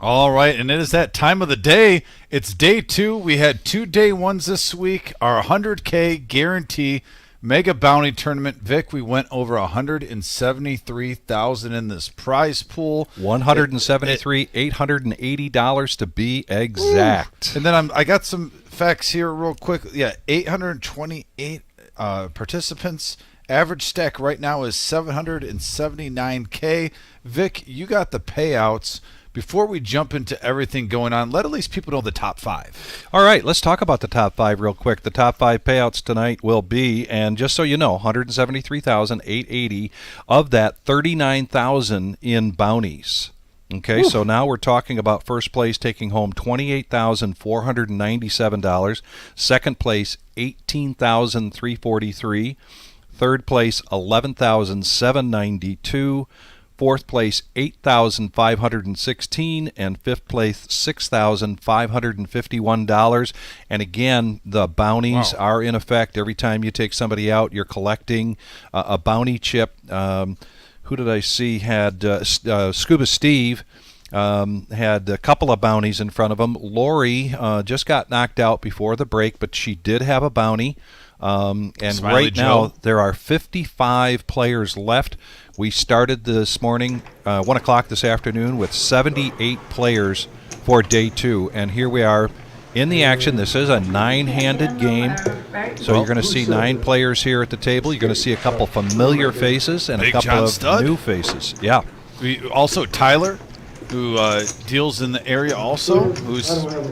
All right, and it is that time of the day. It's day two. We had 2 day ones this week. Our 100K guarantee mega bounty tournament. Vic, we went over 173,000 in this prize pool. 173, $880 to be exact. And then I got some facts here real quick. Yeah, 828 participants. Average stack right now is 779K. Vic, you got the payouts. Before we jump into everything going on, let at least people know the top 5. All right, let's talk about the top 5 real quick. The top 5 payouts tonight will be, and just so you know, 173,880. Of that, 39,000 in bounties. Okay, so now we're talking about first place taking home $28,497. Second place, $18,343. Third place, $11,792. Fourth place, $8,516, and fifth place, $6,551. And again, the bounties are in effect. Every time you take somebody out, you're collecting a bounty chip. Who did I see had Scuba Steve had a couple of bounties in front of him. Lori just got knocked out before the break, but she did have a bounty. And Smiley right Joe. now there are 55 players left. We started this morning, 1 o'clock this afternoon, with 78 players for day 2. And here we are in the action. This is a 9-handed game. So you're going to see 9 players here at the table. You're going to see a couple familiar faces and a Big couple John of Stud. new faces. Yeah. We also Tyler, who deals in the area also, who's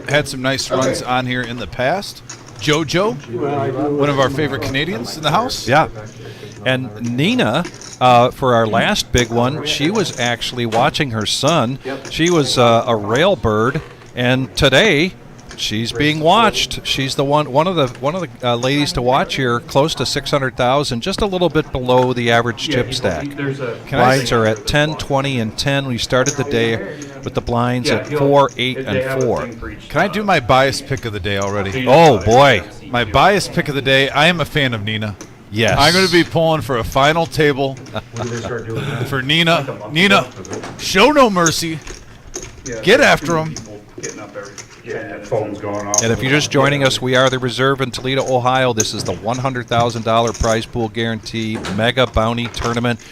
had some nice runs on here in the past. JoJo, one of our favorite Canadians in the house. Yeah. And Nina, for our last big one, she was actually watching her son. She was a rail bird, and today she's being watched. She's the one of the ladies to watch here, close to 600,000, just a little bit below the average chip stack. Blinds are at 10, 20, and 10. We started the day with the blinds at 4, 8, and 4. Can I do my bias pick of the day already? Oh boy, My bias pick of the day, I am a fan of Nina. yes. I'm going to be pulling for a final table for Nina. Nina, show no mercy. Get after him. Phone's going off. And if you're just joining us, we are the Reserve in Toledo, Ohio. This is the $100,000 prize pool guarantee mega bounty tournament.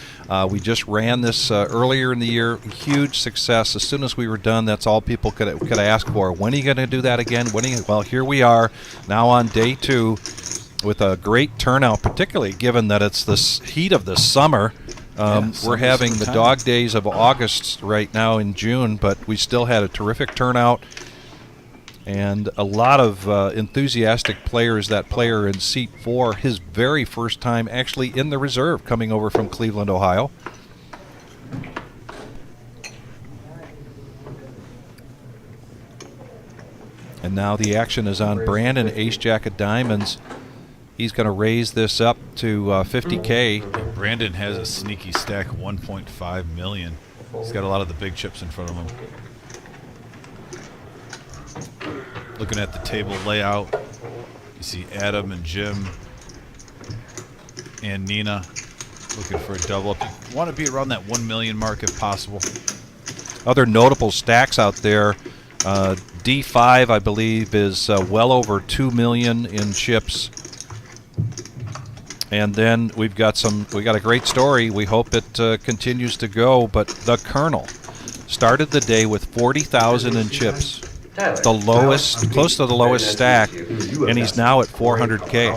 We just ran this earlier in the year. Huge success. As soon as we were done, that's all people could ask for. When are you going to do that again? Well, here we are now on day 2 with a great turnout, particularly given that it's the heat of the summer. We're having the dog days of August right now in June, but we still had a terrific turnout. And a lot of enthusiastic players. That player in seat 4, his very first time actually in the reserve, coming over from Cleveland, Ohio. And now the action is on Brandon, Ace Jack of Diamonds. He's going to raise this up to 50K. Brandon has a sneaky stack of 1.5 million. He's got a lot of the big chips in front of him. Looking at the table layout, you see Adam and Jim and Nina looking for a double up. You want to be around that 1 million mark if possible. Other notable stacks out there. D5, I believe, is well over 2 million in chips. And then we got a great story. We hope it continues to go. But the Colonel started the day with 40,000 in chips. The lowest, close to the lowest stack, and he's now at 400K.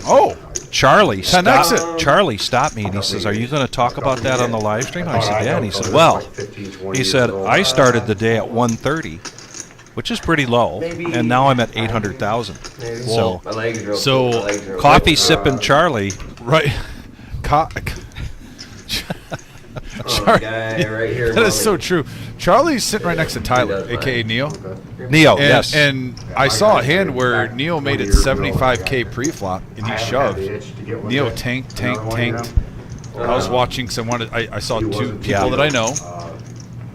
Oh, Charlie, 10x it. Charlie stopped me and he says, "Are you going to talk about that on the live stream?" I said, "Yeah." And he said, "Well," he said, "I started the day at 130, which is pretty low, and now I'm at 800,000." So coffee sipping Charlie, right. Charlie, that is so true. Charlie's sitting right next to Tyler, a.k.a. Neo. Neo, And, yes. and I saw a hand where Neo made it 75K pre-flop, and he shoved. Neo tanked. I was watching someone. I saw 2 people that I know.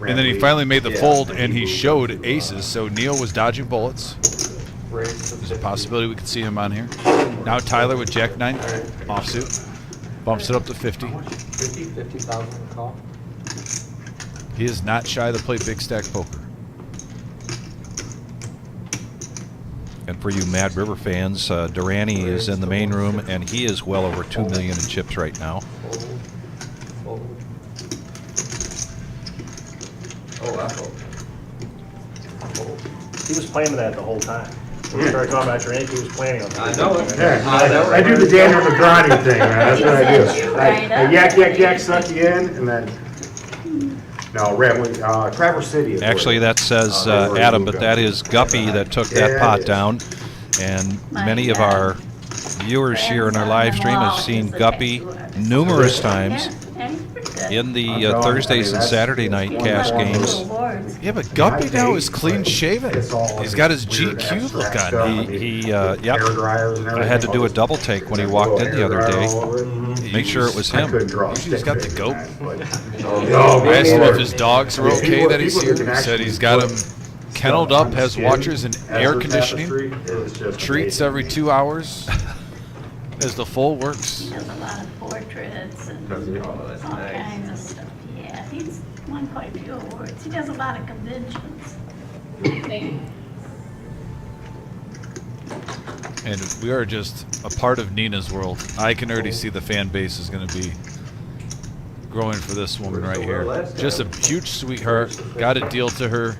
And then he finally made the fold, and he showed aces. So Neo was dodging bullets. There's a possibility we could see him on here. Now Tyler with Jack-9 offsuit. Bumps it up to 50. 50,000 call. He is not shy to play big stack poker. And for you Mad River fans, Durrani is in the main room, and he is well over 2 million in chips right now. He was planning that the whole time. When we started talking about your ink, he was planning on that. I know it. Yeah, I do the Daniel McGrani thing, man. That's what I do. I yak, suck you in, and then, no, Traverse City is Actually, where- that says they were Adam, moved but that up. is Guppy that took that pot down. And many of our viewers here in our live stream have seen Guppy numerous times in the Thursdays and Saturday night cash games. Yeah, but Guppy now is clean shaven. He's got his GQ look on. Yep. Hair dryers and I had to do a double take when he walked in the other day. day. Make sure it was him. He's got the goat. No, I asked him if his dogs are okay that he's here. He said he's got them kenneled up, has watchers and air conditioning, treats every 2 hours as the full works. He does a lot of portraits and all kinds of stuff. Yeah, he's won quite a few awards. He does a lot of conventions. And we are just a part of Nina's world. I can already see the fan base is going to be growing for this woman right here. Just a huge sweetheart. Got a deal to her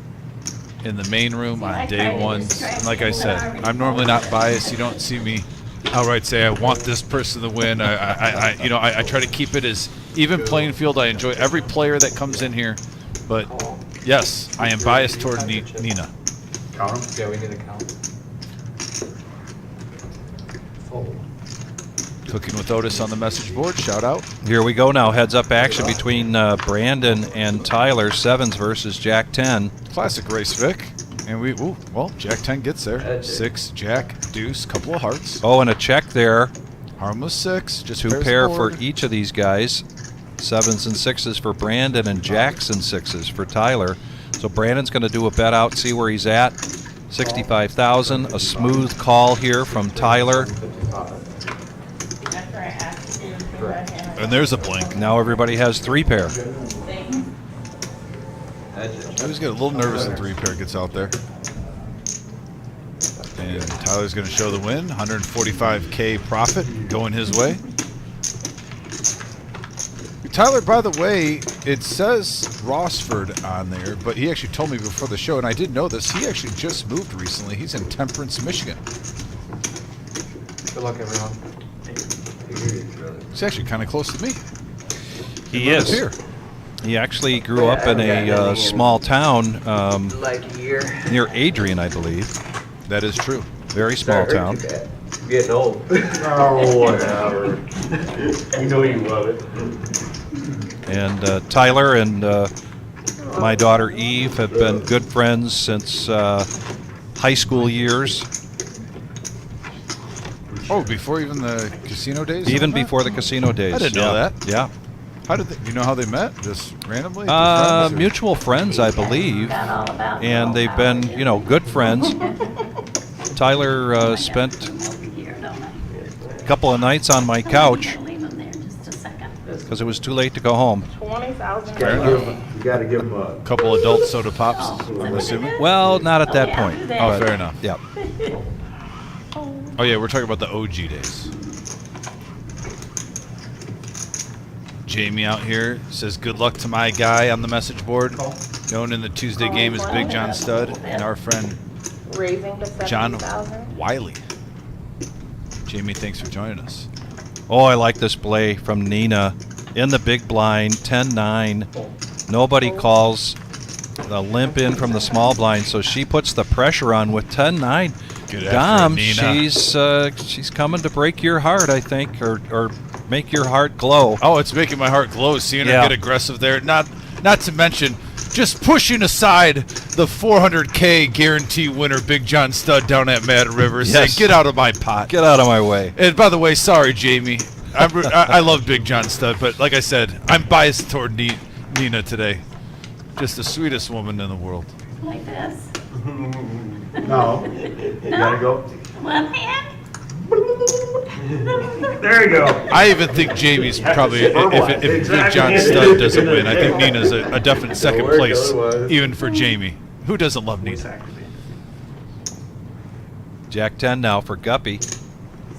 in the main room on day one. And like I said, I'm normally not biased. You don't see me outright say I want this person to win. I try to keep it as even playing field. I enjoy every player that comes in here, but yes, I am biased toward Nina. Yeah, we need a count. Cooking with Otis on the message board. Shout out. Here we go now. Heads up action between Brandon and Tyler. Sevens versus Jack 10. Classic race, Vic. And well, Jack 10 gets there. 6, Jack, deuce, couple of hearts. Oh, and a check there. Harmless 6, just Two pairs pair the for board. each of these guys. 7s and 6s for Brandon, and Jacks and 6s for Tyler. So Brandon's going to do a bet out, see where he's at. 65,000. A smooth call here from Tyler. And there's a blink. Now everybody has 3 pair. I always get a little nervous when 3 pair gets out there. And Tyler's going to show the win. 145K profit going his way. Tyler, by the way, it says Rossford on there, but he actually told me before the show, and I didn't know this, he actually just moved recently. He's in Temperance, Michigan. Good luck, everyone. He's actually kind of close to me. He is. Here. He actually grew up in a small town Like a year. near Adrian, I believe. That is true. Very small town. I'm getting old. Oh, whatever. You know you love it. And Tyler and my daughter Eve have been good friends since high school years, Oh, before even the casino days? even before the casino days. I didn't know Yeah. that. Yeah. How did you know how they met? Just randomly? Through friends, or- Mutual friends, I believe, and they've been, good friends. Tyler spent a couple of nights on my couch because it was too late to go home. Fair enough. You gotta give him a. Couple adult soda pops, I'm assuming. Well, not at that point. Oh, but- fair enough. Yeah. Oh, yeah, we're talking about the OG days. Jamie out here says, good luck to my guy on the message board. Known in the Tuesday game as Big John Stud, and our friend Raising to John 70,000. Wiley. Jamie, thanks for joining us. Oh, I like this play from Nina in the big blind, 10-9. Nobody calls the limp in from the small blind, so she puts the pressure on with 10-9. Good effort, Dom, Nina. she's coming to break your heart, I think, or make your heart glow. Oh, it's making my heart glow seeing Yeah. her get aggressive there. Not to mention just pushing aside the 400K guarantee winner Big John Stud down at Mad River. Yes. Saying, get out of my pot. Get out of my way. And by the way, sorry, Jamie. I love Big John Stud, but like I said, I'm biased toward Nina today. Just the sweetest woman in the world. Like this. No. You gotta go. One hand. There you go. I even think Jamie's probably, if Big John Stud doesn't win, I think Nina's a definite second place, even for Jamie. Who doesn't love Nina? Jack 10 now for Guppy.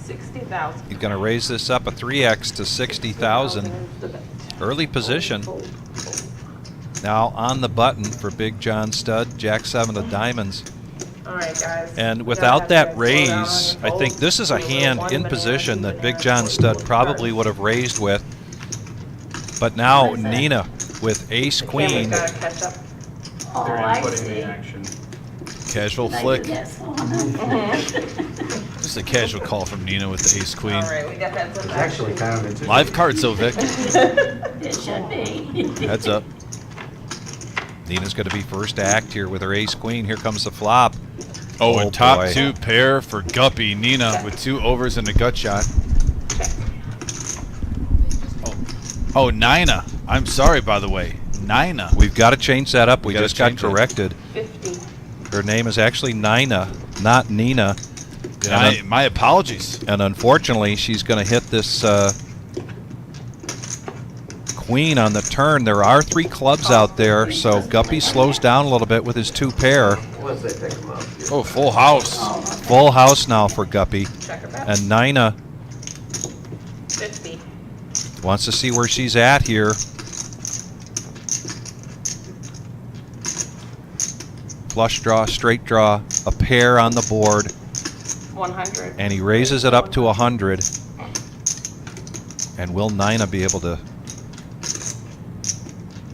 60,000. He's going to raise this up a 3x to 60,000. Early position. Now on the button for Big John Stud, Jack 7 of diamonds. All right, guys. And We without gotta that have to slow down raise, on I your think fold. this is a We were hand one in banana, position that even Big there. John Stud probably would have raised with. But now What is that? Nina with ace The queen. camera's gotta catch up. Oh, They're I inputting see. the action. Casual Did I flick. do that slow enough? Just a casual call from Nina with the ace queen. All right, we got that. It's actually kind of interesting. Live cards though, Vic. It should be. Heads up. Nina's going to be first to act here with her ace queen. Here comes the flop. Oh, and top boy. 2 pair for Guppy. Nina with 2 overs and a gut shot. Oh, Nina. I'm sorry, by the way. Nina. We've got to change that up. We gotta just got change it. corrected. 50. Her name is actually Nina, not Nina. My apologies. And unfortunately, she's going to hit this queen on the turn. There are 3 clubs out there, so Guppy slows down a little bit with his 2 pair. Once they pick them up. Oh, full house. Full house now for Guppy. Check her back. And Nina 50. wants to see where she's at here. Flush draw, straight draw, a pair on the board, 100. and he raises it up to 100. And will Nina be able to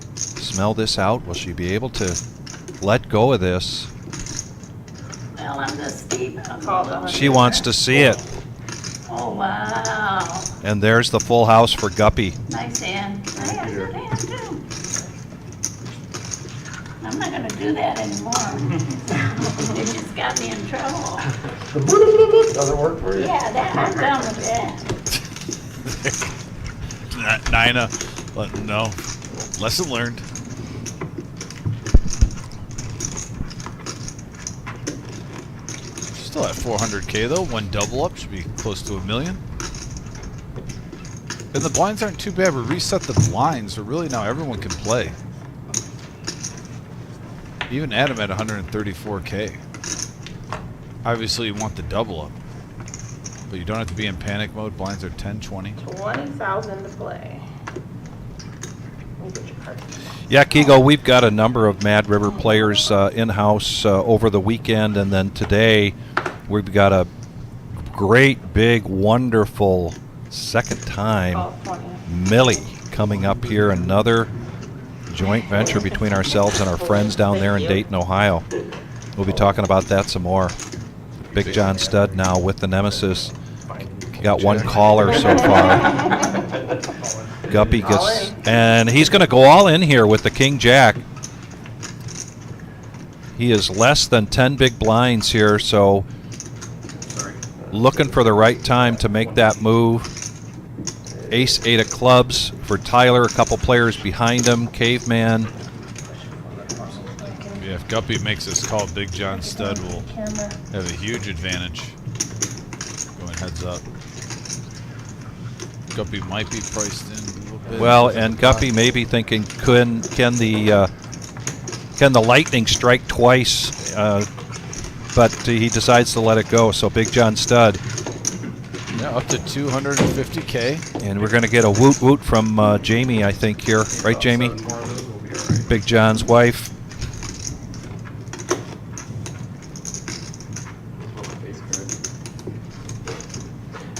smell this out? Will she be able to let go of this? Well, I'm just deep. Call the She wants to see it. Oh, wow. And there's the full house for Guppy. Nice hand. I had a good hand, too. I'm not gonna do that anymore. It just got me in trouble. Doesn't work for you? Yeah, that, I'm done with that. Nina, let them know. Lesson learned. Still at 400K though. One double up should be close to $1 million. And the blinds aren't too bad. We reset the blinds, so really now everyone can play. Even Adam at 134K. Obviously, you want the double up, but you don't have to be in panic mode. Blinds are 10, 20. 20,000 to play. Let me get your card. Yeah, Kigo, we've got a number of Mad River players in-house over the weekend, and then today we've got a great, big, wonderful second time Oh, 20. Millie coming up here. Another joint venture between ourselves and our friends down there in Dayton, Ohio. We'll be talking about that some more. Big John Stud now with the Nemesis. Got one caller so far. Guppy gets, and he's going to go all in here with the King Jack. He is less than 10 big blinds here, so looking for the right time to make that move. Ace 8 of clubs for Tyler, a couple players behind him. Caveman. Yeah, if Guppy makes this call, Big John Stud will have a huge advantage. Going heads up. Guppy might be priced in a little bit. Well, and Guppy may be thinking, can the lightning strike twice? But he decides to let it go. So Big John Stud. Yeah, up to 250K. And we're going to get a woot woot from Jamie, I think, here. Right, Jamie? Big John's wife.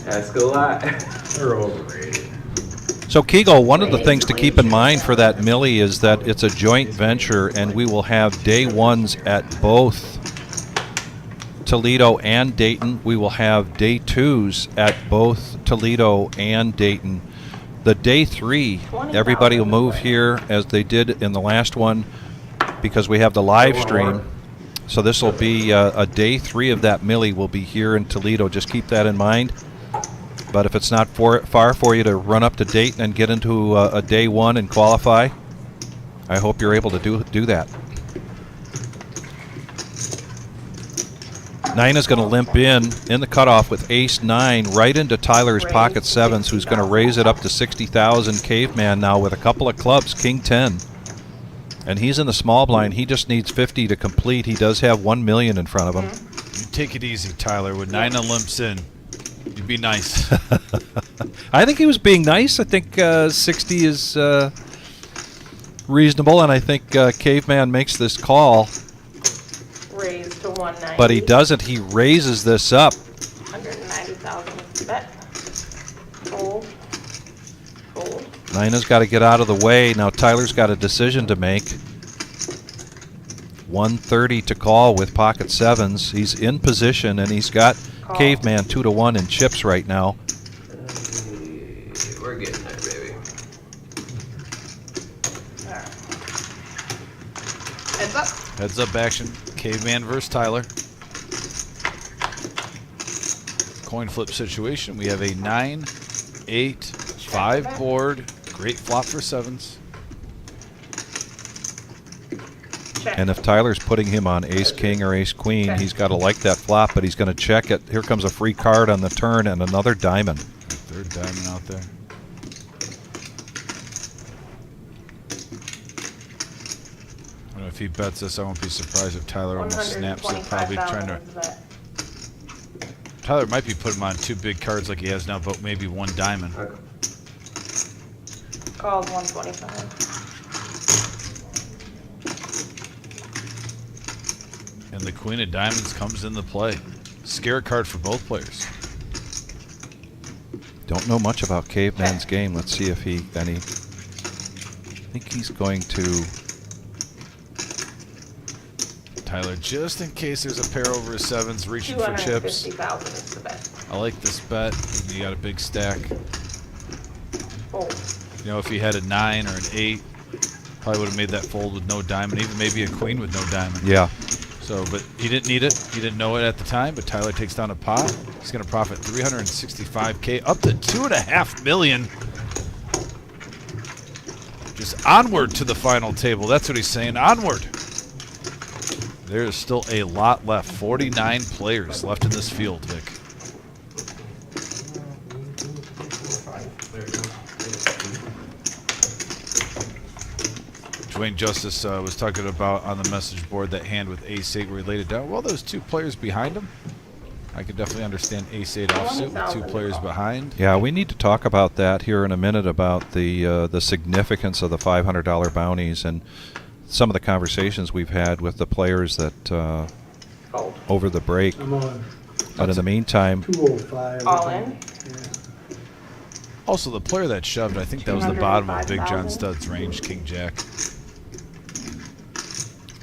Ask a lot. They're overrated. So, Kigo, one of the things to keep in mind for that Millie is that it's a joint venture, and we will have day ones at both Toledo and Dayton. We will have day twos at both Toledo and Dayton. The day 3, everybody will move here as they did in the last one because we have the live stream. So this will be a day 3 of that Millie will be here in Toledo. Just keep that in mind. But if it's not far for you to run up to Dayton and get into a day 1 and qualify, I hope you're able to do that. Nina's going to limp in the cutoff with ace 9 right into Tyler's pocket 7s, who's going to raise it up to 60,000. Caveman now with a couple of clubs, king 10. And he's in the small blind. He just needs 50 to complete. He does have 1 million in front of him. You take it easy, Tyler. When Nina limps in, you be nice. I think he was being nice. I think 60 is reasonable, and I think Caveman makes this call. Raise to 190. But he doesn't. He raises this up. 190,000 is the bet. Fold. Fold. Nina's got to get out of the way. Now Tyler's got a decision to make. 130 to call with pocket sevens. He's in position, and he's got Call. Caveman 2-1 in chips right now. We're getting there, baby. Alright. Heads up. Heads up action. Caveman versus Tyler. Coin flip situation. We have a 9, 8, 5 board. Great flop for sevens. Check. And if Tyler's putting him on ace-king or ace-queen, Okay. he's got to like that flop, but he's going to check it. Here comes a free card on the turn and another diamond. Third diamond out there. I don't know if he bets this. I won't be surprised if Tyler almost snaps it. Probably trying to. 125,000 is the bet. Tyler might be putting him on 2 big cards like he has now, but maybe 1 diamond. Okay. Calls 125. And the queen of diamonds comes into play. Scare card for both players. Don't know much about Caveman's game. Let's see if he any. I think he's going to. Tyler, just in case there's a pair over his sevens, reaching for chips. 250,000 is the bet. I like this bet. You got a big stack. Fold. You know, if he had a 9 or an 8, probably would have made that fold with no diamond, even maybe a queen with no diamond. Yeah. So, but he didn't need it. He didn't know it at the time, but Tyler takes down a pot. He's going to profit $365K, up to $2.5 million. Just onward to the final table. That's what he's saying. Onward. There's still a lot left. 49 players left in this field, Vic. Dwayne Justice was talking about on the message board that hand with ace-8 where he laid it down. Well, those 2 players behind him, I could definitely understand ace-8 offsuit with 2 players behind. Yeah, we need to talk about that here in a minute about the significance of the $500 bounties and some of the conversations we've had with the players that Fold. over the break. I'm on But in the meantime, 205. All in. Also, the player that shoved, I think that was the bottom of Big John 205,000. Stud's range, King Jack.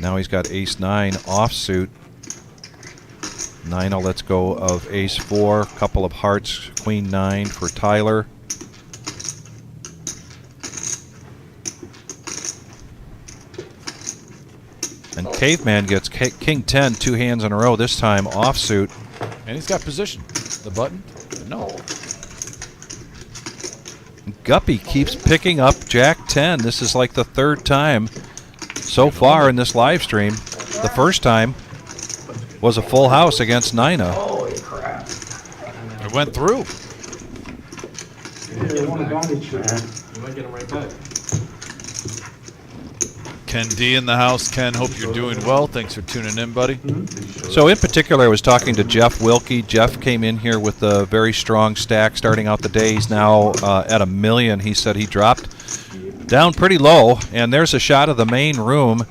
now he's got ace-9 offsuit. Nina lets go of ace-4, couple of hearts, queen-9 for Tyler. And Caveman gets king-10 2 hands in a row, this time offsuit. And he's got position. The button? No. Guppy keeps picking up Jack-10. This is like the 3rd time so far in this live stream. The first time was a full house against Nina. Holy crap. It went through. They want a bounty chip. You might get him right back. Ken D in the house. Ken, hope you're doing well. Thanks for tuning in, buddy. So in particular, I was talking to Jeff Wilkie. Jeff came in here with a very strong stack starting out the day. He's now at $1 million. He said he dropped down pretty low, and there's a shot of the main room.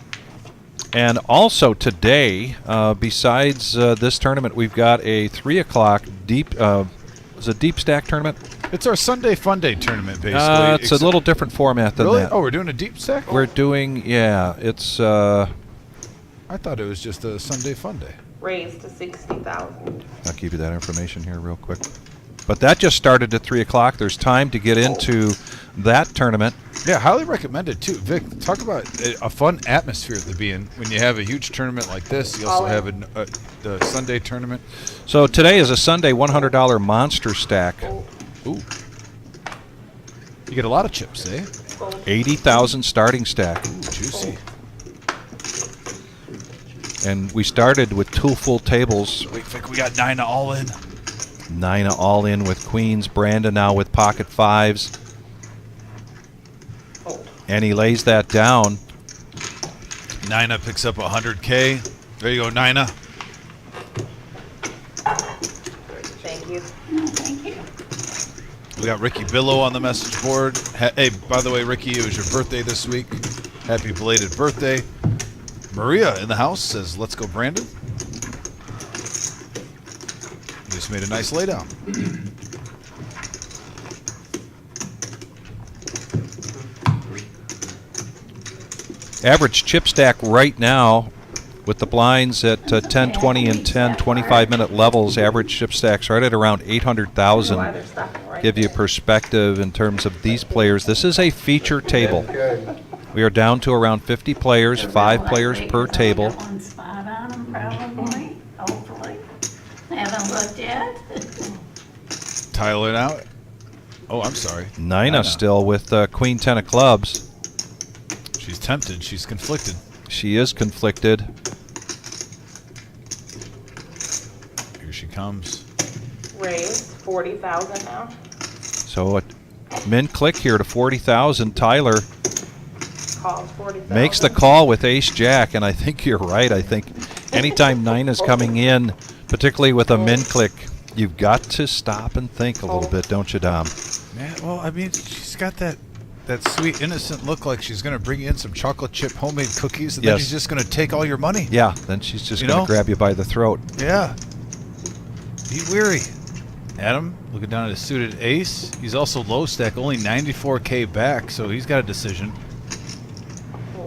And also today, besides this tournament, we've got a 3 o'clock deep. It's a deep stack tournament. It's our Sunday Fun Day tournament, basically. It's a little different format than Really? that. Oh, we're doing a deep stack? We're doing, yeah. It's I thought it was just a Sunday Fun Day. Raise to 60,000. I'll give you that information here real quick. But that just started at 3 o'clock. There's time to get into that tournament. Yeah, highly recommended too. Vic, talk about a fun atmosphere to be in when you have a huge tournament like this. You also have the Sunday tournament. So today is a Sunday $100 monster stack. Ooh. You get a lot of chips, eh? 80,000 starting stack. Ooh, juicy. And we started with 2 full tables. Wait, Vic, we got Nina all in. Nina all in with queens. Brandon now with pocket 5s. And he lays that down. Nina picks up 100K. There you go, Nina. We got Ricky Billow on the message board. Hey, by the way, Ricky, it was your birthday this week. Happy belated birthday. Maria in the house says, let's go, Brandon. Just made a nice laydown. Average chip stack right now with the blinds at 10, 20, and 10, 25-minute levels. Average chip stacks right at around 800,000. Why they're stopping right Give you there. perspective in terms of these players. This is a feature table. We are down to around 50 players, 5 players per table. Got one spot on them, probably, hopefully. Haven't looked yet. Tyler now. Oh, I'm sorry. Nina still with Queen 10 of clubs. She's tempted. She's conflicted. She is conflicted. Here she comes. Raise 40,000 now. So a min click here to 40,000. Tyler Calls 40,000. makes the call with ace jack, and I think you're right. I think anytime Nina's coming in, particularly with a min click, you've got to stop and think a little bit, don't you, Dom? Man, well, I mean, she's got that sweet, innocent look like she's going to bring in some chocolate chip homemade cookies, and then Yes. she's just going to take all your money. Yeah, then she's just You going know? to grab you by the throat. Yeah. Be weary. Adam, looking down at his suited ace. He's also low stack, only 94K back, so he's got a decision.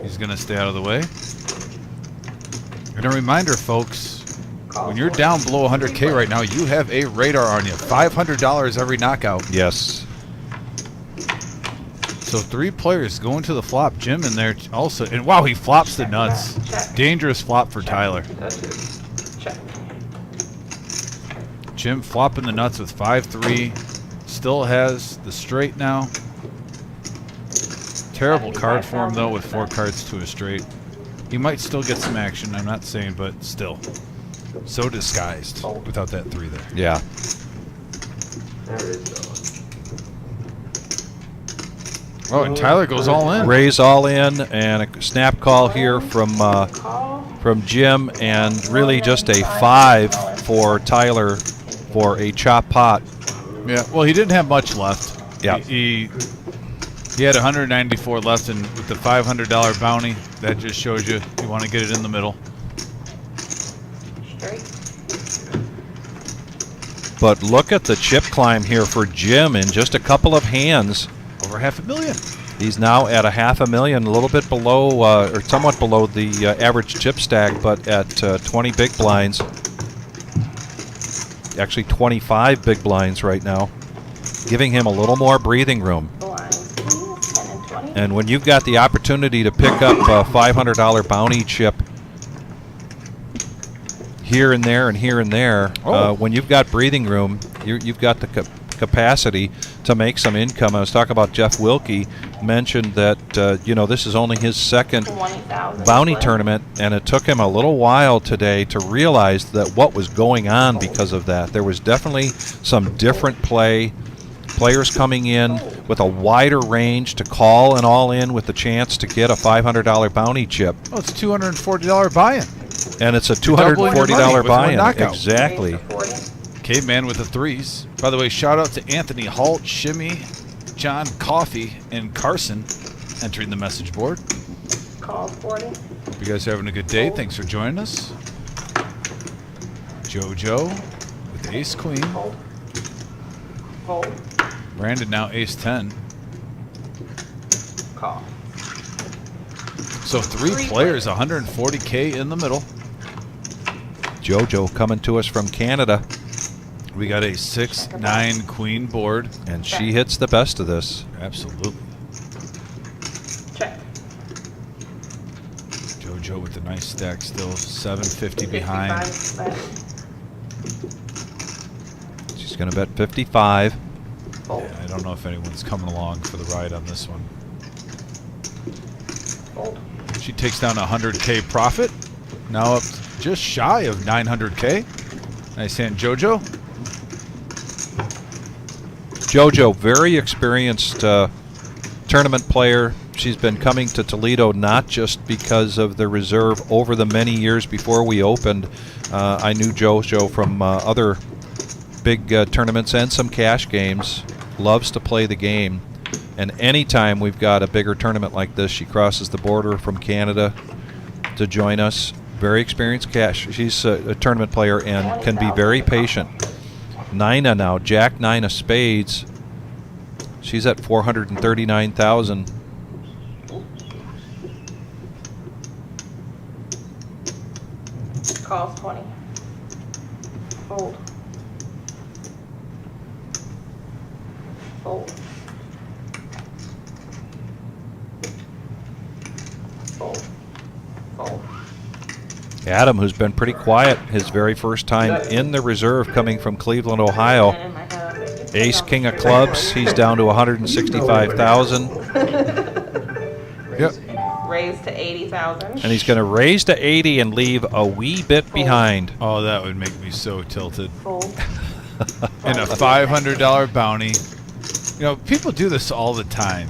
He's going to stay out of the way. And a reminder, folks, when you're down below 100K right now, you have a radar on you. $500 every knockout. Yes. So 3 players going to the flop. Jim in there also. And wow, he flops the nuts. Check. Dangerous flop for Tyler. That's it. Check. Jim flopping the nuts with 5-3. Still has the straight now. Terrible card for him, though, with 4 cards to a straight. He might still get some action, I'm not saying, but still. So disguised without that 3 there. Yeah. There it is, though. Oh, and Tyler goes all in. Raise all in, and a snap call here from Jim, and really just a 5 for Tyler for a chop pot. Yeah, well, he didn't have much left. Yeah. He had 194 left, and with the $500 bounty, that just shows you want to get it in the middle. Straight. But look at the chip climb here for Jim in just a couple of hands. Over $500,000. He's now at a $500,000, a little bit below, or somewhat below the average chip stack, but at 20 big blinds. Actually 25 big blinds right now, giving him a little more breathing room. Blinds, please. 10 and 20. And when you've got the opportunity to pick up a $500 bounty chip here and there and here and there, when you've got breathing room, you've got the capacity to make some income. I was talking about Jeff Wilkie, mentioned that this is only his second 20,000. bounty split. tournament, and it took him a little while today to realize that what was going on because of that. There was definitely some different players coming in with a wider range to call and all in with the chance to get a $500 bounty chip, Oh, it's $240 buy-in. and it's a doubling your money $240 with one buy-in. knockout. Exactly. Raise to 40. Caveman with the 3s. By the way, shout out to Anthony Holt, Shimmy, John Coffey, and Carson entering the message board. Calls 40. Hope you guys are having a good day. Thanks for joining us. JoJo with ace queen. Hold. Hold. Brandon now ace 10. Call. So 3 players, 140K in the middle. JoJo coming to us from Canada, We got a 6-9 queen board. and she hits the best of this. Absolutely. Check. JoJo with the nice stack still. 750 behind. 55 left. She's going to bet 55. Fold. Yeah, I don't know if anyone's coming along for the ride on this one. Fold. She takes down 100K profit. Now up just shy of 900K. Nice hand, JoJo. JoJo, very experienced tournament player. She's been coming to Toledo not just because of the reserve over the many years before we opened. I knew JoJo from other big tournaments and some cash games. loves to play the game. And anytime we've got a bigger tournament like this, she crosses the border from Canada to join us. Very experienced cash. She's a tournament player and can be very patient. Nina now, Jack 9 of spades. She's at 439,000. Calls 20. Fold. Fold. Fold. Fold. Adam, who's been pretty quiet his very first time in the reserve coming from Cleveland, Ohio. And I have Ace, king of clubs. He's down to 165,000. Yep. raised to 80,000. And he's going to raise to 80 and leave a wee bit behind. Oh, that would make me so tilted. Fold. And a $500 bounty. You know, people do this all the time.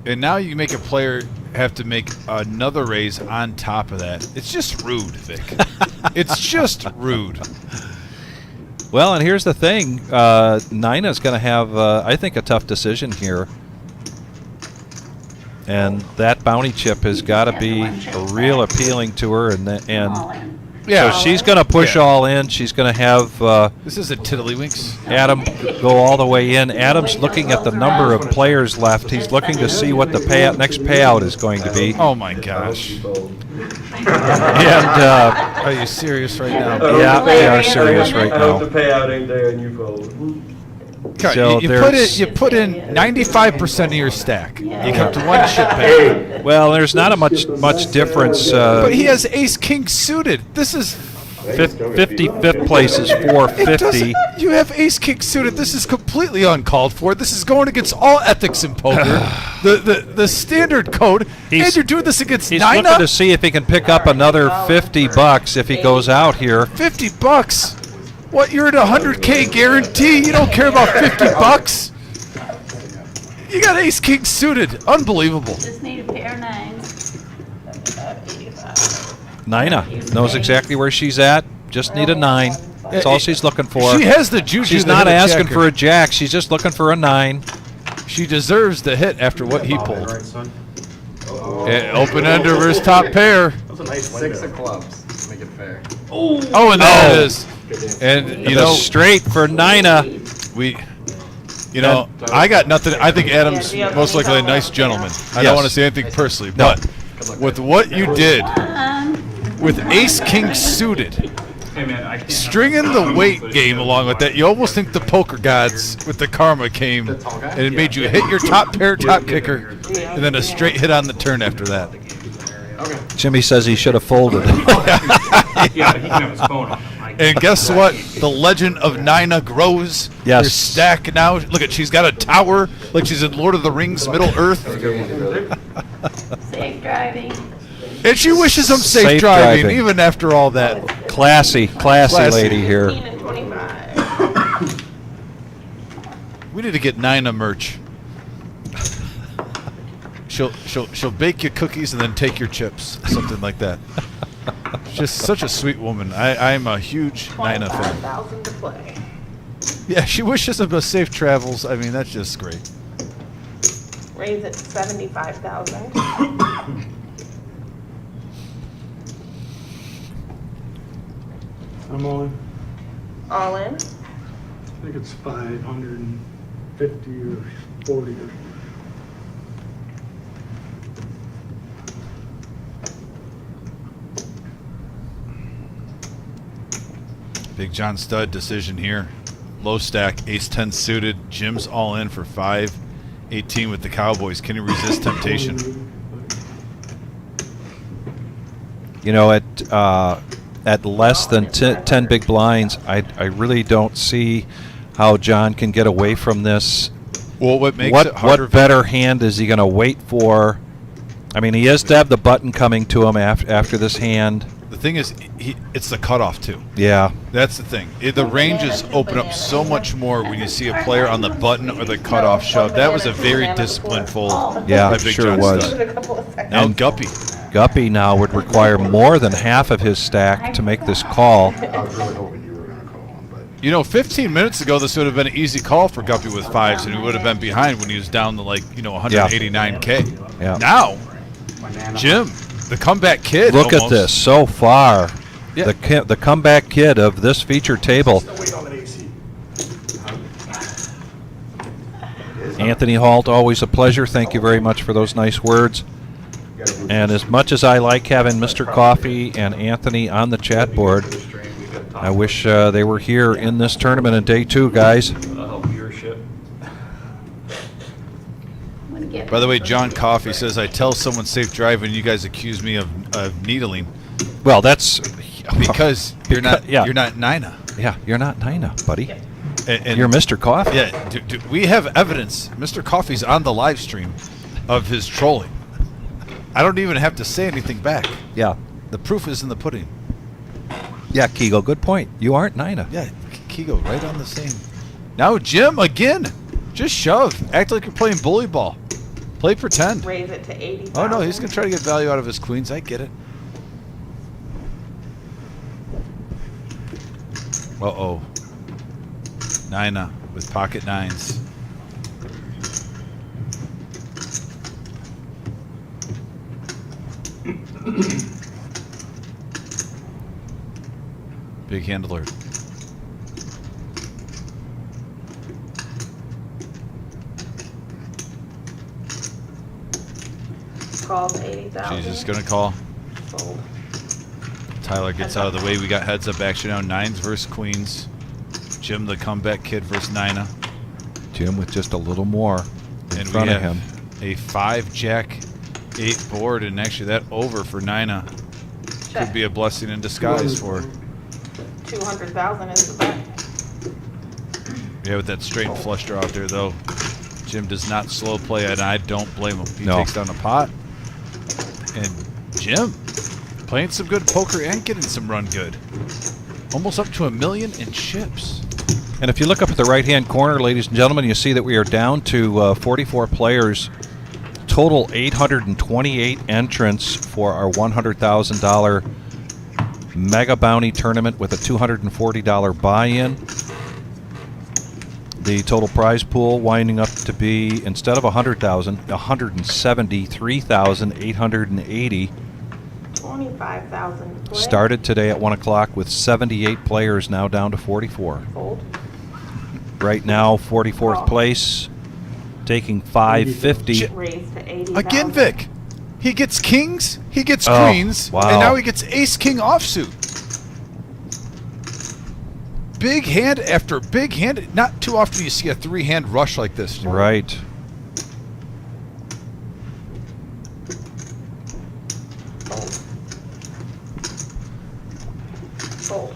And now you make a player have to make another raise on top of that. It's just rude, Vic. It's just rude. Well, and here's the thing. Nina's going to have, I think, a tough decision here. And that bounty chip has got to be real appealing to her. And Yeah. so she's going to push all in. She's going to have This is a tiddlywinks. Adam go all the way in. Adam's looking at the number of players left. He's looking to see what the next payout is going to be. Oh my gosh. And Are you serious right now? yeah, they are serious right I hope now. the payout ain't there and you fold. God, So you there's- put in 95% of your stack. You come to one chip back. Well, there's not a much difference. But he has ace king suited. This is 55th place is it 450. doesn't. You have ace king suited. This is completely uncalled for. This is going against all ethics in poker. the standard code. And you're doing this against He's looking Nina. to see if he can pick up another 50 bucks if he goes out here. 50 bucks. What? You're at a 100K guarantee. You don't care about 50 bucks. You got ace king suited. Unbelievable. Just need a pair of nines. Nina knows exactly where she's at. Just need a 9. That's all she's looking for. She has the juju. She's to not hit a asking checker. for a jack. She's just looking for a 9. She deserves the hit after what he pulled. Right, son? Open ender versus top pair. That's a nice Six window. of clubs. Make it fair. Oh, and there it is. And you The know, straight for Nina. you know, I got nothing. I think Adam's most likely a nice gentleman. I Yes. don't want to say anything personally, No. but with what you did with ace king suited, stringing the weight game along with that, you almost think the poker gods with the karma came and it made you hit your top pair, top kicker, and then a straight hit on the turn after that. Jimmy says he should have folded. Yeah, he can have his phone on him. And guess what? The legend of Nina grows. Yes. Her stack now. Look at, she's got a tower like she's in Lord of the Rings, Middle Earth, Safe driving. and she wishes him safe, Safe driving, driving. even after all that. Classy lady here. 15 and 25. We need to get Nina merch. She'll bake you cookies and then take your chips, something like that. Just such a sweet woman. I'm a huge Nina fan. 25,000 to play. Yeah, she wishes him a safe travels. I mean, that's just great. Raise it to 75,000. I'm all in. All in. I think it's 550 or 40 or. Big John Stud decision here. Low stack, ace 10 suited. Jim's all in for 5-18 with the Cowboys. Can he resist temptation? You know, at less than 10 big blinds, I really don't see how John can get away from this. Well, what makes it harder? What better hand is he going to wait for? I mean, he has to have the button coming to him after this hand. The thing is, it's the cutoff too. Yeah. That's the thing. The ranges open up so much more when you see a player on the button or the cutoff shove. That was a very disciplined fold. Yeah, by it Big sure John was. Stud. A couple of seconds. Now Guppy. Guppy now would require more than half of his stack to make this call. I was really hoping you were going to call him, You know, 15 minutes ago, this would have been an easy call for Guppy with 5s, and he would have been behind when he was down to, like, 189K. Yeah. Now, Jim, the comeback kid. Look almost. at this so far. Yeah. The comeback kid of this feature table. Wait on the AC. Anthony Halt, always a pleasure. Thank you very much for those nice words. And as much as I like having Mr. Coffee and Anthony on the chat board, I wish they were here in this tournament in day 2, guys. Help viewership. By the way, John Coffey says, I tell someone safe driving, you guys accuse me of needling. Well, that's Because you're not yeah. you're not Nina. Yeah, you're not Nina, buddy. And You're Mr. Coffee. Yeah, we have evidence. Mr. Coffey's on the live stream of his trolling. I don't even have to say anything back. Yeah. The proof is in the pudding. Yeah, Kegel, good point. You aren't Nina. Yeah, Kigo, right on the same. Now, Jim, again. Just shove. Act like you're playing bully ball. Play pretend. Raise it to 80,000. Oh, no, he's going to try to get value out of his queens. I get it. Uh-oh. Nina with pocket 9s. Big handler. Calls 80,000. She's just going to call. Fold. Tyler gets out of the way. We got heads up action now. 9s versus queens. Jim, the comeback kid, versus Nina. Jim with just a little more in And front we of have him. a 5-jack-8 board, and actually that over for Nina Check. could be a blessing in disguise for her. 200,000 is the bet. Yeah, with that straight flush draw out there, though. Jim does not slow play, and I don't blame him. He No. takes down a pot. And Jim playing some good poker and getting some run good. Almost up to $1 million in chips. And if you look up at the right-hand corner, ladies and gentlemen, you see that we are down to 44 players. Total 828 entrants for our $100,000 Mega Bounty Tournament with a $240 buy-in. The total prize pool winding up to be, instead of 100,000, 173,880. 25,000 play. Started today at 1 o'clock with 78 players, now down to 44. Fold. Right now, 44th place, taking 550. Raise to 80,000. Again, Vic. He gets kings, he gets Oh, queens, wow. and now he gets ace-king offsuit. Big hand after big hand. Not too often you see a 3-hand rush like this. Right. Fold.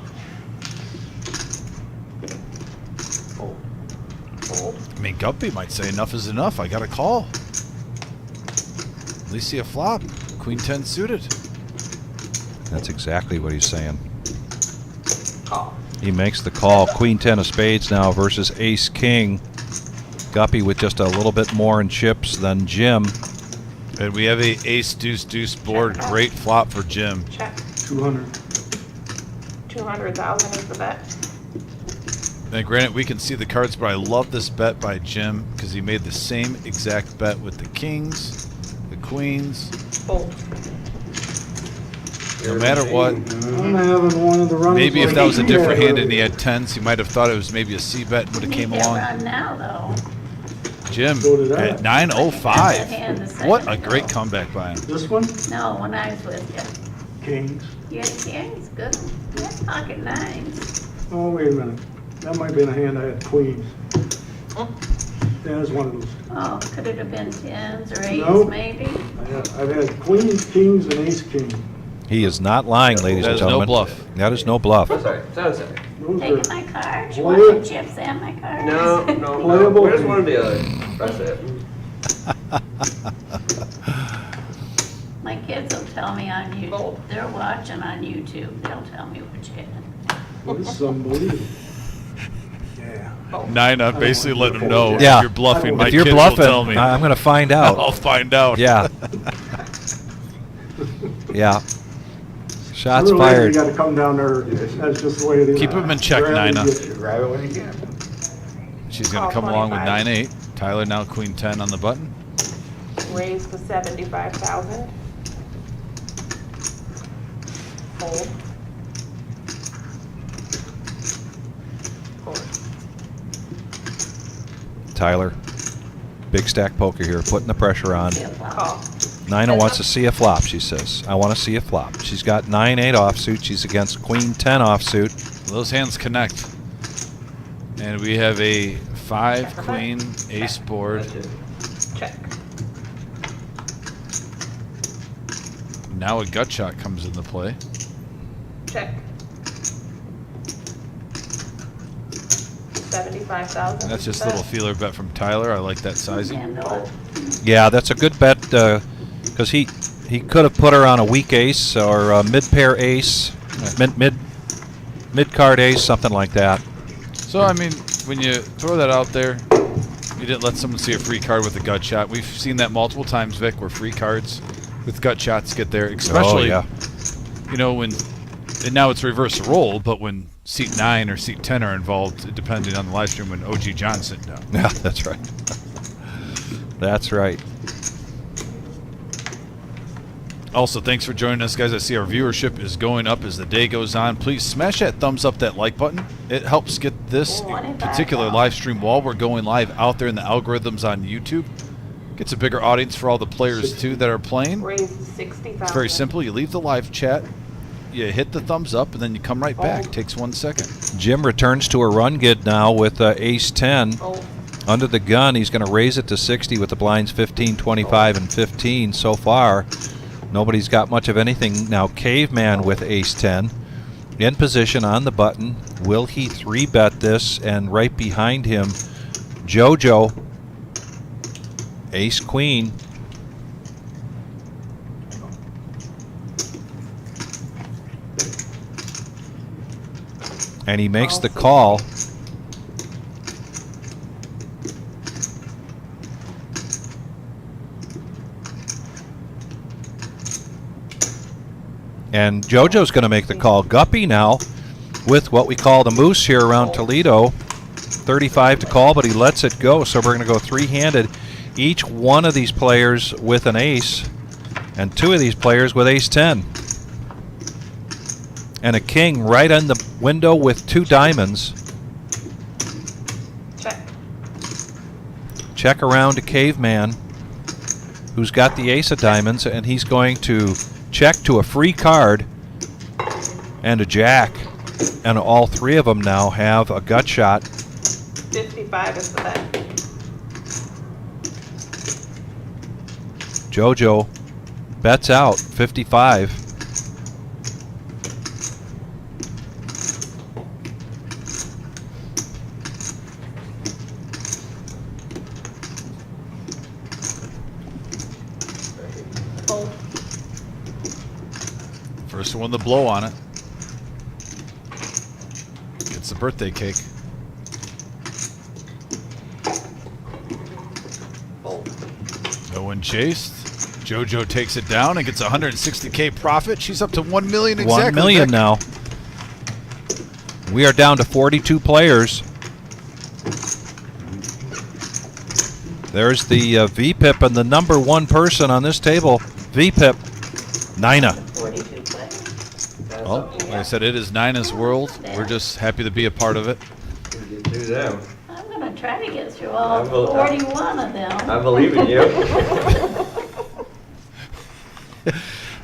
Fold. Fold. I mean, Guppy might say enough is enough. I got a call. At least see a flop. Queen 10 suited. That's exactly what he's saying. Call. He makes the call. Queen 10 of spades now versus ace king. Guppy with just a little bit more in chips than Jim. And we have a ace deuce deuce board. Great flop for Jim. Check. 200. 200,000 is the bet. And granted, we can see the cards, but I love this bet by Jim because he made the same exact bet with the kings, the queens. Fold. No matter what, I'm having one of the runs. maybe if like that was a you different had hand and he earlier. had 10s, he might have thought it was maybe a C bet and would have came Need that along. run now, though. Jim So did I. at 905. Hand the second What a ago. great comeback by him. This one? No, when I was with Kings. you. You had kings, good. You had pocket 9s. Oh, wait a minute. That might have been a hand I had queens. That was one of those. Oh, could it have been 10s or 8s, No. maybe? I've had queens, kings, and ace king. He is not lying, ladies That and is no gentlemen. bluff. That is no bluff. Sorry, sorry, sorry. Those Taking are my cards? You Well, want yeah. my chips and my cards? No, no, no. Playable. Where's one of the other? That's it. My kids will tell me on YouTube. They're watching on YouTube. They'll tell me what you had. this is unbelievable. Yeah. Nina basically letting him know Yeah. if you're bluffing. My If you're kids bluffing, will tell me. I'm going to find out. I'll find out. Yeah. Yeah. Shots Sooner or later, fired. You gotta come down there, that's just the way it is. Keep him in check, Grab it, Nina. get you. Grab it when you can. She's going to Call come along with 25. 9-8. Tyler now queen 10 on the button. Raise to 75,000. Fold. Fold. Tyler, big stack poker here, putting the pressure on. Call. Nina wants to see a flop, she says. I want to see a flop. She's got 9-8 offsuit. She's against queen 10 offsuit. Those hands connect. And we have a 5 queen ace board. That's it. Check. Now a gut shot comes into play. Check. 75,000. That's just a little feeler bet from Tyler. I like that sizing. Handle. Yeah, that's a good bet because he could have put her on a weak ace or a mid pair ace, mid card ace, something like that. So, I mean, when you throw that out there, you didn't let someone see a free card with a gut shot. We've seen that multiple times, Vic, where free cards with gut shots get there. Especially, yeah. you know, when, and now it's reverse roll, but when seat 9 or seat 10 are involved, depending on the live stream, when OG John's sitting down. Yeah, that's right. That's right. Also, thanks for joining us, guys. I see our viewership is going up as the day goes on. Please smash that thumbs up, that like button. It helps get this particular live stream while we're going live out there in the algorithms on YouTube. Gets a bigger audience for all the players, too, that are playing. Raise to 60,000. It's very simple. You leave the live chat, you hit the thumbs up, and then you come right back. Takes 1 second. Jim returns to a run gid now with ace 10. Fold. Under the gun, he's going to raise it to 60 with the blinds 15, 25, and 15 so far. Nobody's got much of anything. Now Caveman with ace 10 in position on the button. Will he 3-bet this? And right behind him, JoJo, ace queen. And he makes the call. And JoJo's going to make the call. Guppy now with what we call the moose here around Toledo. 35 to call, but he lets it go. So we're going to go three-handed. Each one of these players with an ace, and 2 of these players with ace 10. And a king right on the window with 2 diamonds. Check. Check around to Caveman, who's got the ace of diamonds, and he's going to check to a free card and a jack. And all 3 of them now have a gut shot. 55 is the bet. JoJo bets out 55. Fold. First one to blow on it. Gets the birthday cake. Fold. No one chased. JoJo takes it down and gets a 160K profit. She's up to 1 million exactly. 1 million Vic. now. We are down to 42 players. There's the VPIP and the number 1 person on this table. VPIP, Nina. 42 play. Well, like I said, it is Nina's world. We're just happy to be a part of it. You do them. I'm gonna try to get through all I will- 41 of them. I believe in you.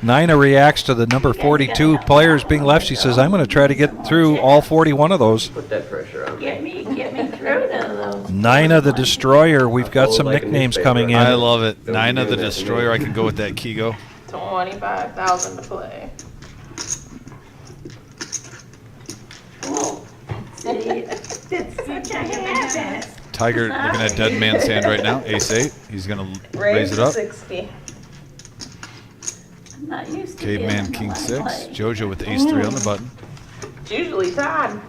Nina reacts to the number 42 players being left. She says, I'm going to try to get through all 41 of those. Put that pressure on. Get me through to those. Nina the Destroyer. We've got some nicknames coming I in. love it. Nina the Destroyer. I can go with that, Kigo. 25,000 to play. Tiger looking at dead man's hand right now. Ace 8. He's going to raise it up. 60. I'm not used to Caveman being King on 6. play. JoJo with ace 3 on the button. It's usually Todd.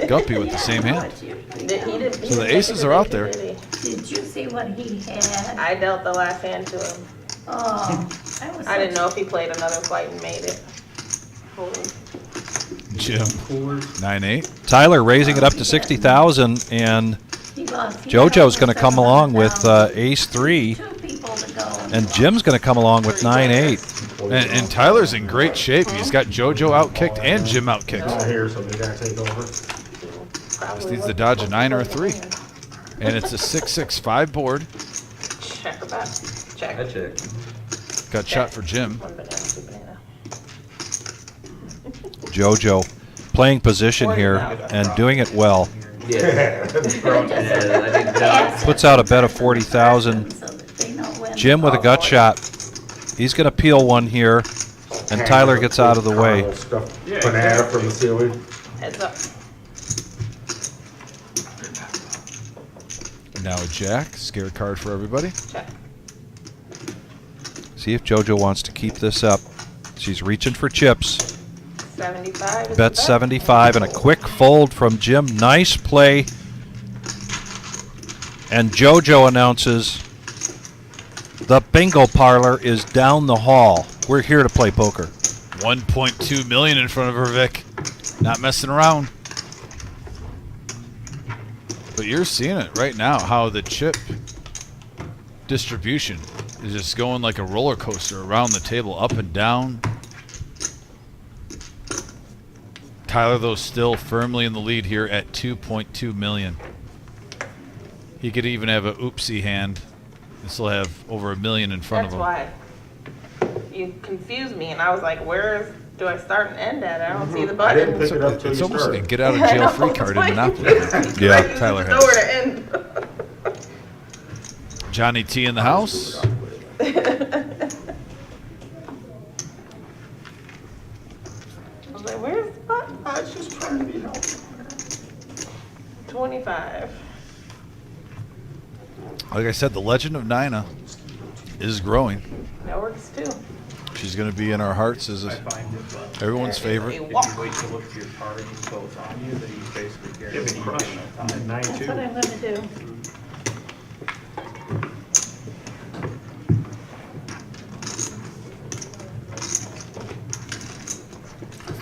Guppy with the same hand. He didn't, So the aces are out there. Did you see what he had? I dealt the last hand to him. Oh, I didn't know if he played another flight and made it. Holy. Jim, 9-8. Tyler raising it up to 60,000, and JoJo's going to come along with ace 3, Two people to go. and Jim's going to come along with 9-8. And Tyler's in great shape. He's got JoJo outkicked and Jim Not outkicked. here, so they gotta take over. Just needs to dodge a 9 or a 3. And it's a 6-6-5 board. Check about. Check. I checked. Got shot for Jim. One banana, two banana. JoJo playing position here and doing it well. Yeah. I did not. Puts out a bet of 40,000. So that they know when. Jim with a gut shot. He's going to peel one here, and Tyler gets out of the way. Caramel stuffed banana from the ceiling. Heads up. Now a jack. Scare card for everybody. Check. See if JoJo wants to keep this up. She's reaching for chips. 75 is Bet the 75 and a quick fold from Jim. Nice play. And JoJo announces the bingo parlor is down the hall. We're here to play poker. 1.2 million in front of her, Vic. Not messing around. But you're seeing it right now, how the chip distribution is just going like a roller coaster around the table, up and down. Tyler, though, still firmly in the lead here at 2.2 million. He could even have a oopsie hand and still have over $1 million in front That's of him. why. You confused me, and I was like, where do I start and end at? I don't see the I didn't button. pick it up till It's you almost like a started. get out of jail free card in Monopoly. Yeah, Tyler Know has. where to end. Johnny T in the house. I was like, where's the button? I was just trying to be helpful. 25. Like I said, the legend of Nina is growing. That works too. She's going to be in our hearts as I find if everyone's favorite. you wait to look for your card and it goes on you, then you basically Give guarantee it crush you at 9-2. That's what I'm gonna do.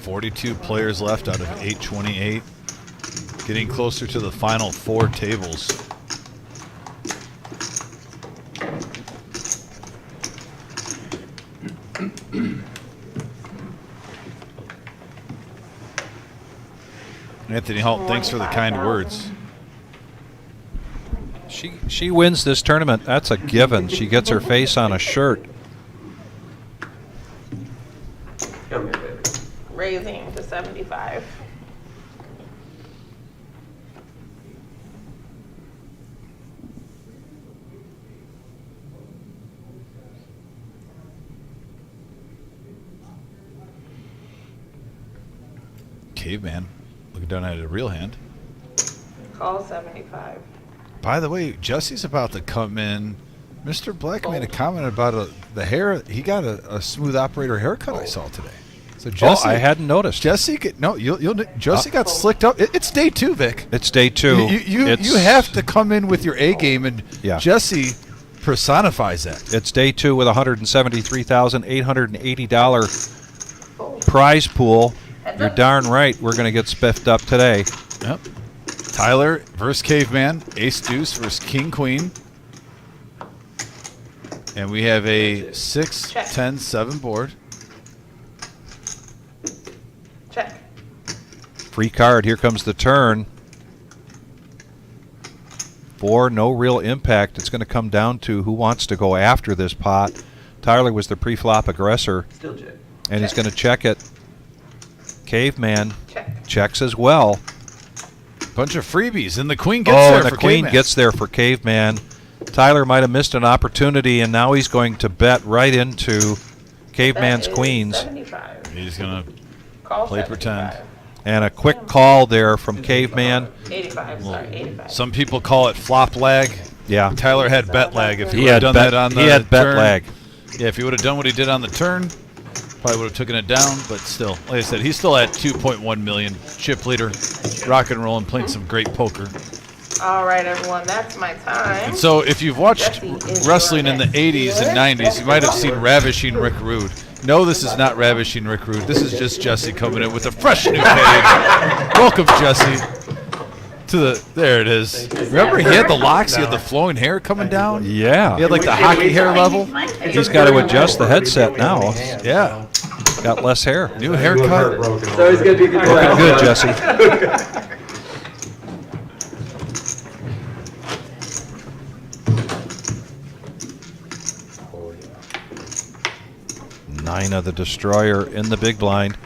42 players left out of 828. Getting closer to the final 4 tables. Anthony Holt, thanks for the kind words. She wins this tournament. That's a given. She gets her face on a shirt. Come here, baby. Raising to 75. Caveman, looking down at a real hand. Call 75. By the way, Jesse's about to come in. Mr. Black made a comment about the hair. He got a smooth operator haircut I saw today. So Jesse, I hadn't noticed. Jesse, Jesse got slicked up. It's day 2, Vic. It's day 2. You have to come in with your A game, and Yeah. Jesse personifies that. It's day 2 with a $173,880 prize pool. You're darn right we're going to get spiffed up today. Yep. Tyler versus Caveman, Ace Deuce versus King Queen. And we have a 6, Check. 10, 7 board. Check. Free card. Here comes the turn. 4, no real impact. It's going to come down to who wants to go after this pot. Tyler was the pre-flop aggressor, Still check. and he's going to check it. Caveman Check. checks as well. Bunch of freebies, and the Queen gets Oh, there and the for queen Caveman. gets there for Caveman. Tyler might have missed an opportunity, and now he's going to bet right into Caveman's That is queens. 75. He's going to Call play 75. pretend. And a quick call there from Caveman. 85, sorry, 85. Some people call it flop lag. Yeah, Tyler had bet lag. If he he would have had done bet, that on the he had bet turn, lag. Yeah, if he would have done what he did on the turn, probably would have taken it down. But still, like I said, he's still at 2.1 million. Chip leader, rock and roll, and playing some great poker. All right, everyone, that's my time. And so if you've watched wrestling in the 80s and 90s, you might have seen Ravishing Rick Rude. No, this is not Ravishing Rick Rude. This is just Jesse coming in with a fresh new page. Welcome, Jesse. To the, there it is. Remember he had the locks, he had the flowing hair coming down? Yeah. He had like the hockey hair level. He's got to adjust the headset now. Yeah. Got less hair. New haircut. So he's gonna be good. Looking good, Jesse. Nina the Destroyer in the big blind.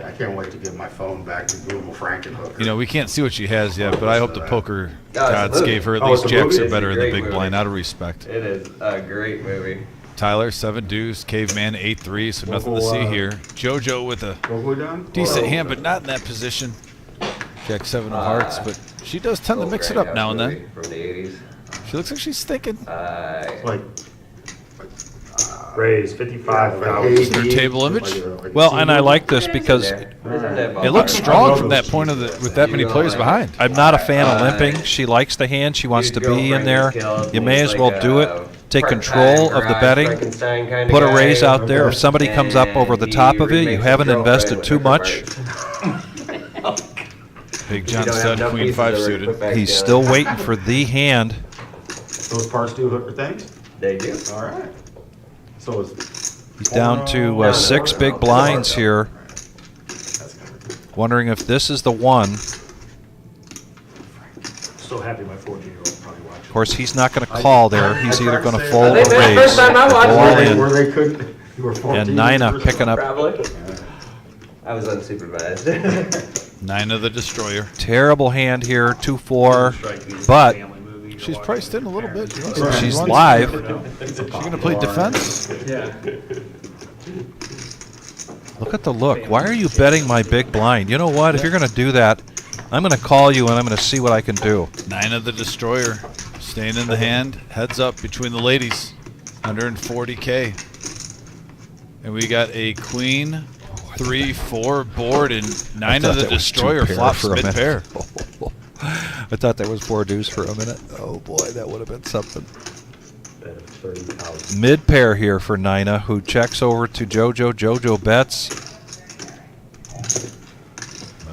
I can't wait to get my phone back to Google Frankenhooker. You know, we can't see what she has yet, but I hope the poker a gods movie. gave her at Oh, least it's a jacks movie? are better in the It's a big great blind, movie. out of respect. It is a great movie. Tyler, 7 deuce, Caveman, 8-3, so nothing to see here. JoJo with a What we done? decent hand, but not in that position. Jack 7 of hearts, but she does tend to mix it up now and then. From the 80s. She looks like she's thinking. Like, Raise 55,000. Their table image? Well, and I like this because It looks strong from that point of the with that many players behind. I'm not a fan of limping. She likes the hand. She wants to be in there. You may as well do it. Take control of the betting. Put a raise out there. If somebody comes up over the top of you, you haven't invested too much. Big John stud, Queen 5 suited. He's still waiting for the hand. those parts do hooker things? They do. All right. So it's He's down to 6 big blinds here. Wondering if this is the one. So happy my 14-year-old probably watching. Of course, he's not going to call there. He's either going to fold or I think that's the raise. first time I watched All it. where in. they couldn't. You were 14. And Nina picking up Probably. I was unsupervised. Nina the Destroyer. terrible hand here, 2-4. But She's priced in a little bit. she's live. She's going to play defense. Yeah. Look at the look. Why are you betting my big blind? You know what? If you're going to do that, I'm going to call you and I'm going to see what I can do. Nina the Destroyer. Staying in the hand. Heads up between the ladies. 140K. And we got a Queen 3-4 board and Nina the Destroyer flops mid-pair. I thought that was 4 deuce for a minute. Oh boy, that would have been something. Mid pair here for Nina, who checks over to JoJo. JoJo bets.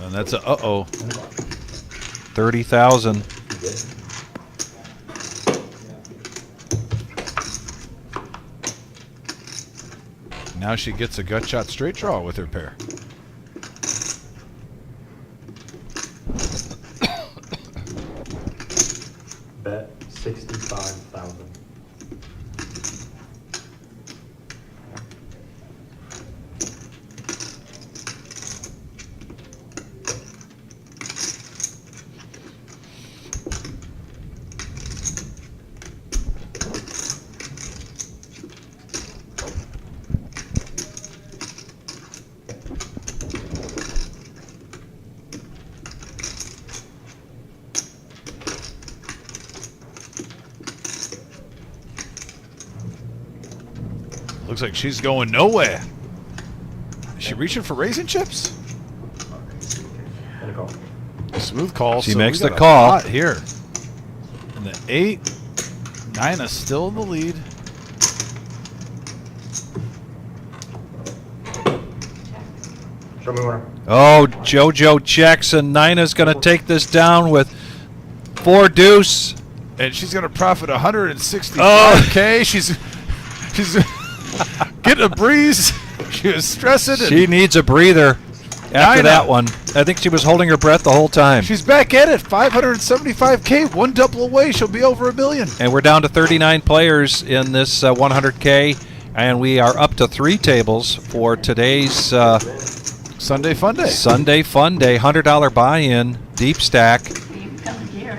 And that's a 30,000. Now she gets a gut shot straight draw with her pair. Bet 65,000. Looks like she's going nowhere. Is she reaching for raisin chips? And a call. Smooth call. She so makes we got the a call. lot here. And the 8. Nina still in the lead. Show me where. Oh, JoJo checks, and Nina's going to take this down with 4 deuce. And she's going to profit 165K. She's getting a breeze. She was stressing. She needs a breather after Nina. that one. I think she was holding her breath the whole time. She's back at it. 575K. One double away. She'll be over $1 million. And we're down to 39 players in this 100K, and we are up to 3 tables for today's Sunday Fun Day. Sunday Fun Day. $100 buy-in, deep stack.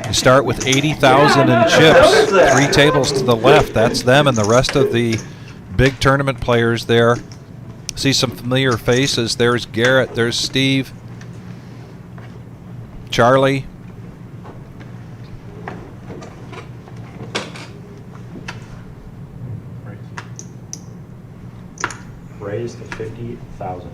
You start with 80,000 in chips. 3 tables to the left. That's them, and the rest of the big tournament players there. See some familiar faces. There's Garrett. There's Steve. Charlie. Raised to 50,000.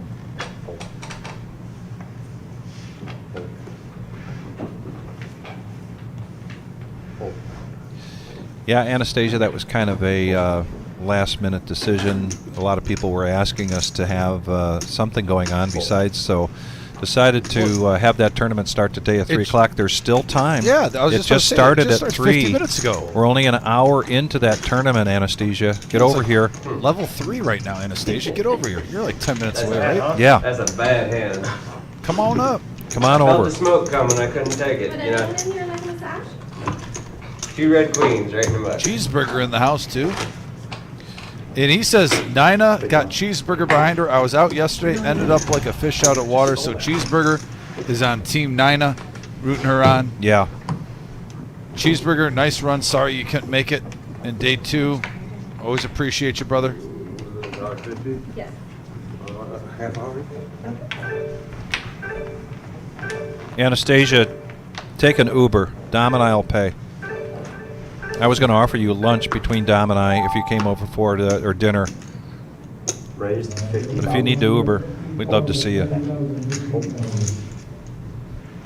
Yeah, Anastasia, that was kind of a last-minute decision. A lot of people were asking us to have something going on besides, so decided to have that tournament start today at 3 o'clock. There's still time. Yeah, I was it just just about to say, started it just at started 3. 50 minutes ago. We're only an hour into that tournament, Anastasia. Get over here. Level 3 right now, Anastasia. Get over here. You're like 10 minutes That's away, bad, right? huh? Yeah. That's a bad hand. Come on up. Come on Felt over. the smoke coming, I couldn't take it, you know. in here like a massage? 2 red queens right in the mud. Cheeseburger in the house, too. And he says, Nina got Cheeseburger behind her. I was out yesterday, ended up like a fish out of water. So Cheeseburger is on Team Nina, rooting her on. Yeah. Cheeseburger, nice run. Sorry you couldn't make it in day 2. Always appreciate you, brother. Yes. Half hour? Anastasia, take an Uber. Dom and I'll pay. I was going to offer you lunch between Dom and I if you came over for it, or dinner. Raised 50. But if you need to Uber, we'd love to see you.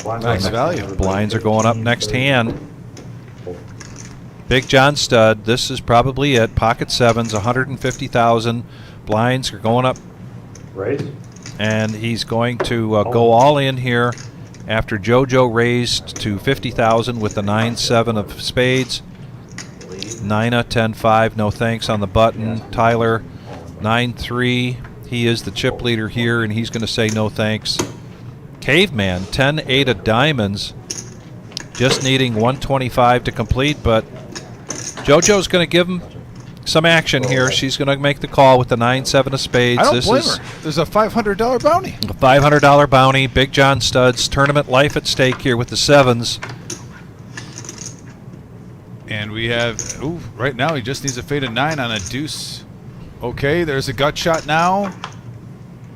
Nice value. Blinds are going up next hand. Big John stud. This is probably it. Pocket sevens, 150,000. Blinds are going up, Raised? and he's going to go all in here after JoJo raised to 50,000 with the 9-7 of spades. Nina 10-5, no thanks on the button. Tyler 9-3. He is the chip leader here, and he's going to say no thanks. Caveman 10-8 of diamonds, just needing 125 to complete, but JoJo's going to give him some action here. She's going to make the call with the 9-7 of spades. I don't This blame is her. There's a $500 bounty. a $500 bounty. Big John studs. Tournament life at stake here with the sevens. And we have, ooh, right now he just needs a fade of 9 on a deuce. Okay, there's a gut shot now.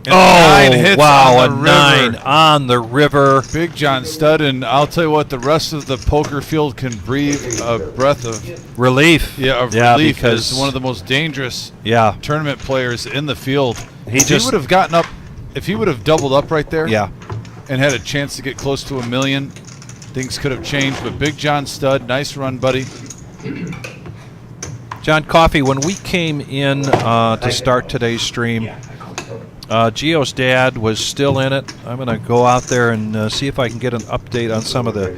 And Oh, 9 hits wow, on a the 9 river. on the river. Big John stud, and I'll tell you what, the rest of the poker field can breathe a breath of Relief. relief. because As one of the most dangerous yeah, tournament players in the field. He If just- would have gotten up, if he would have doubled up right there, yeah. and had a chance to get close to $1 million, things could have changed. But Big John stud, nice run, buddy. John Coffey, when we came in to start today's stream, Gio's dad was still in it. I'm going to go out there and see if I can get an update on some of the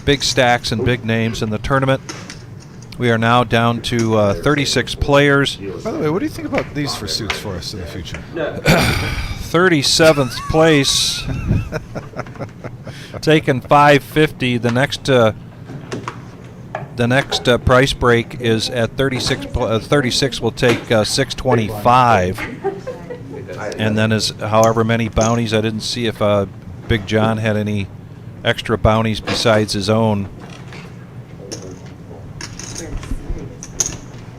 big stacks and big names in the tournament. We are now down to 36 players. By the way, what do you think about these for suits for us in the future? 37th place, taking 550. The next price break is at 36. 36 will take 625, and then is however many bounties. I didn't see if Big John had any extra bounties besides his own.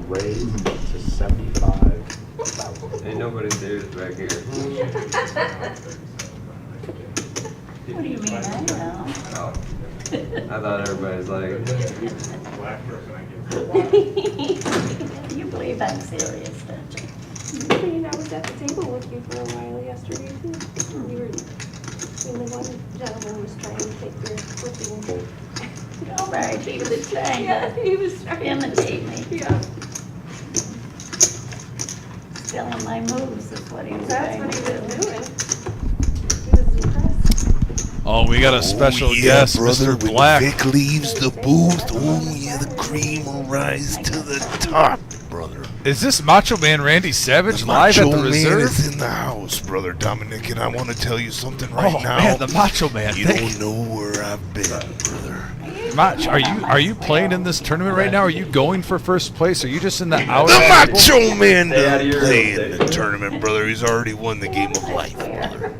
Raised to 75,000. Ain't nobody serious back here. What do you mean, I know? Oh. I thought everybody's like, You believe I'm serious, don't you? I mean, I was at the table with you for a while yesterday, too. You were, when the one gentleman was trying to take your flipping. All right, he was trying Yeah, to he was trying to. imitate me. Yeah, Stealing my moves is what he was that's trying what he to was do. doing. He was impressed. Oh, we got a special yeah, guest, brother, Mr. when Black. Vic leaves the booth, oh yeah, the cream will rise to the top, brother. Is this Macho Man Randy Savage The live at Macho the Man Reserve? is in the house, brother Dominic, and I want to tell you something right Oh now. man, the Macho Man. You don't know where I've been, brother. Mach, are you playing in this tournament right now? Are you going for first place? Are you just in the outer The table? Macho Man Stay out of doesn't your play real in the estate. tournament, brother. He's already won the game of life, brother.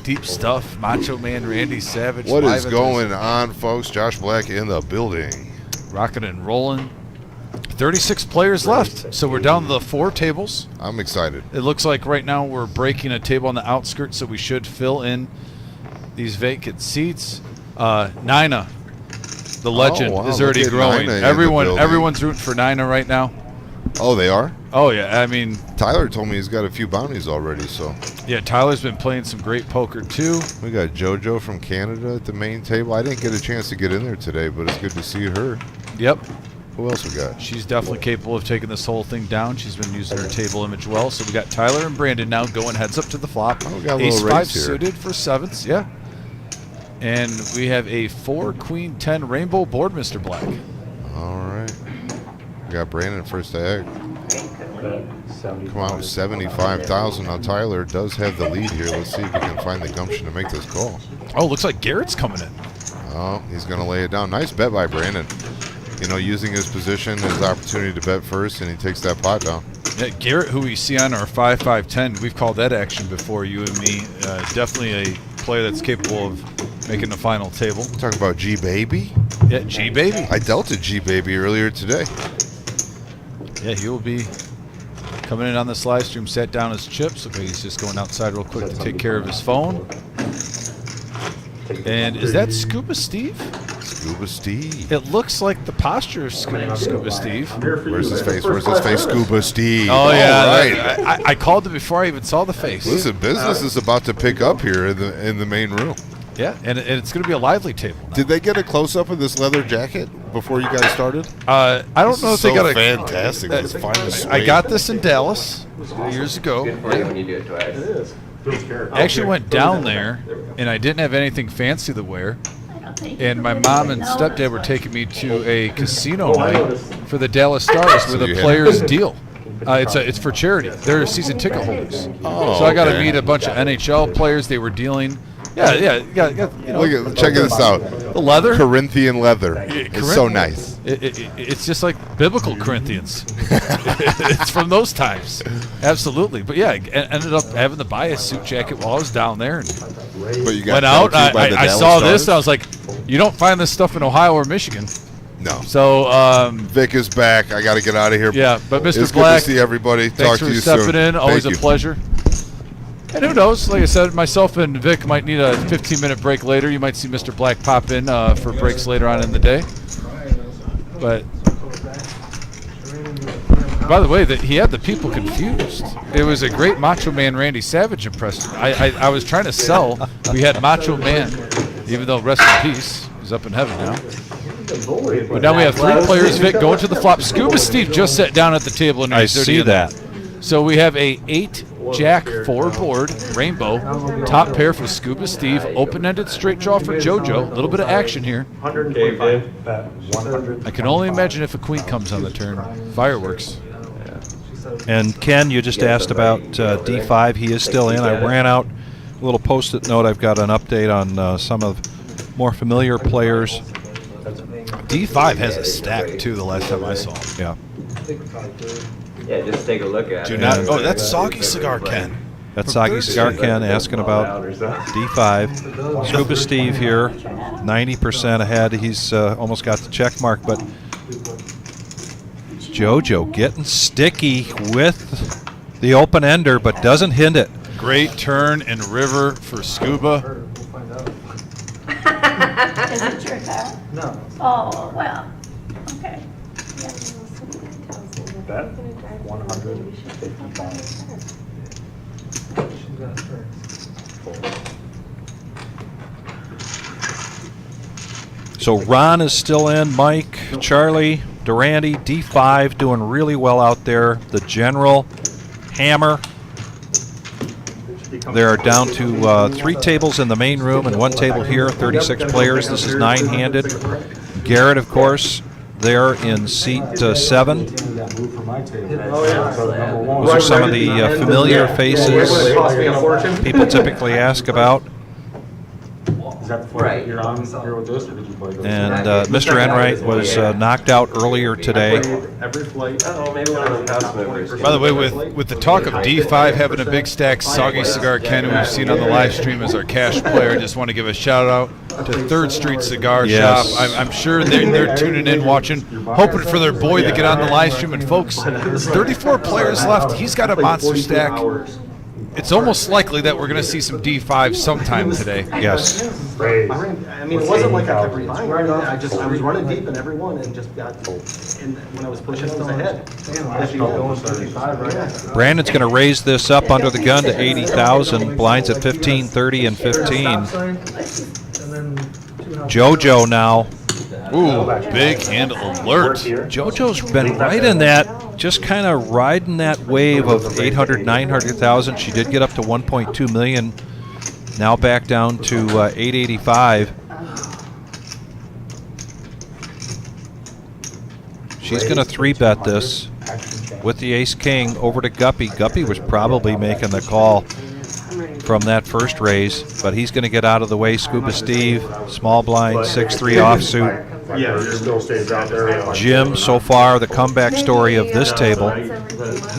Deep stuff. Macho Man Randy Savage. What live is at the going on, folks? Josh Black in the building. Reserve. Rocking and rolling. 36 players left, so we're down to the 4 tables. I'm excited. It looks like right now we're breaking a table on the outskirts, so we should fill in these vacant seats. Nina, the legend, wow, is look already at growing. Nina in the building. Everyone's rooting for Nina right now. Oh, they are? Oh, yeah. I mean, Tyler told me he's got a few bounties already, so. yeah, Tyler's been playing some great poker, too. We got JoJo from Canada at the main table. I didn't get a chance to get in there today, but it's good to see her. Yep. Who else we got? She's definitely capable of taking this whole thing down. She's been using her table image well. So we got Tyler and Brandon now going heads up to the flop. Oh, we got a Ace little 5 race here. suited for 7s, yeah. And we have a 4 Queen 10 rainbow board, Mr. Black. All right. We got Brandon first egg. Come out with 75,000. Now Tyler does have the lead here. Let's see if we can find the gumption to make this call. Oh, looks like Garrett's coming in. Oh, he's going to lay it down. Nice bet by Brandon. You know, using his position, his opportunity to bet first, and he takes that pot down. Yeah, Garrett, who we see on our 5-5-10, we've called that action before, you and me. Definitely a player that's capable of making the final table. We're talking about G-Baby? Yeah, G-Baby. I dealt a G-Baby earlier today. Yeah, he will be coming in on this live stream, sat down his chips. Okay, he's just going outside real quick to take care of his phone. And is that Scuba Steve? Scuba Steve. It looks like the posture of Scuba Steve. Where's his face? Where's his face? Scuba Steve. Oh, yeah. All right. I called it before I even saw the face. Listen, business is about to pick up here in the main room. Yeah, and it's going to be a lively table. Did they get a close-up of this leather jacket before you guys started? I don't know if they got a fantastic. It's fine as I got this in Dallas years ago. Good for you when you do it twice. I actually went down there, and I didn't have anything fancy to wear. And my mom and stepdad were taking me to a casino night for the Dallas Stars where the players deal. It's for charity. They're season ticket holders. Oh, so I got to meet a bunch of NHL players. They were dealing. Yeah. You know, Look at, check this out. The leather. Corinthian leather. It's so nice. It's just like biblical Corinthians. It's from those times. Absolutely. But yeah, I ended up having to buy a suit jacket while I was down there. And But you got went out. by the I Dallas saw Stars? this. I was like, you don't find this stuff in Ohio or Michigan. No. So Vic is back. I got to get out of here. yeah, but Mr. It's Black, good to see everybody. thanks Talk for to you stepping soon. in. Always Thank a you. pleasure. And who knows? Like I said, myself and Vic might need a 15-minute break later. You might see Mr. Black pop in for breaks later on in the day. But by the way, he had the people confused. It was a great Macho Man Randy Savage impression. I was trying to sell. We had Macho Man, even though rest in peace, he's up in heaven now. But now we have 3 players. Vic going to the flop. Scuba Steve just sat down at the table and I see that. So we have a 8-Jack 4 board rainbow top pair for Scuba Steve. Open-ended straight draw for JoJo. A little bit of action here. 145. I can only imagine if a queen comes on the turn. Fireworks. And Ken, you just asked about D5. He is still in. I ran out a little post-it note. I've got an update on some of more familiar players. D5 has a stack, too, the last time I saw him. Yeah. Yeah, just take a look at Do it. not. Oh, that's Soggy Cigar Ken. That's Soggy Cigar Ken asking about D5. Scuba Steve here, 90% ahead. He's almost got the check mark, but JoJo getting sticky with the open ender, but doesn't hit it. Great turn and river for Scuba. Is it your car? No. Oh, well, okay. Bet 155. So Ron is still in, Mike, Charlie, Durante, D5 doing really well out there. The General, Hammer. They are down to 3 tables in the main room and 1 table here, 36 players. This is 9-handed. Garrett, of course, there in seat 7. Those are some of the familiar faces people typically ask about. Is that the flight you're on here with this, or did you play those? And Mr. Enright was knocked out earlier today. Every flight. Oh, maybe one of them house members. By the way, with the talk of D5 having a big stack, Soggy Cigar Ken, who we've seen on the live stream as our cash player, I just want to give a shout out to 3rd Street Cigar Yes. Shop. I'm sure they're tuning in, watching, hoping for their boy to get on the live stream. And folks, 34 players left. He's got a monster stack. It's almost likely that we're going to see some D5 sometime today. Yes. Raise. I mean, it wasn't like I kept refining. I was running deep in every one and just got, and when I was pushing, it was ahead. Brandon's going to raise this up under the gun to 80,000. Blinds at 15, 30, and 15. JoJo now. Ooh, big hand alert. JoJo's been right in that, just kind of riding that wave of 800, 900,000. She did get up to 1.2 million. Now back down to 885. She's going to 3-bet this with the ace-king over to Guppy. Guppy was probably making the call from that first raise, but he's going to get out of the way. Scuba Steve, small blind, 6-3 offsuit. Yeah, it still stays out there. Jim, so far, the comeback story of this table,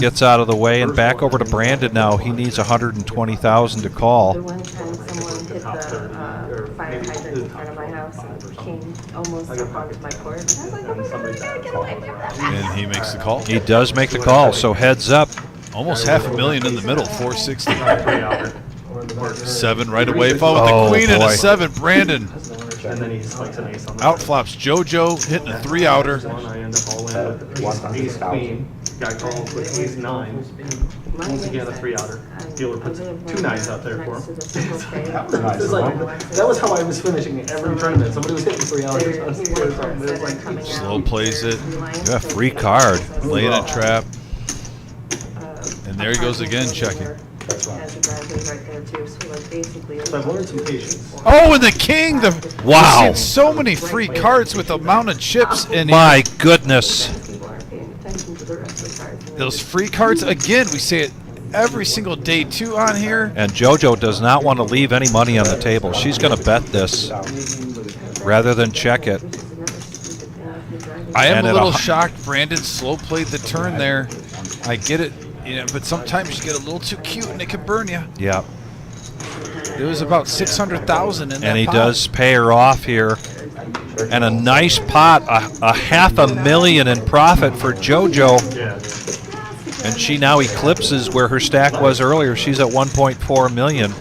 gets out of the way, and back over to Brandon now. He needs 120,000 to call. The one time someone hit the fire hydrant in front of my house and came almost up onto my porch. I was like, oh my God, I gotta get away from that. And he makes the call. He does make the call, so heads up. Almost $500,000 in the middle, 460. 7 right away, followed with the queen and a 7. Brandon. And then he spikes an ace on the Outflops JoJo, hitting a 3-outer. I end up all in with ace queen. Guy calls with ace 9. Once again, a 3-outer. Dealer puts 2 9s out there for him. That was how I was finishing every tournament. Somebody was hitting 3-outers. Slow plays it. Yeah, free card. Laying a trap. And there he goes again, checking. Has a driveway right there too, so like basically. So I've learned some patience. Oh, and the king! Wow. We've seen so many free cards with the amount of chips in My goodness. People aren't paying attention to the rest of the cards. those free cards. Again, we say it every single day 2 on here. And JoJo does not want to leave any money on the table. She's going to bet this rather than check it. I am And a at little a- shocked Brandon slow played the turn there. I get it, but sometimes you get a little too cute and it can burn you. Yeah. It was about 600,000 in that And he pot. does pay her off here. And a nice pot, a $500,000 in profit for JoJo. And she now eclipses where her stack was earlier. She's at 1.4 million.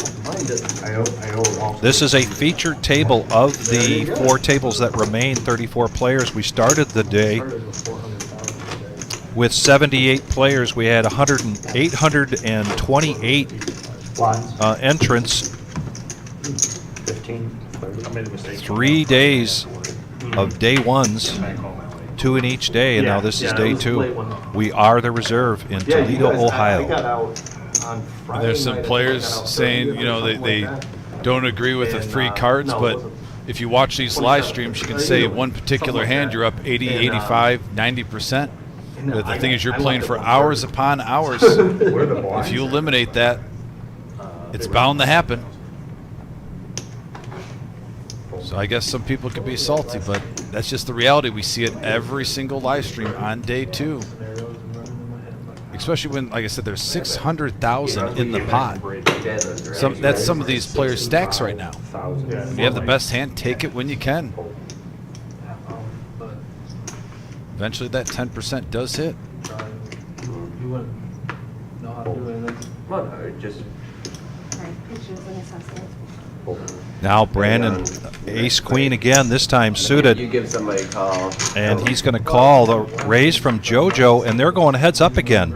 This is a featured table of the 4 tables that remain, 34 players. We started the day with 78 players. We had 828 entrants. 3 days of day ones, 2 in each day, and now this is day 2. We are the reserve in Toledo, Ohio. There's some players saying, they don't agree with the free cards, but if you watch these live streams, you can say one particular hand, you're up 80, 85, 90%. But the thing is, you're playing for hours upon hours. If you eliminate that, it's bound to happen. So I guess some people could be salty, but that's just the reality. We see it every single live stream on day 2. Especially when, like I said, there's 600,000 in the pot. That's some of these players' stacks right now. If you have the best hand, take it when you can. Eventually that 10% does hit. You wouldn't know how to do anything. Well, just Now Brandon, ace queen again, this time suited. you give somebody a call. And he's going to call the raise from JoJo, and they're going heads up again.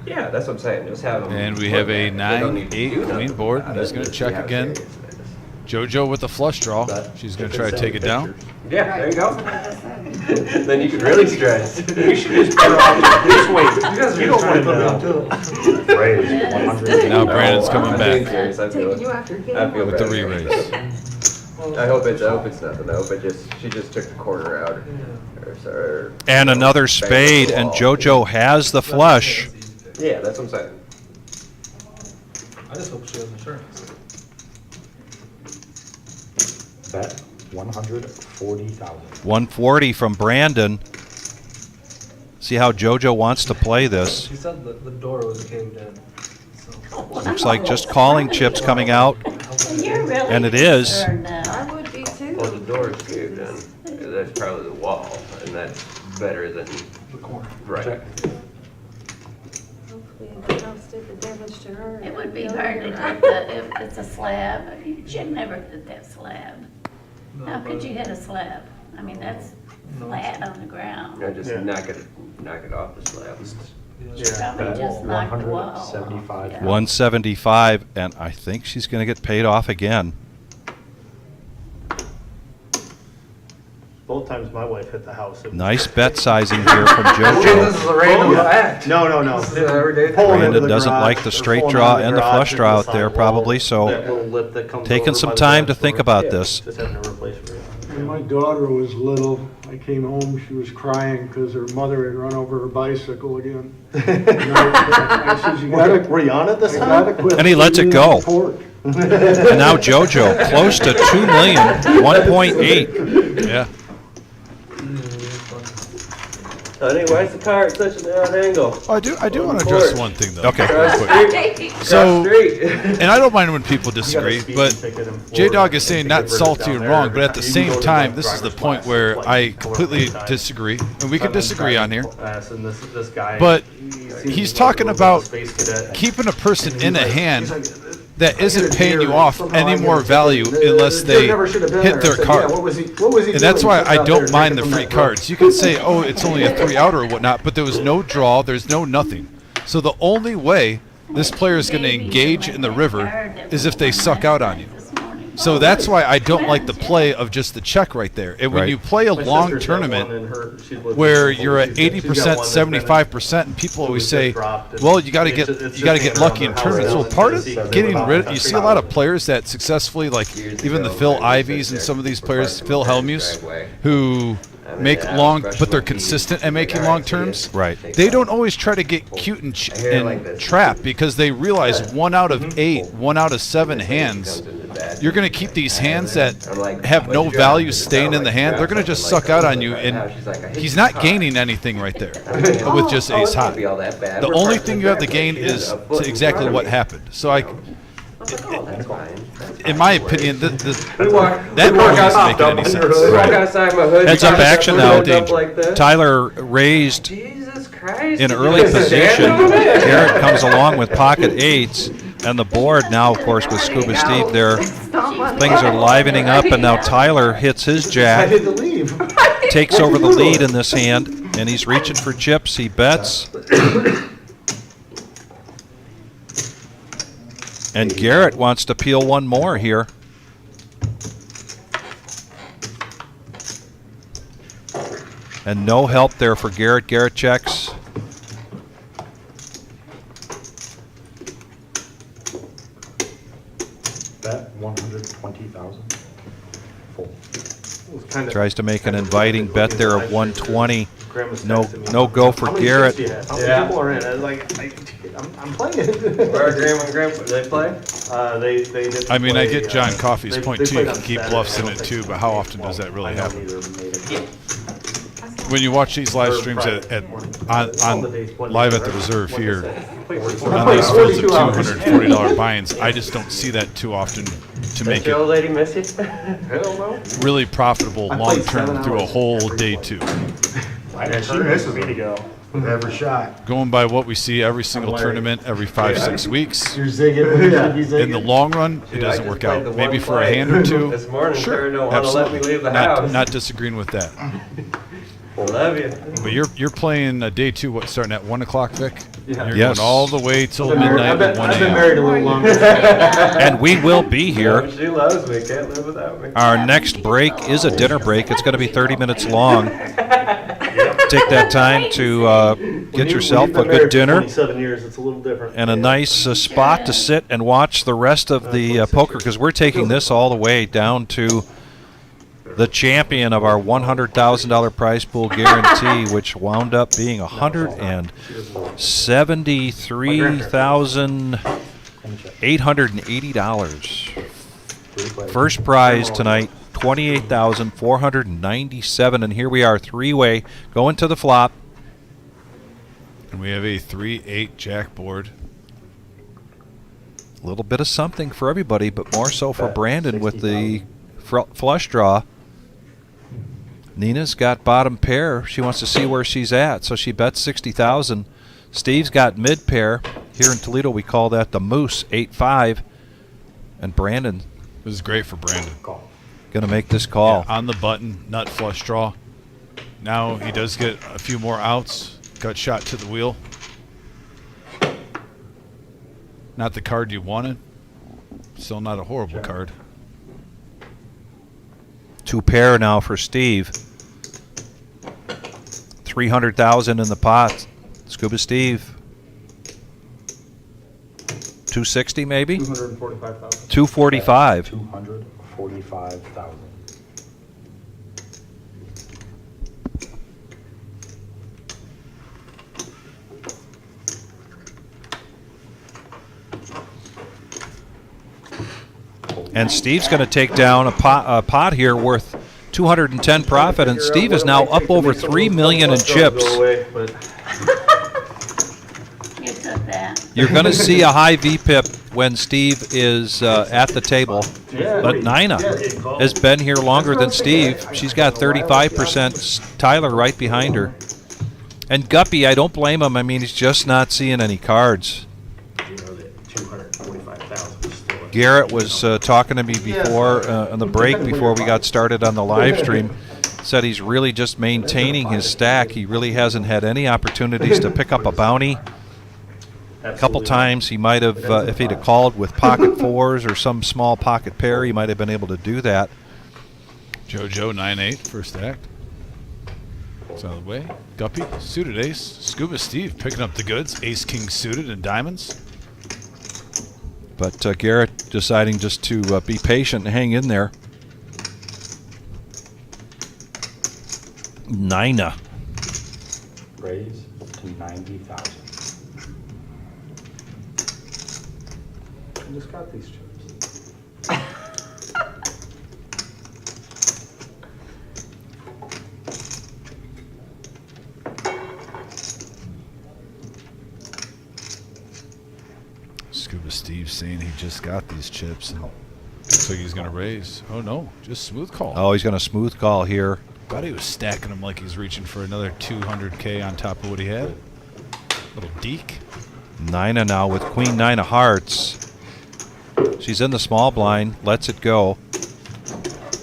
Yeah, that's what I'm saying. Just have them. And we have a 9-8 queen board. And he's going to check again. JoJo with the flush draw. She's going to try to take it down. Yeah, there you go. Then you can really stress. You should just put it on this way. You don't want to put it on too. Now Brandon's coming I'm being back serious. I feel You after I game. feel with the bad. re-raise. I hope it's nothing. I hope she just took the corner out. Or And another spade, and JoJo has the flush. Yeah, that's what I'm saying. I just hope she has insurance. Bet 140,000. 140 from Brandon. See how JoJo wants to play this. She said that the door was caved in. So. Looks like just calling chips coming out. You're really And it is. concerned now. I would be too. Well, the door is caved in. That's probably the wall, and that's better than The corner. right. Hopefully the house stays make a difference to her. It would be hard to hit if it's a slab. You'd never hit that slab. How could you hit a slab? I mean, that's flat on the ground. I just knock it off the slab. Probably just knock the wall. 175. Yeah. 175, and I think she's going to get paid off again. Both times my wife hit the house. Nice bet sizing here from This JoJo. is a random act. No. This is everyday. Brandon doesn't like the straight draw and the flush draw out there probably, so taking some time to think about this. Just having to replace it. When my daughter was little, I came home, she was crying because her mother had run over her bicycle again. And I said, you gotta, Were you on it this you time? gotta quit And he lets it eating go. pork. And now JoJo, close to 2 million, 1.8. Yeah. Honey, why is the car at such an odd angle? Oh, I do want to address one thing though. Okay. real quick. So, and I don't mind when people disagree, but J-Dog is saying not salty and wrong, but at the same time, this is the point where I completely disagree, and we can disagree on here. But he's talking about keeping a person in a hand that isn't paying you off any more value unless they hit their card. And that's why I don't mind the free cards. You can say, oh, it's only a 3-outer or whatnot, but there was no draw, there's no nothing. So the only way this player is going to engage in the river is if they suck out on you. So that's why I don't like the play of just the check right there. And when you play a long tournament where you're at 80%, 75%, and people always say, "Well, you got to get lucky in tournaments." Well, part of getting rid, you see a lot of players that successfully, like even the Phil Ivies and some of these players, Phil Hellmuth, who make long, but they're consistent at making long terms. Right. They don't always try to get cute and trap because they realize 1 out of 8, 1 out of 7 hands, you're going to keep these hands that have no value staying in the hand. They're going to just suck out on you, and he's not gaining anything right there with just ace high. The only thing you have to gain is exactly what happened. So in my opinion, that doesn't make any sense. Heads up action now. Tyler raised in early position. Garrett comes along with pocket 8s. And the board now, of course, with Scuba Steve there, things are livening up, and now Tyler hits his jack, takes over the lead in this hand, and he's reaching for chips. He bets. And Garrett wants to peel one more here. And no help there for Garrett. Garrett checks. Bet 120,000. Full. Tries to make an inviting bet there of 120. No go for Garrett. People are in. I was like, I'm playing. Where are Graham and Grandpa? Do they play? They did. I mean, I get John Coffey's point too. You can keep bluffs in it too, but how often does that really happen? When you watch these live streams on live at the reserve here, on these fields of $240 buy-ins, I just don't see that too often to make the old it lady miss you? Hell no. really profitable long term through a whole day 2. Yeah, she misses me to go with every shot. Going by what we see every single tournament, every 5-6 weeks. You're zigging when you should be zigging. In the long run, it doesn't work out. Maybe for a hand or two. This morning, Sure, Sarah don't want to let me leave the absolutely. house. Not disagreeing with that. Love you. But you're playing a day 2. What, starting at 1 o'clock, Vic? Yeah. You're Yes. going all the way till midnight at 1 I've been a.m. married a little longer. And we will be here. She loves me. Can't live without me. Our next break is a dinner break. It's going to be 30 minutes long. Take that time to get yourself a good dinner 27 years. It's a little different. and a nice spot to sit and watch the rest of the poker, because we're taking this all the way down to the champion of our $100,000 prize pool guarantee, which wound up being $173,880. First prize tonight, $28,497, and here we are, 3-way, going to the flop. And we have a 3-8 jack board. A little bit of something for everybody, but more so for Brandon with the flush draw. Nina's got bottom pair. She wants to see where she's at, so she bets 60,000. Steve's got mid pair. Here in Toledo, we call that the Moose 8-5. And Brandon. This is great for Brandon. Going to make this call. Yeah, on the button, nut flush draw. Now he does get a few more outs. Gut shot to the wheel. Not the card you wanted. Still not a horrible card. 2 pair now for Steve. 300,000 in the pot. Scuba Steve. 260 maybe? 245,000. 245. 245,000. And Steve's going to take down a pot here worth 210 profit, and Steve is now up over 3 million in chips. You took that. You're going to see a high VPIP when Steve is at the table. But Nina has been here longer than Steve. She's got 35%. Tyler right behind her. And Guppy, I don't blame him. I mean, he's just not seeing any cards. Garrett was talking to me before on the break before we got started on the live stream. Said he's really just maintaining his stack. He really hasn't had any opportunities to pick up a bounty. A couple times he might have, if he'd have called with pocket fours or some small pocket pair, he might have been able to do that. JoJo 9-8 first act. It's out of the way. Guppy suited ace. Scuba Steve picking up the goods. Ace king suited and diamonds. But Garrett deciding just to be patient and hang in there. Nina. Raise to 90,000. I just got these chips. Scuba Steve saying he just got these chips and looks like he's going to raise. Oh no, just smooth call. Oh, he's going to smooth call here. Thought he was stacking them like he's reaching for another 200K on top of what he had. Little deke. Nina now with Queen 9 of Hearts. She's in the small blind, lets it go.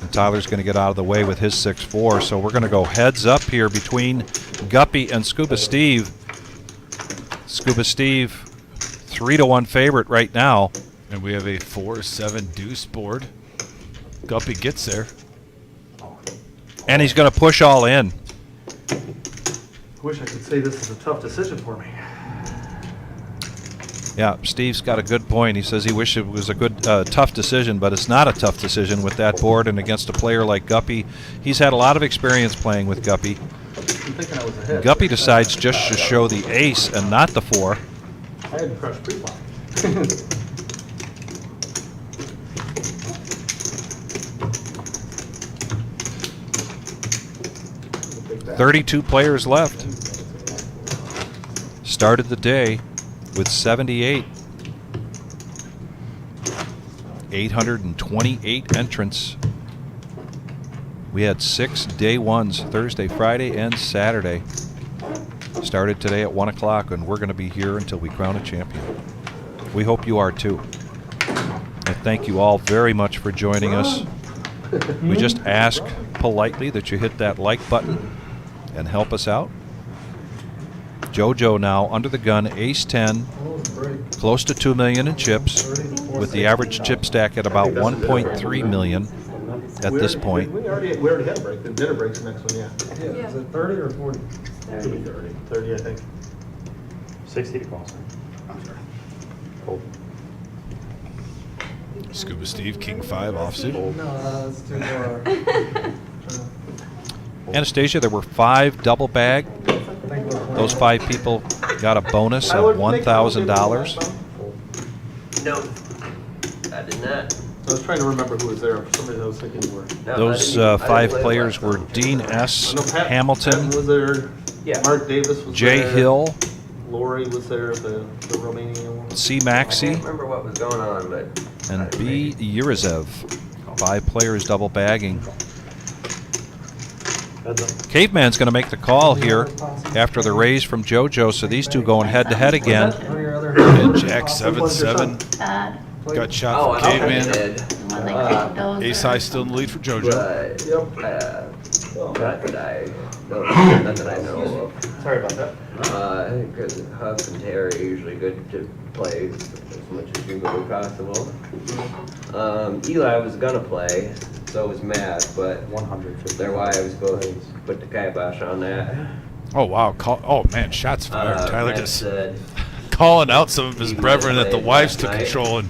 And Tyler's going to get out of the way with his 6-4. So we're going to go heads up here between Guppy and Scuba Steve. Scuba Steve, 3-1 favorite right now. And we have a 4-7 deuce board. Guppy gets there. And he's going to push all in. I wish I could say this is a tough decision for me. Yeah, Steve's got a good point. He says he wished it was a good, tough decision, but it's not a tough decision with that board and against a player like Guppy. He's had a lot of experience playing with Guppy. I'm thinking I was ahead. Guppy decides just to show the ace and not the 4. I had to crush pre-flop. 32 players left. Started the day with 78. 828 entrants. We had 6 day ones, Thursday, Friday, and Saturday. Started today at 1 o'clock, and we're going to be here until we crown a champion. We hope you are too. And thank you all very much for joining us. We just ask politely that you hit that like button and help us out. JoJo now under the gun, ace 10, close to 2 million in chips, with the average chip stack at about 1.3 million at this point. We already had a break. The dinner break's the next one, yeah. Is it 30 or 40? 30, I think. 60 to call, sir. I'm sorry. Hold. Scuba Steve, king 5 offsuit. No, that's too far. Anastasia, there were 5 double bag. Those 5 people got a bonus of $1,000. No, I did not. I was trying to remember who was there. For some reason I was thinking you were. No, Those I didn't 5 play players last were time. Dean S. I know Patton Hamilton, was there. Yeah. Mark Davis was Jay there. Hill, Lori was there, the Romanian one. C. I can't Maxey, remember what was going on, but and B. Yurizev. 5 players double bagging. Caveman's going to make the call here after the raise from JoJo, so these two going head to head again. On your other And Jack 7-7 Todd, got shot Oh, from I Caveman. did. the one they call Dozer. Ace High still in the lead for JoJo. But, not that I know of. Sorry about that. Because Huff and Terry are usually good to play as much as humanly possible. Eli was gonna play, so was Matt, but 150. their wives both put the kibosh on that. Oh wow! Oh man, shots fired. Tyler Matt just said calling out some of his he brethren that the played wives last took night. control and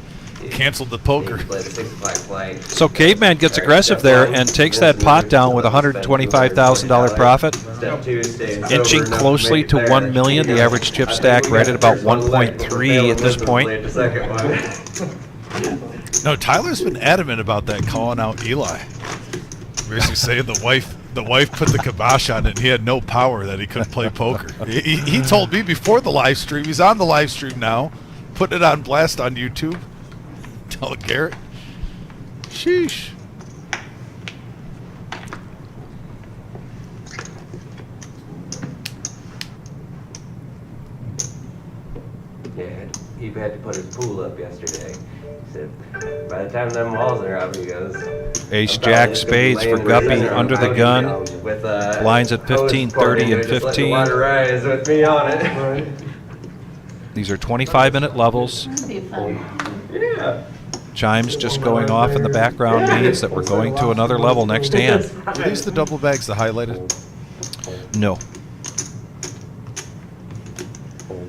canceled the poker. he played a 6 o'clock flight. So Caveman gets Alright, aggressive step there one, and takes this that pot is down with a spend $125,000 $240. profit. Step 2, stay Inching sober enough closely make to it 1 there. million. The average chip stack right at about 1.3 at this point. The second one. No, Tyler's been adamant about that, calling out Eli. Basically saying the wife put the kibosh on it and he had no power, that he couldn't play poker. He told me before the live stream, he's on the live stream now, putting it on blast on YouTube. Tell Garrett. Sheesh. Yeah, he had to put his pool up yesterday. He said, by the time them walls are up, he goes. Ace "I'm Jack probably just gonna be spades for laying Guppy right under the there gun. with, Blinds at hose 15, pouring 30, and into it, just let the 15. water rise with me on it. These are 25-minute levels. That'd be fun. Yeah. Chimes just going off in the background means that we're going to another level next hand. Were these the double bags, the highlighted? No,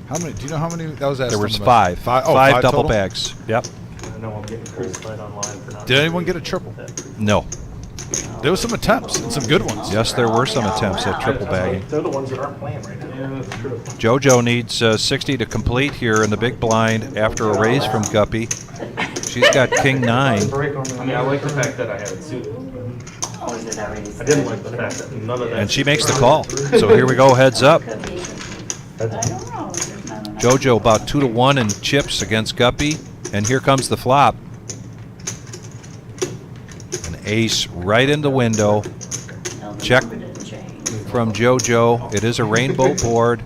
How many? Do you know how many? That was asked there on was the five. message. Oh, Five double total? bags. Yep. I know I'm getting crucified online for not. Did anyone get a triple? No. There was some attempts and some good ones. Yes, there were some attempts at triple bagging. They're the ones that aren't playing right now. Yeah, that's true. JoJo needs 60 to complete here in the big blind after a raise from Guppy. She's got king 9. I mean, I like the fact that I had it suited. Oh, is it already I didn't like the fact that none of that. And she makes the call. So here we go, heads up. Could be. I don't know. There's not enough. JoJo about 2 to 1 in chips against Guppy. And here comes the flop. An ace right in the window. No, the Check. number didn't change. From JoJo. It is a rainbow board.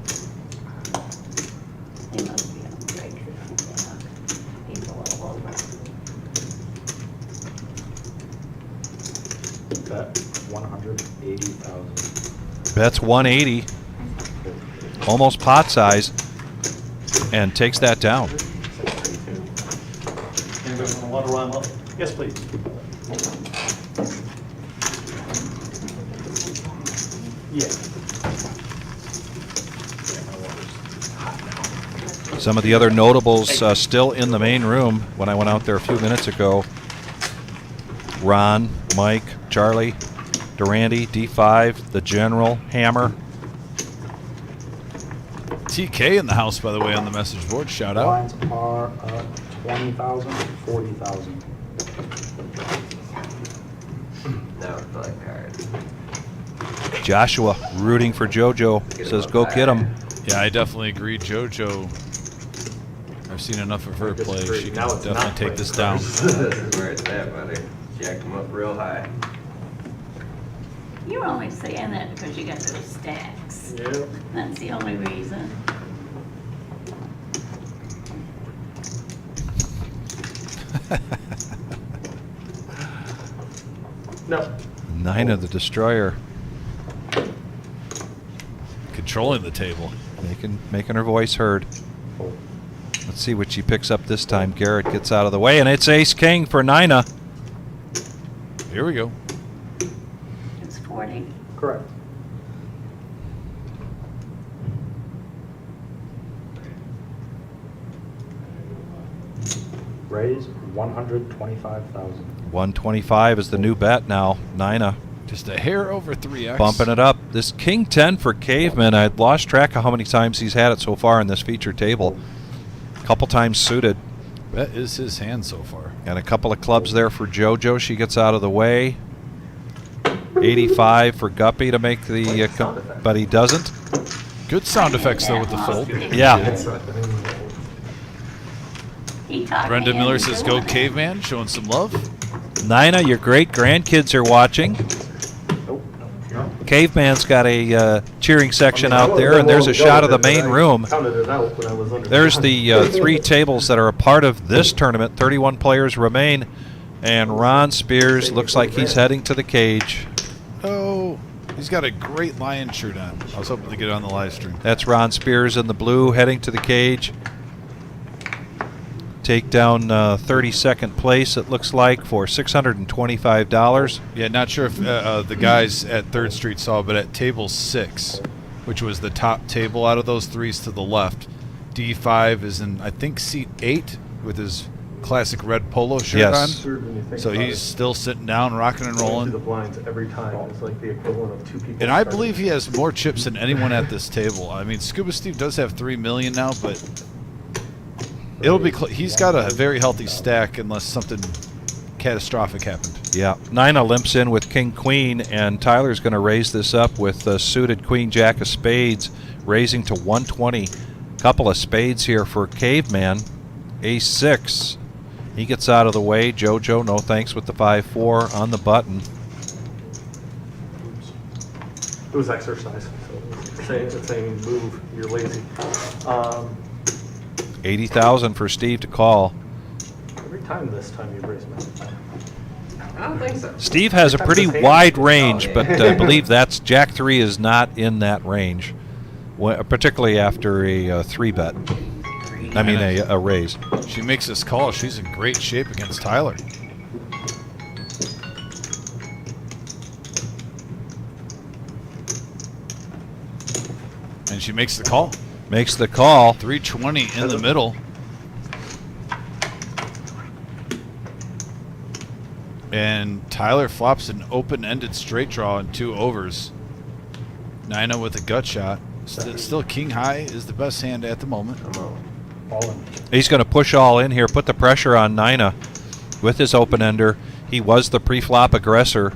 They must be on break. Yeah. People all over. Bet 180,000. Bets 180. Almost pot size. And takes that down. Anybody want to run up? Yes, please. Yeah. Some of the other notables still in the main room when I went out there a few minutes ago. Ron, Mike, Charlie, Durante, D5, the General, Hammer. TK in the house, by the way, on the message board. Shout out. Blinds are 20,000, 40,000. Now it's like cards. Joshua rooting for JoJo. Says go get him. Yeah, I definitely agree. JoJo, I've seen enough of her play. She can Now it's definitely not take playing this down. This is where it's at, buddy. Jack them up real high. You're only saying that because you got those stacks. Yeah. That's the only reason. No. 9 of the Destroyer. Controlling the table. Making her voice heard. Let's see what she picks up this time. Garrett gets out of the way, and it's Ace King for Nina. Here we go. It's 40. Correct. Raise 125,000. 125 is the new bet now. Nina Just a hair over 3x. bumping it up. This King 10 for Caveman, I'd lost track of how many times he's had it so far in this feature table. A couple times suited. That is his hand so far. And a couple of clubs there for JoJo. She gets out of the way. 85 for Guppy to make the, but he doesn't. Good sound effects though with the fold. Yeah. He talked Brenda me Miller into says, doing "Go it. Caveman," showing some love. Nina, your great grandkids are watching. Caveman's got a cheering section out there, and there's a shot of the main room. Counted it out when I was under. There's the 3 tables that are a part of this tournament. 31 players remain, and Ron Spears looks like he's heading to the cage. Oh, he's got a great lion shirt on. I was hoping to get it on the live stream. That's Ron Spears in the blue heading to the cage. Take down 32nd place, it looks like, for $625. Yeah, not sure if the guys at 3rd Street saw, but at table 6, which was the top table out of those 3s to the left, D5 is in, I think, seat 8 with his classic red polo shirt on. So he's still sitting down, rocking and The rolling. blinds every time is like the equivalent of 2 people. And I starting. believe he has more chips than anyone at this table. I mean, Scuba Steve does have 3 million now, but it'll be. He's got a very healthy stack unless something catastrophic happened. Yeah, Nina limps in with King Queen, and Tyler's going to raise this up with suited Queen Jack of Spades, raising to 120. Couple of spades here for Caveman. Ace 6. He gets out of the way. JoJo, no thanks with the 5-4 on the button. It was exercise. So it's the same move. You're lazy. 80,000 for Steve to call. Every time this time you raise money. I don't think so. Steve has a pretty wide range, but I believe that's Jack 3 is not in that range, particularly after a 3-bet. I mean a raise. She makes this call. She's in great shape against Tyler. And she makes the call. Makes the call. 320 in the middle. And Tyler flops an open-ended straight draw and 2 overs. Nina with a gut shot. Still king high is the best hand at the moment. He's going to push all in here, put the pressure on Nina with his open-ender. He was the pre-flop aggressor.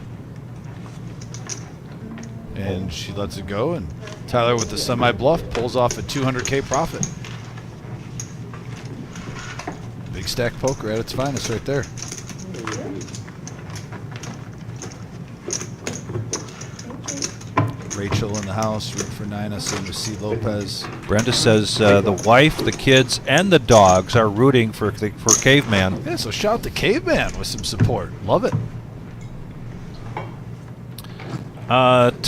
And she lets it go, and Tyler with the semi-bluff pulls off a 200K profit. Big stack poker at its finest right there. Rachel in the house, root for Nina, same with C. Lopez. Brenda says the wife, the kids, and the dogs are rooting for Caveman. Yeah, so shout out to Caveman with some support. Love it.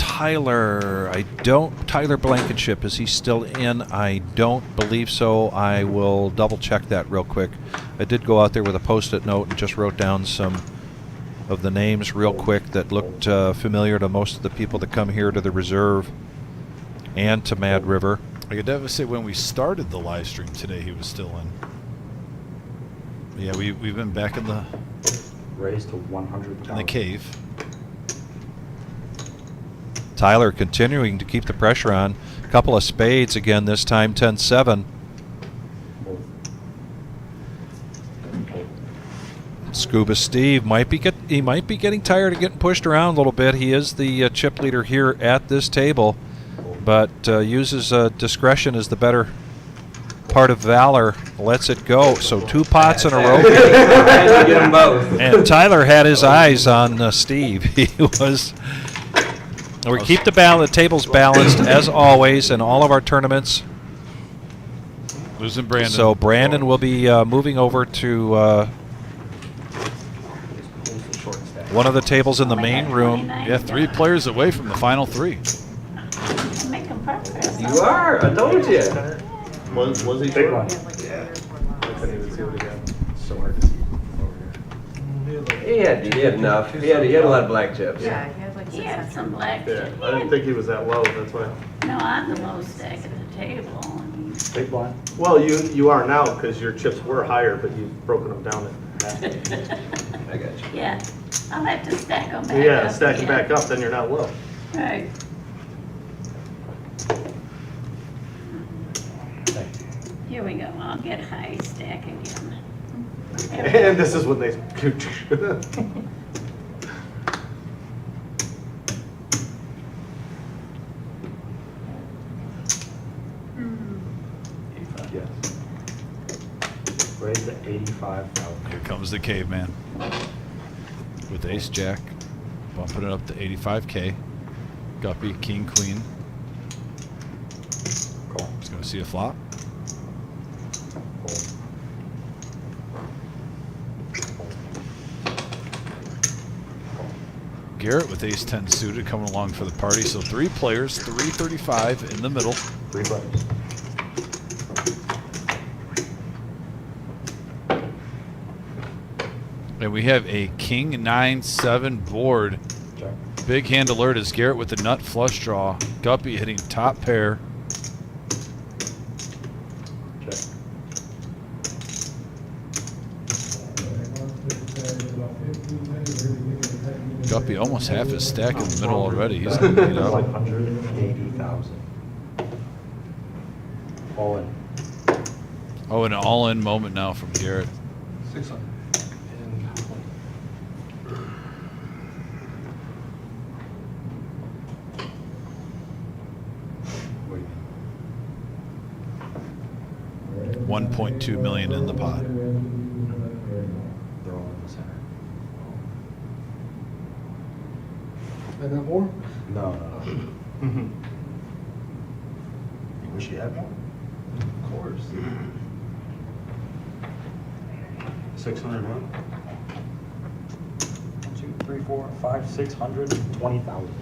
Tyler Blankenship, is he still in? I don't believe so. I will double check that real quick. I did go out there with a post-it note and just wrote down some of the names real quick that looked familiar to most of the people that come here to the reserve and to Mad River. I could definitely say when we started the live stream today, he was still in. Yeah, we've been back in the Raised to 100,000. in the cave. Tyler continuing to keep the pressure on. A couple of spades again this time, 10-7. Scuba Steve might be getting tired of getting pushed around a little bit. He is the chip leader here at this table, but uses discretion as the better part of valor. Lets it go. So 2 pots in a row. Get them both. And Tyler had his eyes on Steve. He was. We keep the tables balanced as always in all of our tournaments. Losing Brandon. So Brandon will be moving over to one of the tables in the main room. Yeah, 3 players away from the final 3. Making progress. You are. I told you. Was he Big one. Yeah. I couldn't even see what he got. It's so hard to see over here. He had enough. He had a lot of black chips. Yeah, he had like He had some black Yeah, chips. I didn't think he was that low. That's why. No, I'm the low stack at the table. Big blind. Well, you are now because your chips were higher, but you've broken them down at half. I got you. Yeah, I'll have to stack them back up. Yeah, stack it again. back up, then you're not low. Right. Here we go. I'll get high stack again. And this is what they. Yes. Raised to 85,000. Here comes the Caveman with Ace Jack, bumping it up to 85K. Guppy, king, queen. Call. He's going to see a flop. Garrett with ace-10 suited coming along for the party. So 3 players, 335 in the middle. 3 buttons. And we have a king 9-7 board. Check. Big hand alert is Garrett with the nut flush draw. Guppy hitting top pair. Check. Guppy almost half his stack in the middle already. He's going to beat up. 180,000. All in. Oh, an all-in moment now from Garrett. 600. Wait. 1.2 million in the pot. They're all in the center. I got more? No, no, no. You wish you had more? Of course. 601. 2, 3, 4, 5, 620,000.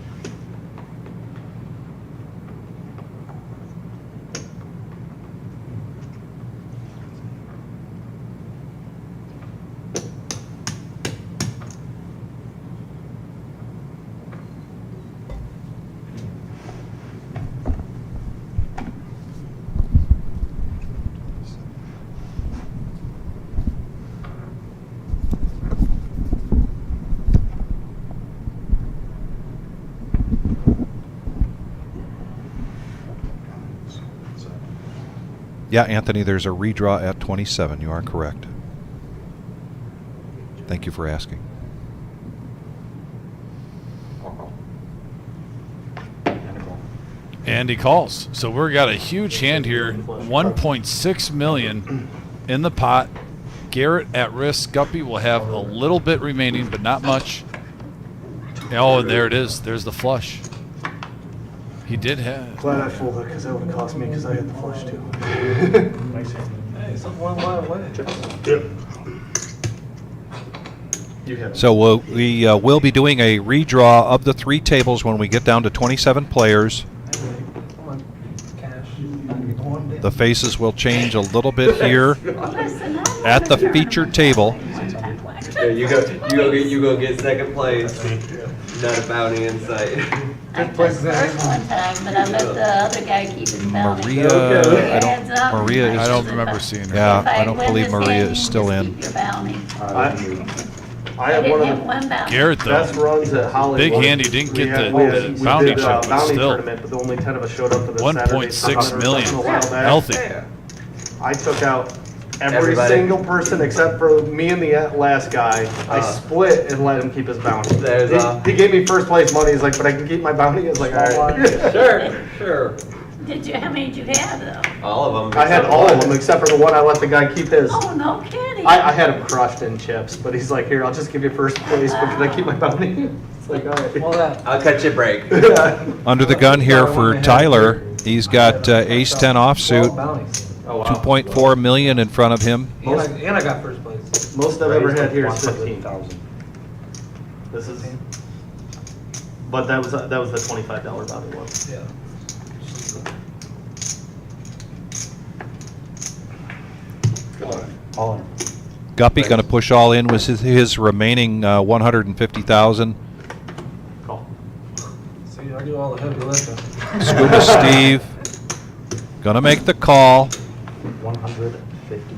Yeah, Anthony, there's a redraw at 27. You are correct. Thank you for asking. And he calls. So we've got a huge hand here. 1.6 million in the pot. Garrett at risk. Guppy will have a little bit remaining, but not much. Oh, and there it is. There's the flush. He did have. Glad I folded because that would have cost me because I had the flush too. Nice hand. Hey, something went my way. Yep. You have So we will be doing a redraw of the 3 tables when we get down to 27 players. Come on. Cash. The faces will change a little bit here at the featured table. Yeah, you go get second place. Not a bounty in sight. I was first one time, but I let the other guy keep his bounty. Maria, Heads up. Maria is- I don't remember seeing her. Yeah, If I don't win believe this Maria hand, is you still just in. keep your bounty. I had didn't one have of one bounty. Garrett, the best though. runs at Hollywood. Big hand, he didn't get the we bounty did, chip, but bounty still. tournament, but only 10 of us showed up to the 1.6 Saturday million. tournament a while back. Healthy. Yeah. I took out every Everybody. single person except for me and the last guy. I split and let him keep his bounty. There's, He gave me first place money. He's like, but I can keep my bounty. I was like, all right. Sure. How many did you have though? All of them. I had all of them except for the one I let the guy keep his. Oh, no kidding. I had him crushed in chips, but he's like, here, I'll just give you first place, but can I keep my bounty? It's like, all right. I'll cut you a break. Under the gun here for Tyler. He's got ace-10 offsuit. Oh, wow. 2.4 million in front of him. And I got first place. Most I've ever had here is 15,000. This is, but that was the $25 bounty one. Yeah. All in. Guppy going to push all in with his remaining 150,000. Call. See, I do all the heavy lifting. Scuba Steve going to make the call. 150.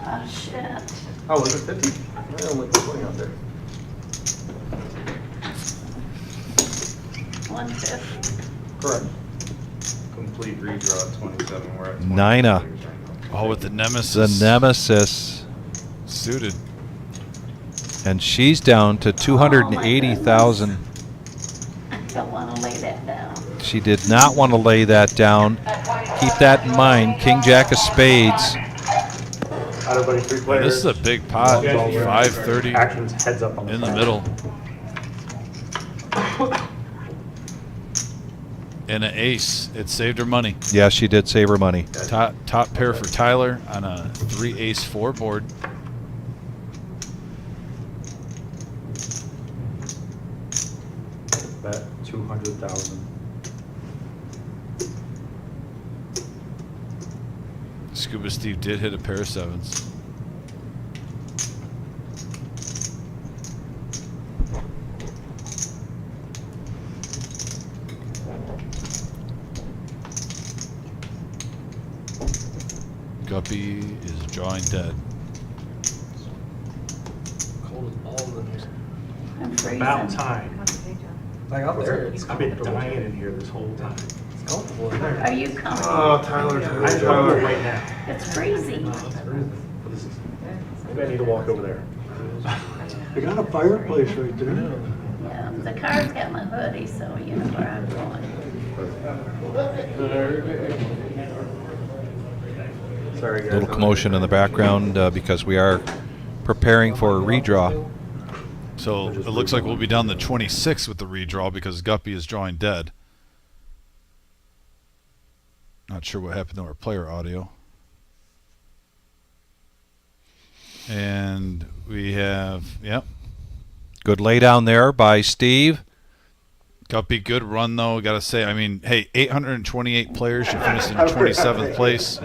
Oh, shit. Oh, was it 50? I only put 20 out there. 150. Correct. Complete redraw at 27. We're at 20 Nina. players right now. Oh, with the nemesis. The nemesis. Suited. And she's down to 280,000. I don't want to lay that down. She did not want to lay that down. Keep that in mind. King Jack of Spades. Everybody 3 And players. this is a big pot. 530 Actions heads up on in the side. middle. And an ace. It saved her money. Yeah, she did save her money. Top pair for Tyler on a 3-ace-4 board. Bet 200,000. Scuba Steve did hit a pair of 7s. Guppy is drawing dead. Cold as balls in here. I'm freezing. About time. Like out there, it's I've been dying in here this whole time. comfortable in there. Are you coming? Tyler, I'm Tyler right now. It's freezing. Maybe I need to walk over there. They got a fireplace right there. Yeah, the car's got my hoodie, so you know where I'm going. Sorry, guys. Little commotion in the background because we are preparing for a redraw. So it looks like we'll be down the 26 with the redraw because Guppy is drawing dead. Not sure what happened to our player audio. And we have, yep. Good lay down there by Steve. Guppy, good run though. Got to say, I mean, hey, 828 players. You finished in 27th place.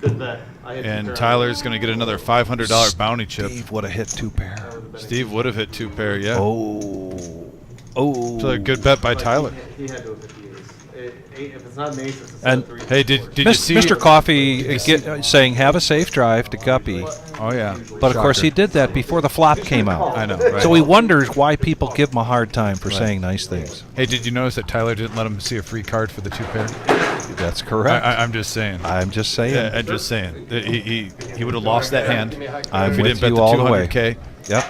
Good bet. I hit And two Tyler's going to get another $500 bounty chip. Steve would have hit 2 pair. Steve would have hit 2 pair, yeah. Oh. So a good bet by Tyler. He had to have hit the ace. If it's not an ace, it's a And 7-3. Hey, did you see Mr. Coffee saying have a safe drive to Guppy. Oh yeah. But of course Shocker. he did that before the flop came out. I know, right. So he wonders why people give him a hard time for saying nice things. Hey, did you notice that Tyler didn't let him see a free card for the 2 pair? That's correct. I'm just saying. I'm just saying. Yeah, I'm just saying. He would have lost that hand I'm if he with didn't bet you the all the way. 200K. Yep.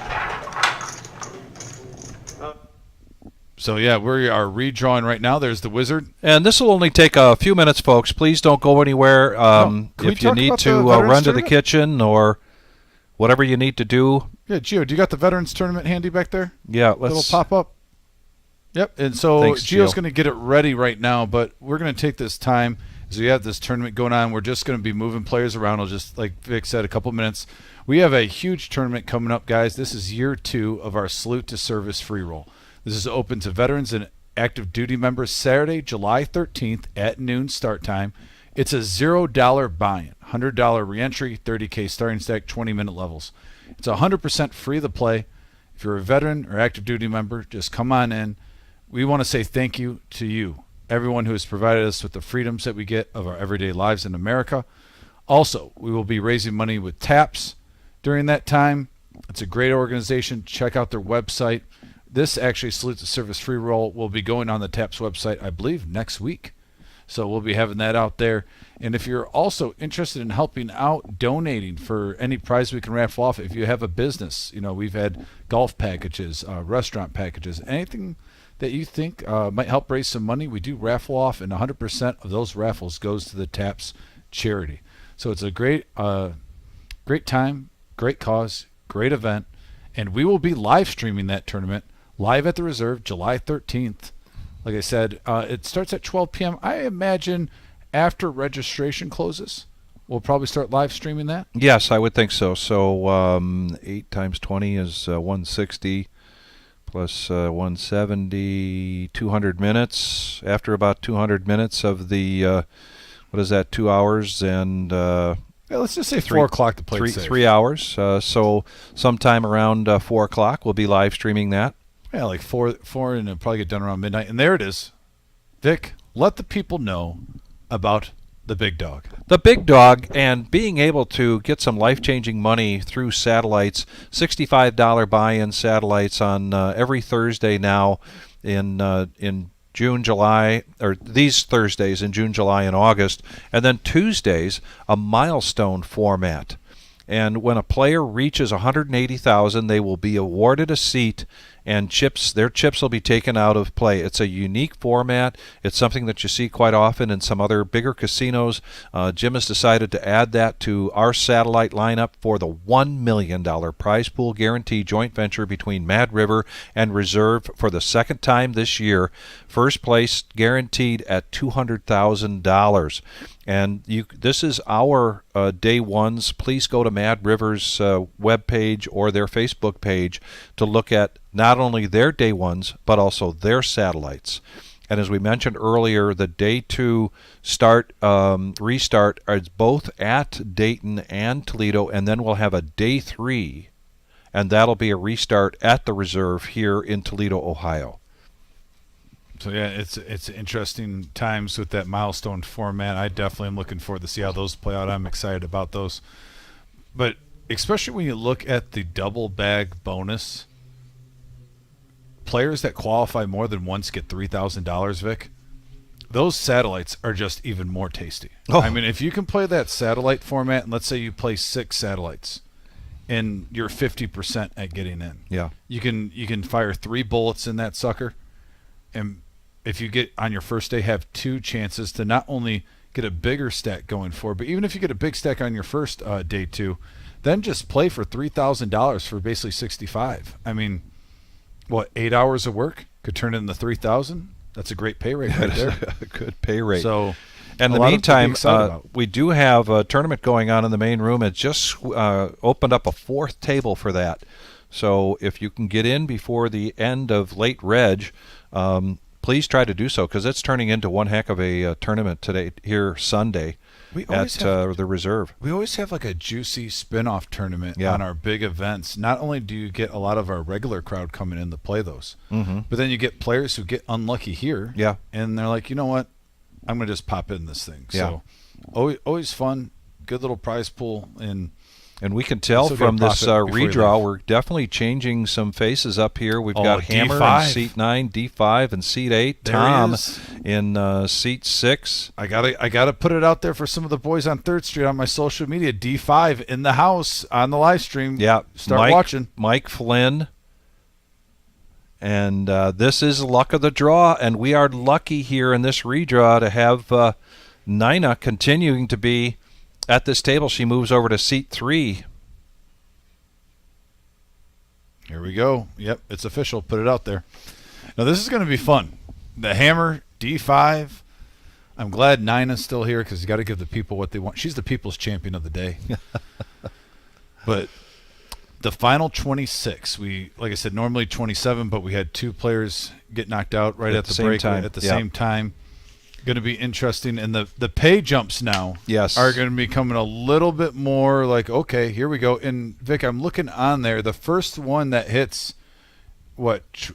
So yeah, we are redrawing right now. There's the wizard. And this will only take a few minutes, folks. Please don't go anywhere. Can we If you talk need about to the Veterans run to the Tournament? kitchen or whatever you need to do. Yeah, Gio, do you got the Veterans Tournament handy back there? Yeah, Little let's pop up. Yep, and so Thanks, Gio's Gio. going to get it ready right now, but we're going to take this time as we have this tournament going on. We're just going to be moving players around. I'll just, like Vic said, a couple minutes. We have a huge tournament coming up, guys. This is year 2 of our Salute to Service free roll. This is open to veterans and active duty members Saturday, July 13th at noon start time. It's a $0 buy-in, $100 reentry, 30K starting stack, 20-minute levels. It's 100% free to play. If you're a veteran or active duty member, just come on in. We want to say thank you to you, everyone who has provided us with the freedoms that we get of our everyday lives in America. Also, we will be raising money with TAPS during that time. It's a great organization. Check out their website. This actually Salute to Service free roll will be going on the TAPS website, I believe, next week. So we'll be having that out there. And if you're also interested in helping out, donating for any prize we can raffle off, if you have a business, we've had golf packages, restaurant packages, anything that you think might help raise some money, we do raffle off, and 100% of those raffles goes to the TAPS charity. So it's a great time, great cause, great event, and we will be live streaming that tournament live at the Reserve July 13th. Like I said, it starts at 12 p.m. I imagine after registration closes, we'll probably start live streaming that. Yes, I would think so. So 8 times 20 is 160 plus 170, 200 minutes. After about 200 minutes of the, what is that, 2 hours and... Yeah, let's just say 4 o'clock to play it safe. 3 hours. So sometime around 4 o'clock, we'll be live streaming that. Yeah, like 4, and it'll probably get done around midnight. And there it is. Vic, let the people know about the big dog. The big dog, and being able to get some life-changing money through satellites, $65 buy-in satellites on every Thursday now in June, July, or these Thursdays in June, July, and August, and then Tuesdays, a milestone format. And when a player reaches 180,000, they will be awarded a seat and their chips will be taken out of play. It's a unique format. It's something that you see quite often in some other bigger casinos. Jim has decided to add that to our satellite lineup for the $1 million prize pool guarantee joint venture between Mad River and Reserve for the second time this year. First place guaranteed at $200,000. And this is our day ones. Please go to Mad River's webpage or their Facebook page to look at not only their day ones but also their satellites. And as we mentioned earlier, the day 2 restart is both at Dayton and Toledo, and then we'll have a day 3, and that'll be a restart at the Reserve here in Toledo, Ohio. So yeah, it's interesting times with that milestone format. I definitely am looking forward to see how those play out. I'm excited about those. But especially when you look at the double bag bonus, players that qualify more than once get $3,000, Vic. Those satellites are just even more tasty. Oh. I mean, if you can play that satellite format, and let's say you play 6 satellites, and you're 50% at getting in. Yeah. You can fire 3 bullets in that sucker, and if you get on your first day, have 2 chances to not only get a bigger stack going forward, but even if you get a big stack on your first day 2, then just play for $3,000 for basically 65. I mean, what, 8 hours of work could turn into 3,000? That's a great pay rate right there. A good pay rate. So, in the meantime, we do have a tournament going on in the main room. It just opened up a 4th table for that. So if you can get in before the end of late reg, please try to do so, because it's turning into one heck of a tournament today, here Sunday at the Reserve. We always have like a juicy spin-off tournament on our big events. Not only do you get a lot of our regular crowd coming in to play those, but then you get players who get unlucky here, and they're like, you know what, I'm going to just pop in this thing. So always fun, good little prize pool. And we can tell from this redraw, we're definitely changing some faces up here. We've got Hammer D5. in seat 9, D5 in seat 8, Tom in seat 6. I gotta put it out there for some of the boys on 3rd Street on my social media. D5 in the house on the live stream. Yeah, start watching. Mike Flynn. And this is luck of the draw, and we are lucky here in this redraw to have Nina continuing to be at this table. She moves over to seat 3. Here we go. Yep, it's official. Put it out there. Now this is going to be fun. The Hammer, D5. I'm glad Nina's still here, because you got to give the people what they want. She's the people's champion of the day. But the final 26, like I said, normally 27, but we had 2 players get knocked out right at the break at the same time. Going to be interesting, and the pay jumps now are going to be coming a little bit more like, okay, here we go. And Vic, I'm looking on there, the first one that hits, what,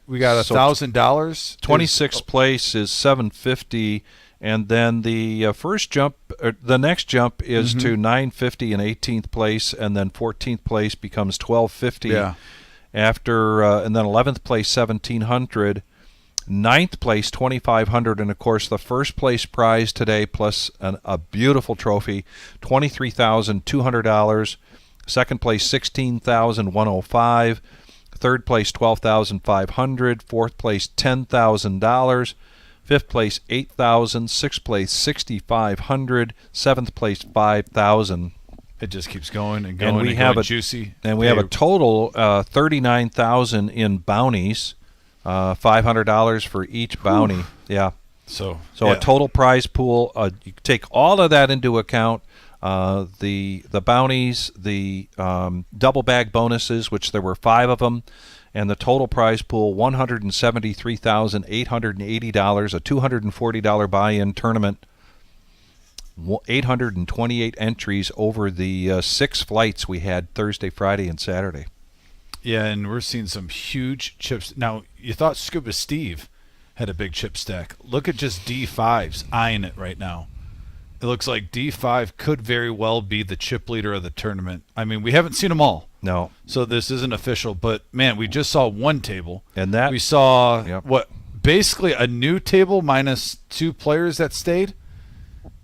we got $1,000. 26th place is $750, and then the first jump, the next jump is to $950 in 18th place, and then 14th place becomes $1,250. Yeah. After and then 11th place $1,700. 9th place $2,500, and of course the first place prize today plus a beautiful trophy, $23,200. Second place $16,105. Third place $12,500. Fourth place $10,000. Fifth place $8,000. Sixth place $6,500. Seventh place $5,000. It just keeps going and going, and we have juicy. And we have a total $39,000 in bounties. $500 for each bounty. Yeah. So a total prize pool. You take all of that into account. The bounties, the double bag bonuses, which there were 5 of them, and the total prize pool $173,880. A $240 buy-in tournament. 828 entries over the 6 flights we had Thursday, Friday, and Saturday. Yeah, and we're seeing some huge chips. Now, you thought Scuba Steve had a big chip stack. Look at just D5s eyeing it right now. It looks like D5 could very well be the chip leader of the tournament. I mean, we haven't seen them all. No. So this isn't official, but, man, we just saw one table. And that we saw, basically a new table minus 2 players that stayed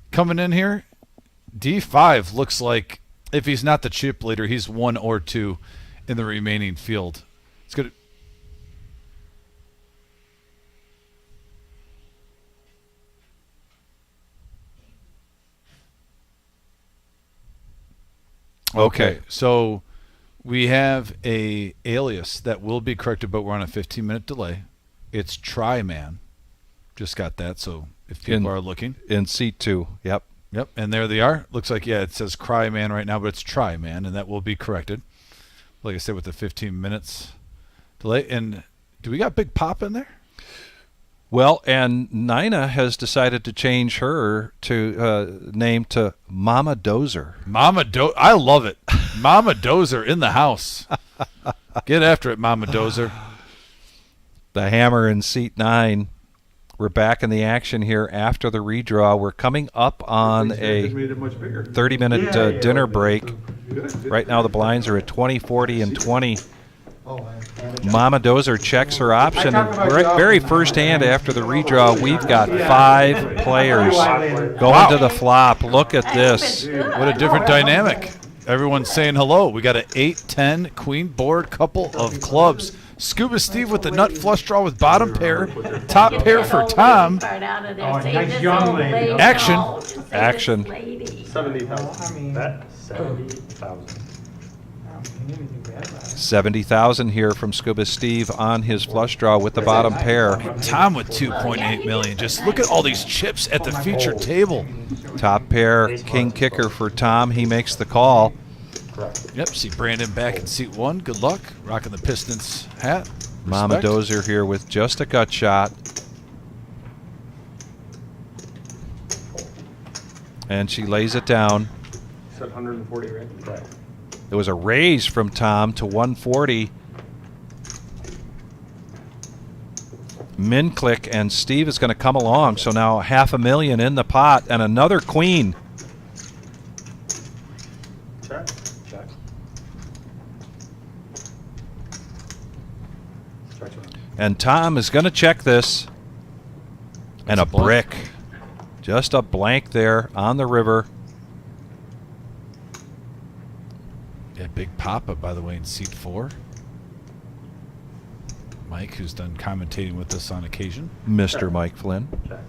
coming in here. D5 looks like, if he's not the chip leader, he's 1 or 2 in the remaining field. It's good. Okay, so we have a alias that will be corrected, but we're on a 15-minute delay. It's Try Man. Just got that, so if people are looking. In seat 2, yep. Yep, and there they are. Looks like, yeah, it says Cry Man right now, but it's Try Man, and that will be corrected. Like I said, with the 15 minutes delay. And do we got Big Pop in there? Well, and Nina has decided to change her name to Mama Dozer. I love it. Mama Dozer in the house. Get after it, Mama Dozer. The Hammer in seat 9. We're back in the action here after the redraw. We're coming up on a 30-minute dinner break. Right now the blinds are at 20, 40, and 20. Mama Dozer checks her option. Very first hand after the redraw, we've got 5 players going to the flop. Look at this. What a different dynamic. Everyone's saying hello. We got an 8-10 queen board, couple of clubs. Scuba Steve with the nut flush draw with bottom pair. Top pair for Tom. Action. Action. 70,000. Bet 70,000. 70,000 here from Scuba Steve on his flush draw with the bottom pair. Tom with 2.8 million. Just look at all these chips at the featured table. Top pair, king kicker for Tom. He makes the call. Yep, see Brandon back in seat 1. Good luck. Rocking the Pistons hat. Mama Respect. Dozer here with just a gut shot. And she lays it down. Said 140, right? Right. There was a raise from Tom to 140. Min click, and Steve is going to come along. So now $500,000 in the pot and another queen. Check. Check. And Tom is going to check this. And a brick. Just a blank there on the river. Yeah, big pop-up, by the way, in seat 4. Mike, who's done commentating with us on occasion. Mr. Mike Flynn. Check.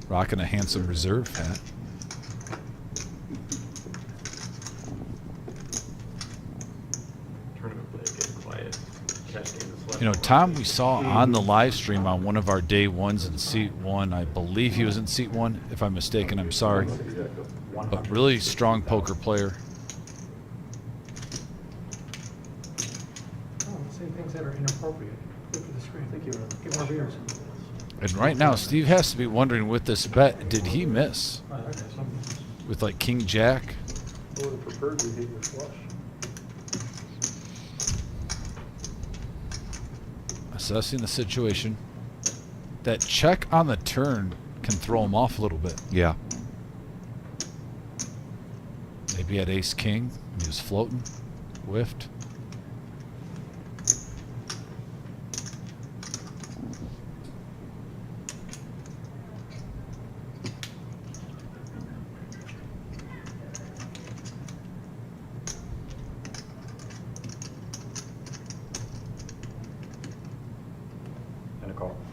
Rocking a handsome reserve hat. You know, Tom, we saw on the live stream on one of our day 1s in seat 1. I believe he was in seat 1. If I'm mistaken, I'm sorry. But really strong poker player. Say things that are inappropriate. Good for the screen. Thank you. Get more beers. And right now, Steve has to be wondering with this bet, did he miss? With like King Jack? I would have preferred we hit your flush. Assessing the situation. That check on the turn can throw him off a little bit. Yeah. Maybe at ace king, he was floating, whiffed.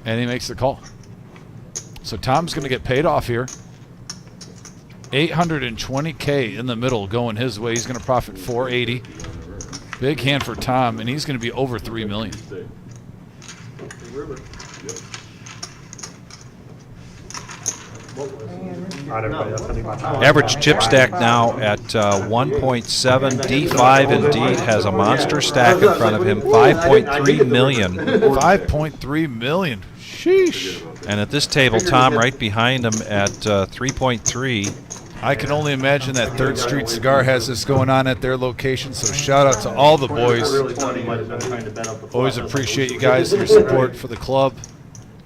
And he makes the call. So Tom's going to get paid off here. $820K in the middle going his way. He's going to profit 480. Big hand for Tom, and he's going to be over $3 million. Average chip stack now at 1.7. D5 indeed has a monster stack in front of him. 5.3 million. 5.3 million. Sheesh. And at this table, Tom right behind him at 3.3. I can only imagine that 3rd Street Cigar has this going on at their location, so shout out to all the boys. Always appreciate you guys and your support for the club.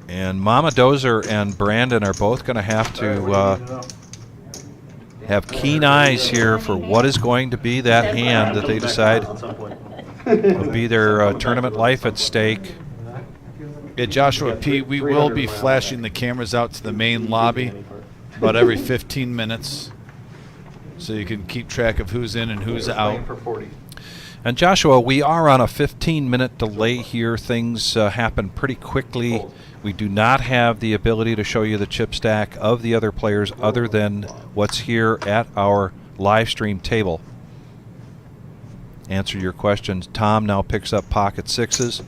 And Mama Dozer and Brandon are both going to have keen eyes here for what is going to be that hand that they decide will be their tournament life at stake. Yeah, Joshua P., we will be flashing the cameras out to the main lobby about every 15 minutes so you can keep track of who's in and who's out. And Joshua, we are on a 15-minute delay here. Things happen pretty quickly. We do not have the ability to show you the chip stack of the other players other than what's here at our live stream table. Answer your questions. Tom now picks up pocket sixes.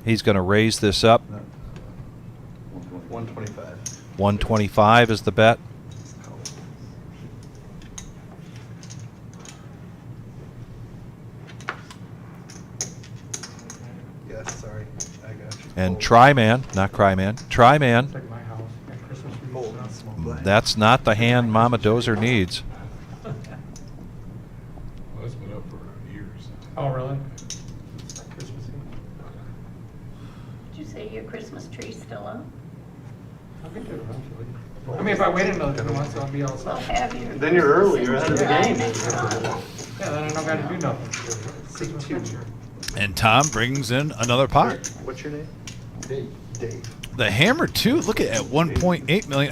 He's going to raise this up. 125. 125 is the bet. Yes, sorry. I got you. And Try-Man, not Cry-Man, Try-Man. Like my house, my Christmas tree is not small. That's not the hand Mama Dozer needs. Well, it's been up for years. Oh, really? Christmas Eve? Did you say your Christmas tree's still up? I'll get there eventually. I mean, if I wait another 2 months, I'll be all Well, set. have your. Then you're early, you're ahead of the game. Yeah, then I don't gotta do nothing. Christmas picture. And Tom brings in another pot. What's your name? Dave. The hammer too. Look at 1.8 million.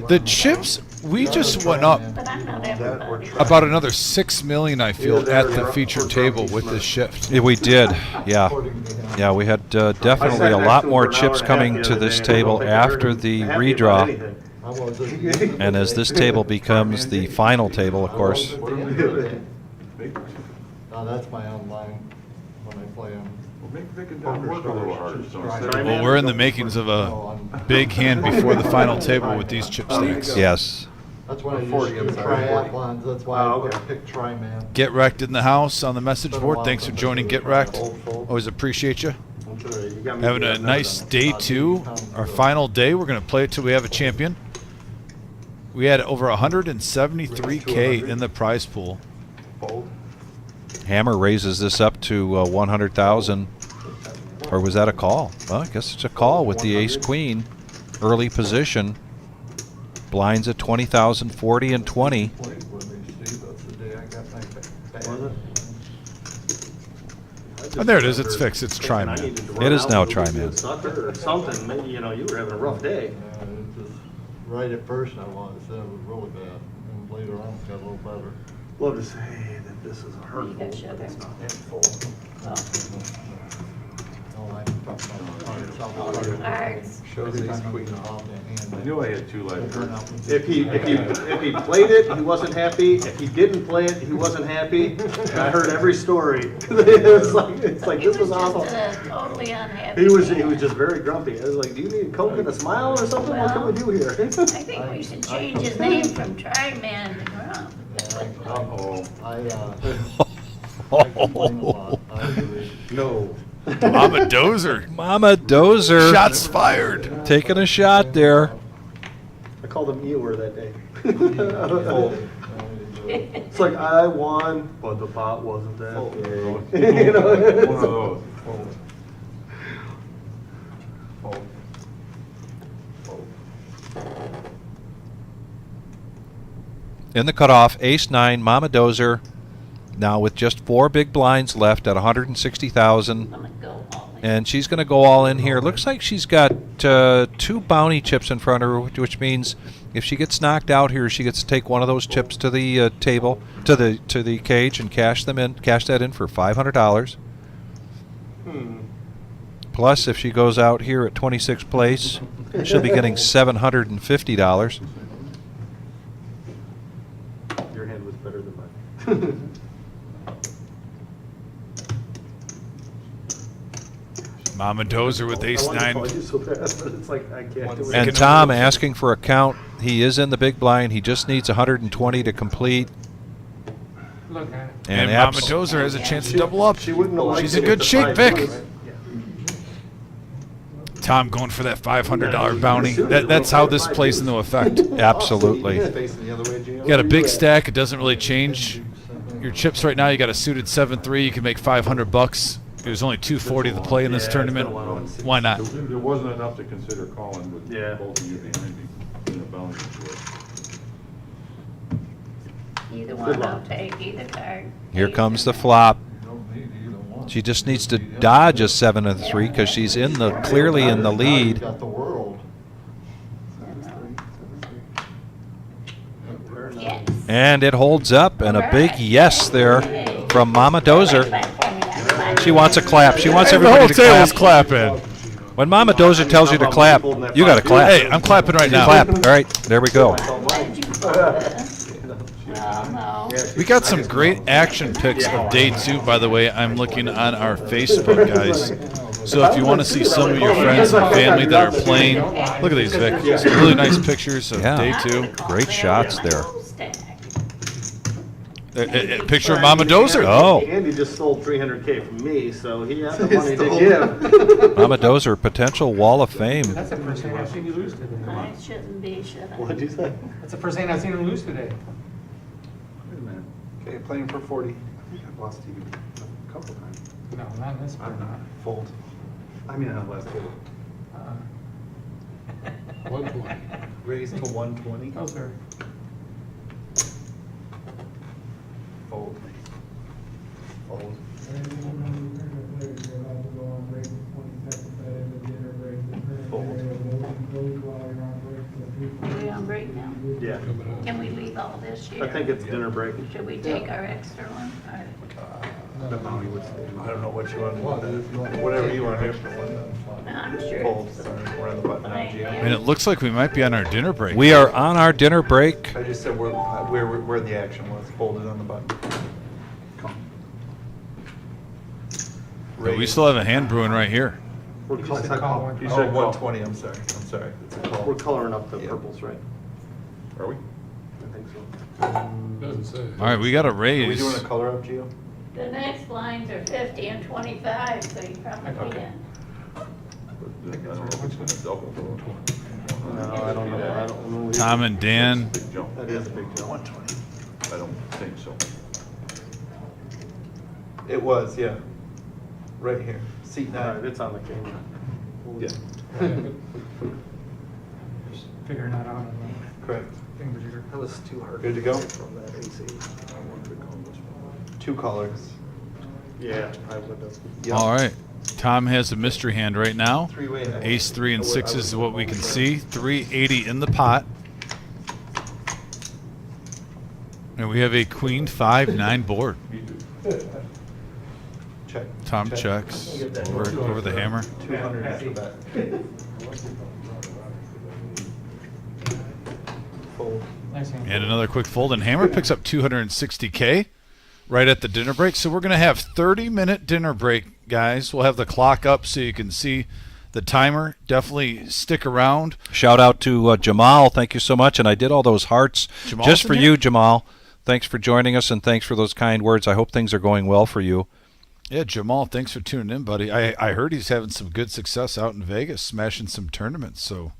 The chips. We just went up But I'm not everybody. about another 6 million. I feel at the feature table with this shift. Yeah, we did, yeah. Yeah, we had definitely a lot more chips coming to this table after the redraw. And as this table becomes the final table, of course, No, that's my online when I play them. Make it down work a little harder. So instead Well, we're in the makings of a big hand before the final table with these chip stacks. yes. That's when I use 40, I'm sorry, 40. triathlons, that's why I pick Tri-Man. Get Wrecked in the house on the message board. Thanks for joining Get Wrecked. Always appreciate you. Having a nice day 2, our final day. We're going to play it till we have a champion. We had over 173K in the prize pool. Hammer raises this up to 100,000. Or was that a call? Well, I guess it's a call with the ace-queen. Early position. Blinds at 20,000, 40 and 20. Oh, there it is. It's fixed. It's Tri-Man. It is now Tri-Man. Sucker or something, maybe, you know, you were having a rough day. Right at first I was, that was really bad, and later on it got a little better. Love to say that this is a hurtful, got sugar? but it's not hurtful. Cards. I knew I had 2 left. If he played it, he wasn't happy. If he didn't play it, he wasn't happy. And I heard every story. it's like He this was was awful. just totally unhappy. He was just very grumpy. I was like, do you need a Coke and a smile or something? What can we do here? I think we should change his name from Tri-Man to Grump. No. Mama Dozer. Mama Dozer. Shots fired. Taking a shot there. I called him Eeyore that day. It's like, I won, but the pot wasn't that big. You know? One of those. In the cutoff, ace-9, Mama Dozer. Now with just 4 big blinds left at 160,000. I'm gonna go all in. And she's going to go all in here. Looks like she's got 2 bounty chips in front of her, which means if she gets knocked out here, she gets to take one of those chips to the table, to the cage, and cash that in for $500. Plus, if she goes out here at 26th place, she'll be getting $750. Your hand was better than mine. Mama Dozer with I wanted to ace-9. call you so fast, but it's like, I can't do it. And Tom asking for a count. He is in the big blind. He just needs 120 to complete. Look at it. And Mama Dozer has a chance to double up. She wouldn't have liked She's it in if good the shape, five Vic. was- Tom going for that $500 bounty. That's how this plays into effect. Absolutely. Facing the other way, Gio. You got a big stack. It doesn't really change your chips right now. You got a suited 7-3. You can make $500. There's only 240 to play in this tournament. Why not? There wasn't enough to consider calling with Yeah. both of you behind me in the bounty situation. Either one I'll take, either card. Here comes the flop. She just needs to dodge a 7 and 3 because she's clearly in the lead. Got the world. Yes. And it holds up, and a big yes there from Mama Dozer. She wants a clap. She wants The everybody whole to table's clap. clapping. When Mama Dozer tells you to clap, you got to clap. Hey, I'm clapping right now. Clap. All right, there we go. Glad you fold it. Well, no. We got some great action pics of day 2, by the way. I'm looking on our Facebook, guys. So if you want to see some of your friends and family that are playing, look at these, Vic. Some really nice pictures of day 2. Great shots there. A picture of Mama Dozer. Oh. Andy just stole 300K from me, so he has the money to give. Mama Dozer, potential Wall of Fame. That's the first thing I've seen you lose today. I shouldn't be, should I? What'd you say? That's the first thing I've seen him lose today. Wait a minute. Okay, playing for 40. I think I've lost to you a couple times. No, not in this I don't one. know. Fold. I mean, on the last table. 120. Raised to 120. Oh, sir. Fold. Fold. Are we on break now? Yeah. Can we leave all this here? I think it's dinner break. Should we take our extra one? All right. I don't know what you want to do. Whatever you want to do. I'm sure. Fold. Sorry, we're on the button now, Gio. And it looks like we might be on our dinner break. We are on our dinner break. I just said where the action was. Folded on the button. Come. But we still have a hand brewing right here. We're You col- said call one. You said 120. I'm sorry. It's a call. we're coloring up the Yeah. purples, right? Are we? I think so. Doesn't say. All right, we got a Are we raise. doing a color up, Gio? The next lines are 50 and 25, so you probably Okay. can. I don't know if it's going to double. No, I don't know. I don't know. Tom and Dan. Big jump. That is a big jump. 120. I don't think so. It was, yeah. Right here. Seat All right, 9. it's on the camera. Yeah, Just figuring that out. correct. Thingamajigger. That was too hard. Good to go? From that AC. 2 colors. Yeah, I would have. Yep. All right. Tom has a mystery hand right now. 3-way hand. Ace 3 and 6 is what we can see. 380 in the pot. And we have a Queen 5-9 board. Check. Tom checks over the hammer. 200 after that. Fold. Nice hand. And another quick fold. And hammer picks up 260K right at the dinner break. So we're going to have 30-minute dinner break, guys. We'll have the clock up so you can see the timer. Definitely stick around. Shout out to Jamal. Thank you so much. And I did all those hearts Jamal's just in for here? you, Jamal. Thanks for joining us, and thanks for those kind words. I hope things are going well for you. Yeah, Jamal, thanks for tuning in, buddy. I heard he's having some good success out in Vegas, smashing some tournaments. So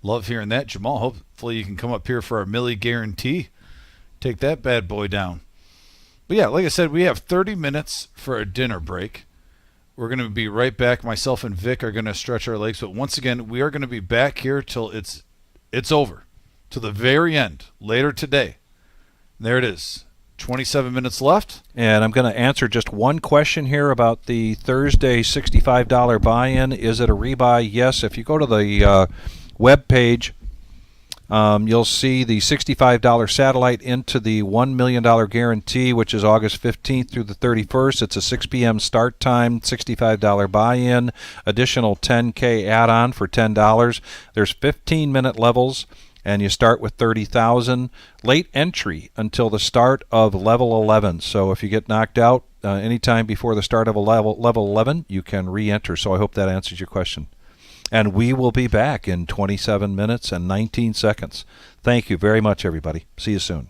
love hearing that, Jamal. Hopefully you can come up here for our Millie guarantee. Take that bad boy down. But yeah, like I said, we have 30 minutes for a dinner break. We're going to be right back. Myself and Vic are going to stretch our legs. But once again, we are going to be back here till it's over, to the very end, later today. There it is. 27 minutes left. And I'm going to answer just one question here about the Thursday $65 buy-in. Is it a rebuy? Yes. If you go to the web page, you'll see the $65 satellite into the $1 million guarantee, which is August 15th through the 31st. It's a 6 p.m. start time, $65 buy-in, additional 10K add-on for $10. There's 15-minute levels, and you start with 30,000. Late entry until the start of level 11. So if you get knocked out anytime before the start of a level 11, you can re-enter. So I hope that answers your question. And we will be back in 27 minutes and 19 seconds. Thank you very much, everybody. See you soon.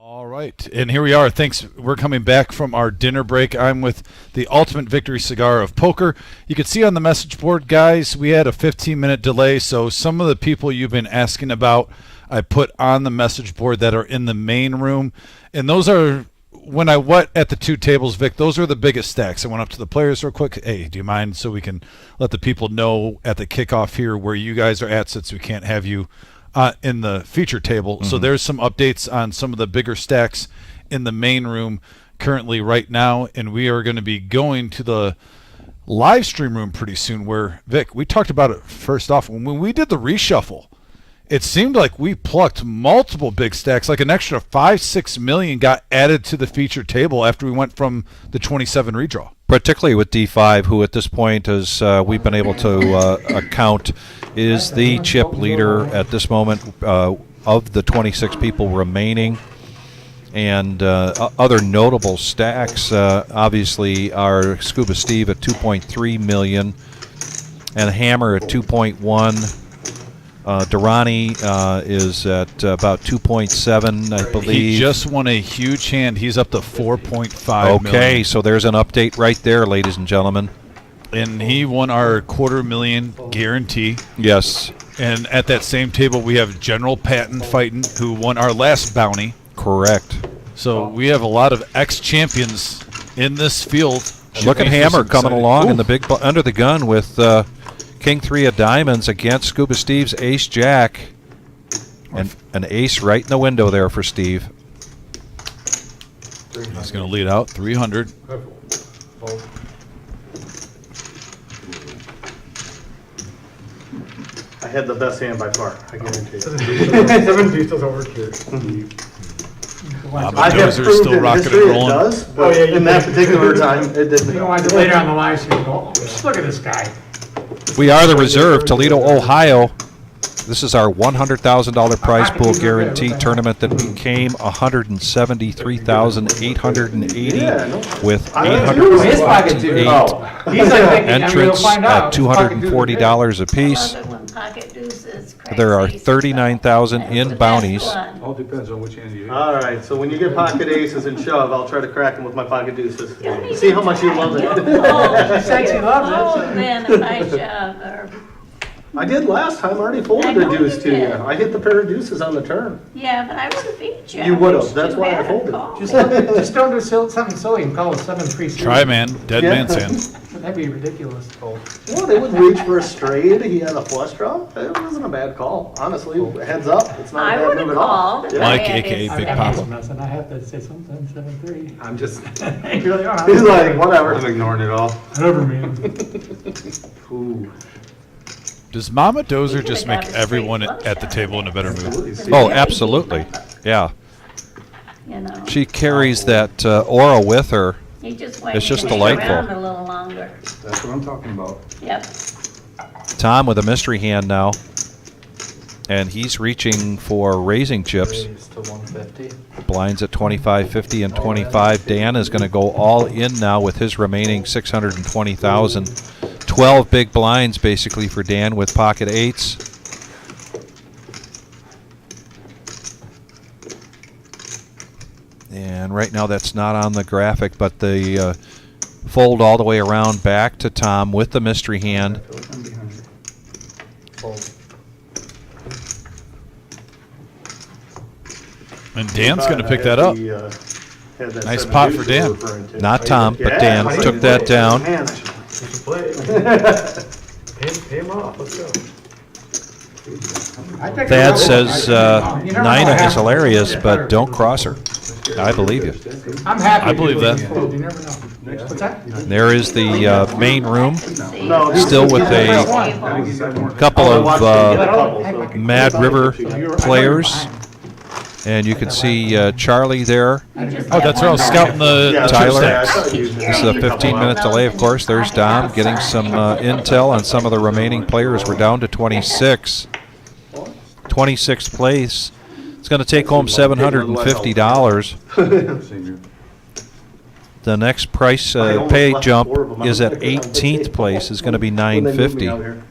All right, and here we are. Thanks. We're coming back from our dinner break. I'm with the Ultimate Victory Cigar of Poker. You can see on the message board, guys, we had a 15-minute delay, so some of the people you've been asking about, I put on the message board that are in the main room, and those are, when I went at the two tables, Vic, those are the biggest stacks. I went up to the players real quick. Hey, do you mind, so we can let the people know at the kickoff here where you guys are at, since we can't have you in the feature table. So there's some updates on some of the bigger stacks in the main room currently right now, and we are going to be going to the live stream room pretty soon, where, Vic, we talked about it first off. When we did the reshuffle, it seemed like we plucked multiple big stacks, like an extra 5-6 million got added to the feature table after we went from the 27 redraw. Particularly with D5, who at this point, as we've been able to account, is the chip leader at this moment of the 26 people remaining. And other notable stacks, obviously, are Scuba Steve at 2.3 million and Hammer at 2.1. Durrani is at about 2.7, I believe. He just won a huge hand. He's up to 4.5 million. Okay, so there's an update right there, ladies and gentlemen. And he won our $250,000 guarantee. Yes. And at that same table, we have General Patton fighting, who won our last bounty. Correct. So we have a lot of ex-champions in this field. Look at Hammer coming along in the big under the gun with King 3 of diamonds against Scuba Steve's Ace Jack. And an ace right in the window there for Steve. He's going to lead out 300. I had the best hand by far, I guarantee you. 7 deuces over here. I have Those are proved still in rocking history and it rolling. does, but in that particular time, it didn't. You know, I later on the live stream, go, just look at this guy. We are the reserve, Toledo, Ohio. This is our $100,000 prize pool guarantee tournament that became $173,880 with 868 entrants at $240 apiece. There are 39,000 in bounties. All depends on which hand you hit. All right, so when you get pocket aces and shove, I'll try to crack them with my pocket deuces. See how much you love it. She said she loves it. Oh, man, if I shove, or, I did last time, I already folded I the know you deuce to you. did. I hit the pair of deuces on the turn. yeah, but I would have beat you. You would have, Wish that's you why I had folded. called Just, me. just don't do something silly and call it 7-3. Try, man. Dead man's hand. That'd be ridiculous. Well, they would reach for a straight, he had a flush draw. It wasn't a bad call, honestly. Heads up, it's not I a bad would move have at all. called. Yeah. Mike, I had a.k.a. his- Big I Papa. have mess, and I have to say something 7-3. I'm just, You really are. He's like, whatever. I'm ignoring it all. Whatever, man. Ooh. Does Mama Dozer could've just make got a straight everyone flush at the out table of in a better mood? Oh, absolutely. Yeah. You know, She carries that aura with her. he just went It's just around delightful. a little longer. that's what I'm talking about. Yep. Tom with a mystery hand now. And he's reaching for raising chips. Raise to 150. Blinds at 25, 50, and 25. Dan is going to go all in now with his remaining 620,000. 12 big blinds basically for Dan with pocket eights. And right now that's not on the graphic, but the fold all the way around back to Tom with the mystery hand. I'm behind you. And Dan's going to pick that up. Nice pot for Dan. Not Tom, but Dan took that down. Man, I should play. Pay him off, let's go. Thad says Nina is hilarious, but don't cross her. I believe you. I'm happy. I believe that. You never know. What's that? There is the main room, No, he's- still with he's a couple Oh, I watched of him get a couple, so- Mad River players. And you can see Charlie there. Oh, that's where I was scouting the Yeah, Tyler. I thought you was- This is a 15-minute delay, of course. There's Dom getting some intel on some of the remaining players. We're down to 26. 26th place. It's going to take home $750. Senior. The next price pay jump is at 18th place. Is going to be When they moved me out $950. here.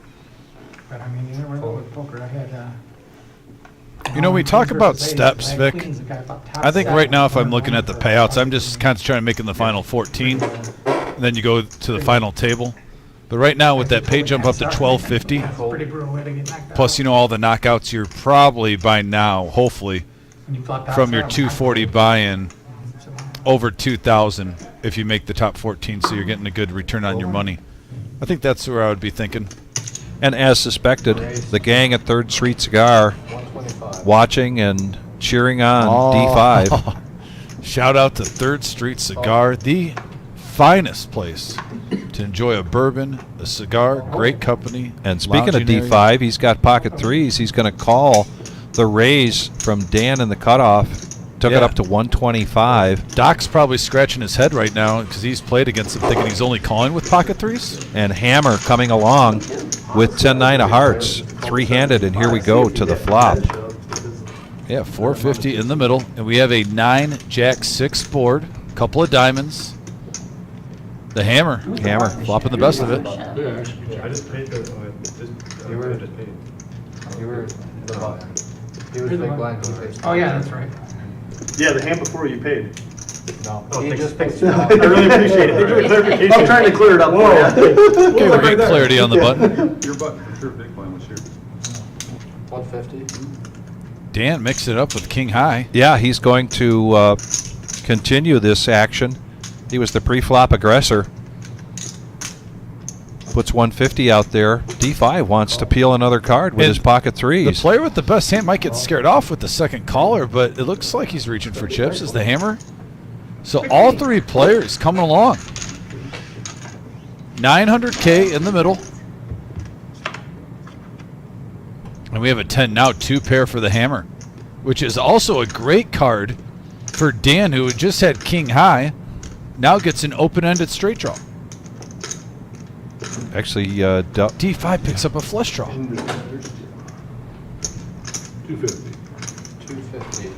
But I mean, you never know with poker. I had You know, we talk about steps, Vic. I think right now, if I'm looking at the payouts, I'm just concentrating on making the final 14. And then you go to the final table. But right now, with that pay jump up to 1250, plus, you know, all the knockouts, you're probably by now, hopefully, from your 240 buy-in, over 2,000 if you make the top 14, so you're getting a good return on your money. I think that's where I would be thinking. And as suspected, the gang at 3rd Street Cigar watching and cheering on D5. Shout out to 3rd Street Cigar, the finest place to enjoy a bourbon, a cigar, great company. And speaking of lounging D5, area. he's got pocket threes. He's going to call the raise from Dan in the cutoff. Took it up to 125. Doc's probably scratching his head right now because he's played against him thinking he's only calling with pocket threes. And Hammer coming along with 10-9 of hearts, three-handed, and here we go to the flop. Yeah, 450 in the middle, and we have a 9-Jack-6 board, couple of diamonds. The hammer, flopping the best of it. I just paid the. You were the button. He was big blind. Oh, yeah, that's right. Yeah, the hand before you paid. No. He just fixed it out. I really appreciate it. Thank you for clarification. I'm trying to clear it up for you. Okay, we're getting clarity on the button. Your button, for sure, big blind was here. 150. Dan mixed it up with King High. Yeah, he's going to continue this action. He was the pre-flop aggressor. Puts 150 out there. D5 wants to peel another card with his pocket threes. The player with the best hand might get scared off with the second caller, but it looks like he's reaching for chips as the hammer. So all three players coming along. 900K in the middle. And we have a 10 now, 2 pair for the hammer, which is also a great card for Dan, who just had King High. Now gets an open-ended straight draw. Actually, D5 picks up a flush draw. 250. 250.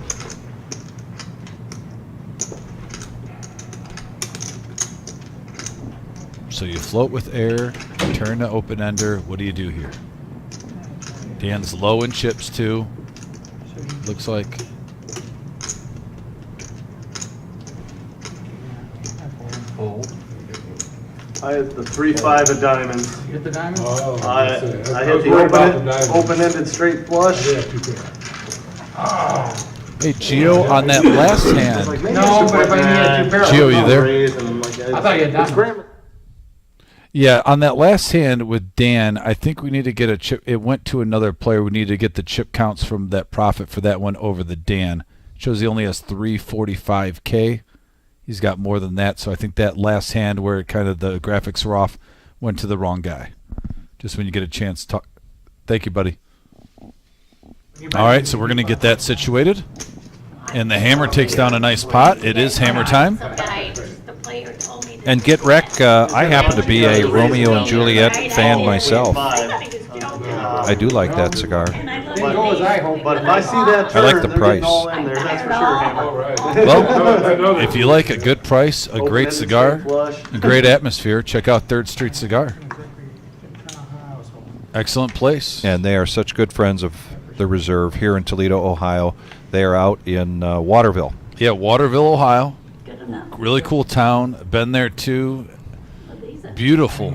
So you float with air, turn to open-ender. What do you do here? Dan's low in chips, too. Looks like. I had the 3-5 of diamonds. You hit the diamond? Oh, I hit the open-ended straight flush. Hey, Gio, on that last hand. No, but if I had 2 pairs. Gio, you there? I thought you had diamond. Yeah, on that last hand with Dan, I think we need to get a chip. It went to another player. We need to get the chip counts from that profit for that one over the Dan. Shows he only has 345K. He's got more than that, so I think that last hand where kind of the graphics were off went to the wrong guy. Just when you get a chance to talk. Thank you, buddy. All right, so we're going to get that situated. And the hammer takes down a nice pot. It is hammer time. and get wreck. I happen to be a Romeo and Juliet fan myself. I do like that cigar. But if I see that I like the turn, they're price. getting all in there, that's for sure, Hammer. Well, if you like a good price, a great cigar, a great atmosphere, check out 3rd Street Cigar. Excellent place. And they are such good friends of the Reserve here in Toledo, Ohio. They are out in Waterville. Yeah, Waterville, Ohio. Really cool town. Been there too. Beautiful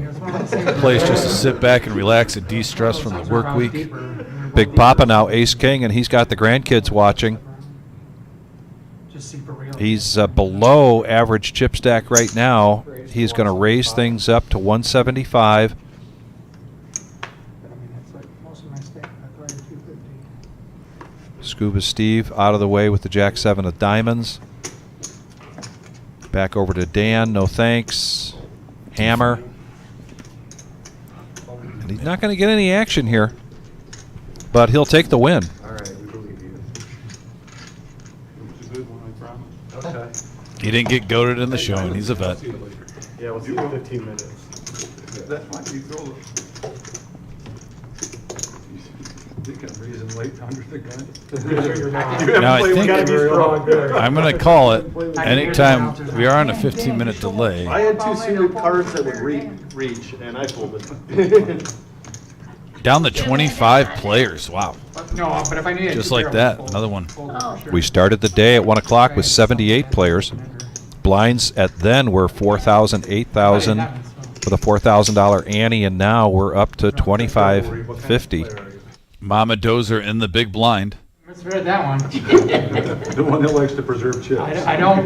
place just to sit back and relax and de-stress from the work week. Big Papa now Ace King, and he's got the grandkids watching. He's below average chip stack right now. He's going to raise things up to 175. Scuba Steve out of the way with the Jack 7 of diamonds. Back over to Dan, no thanks. Hammer. And he's not going to get any action here, but he'll take the win. All right, we believe you. It was a good one, I promise. He didn't get goaded in the showing. He's a vet. Yeah, we'll see you in 15 minutes. That's fine, you go. You think I'm raising late under the gun? Now I think I'm going to call it. Anytime we are on a 15-minute delay. I had 2 suited cards that would reach, and I pulled it. Down to 25 players. Wow. No, but if I needed Just two like pair, that. I'll Another one. fold Oh. for sure. We started the day at 1 o'clock with 78 players. Blinds at then were 4,000, 8,000 with a $4,000 ante, and now we're up to 25.50. Mama Dozer in the big blind. Misread that one. The one that likes to preserve chips. I don't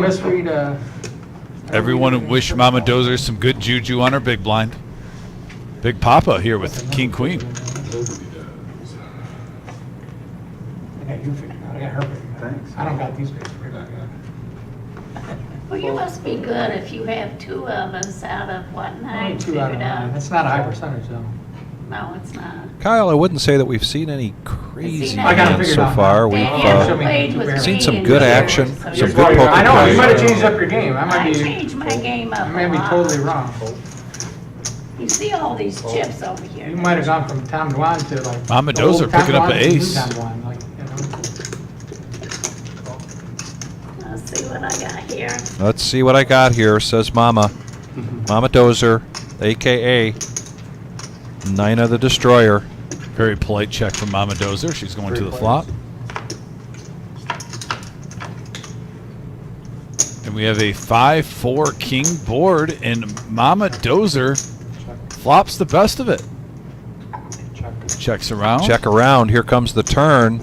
misread, Everyone wish Mama Dozer some good juju on her big blind. Big Papa here with King Queen. I got you figured out, I got her figured out. Thanks. I don't got these guys figured out yet. Well, you must be good if you have 2 of us out of what, 9 Only 2 out of figured 9. out. That's not a high percentage though. No, it's not. Kyle, I wouldn't say that we've seen any crazy I got 'em hands figured so out far. now. We've Dan played with seen me some in good the action, years, so some you're good right. poker I know, you play. might have changed up your game. I I might be, changed my game up I may a be lot. totally wrong. You see all these chips over here. You might have gone from Tom Dwan to like. Mama the old Dozer Tom picking up Dwan an to new ace. Tom Dwan, like, Let's see what I got here. Let's see what I got here, says Mama. Mama Dozer, a.k.a. Nina the Destroyer. Very polite check from Mama Dozer. She's going to the flop. And we have a 5-4 king board, and Mama Dozer flops the best of it. Checks around. Check around. Here comes the turn.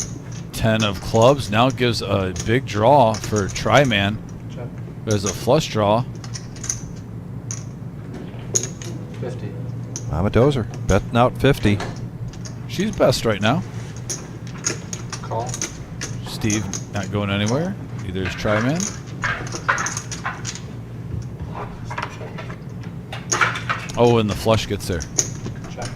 10 of clubs. Now gives a big draw for Tri-Man. There's a flush draw. 50. Mama Dozer betting out 50. She's best right now. Call. Steve not going anywhere. Either is Tri-Man. Oh, and the flush gets there. Check.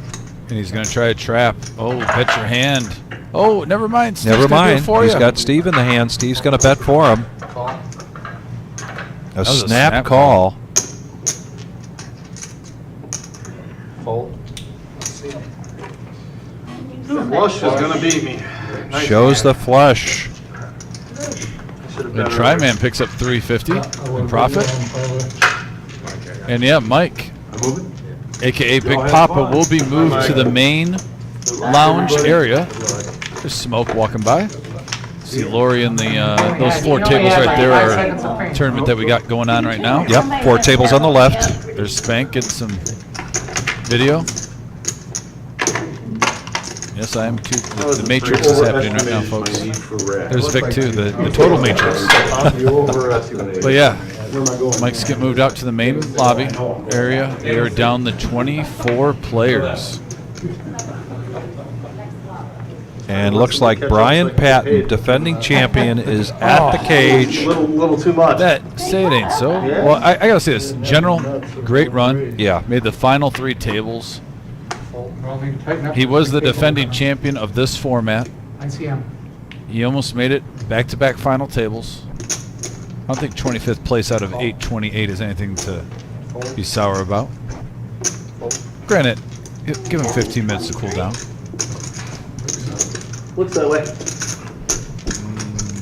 And he's going to try a trap. Oh, bet your hand. Oh, never mind. Steve's Never gonna do it mind. for He's ya. got Steve in the hand. Steve's going to bet for him. Call. A was a snap snap call. Fold. Flush is gonna beat me. Shows the flush. And Tri-Man picks up 350 in profit. And yeah, Mike, a.k.a. Big Papa, will be moved to the main lounge area. There's smoke walking by. See Lori and the those 4 tables right there are a tournament that we got going on right now. Yep, 4 tables on the left. There's Spank getting some video. Yes, I am too. The Matrix is happening right now, folks. There's Vic too, the total Matrix. But yeah, Mike's getting moved out to the main lobby area. They are down to 24 players. And looks like Brian Patton, defending champion, is at the cage. Little too much. Say it ain't so. Well, I gotta say this. General, great run. Yeah. Made the final 3 tables. Well, maybe tighten up. He was the defending champion of this format. I see him. He almost made it back-to-back final tables. I don't think 25th place out of 828 is anything to be sour about. Granted, give him 15 minutes to cool down. Looks that way.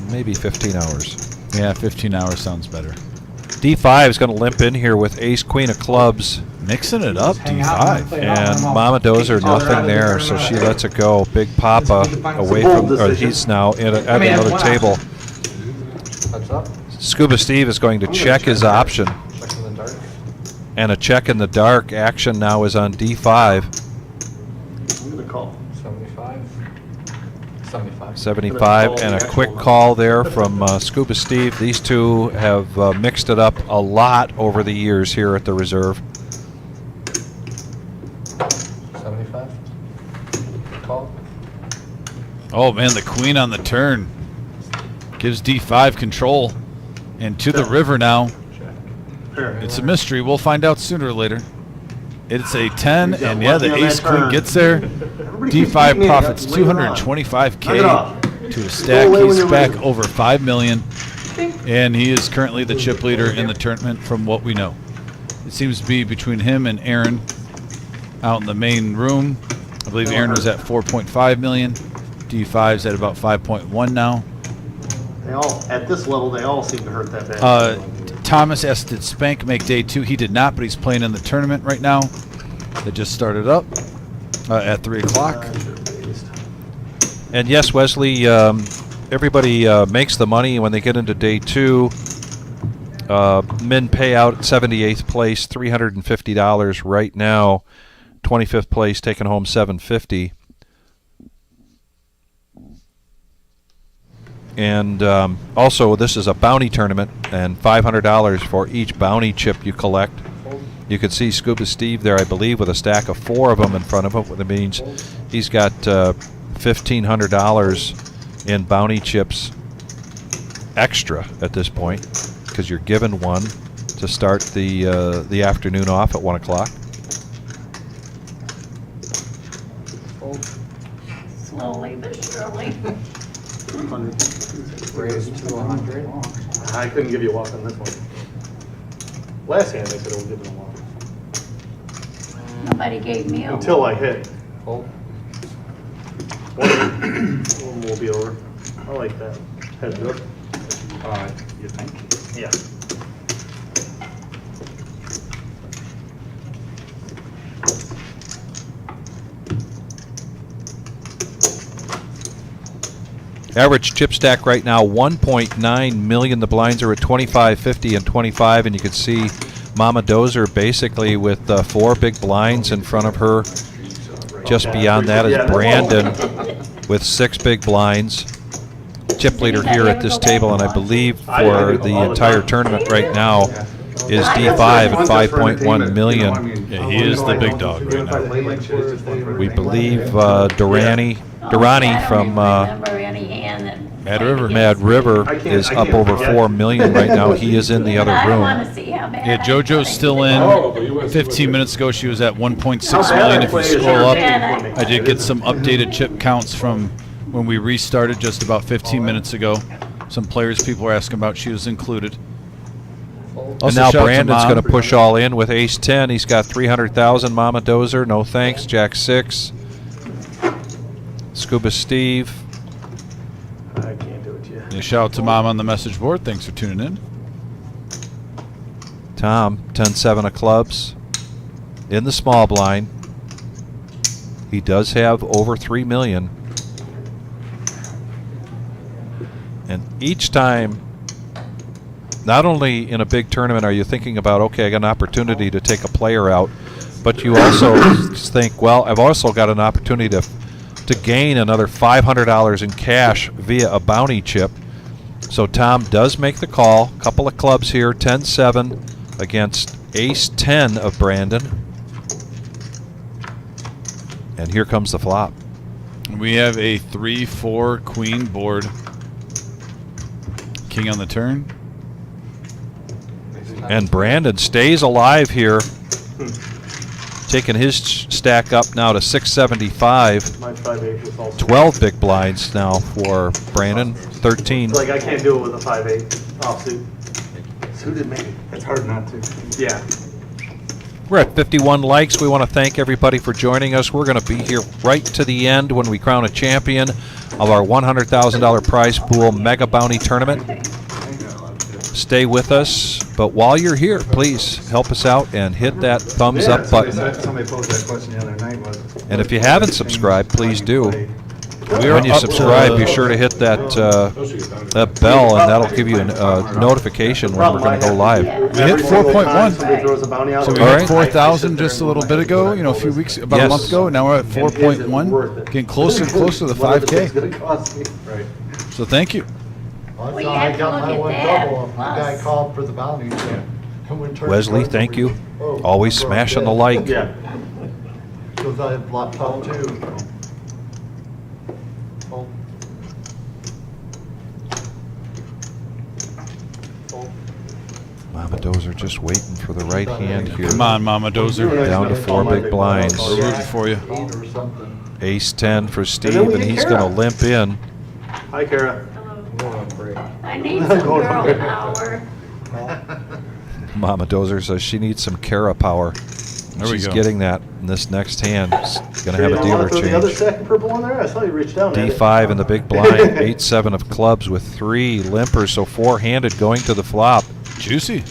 Maybe 15 hours. Yeah, 15 hours sounds better. D5 is going to limp in here with ace, queen of clubs. Mixing it up, Hang out and D5. play it out. And Mama Dozer, nothing there, so she lets it go. Big Papa away from, or he's now at another table. Heads up. Scuba Steve is going to check his option. Check in the dark. And a check in the dark action now is on D5. I'm gonna call. 75. 75. 75, and a quick call there from Scuba Steve. These two have mixed it up a lot over the years here at the reserve. 75. Call. Oh, man, the queen on the turn. Gives D5 control. And to the river now. It's a mystery. We'll find out sooner or later. It's a 10, and yeah, the ace-queen gets there. D5 profits 225K to a stack. He's back over $5 million, and he is currently the chip leader in the tournament from what we know. It seems to be between him and Aaron out in the main room. I believe Aaron was at 4.5 million. D5's at about 5.1 now. They all, at this level, they all seem to hurt that bad. Thomas asked, did Spank make day 2? He did not, but he's playing in the tournament right now that just started up. At 3 o'clock. And yes, Wesley, everybody makes the money when they get into day 2. Men payout 78th place, $350 right now. 25th place taking home $750. And also, this is a bounty tournament, and $500 for each bounty chip you collect. You can see Scuba Steve there, I believe, with a stack of 4 of them in front of him. That means he's got $1,500 in bounty chips extra at this point, because you're given one to start the afternoon off at 1 o'clock. Slowly but surely. Raised to 100. I couldn't give you a walk on this one. Last hand, they said it would give it a walk. Nobody gave me a Until walk. I hit. One will be over. I like that. Heads up. You think? Yeah. Average chip stack right now 1.9 million. The blinds are at 25, 50, and 25, and you can see Mama Dozer basically with 4 big blinds in front of her. Just beyond that is Brandon with 6 big blinds. Chip leader here at this table, and I believe for the entire tournament right now is D5 at 5.1 million. Yeah, he is the big dog right now. We believe Durrani from Mad River is up over 4 million right now. He is in the other room. Yeah, JoJo's still in. 15 minutes ago, she was at 1.6 million. If you scroll up, I did get some updated chip counts from when we restarted just about 15 minutes ago. Some players people were asking about. She was included. And now Brandon's going to push all in with ace 10. He's got 300,000. Mama Dozer, no thanks. Jack 6. Scuba Steve. I can't do it yet. Yeah, shout out to Mom on the message board. Thanks for tuning in. Tom, 10-7 of clubs in the small blind. He does have over 3 million. And each time, not only in a big tournament are you thinking about, okay, I got an opportunity to take a player out, but you also think, well, I've also got an opportunity to gain another $500 in cash via a bounty chip. So Tom does make the call. Couple of clubs here, 10-7 against ace 10 of Brandon. And here comes the flop. We have a 3-4 queen board. King on the turn. And Brandon stays alive here, taking his stack up now to 675. My 5-8 was also 12 big blinds now for Brandon, 13. It's like I can't do it with a 5-8 offsuit. Suited maybe. It's hard not to. Yeah. We're at 51 likes. We want to thank everybody for joining us. We're going to be here right to the end when we crown a champion of our $100,000 prize pool mega bounty tournament. Stay with us, but while you're here, please help us out and hit that thumbs up button. Somebody posed that question the other night. And if you haven't subscribed, please do. When you subscribe, be sure to hit that that bell, and that'll give you a notification when we're going to go live. We hit 4.1. So we hit 4,000 just a little bit ago, a few weeks, about a month ago. Now we're at 4.1, getting closer and closer to the 5K. So thank you. Well, you have to look at that. The guy called for the bounty. Wesley, thank you. Always smashing the like. Yeah. Because I have laptop too. Mama Dozer just waiting for the right hand here. Come on, Mama Dozer. Down to 4 big blinds. We're rooting for you. Ace 10 for Steve, and he's going to limp in. Hi, Kara. I need some girl power. Mama Dozer says she needs some Kara power. There we She's go. getting that in this next hand. She's going to have a dealer The other change. stack of purple on there? I saw you reach down at it. D5 in the big blind. 8-7 of clubs with 3 limpers, so 4-handed going to the flop. Juicy.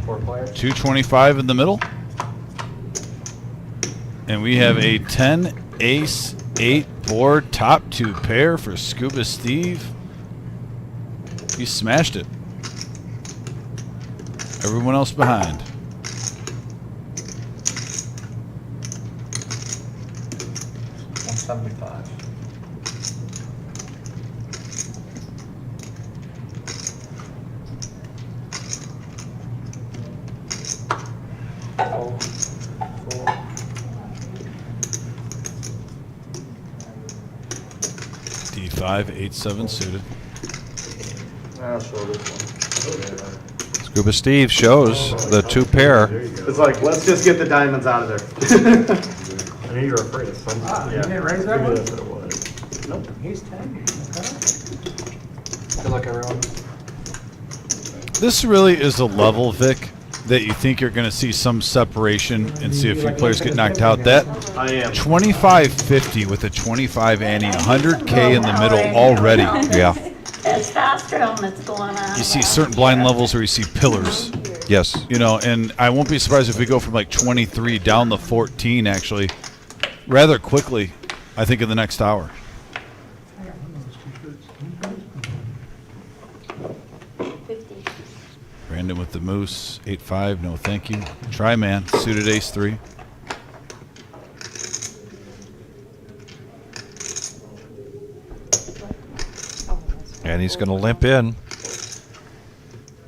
225 in the middle. And we have a 10 ace 8 board top 2 pair for Scuba Steve. He smashed it. Everyone else behind. $175. D5, 8-7 suited. I'll show this one. Scuba Steve shows the 2 pair. It's like, let's just get the diamonds out of there. I knew you were afraid of something. You didn't raise that Maybe one? that's what it was. Nope, he's 10. Good luck, everyone. This really is a level, Vic, that you think you're going to see some separation and see a few players get knocked out. That I am. 25-50 with a 25 ante, 100K in the middle already. Yeah. Testosterone that's going on. You see certain blind levels where you see pillars. Yes. You know, and I won't be surprised if we go from like 23 down to 14 actually rather quickly, I think, in the next hour. Brandon with the moose, 8-5, no thank you. Try man, suited ace-3. And he's going to limp in.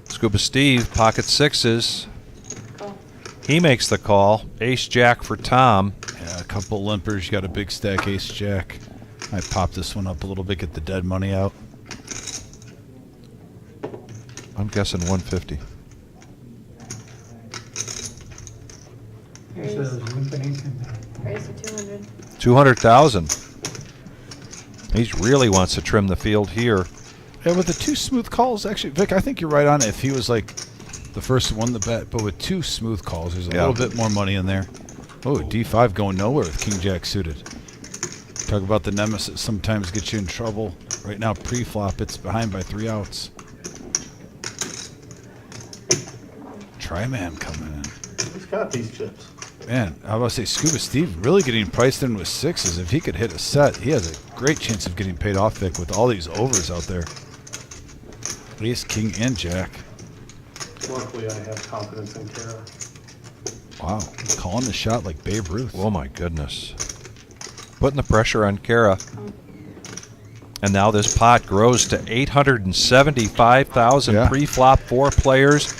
Scuba Steve, pocket 6s. He makes the call. Ace-Jack for Tom. Yeah, a couple limpers. You got a big stack ace-jack. I pop this one up a little bit, get the dead money out. I'm guessing 150. Raise to 200. 200,000. He really wants to trim the field here. Yeah, with the 2 smooth calls, actually, Vic, I think you're right on it. If he was like the first one to bet, but with 2 smooth calls, there's a little bit more money in there. Oh, D5 going nowhere with King Jack suited. Talk about the nemesis sometimes gets you in trouble. Right now, pre-flop, it's behind by 3 outs. Try-man coming in. Who's got these chips? Man, I was about to say, Scuba Steve really getting priced in with 6s. If he could hit a set, he has a great chance of getting paid off, Vic, with all these overs out there. Ace, King, and Jack. Luckily, I have confidence in Kara. Wow, calling the shot like Babe Ruth. Oh my goodness. Putting the pressure on Kara. And now this pot grows to 875,000 pre-flop, 4 players.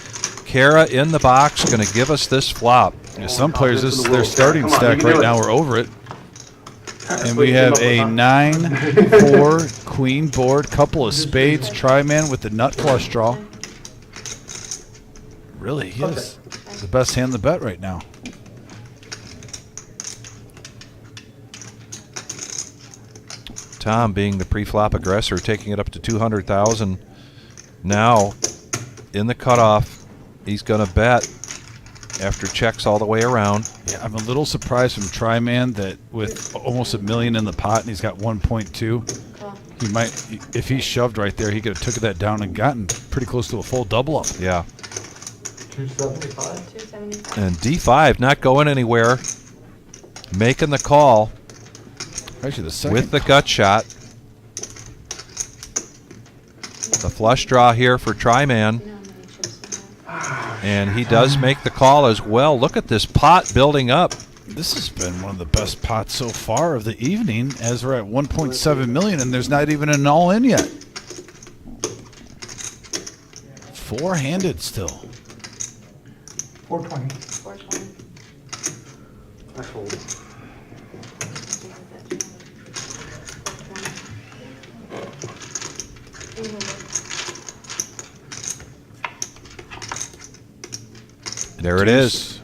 Kara in the box, going to give us this flop. Yeah, some players, this is their starting stack right now. We're over it. And we have a 9-4 queen board, couple of spades, try-man with the nut flush draw. Really, he is the best hand to bet right now. Tom being the pre-flop aggressor, taking it up to 200,000. Now, in the cutoff, he's going to bet after checks all the way around. Yeah, I'm a little surprised from Tryman that with almost $1 million in the pot and he's got 1.2, he might, if he shoved right there, he could have took that down and gotten pretty close to a full double up. Yeah. 275. And D5 not going anywhere, making the call. Actually, the second with the gut shot. The flush draw here for Tryman. And he does make the call as well. Look at this pot building up. This has been one of the best pots so far of the evening, as we're at 1.7 million, and there's not even an all-in yet. 4-handed still. 420. 420. I fold. There it is.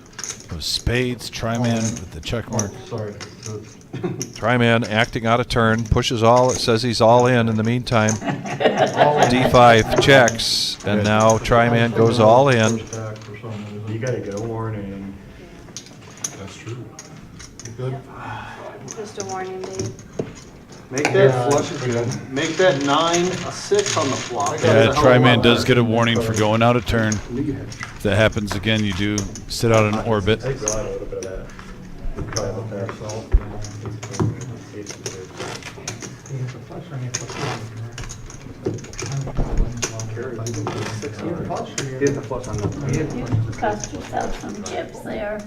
Those spades, Tryman with the check mark. Sorry. Tryman acting out of turn, pushes all, it says he's all in the meantime. D5 checks, and now Tryman goes all in. You gotta get a warning. That's true. You good? Just a warning, Dave. Make that flush again. Make that 9 a 6 on the flop. Yeah, Tryman does get a warning for going out of turn. If that happens again, you do sit out in orbit. Hit the flush on the. You cost yourself some chips there.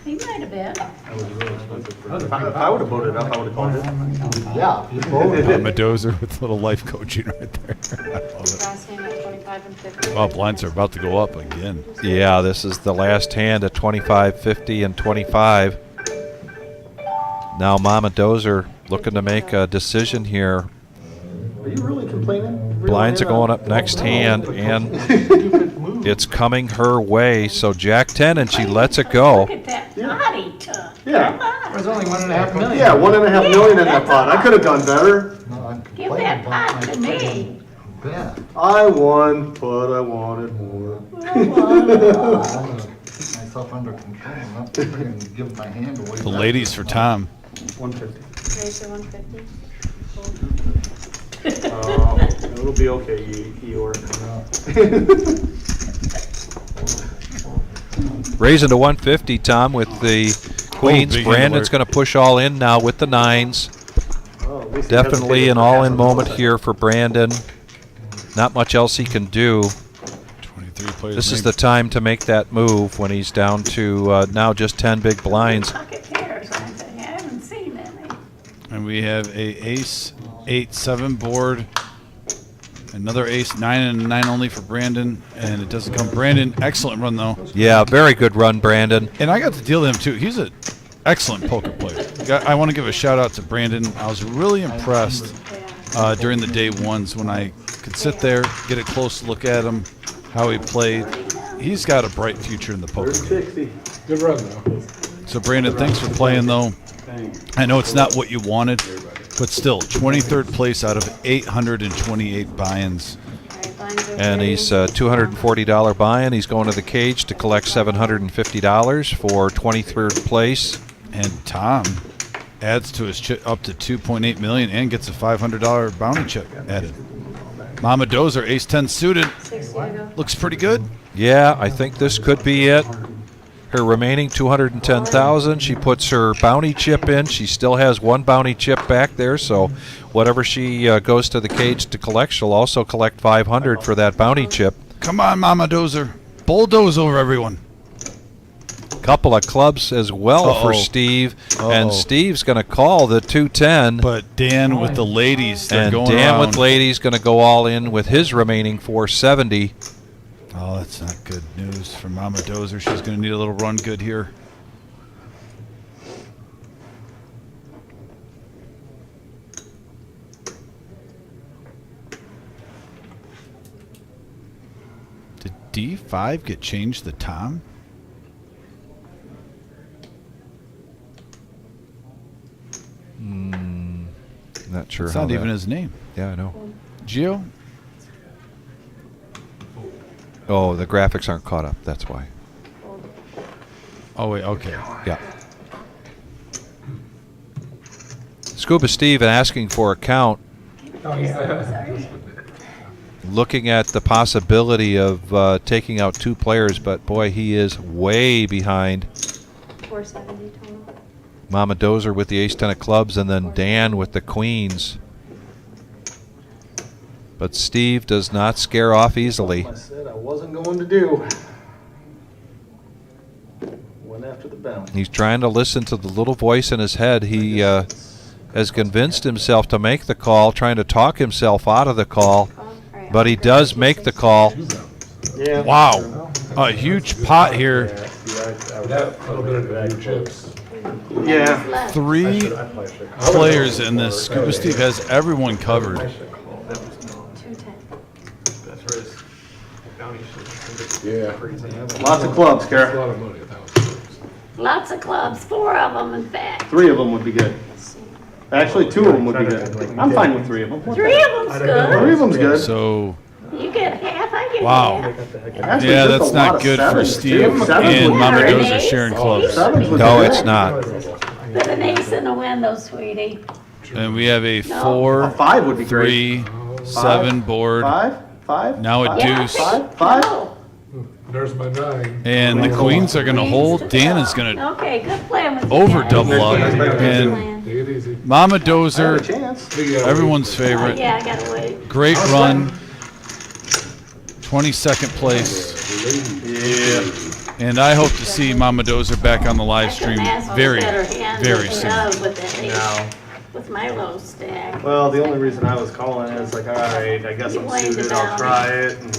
He might have been. If I would have voted up, I would have called it. Yeah, you voted. I'm a dozer with little life coaching right there. I love it. Last hand at 25 and 50. Oh, blinds are about to go up again. Yeah, this is the last hand at 25, 50, and 25. Now Mama Dozer looking to make a decision here. Are you really complaining? Blinds are going up next hand, and it's coming her way. So Jack 10, and she lets it go. Look at that potty tuck. Yeah. There's only 1.5 million. Yeah, 1.5 million in that pot. I could have done better. No, I'm Give complaining that about pot my to me. bet. I won, but I wanted more. I'm gonna keep myself under control, not to freaking give my hand away. The ladies for Tom. 150. Raise to 150. It'll be okay, Eeyore. Raising to 150, Tom, with the queens. big Brandon's handler. going to push all in now with the nines. Oh, at least he Definitely hesitated an for all-in half a moment second. here for Brandon. Not much else he can do. 23 players. This is the time to make that move when he's down to now just 10 big blinds. Pocket pairs, aren't they? I haven't seen any. And we have a ace, 8-7 board. Another ace, 9 and 9 only for Brandon. And it doesn't come. Brandon, excellent run though. Yeah, very good run, Brandon. And I got to deal with him too. He's an excellent poker player. I want to give a shout out to Brandon. I was really impressed during the day ones when I could sit there, get a close look at him, how he played. He's got a bright future in the poker game. 60. Good run, though. So Brandon, thanks for playing though. I know it's not what you wanted, but still, 23rd place out of 828 buy-ins. Alright, blinds are And ready. he's $240 buy-in. He's going to the cage to collect $750 for 23rd place. And Tom adds to his chip up to 2.8 million and gets a $500 bounty chip added. Mama Dozer, ace 10 suited, 60 to go. looks pretty good. Yeah, I think this could be it. Her remaining $210,000. She puts her bounty chip in. She still has one bounty chip back there, so whatever she goes to the cage to collect, she'll also collect $500 for that bounty chip. Come on, Mama Dozer, bulldoze over everyone. Couple of clubs as well for Uh-oh. Steve, Uh-oh. and Steve's going to call the 210. But Dan with the ladies, they're And going Dan around. with ladies going to go all in with his remaining 470. Oh, that's not good news for Mama Dozer. She's going to need a little run good here. Did D5 get changed to Tom? Not sure It's how not even that- his name. Yeah, I know. Gio? Oh, the graphics aren't caught up. That's why. Oh, wait, okay. Yeah. Scuba Steve asking for a count, Oh, yeah. looking at the possibility of taking out two players, but boy, he is way behind 470 total. Mama Dozer with the ace-10 of clubs, and then Dan with the queens. But Steve does not scare off easily. I said I wasn't going to do. Went after the bounty. He's trying to listen to the little voice in his head. He has convinced himself to make the call, trying to talk himself out of the call, Alright, but he does make the call. Yeah. Wow. A huge pot here. Yeah. 3 players in this. Scuba Steve has everyone covered. 210. Lots of clubs, Kara. Lots of clubs, 4 of them in fact. 3 of them would be good. Actually, 2 of them would be good. I'm fine with 3 of them. 3 of them's 3 good. of them's good. So, You get half, I get wow. half. Actually, Yeah, just that's a lot not of good for sevens, Steve too. Sevens and would- Mama Or an Dozer ace. sharing clubs. Sevens would No, be it's good. not. Put an ace in the window, sweetie. And we have a A 4, 5 would be great. 3, 7 board. 5? 5? Now a Five? deuce. 5? 5? No. There's my 9. And the queens are going to hold. Dan is going to Okay, good plan with you over guys. double up. Good And plan. Take it easy. Mama I have a Dozer, chance. everyone's favorite. Yeah, I gotta wait. Great run. 22nd place. Yeah. And I hope to see Mama Dozer back on the live stream very, very soon. No. With my low stack. Well, the only reason I was calling is like, all right, I guess You I'm blamed suited, it I'll on try it, and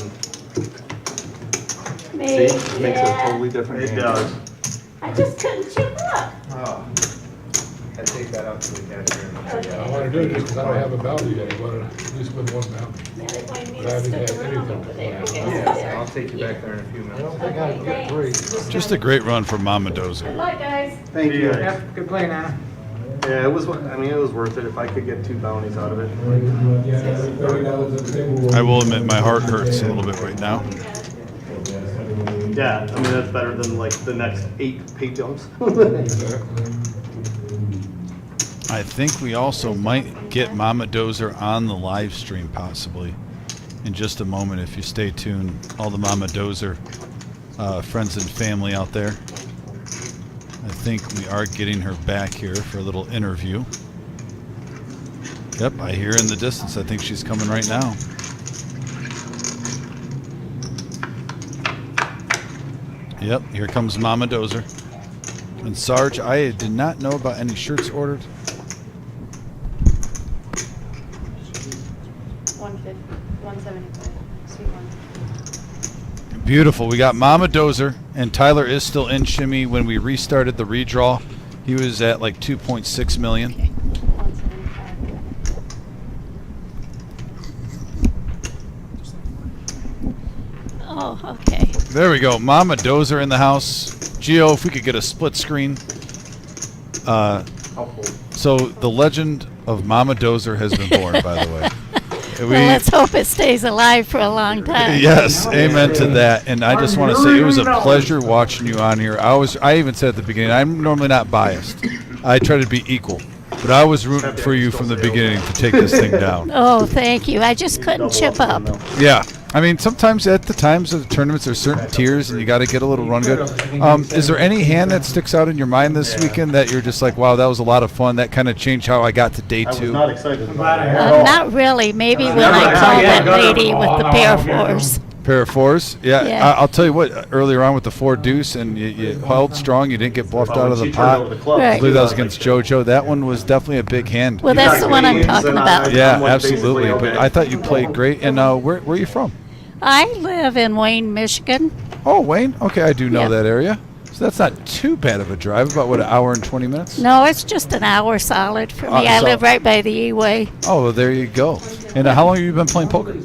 Me, see, it makes it a yeah. totally different game. It does. I just couldn't chip up. Oh. I take that out to the cashier. I want to do it just because I don't have a bounty yet. I want to at least win one bounty. Yeah, they wanted me But I to haven't had stick around anything. over there. Yeah, I'll take you back there in a few I minutes. don't think I can get 3. Just a great run for Mama Good Dozer. luck, guys. Thank you. Yep, good play, Nana. Yeah, it was, I mean, it was worth it if I could get 2 bounties out of it. I will admit my heart hurts a little bit right now. Yeah, I mean, that's better than like the next 8 pay jumps. I think we also might get Mama Dozer on the live stream possibly in just a moment if you stay tuned. All the Mama Dozer friends and family out there. I think we are getting her back here for a little interview. Yep, I hear in the distance. I think she's coming right now. Yep, here comes Mama Dozer. And Sarge, I did not know about any shirts ordered. 175. Sweet one. Beautiful. We got Mama Dozer, and Tyler is still in shimmy. When we restarted the redraw, he was at like 2.6 million. 175. Oh, okay. There we go. Mama Dozer in the house. Gio, if we could get a split screen. So the legend of Mama Dozer has been born, by the way. Well, let's hope it stays alive for a long time. Yes, amen to that. And I just want to say it was a pleasure watching you on here. I even said at the beginning, I'm normally not biased. I try to be equal. But I was rooting for you from the beginning to take this thing down. Oh, thank you. I just couldn't chip up. Yeah. I mean, sometimes at the times of the tournaments, there's certain tiers, and you got to get a little run good. Is there any hand that sticks out in your mind this weekend that you're just like, wow, that was a lot of fun? That kind of changed how I got to day 2? I was not excited about it. Not really. Maybe when I called that lady with the pair of 4s. Pair of 4s? Yeah. Yeah. I'll tell you what, earlier on with the 4 deuce, and you held strong. You didn't get bluffed out of the pot. I believe that was against JoJo. That one was definitely a big hand. Well, that's the one I'm talking about. Yeah, absolutely. But I thought you played great. And where are you from? I live in Wayne, Michigan. Oh, Wayne? Okay, I do know Yeah. that area. So that's not too bad of a drive. About, what, an hour and 20 minutes? No, it's just an hour solid for me. I so- live right by the E-Way. Oh, well, there you go. And how long have you been playing poker?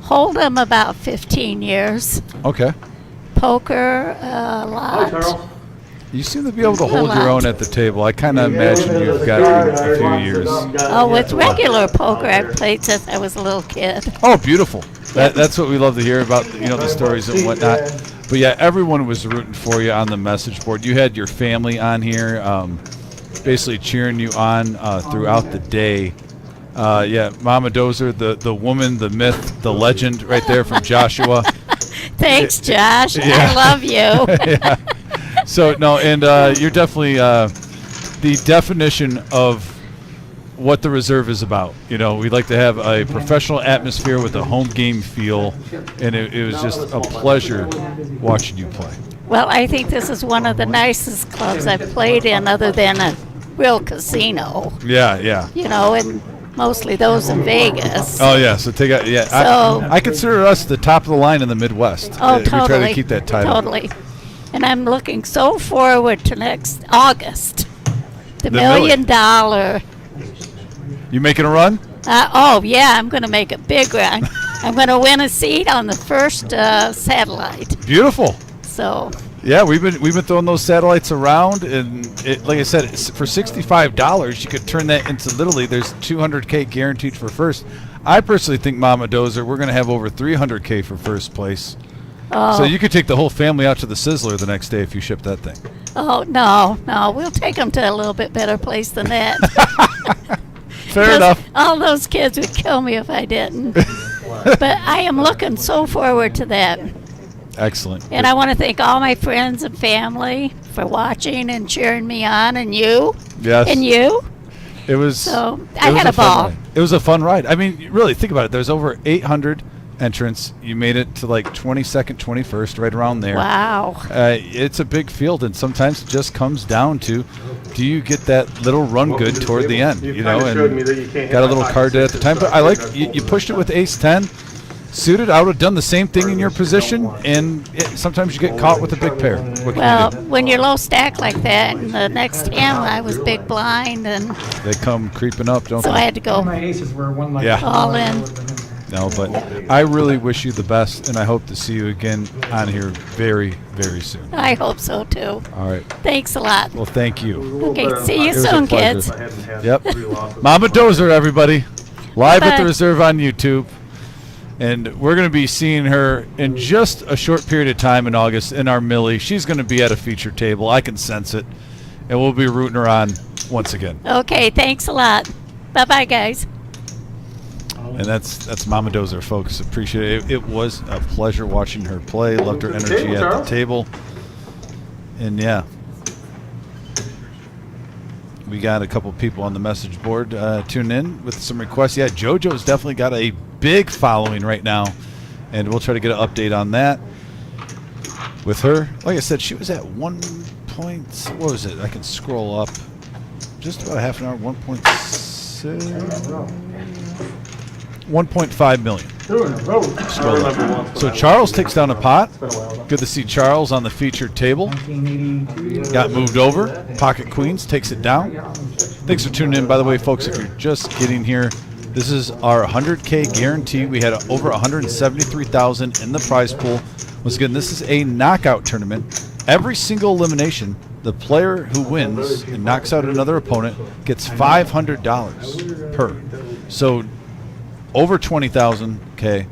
Hold'em about 15 years. Okay. Poker, a lot. You seem to be able to hold your own at the table. I kind of imagine you've got a few years. Oh, with regular poker, I've played since I was a little kid. Oh, beautiful. That's what we love to hear about, the stories and whatnot. But yeah, everyone was rooting for you on the message board. You had your family on here, basically cheering you on throughout the day. Yeah, Mama Dozer, the woman, the myth, the legend right there from Joshua. Thanks, Josh. Yeah. I love you. Yeah. So, no, and you're definitely the definition of what the reserve is about. We like to have a professional atmosphere with a home game feel, and it was just a pleasure watching you play. Well, I think this is one of the nicest clubs I've played in other than a real casino. Yeah. And mostly those in Vegas. Oh, yeah, so take out, yeah. So- I consider us the top of the line in the Midwest. Oh, We totally. try to keep that title. Totally. And I'm looking so forward to next August. The $1 Millie. million. You making a run? Oh, yeah, I'm going to make a big run. I'm going to win a seat on the first satellite. Beautiful. So, Yeah, we've been throwing those satellites around, and like I said, for $65, you could turn that into literally. There's $200K guaranteed for first. I personally think Mama Dozer, we're going to have over $300K for first place. So you could take the whole family out to the Sizzler the next day if you ship that thing. oh, no, we'll take them to a little bit better place than that. Fair enough. All those kids would kill me if I didn't. But I am looking so forward to that. Excellent. And I want to thank all my friends and family for watching and cheering me on, and you. Yes. And you. It was. So it I was had a fun ball. ride. It was a fun ride. I mean, really think about it. There's over 800 entrants. You made it to like 22nd, 21st, right around there. Wow. It's a big field, and sometimes it just comes down to, do you get that little run good toward the end? You You know, kinda showed me that you can't hit got a my little pocket card at the sixes, time. so But I I like figured you, I'd you pull pushed it it. with ace 10. Suited, I would have done the same thing in your position, and sometimes you get caught with a big pair. What Well, can you when you're low stack like that, and the next hand I was big blind, and do? They come creeping up, don't so they? I had to go My aces were one like. Yeah. all in. No, but I really wish you the best, and I hope to see you again on here very, very soon. I hope so too. All right. Thanks a lot. Well, thank you. Okay, see you It was a soon, pleasure. kids. Yep. Mama Dozer, everybody. Live at the Bye-bye. Reserve on YouTube. And we're going to be seeing her in just a short period of time in August in our Millie. She's going to be at a feature table. I can sense it. And we'll be rooting her on once again. Okay, thanks a lot. Bye-bye, guys. And that's Mama Dozer, folks. Appreciate it. It was a pleasure watching her play. Loved her energy at the table. And yeah. We got a couple people on the message board tuning in with some requests. Yeah, JoJo's definitely got a big following right now, and we'll try to get an update on that with her. Like I said, she was at 1 point. What was it? I can scroll up just about a half an hour. 1.5 million. Scroll up. So Charles takes down a pot. Good to see Charles on the featured table. Got moved over. Pocket Queens takes it down. Thanks for tuning in, by the way, folks. If you're just getting here, this is our 100K guarantee. We had over 173,000 in the prize pool. Once again, this is a knockout tournament. Every single elimination, the player who wins and knocks out another opponent gets $500 per. So over 20,000 K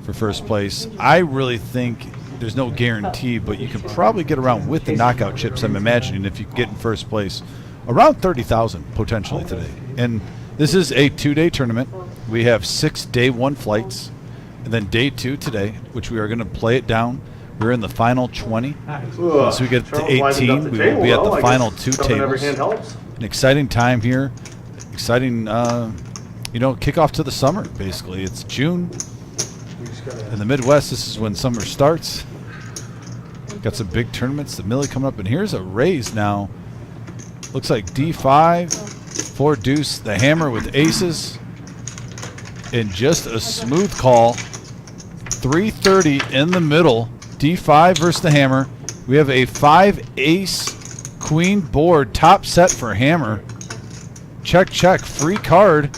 for first place. I really think there's no guarantee, but you can probably get around with the knockout chips. I'm imagining if you get in first place, around 30,000 potentially today. And this is a 2-day tournament. We have 6 day 1 flights, and then day 2 today, which we are going to play it down. We're in the final 20. Once we get to 18, we will be at the final 2 tables. An exciting time here. Exciting, kickoff to the summer, basically. It's June. In the Midwest, this is when summer starts. Got some big tournaments. The Millie coming up, and here's a raise now. Looks like D5, 4 deuce, the hammer with aces, and just a smooth call. 330 in the middle. D5 versus the hammer. We have a 5 ace queen board, top set for hammer. Check, check, free card.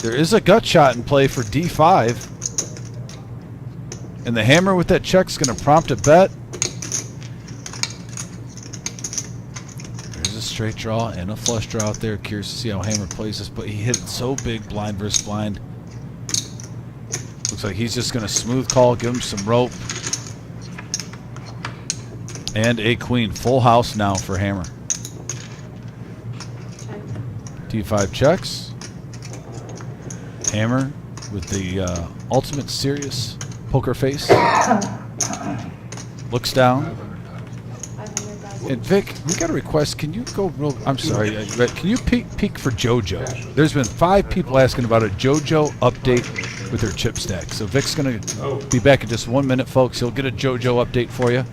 There is a gut shot in play for D5. And the hammer with that check's going to prompt a bet. There's a straight draw and a flush draw out there. Curious to see how hammer plays this, but he hit it so big, blind versus blind. Looks like he's just going to smooth call, give him some rope. And a queen. Full house now for hammer. D5 checks. Hammer with the ultimate serious poker face. Looks down. And Vic, we got a request. Can you go real? I'm sorry. Can you peek for JoJo? There's been 5 people asking about a JoJo update with her chip stack. So Vic's going to be back in just 1 minute, folks. He'll get a JoJo update for you.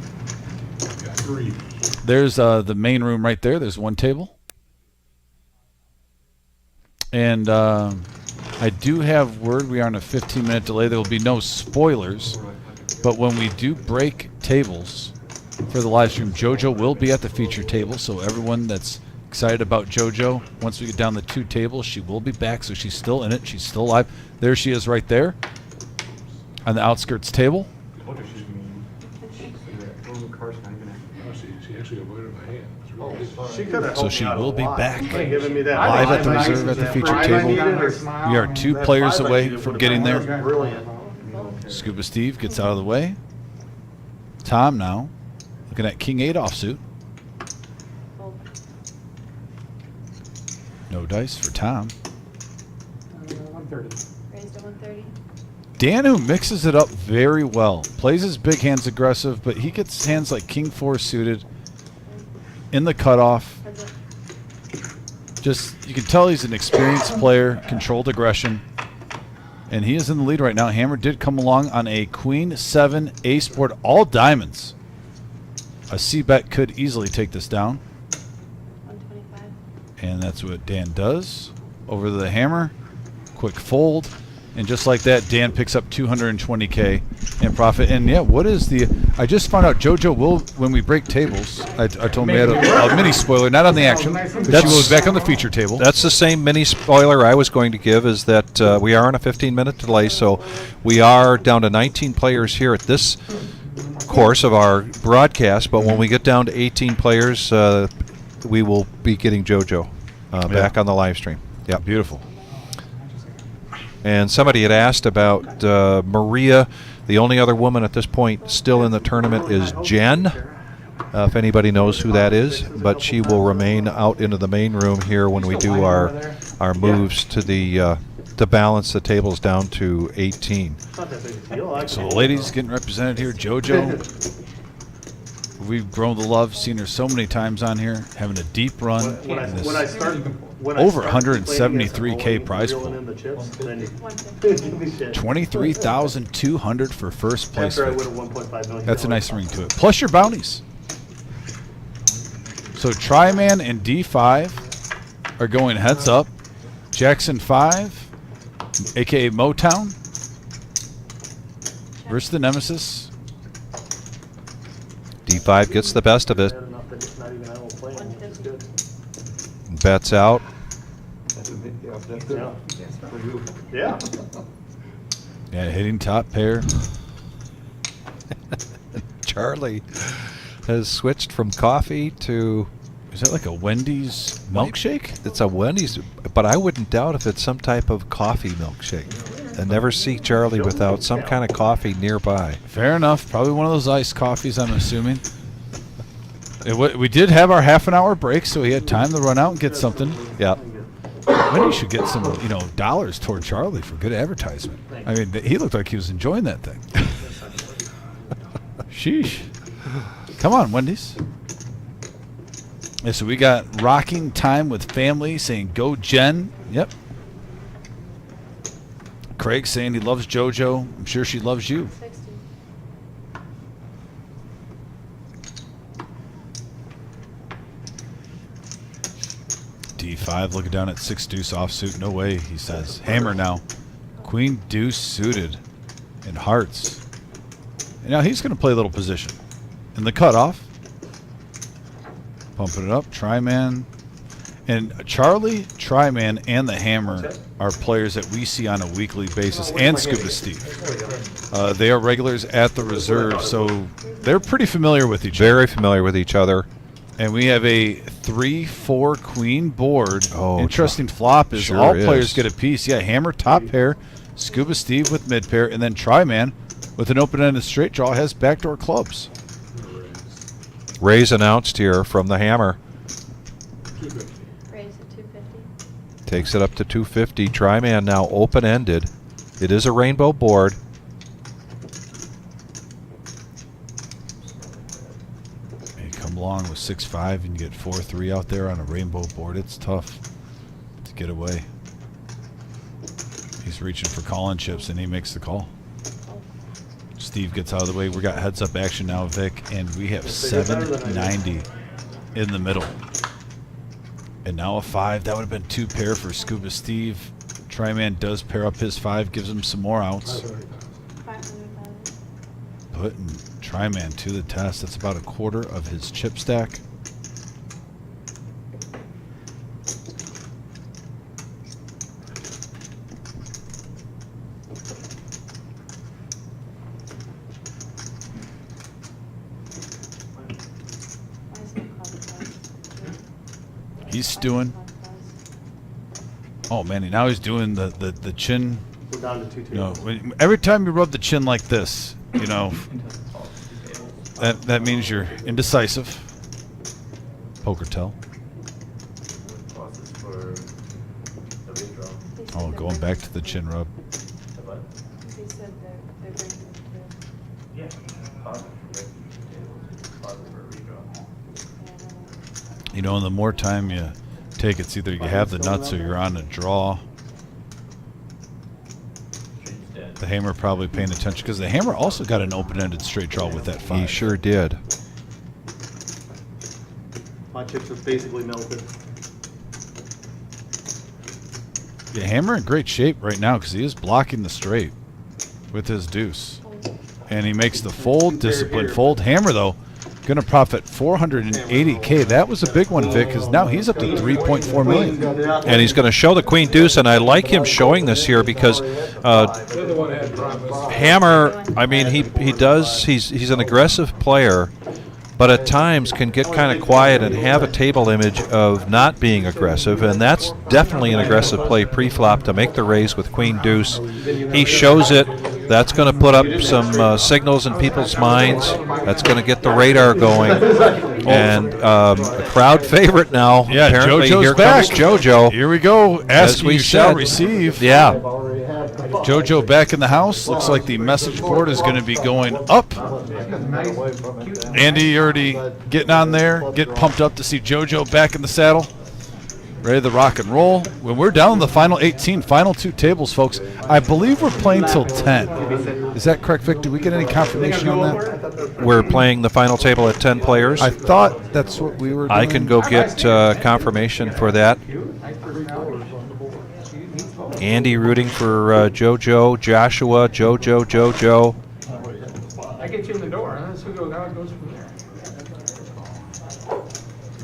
There's the main room right there. There's 1 table. And I do have word we are on a 15-minute delay. There will be no spoilers. But when we do break tables for the live stream, JoJo will be at the feature table. So everyone that's excited about JoJo, once we get down the 2 tables, she will be back. So she's still in it. She's still live. There she is right there on the outskirts table. So she will be back live at the Reserve at the feature table. We are 2 players away from getting there. Scuba Steve gets out of the way. Tom now looking at King 8 offsuit. No dice for Tom. 130. raised to 130. Dan, who mixes it up very well, plays his big hands aggressive, but he gets hands like King 4 suited in the cutoff. Just, you can tell he's an experienced player, controlled aggression, and he is in the lead right now. Hammer did come along on a Queen 7 ace board, all diamonds. A C-bet could easily take this down. 125. And that's what Dan does. Over the hammer, quick fold. And just like that, Dan picks up 220K in profit. And yeah, what is the... I just found out JoJo will, when we break tables, I told him we had a mini spoiler, not on the action, but she will be back on the feature table. That's the same mini spoiler I was going to give, is that we are on a 15-minute delay, so we are down to 19 players here at this course of our broadcast, but when we get down to 18 players, we will be getting JoJo back on the live stream. Yeah, beautiful. And somebody had asked about Maria. The only other woman at this point still in the tournament is Jen, if anybody knows who that is. But she will remain out into the main room here when we do our moves to the to balance the tables down to 18. So the ladies getting represented here. JoJo, we've grown to love, seen her so many times on here, having a deep run. Over 173K prize pool. 23,200 for first place. That's a nice ring to it. Plus your bounties. So Tryman and D5 are going heads up. Jackson 5, aka Motown, versus the Nemesis. D5 gets the best of it. Bets out. Yeah. Yeah, hitting top pair. Charlie has switched from coffee to... Is that like a Wendy's milkshake? It's a Wendy's, but I wouldn't doubt if it's some type of coffee milkshake. I never see Charlie without some kind of coffee nearby. Fair enough. Probably one of those iced coffees, I'm assuming. We did have our half-an-hour break, so he had time to run out and get something. Yeah. Wendy should get some, dollars toward Charlie for good advertisement. I mean, he looked like he was enjoying that thing. Sheesh. Come on, Wendy's. Yeah, so we got rocking time with family saying, go Jen. Yep. Craig saying he loves JoJo. I'm sure she loves you. 60. D5 looking down at 6 deuce offsuit. No way, he says. Hammer now. Queen deuce suited and hearts. And now he's going to play a little position. In the cutoff. Pumping it up. Tryman. And Charlie, Tryman, and the Hammer are players that we see on a weekly basis. And Scuba Steve. They are regulars at the reserve, so they're pretty familiar with each other. Very familiar with each other. And we have a 3-4 queen board. Oh, interesting flop is sure all is. players get a piece. Yeah, Hammer top pair, Scuba Steve with mid pair, and then Tryman with an open-ended straight draw has backdoor clubs. Raise announced here from the Hammer. Raise at 250. Takes it up to 250. Tryman now open-ended. It is a rainbow board. Along with 6-5 and you get 4-3 out there on a rainbow board. It's tough to get away. He's reaching for calling chips and he makes the call. Steve gets out of the way. We got heads up action now, Vic, and we have 790 in the middle. And now a 5. That would have been 2 pair for Scuba Steve. Tryman does pair up his 5, gives him some more outs. 500,000. Putting Tryman to the test. That's about a quarter of his chip stack. He's stewing. Oh man, now he's doing the chin. We're down to 2-2. Every time you rub the chin like this, that means you're indecisive. Poker tell. Oh, going back to the chin rub. You know, and the more time you take, it's either you have the nuts or you're on a draw. The hammer probably paying attention because the hammer also got an open-ended straight draw with that 5. He sure did. My chips have basically melted. The hammer in great shape right now because he is blocking the straight with his deuce. And he makes the fold, disciplined fold. Hammer, though, going to profit $480K. That was a big one, Vic, because now he's up to $3.4 million. And he's going to show the queen deuce, and I like him showing this here because Hammer, I mean, he's an aggressive player, but at times can get kind of quiet and have a table image of not being aggressive, and that's definitely an aggressive play pre-flop to make the raise with queen deuce. He shows it. That's going to put up some signals in people's minds. That's going to get the radar going. And a crowd favorite now. Yeah, apparently. JoJo's Here back. comes JoJo. Here we go. Ask we you shall said. receive. Yeah. JoJo back in the house. Looks like the message board is going to be going up. Andy already getting on there, getting pumped up to see JoJo back in the saddle. Ready to rock and roll. When we're down to the final 18, final 2 tables, folks, I believe we're playing till 10. Is that correct, Vic? Did we get any confirmation on that? We're playing the final table at 10 players. I thought that's what we were doing. I can go get confirmation for that. Andy rooting for JoJo, Joshua, JoJo. I get you in the door, huh? That's how it goes from there.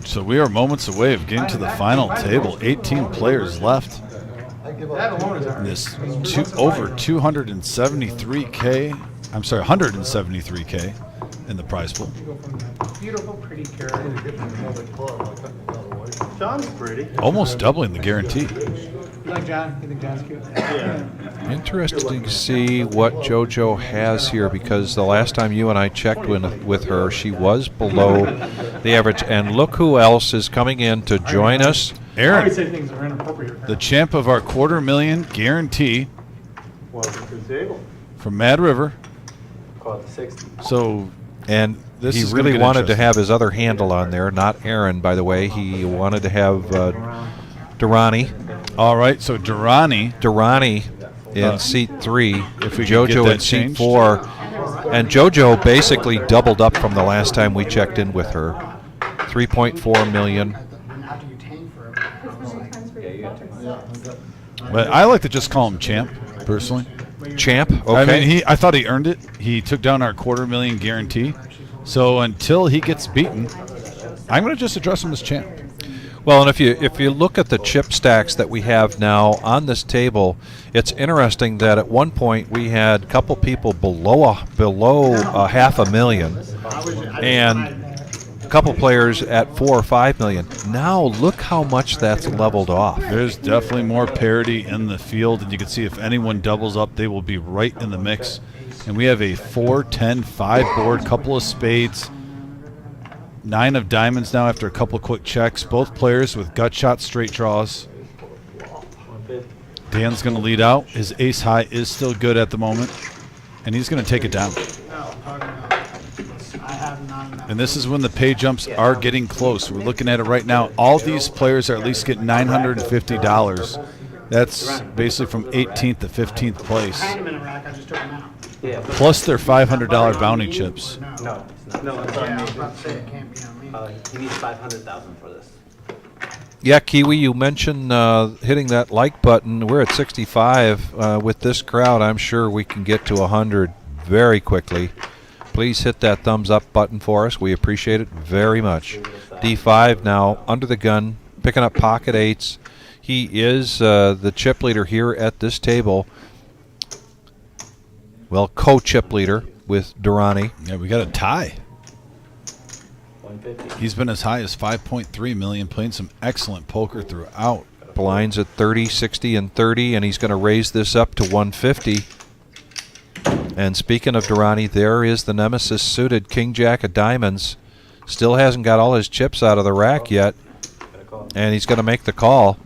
So we are moments away of getting to the final table. 18 players left. That alone is hard. This over 273K. I'm sorry, 173K in the prize pool. You go from the beautiful, pretty carrot. John's pretty. Almost doubling the guarantee. You like John? You think John's cute? Yeah. Interesting to see what JoJo has here because the last time you and I checked with her, she was below the average. And look who else is coming in to join us. I always say things are inappropriate. The champ of our $250,000 guarantee Welcome to the table. from Mad River. Call it the 60. So, And this he is gonna really get wanted to interesting. have his other handle on there, not Aaron, by the way. He wanted to have Durrani. All right, so Durrani. In seat 3, if we could get JoJo that in seat changed. 4. And JoJo basically doubled up from the last time we checked in with her. $3.4 million. But I like to just call him champ, personally. Champ? Okay. I mean, I thought he earned it. He took down our $250,000 guarantee. So until he gets beaten, I'm going to just address him as champ. Well, and if you look at the chip stacks that we have now on this table, it's interesting that at one point we had a couple people below $500,000, and a couple players at $4 or $5 million. Now look how much that's leveled off. There's definitely more parity in the field, and you can see if anyone doubles up, they will be right in the mix. And we have a 4, 10, 5 board, couple of spades. 9 of diamonds now after a couple quick checks. Both players with gut shot straight draws. Dan's going to lead out. His ace high is still good at the moment, and he's going to take it down. And this is when the pay jumps are getting close. We're looking at it right now. All these players are at least getting $950. That's basically from 18th to 15th place. Plus their $500 bounty chips. No, it's on me. He needs 500,000 for this. Yeah, Kiwi, you mentioned hitting that like button. We're at 65. With this crowd, I'm sure we can get to 100 very quickly. Please hit that thumbs up button for us. We appreciate it very much. D5 now under the gun, picking up pocket eights. He is the chip leader here at this table. Well, co-chip leader with Durrani. Yeah, we got a tie. He's been as high as 5.3 million, playing some excellent poker throughout. Blinds at 30, 60, and 30, and he's going to raise this up to 150. And speaking of Durrani, there is the nemesis suited King Jack of diamonds. Still hasn't got all his chips out of the rack yet, and he's going to make the call.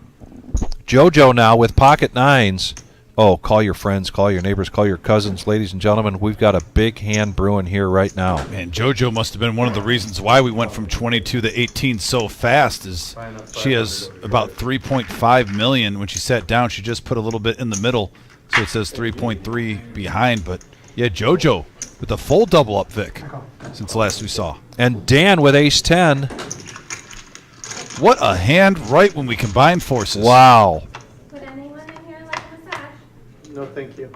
JoJo now with pocket nines, Oh, call your friends, call your neighbors, call your cousins. Ladies and gentlemen, we've got a big hand brewing here right now. And JoJo must have been one of the reasons why we went from 22 to 18 so fast. Is she has about 3.5 million. When she sat down, she just put a little bit in the middle, so it says 3.3 behind. But yeah, JoJo with a full double up, Vic, since last we saw. And Dan with ace 10. What a hand right when we combine forces. Wow. Would anyone in here like a massage? No, thank you.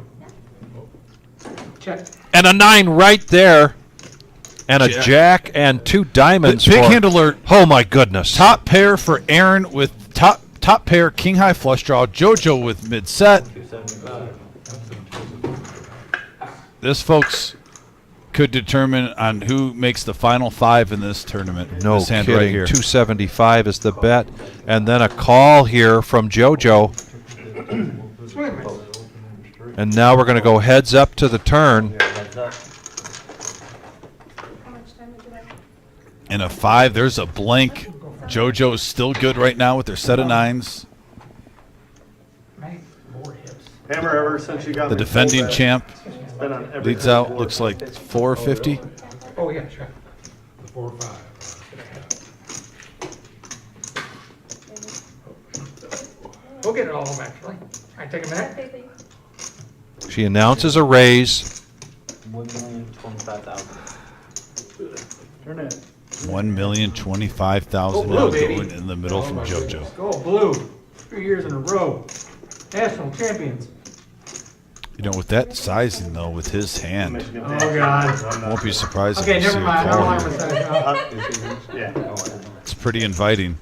Check. And a 9 right there. And a jack and 2 diamonds. Big for- hand alert. Oh my goodness. Top pair for Aaron with top pair king high flush draw. JoJo with mid set. This, folks, could determine on who makes the final 5 in this tournament. No this hand kidding. right here. 275 is the bet. And then a call here from JoJo. And now we're going to go heads up to the turn. How much time would you like? And a 5. There's a blank. JoJo is still good right now with their set of 9s. Hammer, ever since you got The me defending full bet, champ it's been on every leads out. board. Looks like 450. Oh, yeah, sure. The 4 or 5. We'll get it all home, actually. Might take a minute. Okay, please. She announces a raise. 1,025,000. Turn it. 1,025,000 Blue, now baby. going in the middle from JoJo. Go blue. 3 years in a row. National champions. You know, with that sizing though, with his hand, Oh, God. won't be surprised Okay, if you see never a mind. I don't call want here. to massage. Yeah. It's pretty inviting.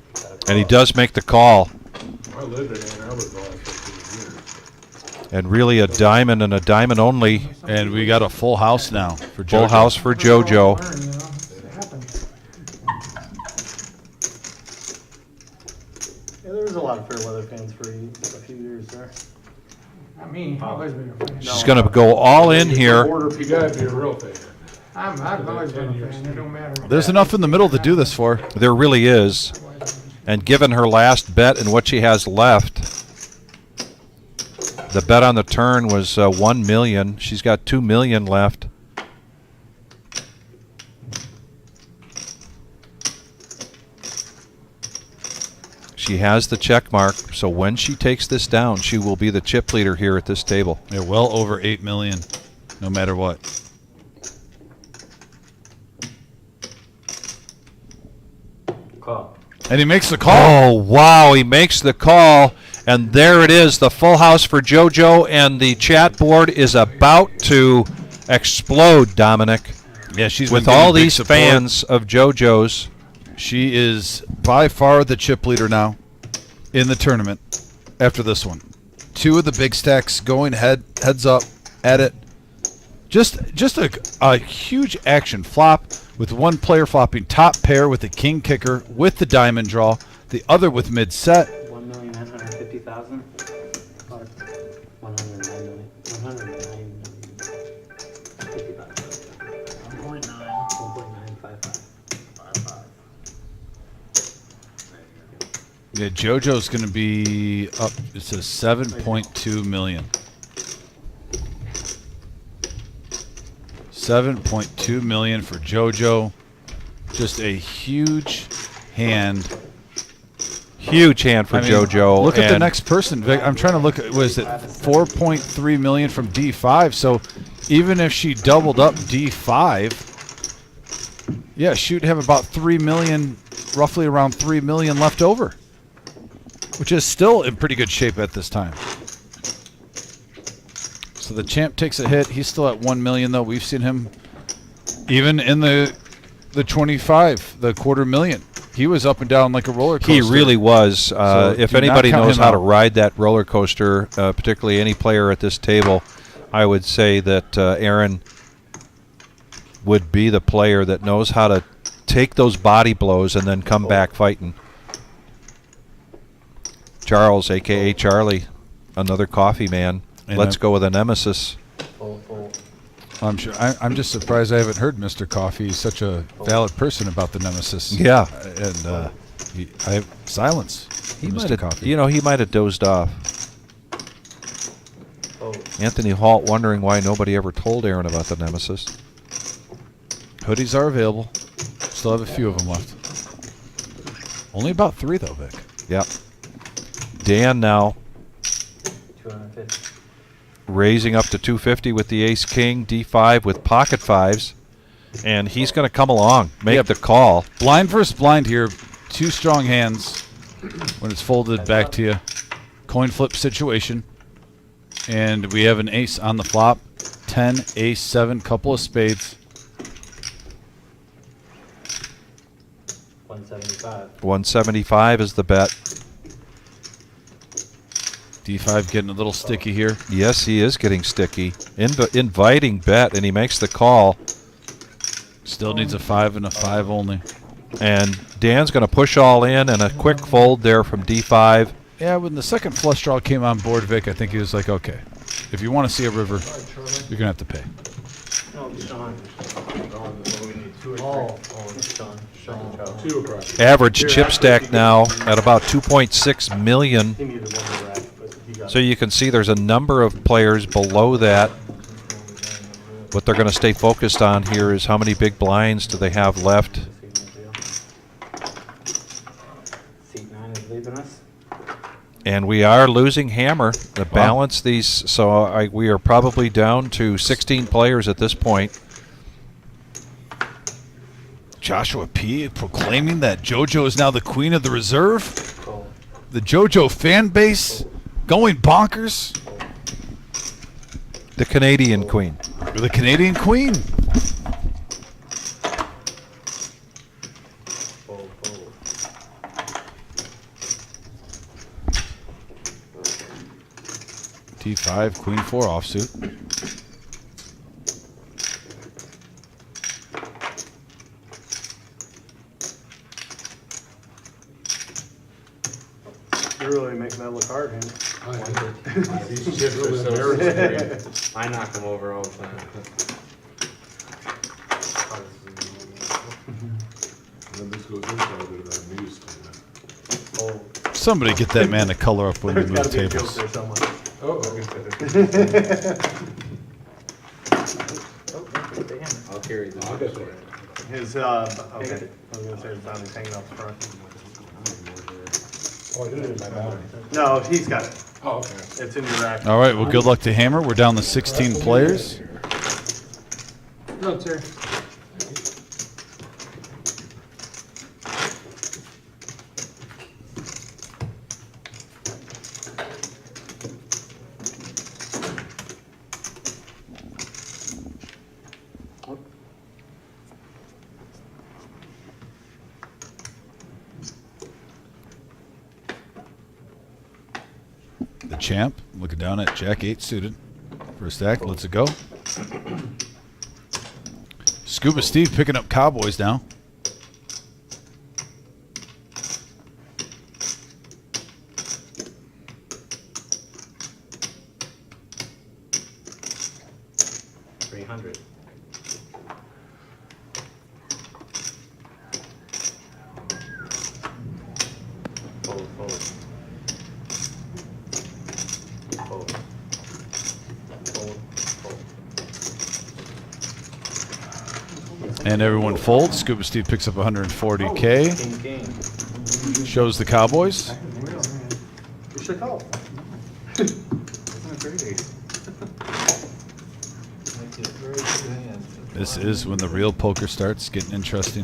And he does make the call. I lived in Ann Arbor the last 15 years. And really a diamond and a diamond only. And we got a full house now for JoJo. Full house for JoJo. Yeah, there was a lot of fair weather fans for a few years there. Not me. I've always been a fan. She's going to go all in here. Border You people. gotta be a real fan. I've always been a fan. It don't matter. There's enough in the middle to do this for. There really is. And given her last bet and what she has left, the bet on the turn was 1 million. She's got 2 million left. She has the check mark, so when she takes this down, she will be the chip leader here at this table. Yeah, well over 8 million, no matter what. Call. And he makes the call. Oh, wow, he makes the call. And there it is, the full house for JoJo, and the chat board is about to explode, Dominic. Yeah, she's with been getting all big these support. fans of JoJo's. She is by far the chip leader now in the tournament after this one. 2 of the big stacks going heads up at it. Just a huge action flop with one player flopping top pair with the king kicker with the diamond draw, the other with mid set. 1,950,000. 109 million. 109,055. Yeah, JoJo's going to be up. It says 7.2 million. 7.2 million for JoJo. Just a huge hand. Huge hand for JoJo. Look at the and next person, Vic. I'm trying to look at, was it 4.3 million from D5? So even if she doubled up D5, yeah, she'd have about 3 million, roughly around 3 million left over, which is still in pretty good shape at this time. So the champ takes a hit. He's still at 1 million though. We've seen him even in the 25, the quarter million. He was up and down like a roller coaster. he really was. If do not anybody count knows him how to out. ride that roller coaster, particularly any player at this table, I would say that Aaron would be the player that knows how to take those body blows and then come back fighting. Charles, a.k.a. Charlie, another coffee man. And Let's go with a nemesis. I'm sure. I'm just surprised I haven't heard Mr. Coffee. He's such a valid person about the nemesis. Yeah. And I have silence. He from might Mr. have, Coffee. he might have dozed off. Anthony Halt wondering why nobody ever told Aaron about the Nemesis. Hoodies are available. Still have a few of them left. Only about 3 though, Vic. Yep. Dan now 250. raising up to 250 with the ace king, D5 with pocket fives, and he's going to come along, make the call. Blind versus blind here. 2 strong hands when it's folded back to you. Coin flip situation. And we have an ace on the flop. 10, ace, 7, couple of spades. 175. 175 is the bet. D5 getting a little sticky here. Yes, he is getting sticky. Inviting bet, and he makes the call. Still needs a 5 and a 5 only. And Dan's going to push all in, and a quick fold there from D5. Yeah, when the second flush draw came on board, Vic, I think he was like, okay, if you want to see a river, you're going to have to pay. Oh, Sean. Sean. 2 across. Average chip stack now at about 2.6 million. He needed one more rack, but he got So you can see there's a number of players below that. What they're going to stay focused on here is how many big blinds do they have left. Seat 9 is leaving us. And we are losing hammer to balance these, so we are probably down to 16 players at this point. Joshua P. proclaiming that JoJo is now the queen of the reserve. The JoJo fan base going bonkers. The Canadian queen. The Canadian queen. T5, queen 4 offsuit. You're really making that look hard, Hank. These chips are so embarrassing. I knock them over all the time. When this goes inside it, I'm used to that. Somebody get that man to color up when we move There's gotta be a joke tables. there somewhere. Oh, I'll carry them. I'll get there. His, okay, I was gonna say his bounty's hanging out the front. Oh, I did it in my boundary. No, he's got it. Oh, okay. It's in your rack. All right, well, good luck to Hammer. We're down to 16 players. Look, sir. The champ looking down at Jack 8 suited. First act, let's it go. Scuba Steve picking up Cowboys now. $300. Fold, fold. Fold. Fold, fold. And everyone folds. Scuba Steve picks up 140K. King, king. Shows the Cowboys. You should call. This is when the real poker starts getting interesting.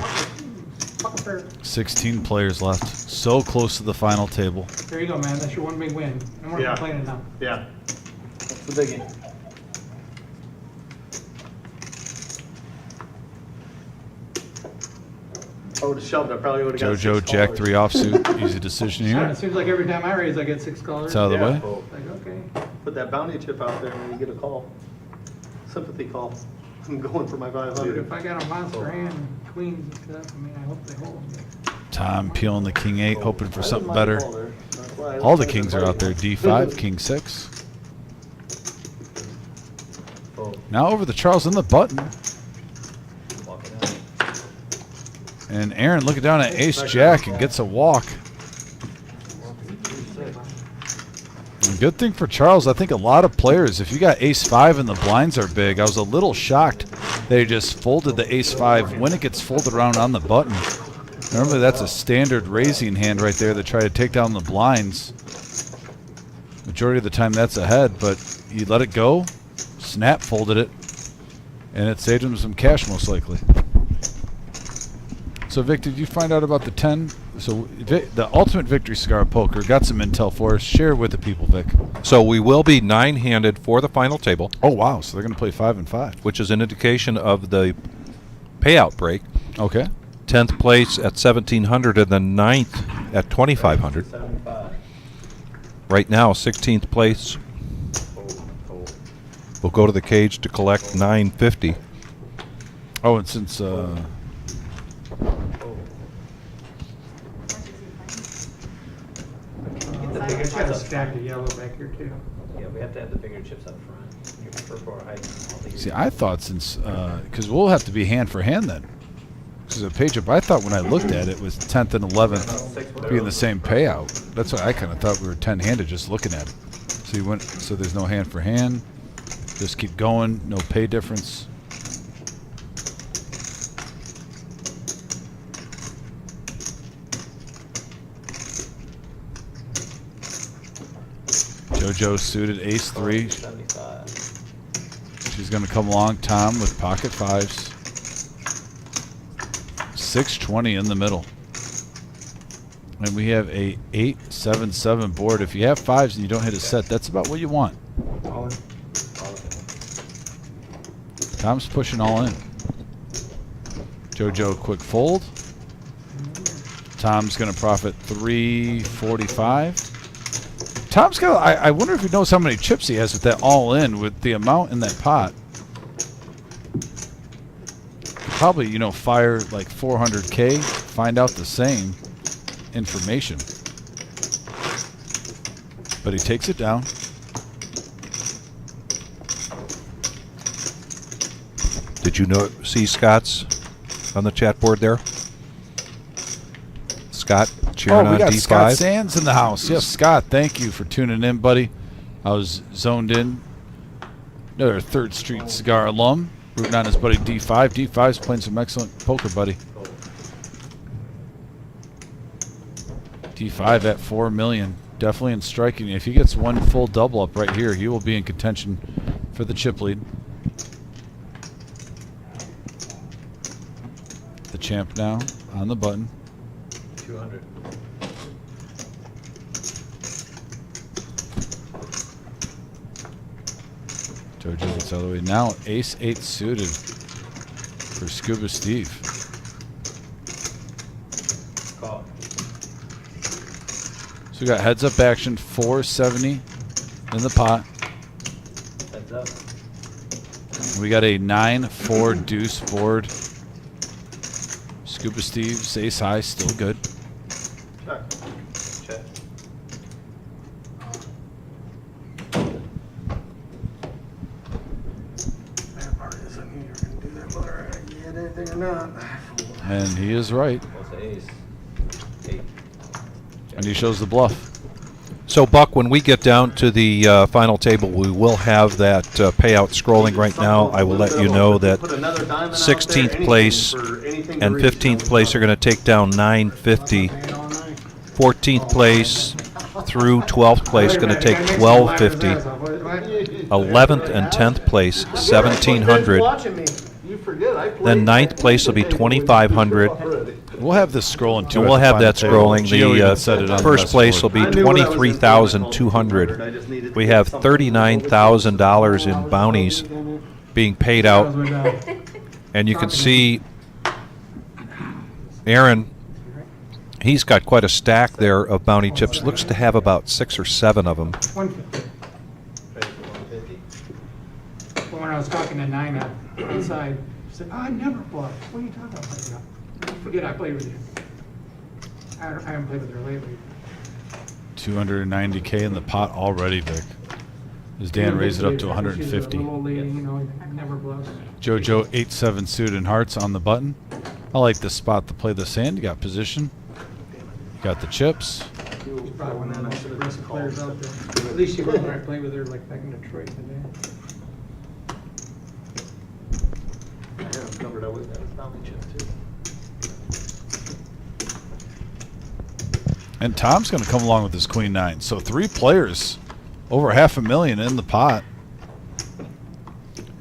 16 players left. So close to the final table. There you go, man. That's your one big win. No more Yeah. complaining now. Yeah. That's the biggie. I would have shoved, I probably would have got JoJo, 6 Jack callers. 3 offsuit. Easy decision It here. seems like every time I raise, I get 6 callers. It's out of the way. Like, okay. Put that bounty chip out there and you get a call. Sympathy call. I'm going for my Dude, 500. if I got a monster hand and queens and stuff, I mean, I hope they hold them. Tom peeling the King 8, hoping for I didn't something mind the better. call there. That's why I All the tried to kings are out there. invite you. D5, King 6. Fold. Now over the Charles in the button. Walking out. And Aaron looking down at Ace Jack and gets a walk. And Good thing for Charles, I think a lot of players, if you got ace-5 and the blinds are big, I was a little shocked they just folded the ace-5 when it gets folded around on the button. Normally that's a standard raising hand right there to try to take down the blinds. Majority of the time that's a head, but you let it go, snap folded it, and it saved him some cash most likely. So Vic, did you find out about the 10? So Vic, the Ultimate Victory Cigar Poker got some intel for us. Share with the people, Vic. So we will be 9-handed for the final table. Oh wow! So they're going to play 5 and 5, which is an indication of the payout break. Okay. 10th place at 1,700 and the 9th at 2,500. Right now, 16th place will go to the cage to collect 950. Oh, and since Get the bigger chips. Got a stack of yellow back here too. Yeah, we have to have the bigger chips up front. Your purple height. see, I thought since because we'll have to be hand for hand then. Because the page up, I thought when I looked at it was 10th and 11th being the same payout. That's why I kind of thought we were 10-handed just looking at it. So you went, so there's no hand for hand. Just keep going, no pay difference. JoJo suited ace-3. She's going to come along, Tom, with pocket 5s. 620 in the middle. And we have a 8-7-7 board. If you have 5s and you don't hit a set, that's about what you want. All in. Tom's pushing all in. JoJo quick fold. Tom's going to profit 345. Tom's got, I wonder if he knows how many chips he has with that all in, with the amount in that pot. Probably, you know, fire like 400K, find out the same information. But he takes it down. Did you see Scott's on the chat board there? Scott cheering on we got D5. Scott Sands in the house. Yes, Scott, thank you for tuning in, buddy. I was zoned in. Another 3rd Street Cigar alum. Rooting on his buddy D5. D5's playing some excellent poker, buddy. D5 at 4 million. Definitely in striking. If he gets one full double up right here, he will be in contention for the chip lead. The champ now on the button. 200. JoJo gets all the way. Now ace-8 suited for Scuba Steve. Call. So we got heads-up action, 470 in the pot. Heads up. We got a 9-4 deuce board. Scuba Steve's ace high, still good. Check. Check. And he is right. What's the ace? 8. And he shows the bluff. So, Buck, when we get down to the final table, we will have that payout scrolling right now. I will let you know that 16th place and 15th place are going to take down 950. 14th place through 12th place going to take 1250. 11th and 10th place 1700. Then 9th place will be 2500. We'll have this scrolling too. And we'll have that scrolling. The first place will be $23,000. 23,200. We have $39,000 in bounties being paid out, and you can see Aaron. He's got quite a stack there of bounty chips. Looks to have about 6 or 7 of them. 150. But when I was talking to Nina inside, she said, "Oh, I never bluff. What are you talking about?" Forget I played with you. I haven't played with her lately. 290K in the pot already, Vic. As Dan raised it up to 150. She's a little lady, you know, never bluffs. JoJo 8-7 suited and hearts on the button. I like this spot to play this hand. You got position. You got the chips. She's probably one of the most aggressive players out there. At least she was when I played with her like back in Detroit today. I had him covered up with that bounty chip too. And Tom's going to come along with his queen nine. So 3 players, over $500,000 in the pot.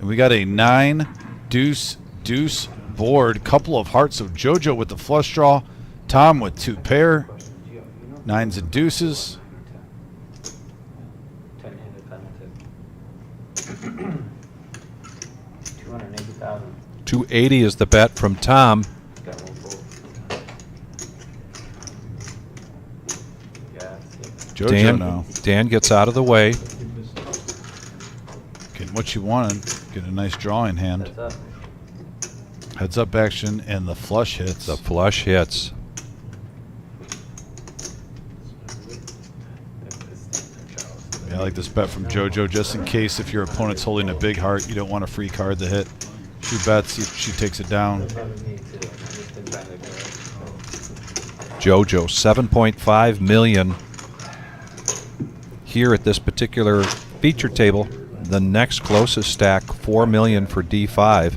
And we got a 9 deuce deuce board, couple of hearts. So JoJo with the flush draw, Tom with 2 pair, 9s and deuces. 10-handed penalty. 280,000. 280 is the bet from Tom. Got one full. Yeah. JoJo now. Dan gets out of the way. Getting what you wanted. Get a nice draw in hand. Heads up. Heads up action and the flush hits. The flush hits. Yeah, I like this bet from JoJo, just in case if your opponent's holding a big heart, you don't want a free card to hit. She bets, she takes it down. JoJo, 7.5 million here at this particular feature table. The next closest stack, 4 million for D5.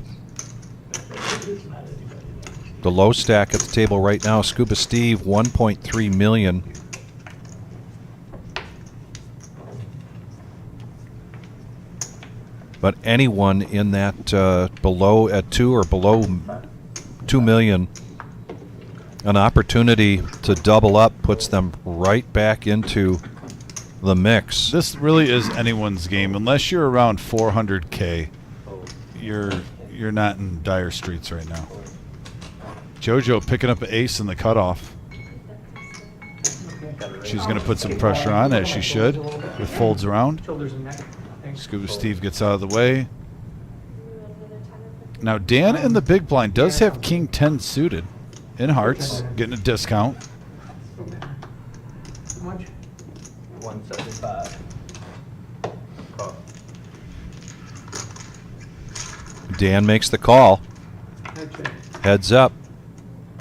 The low stack at the table right now, Scuba Steve, 1.3 million. But anyone in that below at 2 or below 2 million, an opportunity to double up puts them right back into the mix. This really is anyone's game. Unless you're around 400K, you're not in dire straits right now. JoJo picking up an ace in the cutoff. She's going to put some pressure on, as she should, with folds around. Shoulders and neck. Scuba Steve gets out of the way. Now Dan in the big blind does have King 10 suited in hearts, getting a discount. How much? 175. Call. Dan makes the call. Heads up.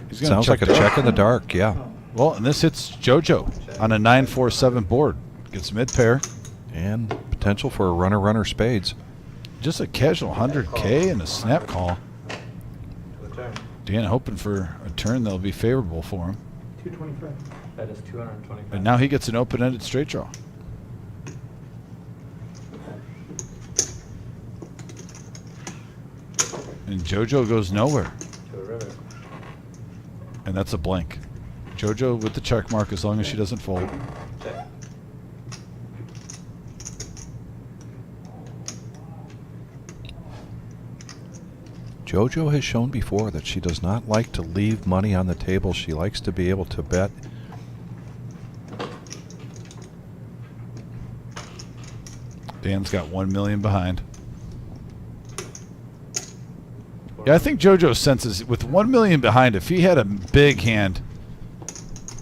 He's gonna Sounds like a dark. check in the dark, yeah. Well, and this hits JoJo on a 9-4-7 board. Gets mid pair. And potential for a runner spades. Just a casual 100K and a snap call. Dan hoping for a turn that'll be favorable for him. 225. That is 225. And now he gets an open-ended straight draw. And JoJo goes nowhere. To a river. And that's a blank. JoJo with the check mark as long as she doesn't fold. Check. JoJo has shown before that she does not like to leave money on the table. She likes to be able to bet. Dan's got 1 million behind. Yeah, I think JoJo senses with 1 million behind, if he had a big hand,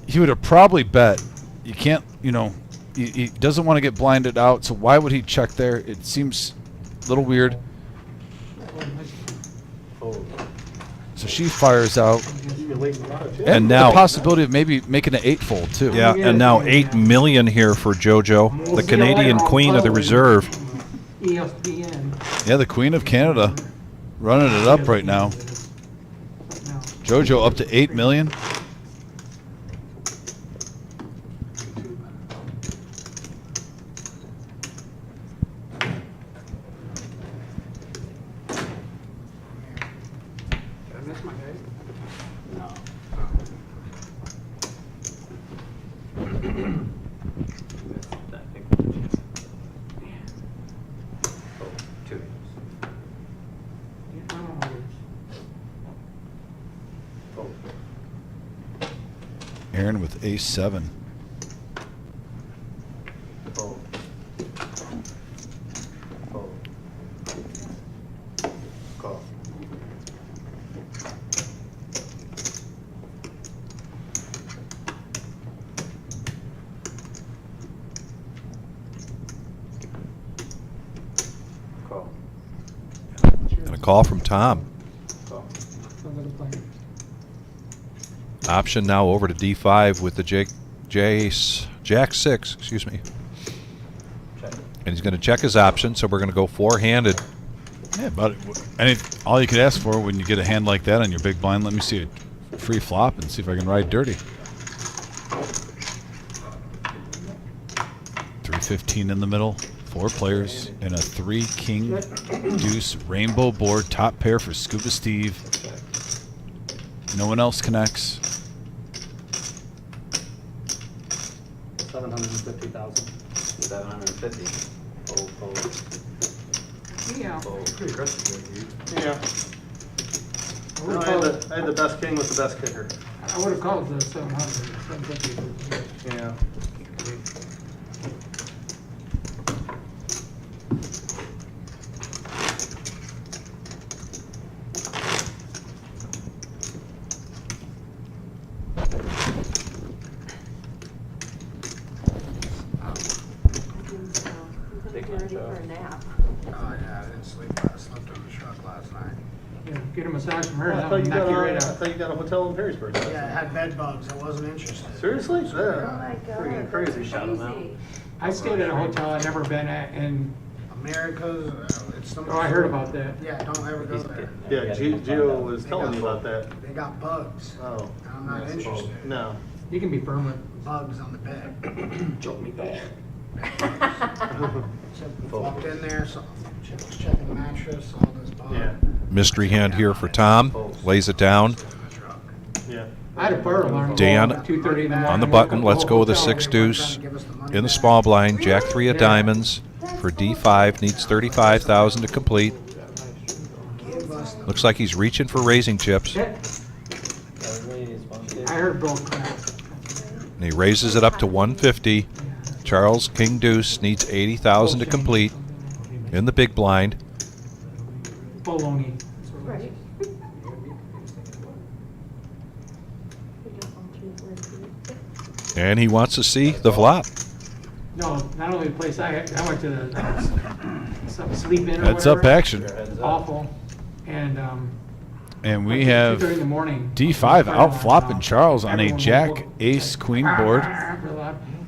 he would have probably bet. You can't, you know, he doesn't want to get blinded out, so why would he check there? It seems a little weird. So she fires out. And now the possibility of maybe making an 8-fold too. Yeah, and now 8 million here for JoJo, the Canadian Queen of the Reserve. ESPN. Yeah, the Queen of Canada running it up right now. JoJo up to 8 million. Aaron with ace-7. Fold. Fold. Call. Call. And a call from Tom. Call. Option now over to D5 with the Jack 6, excuse me. And he's going to check his option, so we're going to go four-handed. Yeah, but all you could ask for when you get a hand like that on your big blind, let me see a free flop and see if I can ride dirty. 315 in the middle, 4 players, and a 3 king deuce rainbow board, top pair for Scuba Steve. No one else connects. 750,000. 750. Yeah. Pretty aggressive, Yeah. No, I had the best king with the best kicker. I would have called the 700, 750. Yeah. Ready for a nap. Oh, yeah, I didn't sleep. I slept on the truck last night. Yeah, get a massage from her, I that thought would you knock got you right I out. thought you got a hotel in Perrysburg. Yeah, I had bed bugs. I wasn't interested. Seriously? Oh my God. Freaking crazy. Shout them out. I stayed at a hotel I'd never been at, and America's, it's the oh, I heard about that. Yeah, don't ever go there. Yeah, Gio was telling me about that. They got bugs. Oh. And I'm not interested. No. You can be permanent. Bugs on the bed. Jolt me back. Walked in there, so was checking the mattress, all this bug. Yeah. Mystery hand here for Tom. Lays it down. Yeah. I had a fire alarm. Dan go off at 2:30 in the morning. on the button. Let's go with a 6 deuce. In the small blind, Jack 3 of diamonds for D5. Needs 35,000 to complete. Looks like he's reaching for raising chips. I heard broke crack. And he raises it up to 150. Charles King Deuce needs 80,000 to complete in the big blind. Bologna. Right. And he wants to see the flop. No, not only the place I went to the some sleep in or Heads up whatever. action. Awful. And And we like have 2:30 in the morning, D5 out flopping Charles on a everyone Jack, woke up. ace, queen board.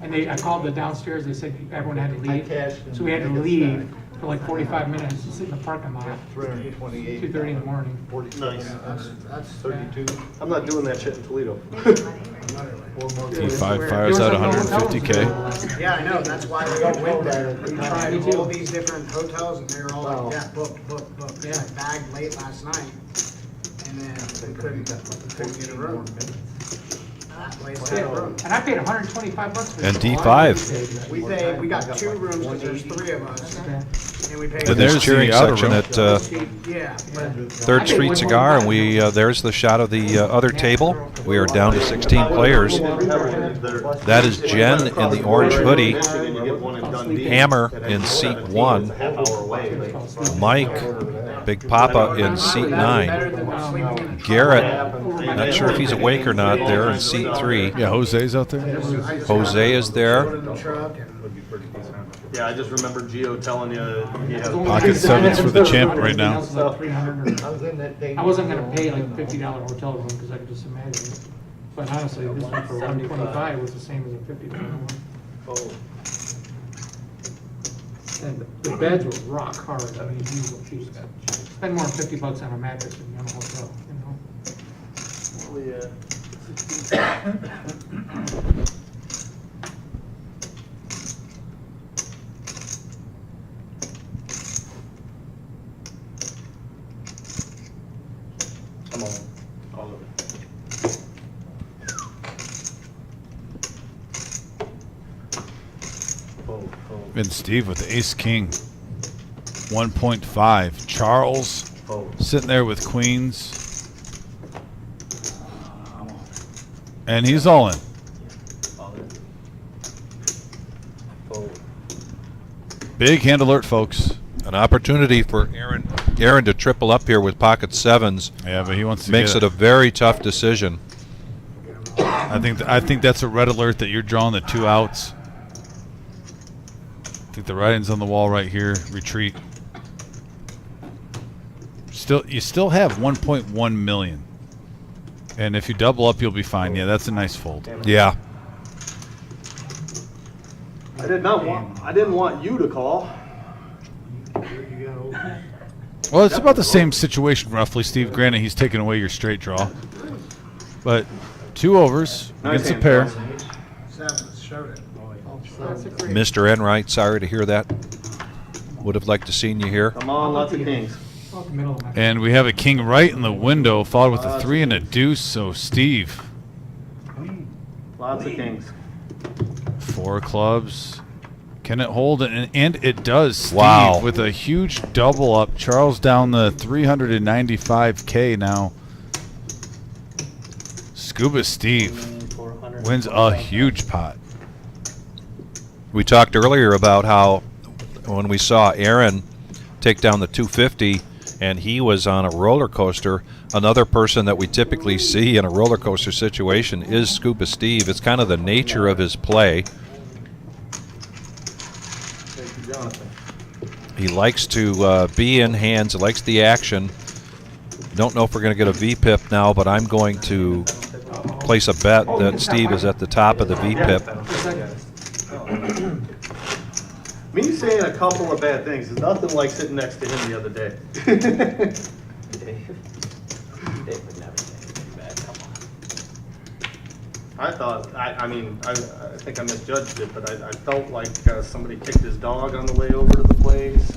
And I called the downstairs, they said everyone had to leave. So we had to leave for like 45 minutes to sit in the parking lot. 328. 2:30 in the morning. Nice. That's 32. I'm not doing that shit in Toledo. D5 fires out 150K. Yeah, I know, that's why we went there. We tried all these different hotels and they were all like, yeah, booked. Yeah. I bagged late last night and then we couldn't get a room. That place had a room. And I paid $125 for And this. D5. We got 2 rooms because there's 3 of us. And we paid. And there's there's cheering the outer section room. at Yeah, but 3rd Street Cigar, and we there's the shot of the other table. We are down to 16 players. That is Jen in the orange hoodie, Hammer in seat 1, Mike, Big Papa in seat 9, Garrett, not sure if he's awake or not, there in seat 3. Yeah, Jose's out there. Jose is there. Yeah, I just remember Gio telling you he has Pocket sevens for the champ right now. I wasn't gonna pay like $50 hotel room because I could just imagine it. But honestly, this one for 125 was the same as a $50 one. And the beds were rock hard. I mean, you spend more than $50 on a mattress than on a hotel, you know? Come on. All of it. And Steve with the ace king. 1.5. Charles sitting there with queens. And he's all in. Big hand alert, folks. An opportunity for Aaron to triple up here with pocket sevens. Yeah, but he wants to Makes get it a very tough decision. I think that's a red alert that you're drawing the 2 outs. I think the writing's on the wall right here. Retreat. You still have 1.1 million. And if you double up, you'll be fine. Yeah, that's a nice fold. Yeah. I didn't want you to call. Well, it's about the same situation, roughly, Steve. Granted, he's taking away your straight draw. But 2 overs Nice against a hand, pair. Mr. Enright, sorry to hear that. Would have liked to seen you here. Come on, lots of kings. And we have a king right in the window, followed with a 3 and a deuce. So, Steve, Lots of kings. 4 clubs. Can it hold? And it does, Steve, Wow. with a huge double up. Charles down the 395K now. Scuba Steve wins a huge pot. We talked earlier about how when we saw Aaron take down the 250 and he was on a roller coaster, another person that we typically see in a roller coaster situation is Scuba Steve. It's kind of the nature of his play. Thank you, Jonathan. He likes to be in hands, likes the action. Don't know if we're going to get a VPIP now, but I'm going to place a bet that Steve is at the top of the VPIP. Me saying a couple of bad things is nothing like sitting next to him the other day. I thought, I think I misjudged it, but I felt like somebody kicked his dog on the way over to the place.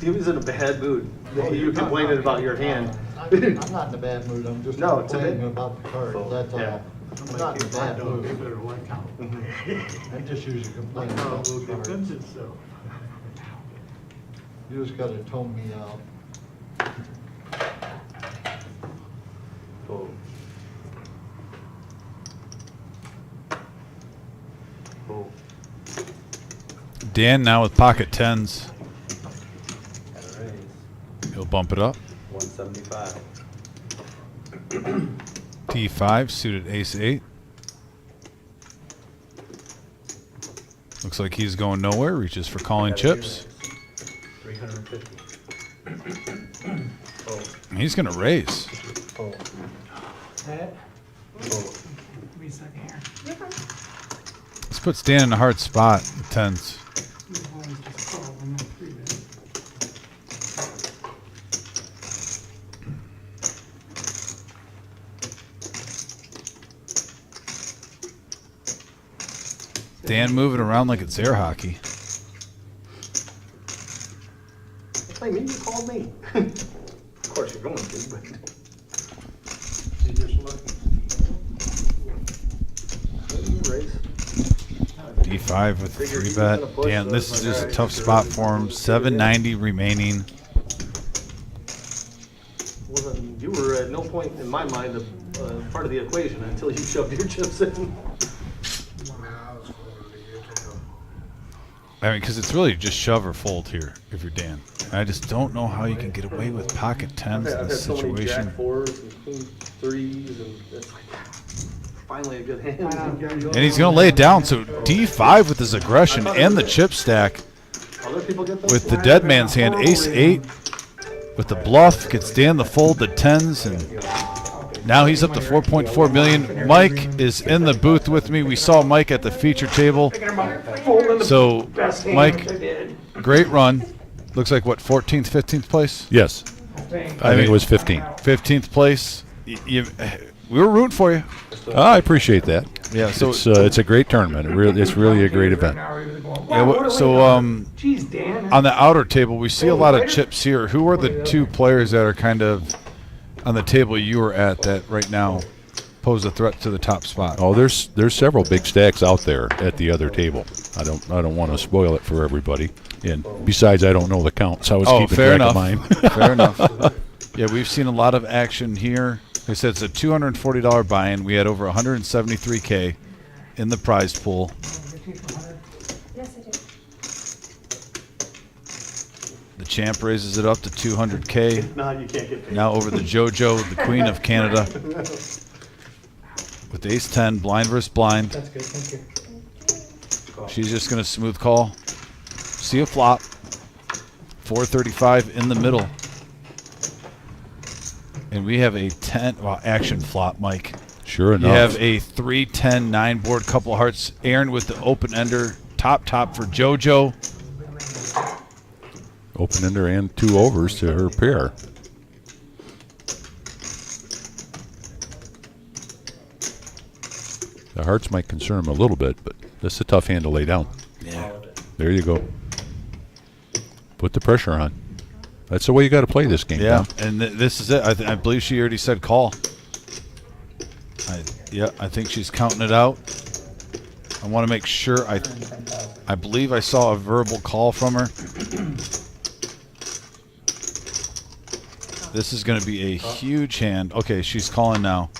He was in a bad mood. You were complaining about your hand. I'm not in a bad mood, I'm just No, today- complaining about the cards, that's all. Yeah. I'm not in a bad mood. I just usually complain about the cards. You just gotta tone me out. Oh. Oh. Dan now with pocket 10s. He'll bump it up. 175. T5 suited ace 8. Looks like he's going nowhere. Reaches for calling chips. 350. He's going to raise. Oh. Give me a second here. This puts Dan in a hard spot with 10s. Dan moving around like it's air hockey. It's like me, you called me. Of course you're going to, but. You just look. Raise. D5 with 3-bet. Dan, this is just a tough spot for him. 790 remaining. You were at no point in my mind a part of the equation until you shoved your chips in. I mean, because it's really just shove or fold here if you're Dan. I just don't know how you can get away with pocket 10s in this so many situation. jack 4s and queen 3s, and it's like finally a good hand. And he's going to lay it down. So D5 with his aggression and the chip stack Other people get those? with the dead man's hand. Ace 8 with the bluff gets Dan the fold, the 10s, and now he's up to 4.4 million. Mike is in the booth with me. We saw Mike at the feature table. So, Mike, great run. Looks like, what, 14th, 15th place? Yes. I think it was 15. 15th place. We were rooting for you. I appreciate that. Yeah, so it's a great tournament. It's really a great event. Yeah, so on the outer table, we see a lot of chips here. Who are the 2 players that are kind of on the table you were at that right now pose a threat to the top spot? Oh, there's several big stacks out there at the other table. I don't want to spoil it for everybody. And besides, I don't know the counts. I was keeping fair track enough. of mine. Fair enough. Yeah, we've seen a lot of action here. Like I said, it's a $240 buy-in. We had over 173K in the prize pool. Yes, I do. The champ raises it up to 200K. No, you can't get paid. Now over the JoJo, the Queen of Canada. With ace 10, blind versus blind. That's good, thank you. She's just going to smooth call. See a flop. 435 in the middle. And we have a 10, well, action flop, Mike. Sure enough. You have a 3, 10, 9 board, couple of hearts. Aaron with the open ender, top for JoJo. Open ender and 2 overs to her pair. The hearts might concern him a little bit, but that's a tough hand to lay down. Yeah. There you go. Put the pressure on. That's the way you got to play this game. Yeah, Tom. and this is it. I believe she already said call. I think she's counting it out. I want to make sure. I believe I saw a verbal call from her. This is going to be a huge hand. Okay, she's calling now.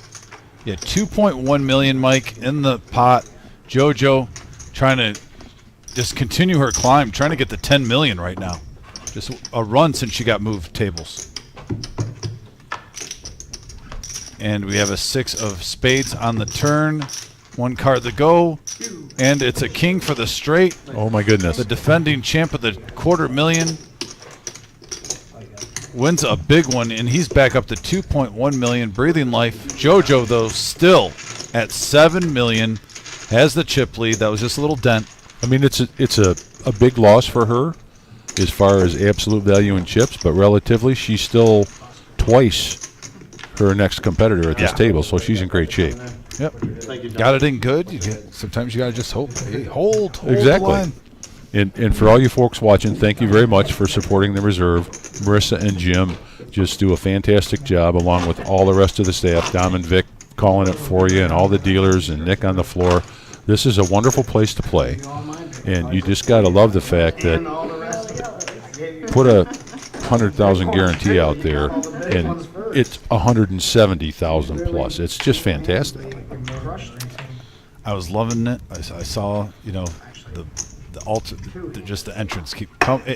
Yeah, 2.1 million, Mike, in the pot. JoJo trying to just continue her climb, trying to get the 10 million right now. Just a run since she got moved tables. And we have a 6 of spades on the turn. 1 card to go. And it's a king for the straight. Oh, my goodness. The defending champ of the $250,000 wins a big one, and he's back up to 2.1 million, breathing life. JoJo, though, still at 7 million, has the chip lead. That was just a little dent. I mean, it's a big loss for her as far as absolute value in chips, but relatively, she's still twice her next competitor at this table, so she's in great shape. Yep. Got it in good. Sometimes you got to just hope. Hey, hold exactly. the line. And for all you folks watching, thank you very much for supporting the reserve. Marissa and Jim just do a fantastic job, along with all the rest of the staff. Dom and Vic calling it for you, and all the dealers, and Nick on the floor. This is a wonderful place to play, and you just got to love the fact that put a 100,000 guarantee out there, and it's 170,000 plus. It's just fantastic. I was loving it. I saw, just the entrance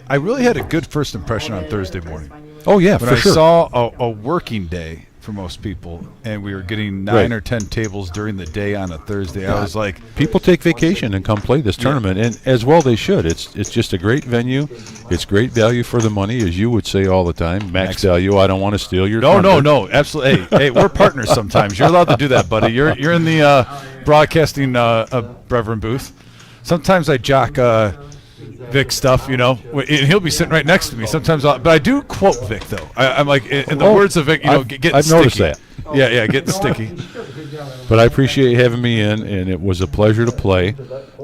I really had a good first impression on Thursday morning. Oh yeah, when for sure. I saw a working day for most people, and we were getting 9 or 10 tables during the day on a Thursday. I was like, people take vacation and come play this tournament, and as well they should. It's just a great venue. It's great value for the money, as you would say all the time. Max value. I don't want to steal your. No, absolutely. Hey, we're partners sometimes. You're allowed to do that, buddy. You're in the broadcasting Reverend booth. Sometimes I jock Vic stuff, and he'll be sitting right next to me. Sometimes, but I do quote Vic though. I'm like, in the words of Vic, getting I've sticky. noticed that. Yeah, getting sticky. But I appreciate you having me in, and it was a pleasure to play.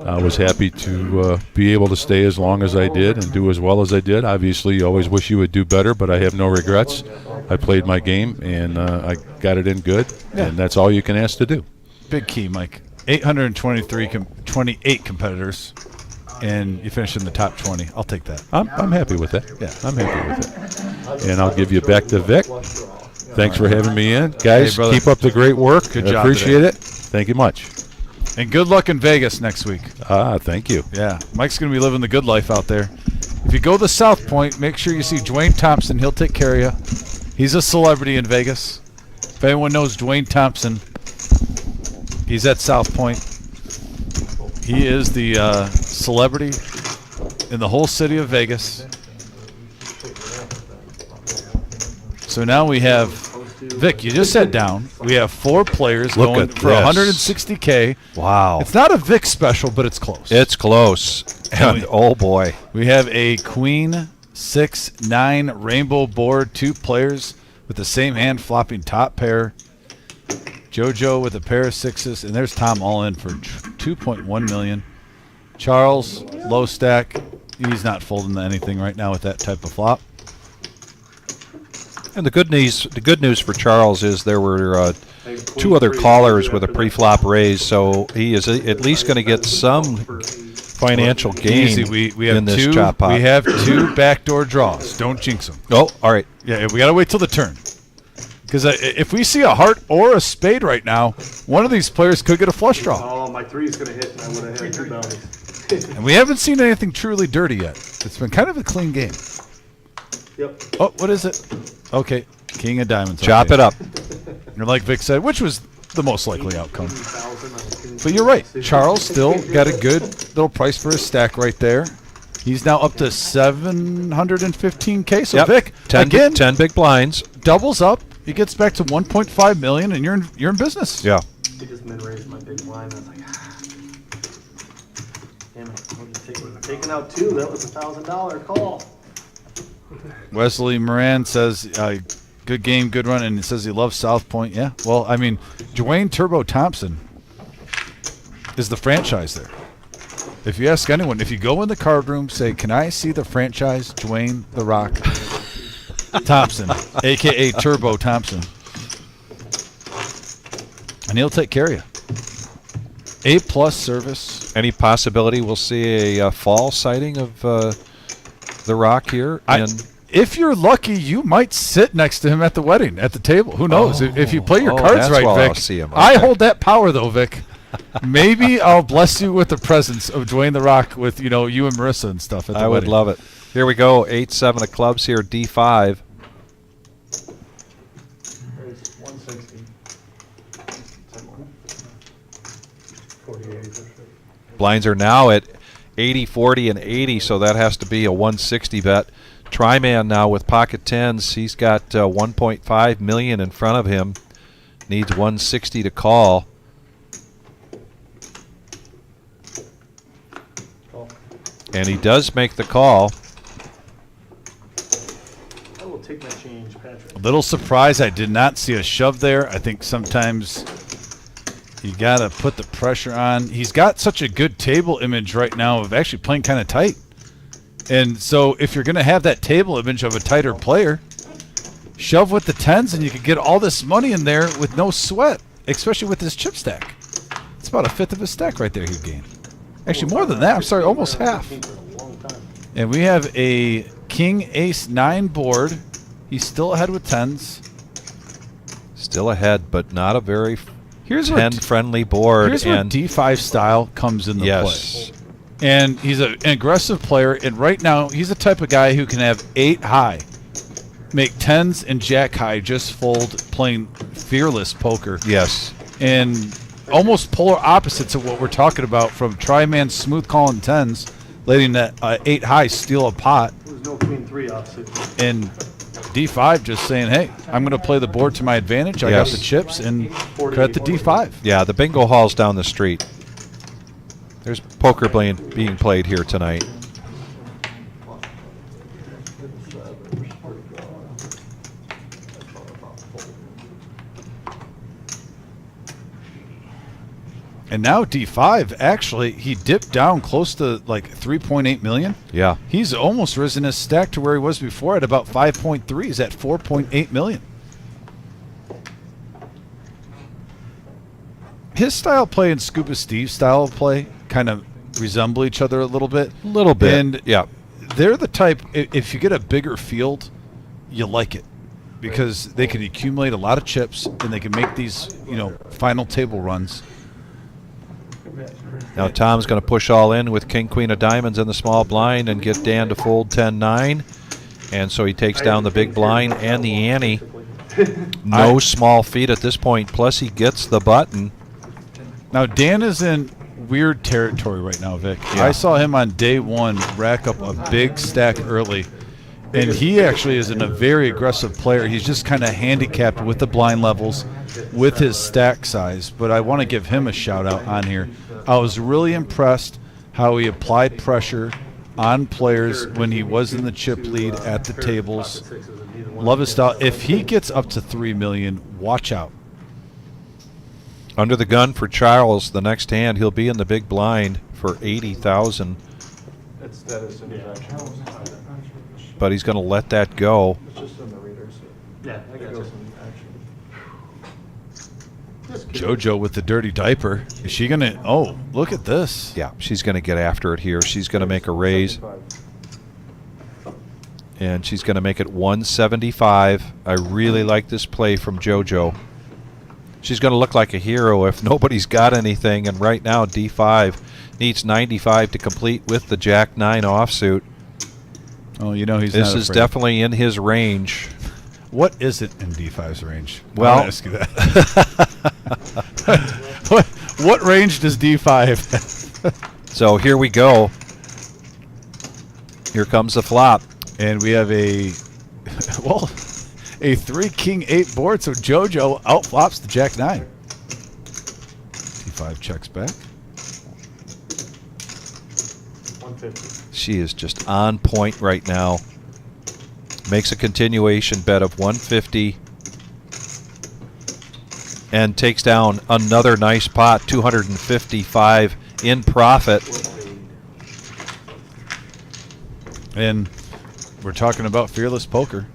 I was happy to be able to stay as long as I did and do as well as I did. Obviously, you always wish you would do better, but I have no regrets. I played my game, and I got it in good, and that's all you can ask to do. Big key, Mike. 28 competitors, and you finished in the top 20. I'll take that. I'm happy with that. Yeah, I'm happy with it. And I'll give you back to Vic. Thanks for having me in. Guys, keep up the great work. Good job appreciate today. it. Thank you much. And good luck in Vegas next week. Thank you. Yeah, Mike's going to be living the good life out there. If you go to South Point, make sure you see Dwayne Thompson. He'll take care of you. He's a celebrity in Vegas. If anyone knows Dwayne Thompson, he's at South Point. He is the celebrity in the whole city of Vegas. So now we have, Vic, you just sat down. We have 4 players going for 160K. Wow. It's not a Vic special, but it's close. It's close. And oh boy. We have a Queen 6-9 rainbow board, 2 players with the same hand flopping top pair. JoJo with a pair of 6s, and there's Tom all in for 2.1 million. Charles, low stack. He's not folding anything right now with that type of flop. And the good news for Charles is there were 2 other callers with a pre-flop raise, so he is at least going to get some financial gain. Easy. We have in this 2. chop pot. We have 2 backdoor draws. Don't jinx them. Oh, all right. Yeah, we got to wait till the turn. Because if we see a heart or a spade right now, one of these players could get a flush draw. Oh, my 3 is going to hit, and I would have had 2 bounties. And we haven't seen anything truly dirty yet. It's been kind of a clean game. Yep. Oh, what is it? Okay, king of diamonds. Chop it up. And like Vic said, which was the most likely outcome. But you're right. Charles still got a good little price for his stack right there. He's now up to 715K. So Vic, 10 again, 10 big blinds. doubles up he gets back to 1.5 million, and you're in business. Yeah. He just min-raised my big blind. I was like, damn it, I'm just taking out 2. That was a $1,000 call. Wesley Moran says, good game, good run, and he says he loves South Point. Yeah, well, I mean, Dwayne Turbo Thompson is the franchise there. If you ask anyone, if you go in the card room, say, can I see the franchise Dwayne The Rock Thompson, a.k.a. Turbo Thompson, and he'll take care of you. A+ service. Any possibility we'll see a fall sighting of The Rock here? If you're lucky, you might sit next to him at the wedding, at the table. Who knows? If you play your cards that's right, where Vic. I'll see him. I Okay. hold that power, though, Vic. Maybe I'll bless you with the presence of Dwayne The Rock with, you and Marissa and stuff at the I would wedding. love it. Here we go. 8-7 of clubs here. D5. It's 160. 48. Blinds are now at 80, 40, and 80, so that has to be a 160 bet. Tryman now with pocket tens. He's got 1.5 million in front of him. Needs 160 to call. And he does make the call. I will take my change, Patrick. A little surprised I did not see a shove there. I think sometimes you got to put the pressure on. He's got such a good table image right now of actually playing kind of tight. And so if you're going to have that table image of a tighter player, shove with the tens and you can get all this money in there with no sweat, especially with this chip stack. It's about a fifth of his stack right there he'd gain. Actually, more than that. I'm sorry, almost half. And we have a king, ace, 9 board. He's still ahead with tens. Still ahead, but not a very Here's where 10-friendly board. Here's where and D5 style comes into yes. play. And he's an aggressive player, and right now he's the type of guy who can have 8 high, make tens and jack high, just fold, playing fearless poker. Yes. And almost polar opposites of what we're talking about from Tryman smooth calling tens, letting that 8 high steal a pot. There's no queen 3 offsuit. And D5 just saying, hey, I'm going to play the board to my advantage. I got the chips, and cut the D5. Yeah, the bingo hall's down the street. There's poker being played here tonight. And now D5, actually, he dipped down close to like 3.8 million. Yeah. He's almost risen his stack to where he was before at about 5.3. He's at 4.8 million. His style of play and Scuba Steve's style of play kind of resemble each other a little bit. A little bit. And yeah, they're the type, if you get a bigger field, you like it. Because they can accumulate a lot of chips and they can make these, final table runs. Now Tom's going to push all in with king, queen of diamonds in the small blind and get Dan to fold 10-9. And so he takes down the big blind and the ante. No small feat at this point. Plus he gets the button. Now Dan is in weird territory right now, Vic. Yeah. I saw him on day 1 rack up a big stack early. And he actually is a very aggressive player. He's just kind of handicapped with the blind levels, with his stack size. But I want to give him a shout out on here. I was really impressed how he applied pressure on players when he was in the chip lead at the tables. Love his style. If he gets up to 3 million, watch out. Under the gun for Charles, the next hand, he'll be in the big blind for 80,000. It's that as soon as action. But he's going to let that go. It's just in the reader. So Yeah, I got goes you. in action. JoJo with the dirty diaper. Is she going to? Oh, look at this. Yeah, she's going to get after it here. She's going to make a raise. And she's going to make it 175. I really like this play from JoJo. She's going to look like a hero if nobody's got anything. And right now, D5 needs 95 to complete with the Jack-9 offsuit. Oh, he's not This is afraid. definitely in his range. What isn't in D5's range? Well, I'll ask you that. what range does D5 have? So here we go. Here comes the flop. And we have a A 3-king-8 board, so JoJo outflops the Jack 9. T5 checks back. 150. She is just on point right now. Makes a continuation bet of 150 and takes down another nice pot, 255 in profit. And we're talking about fearless poker.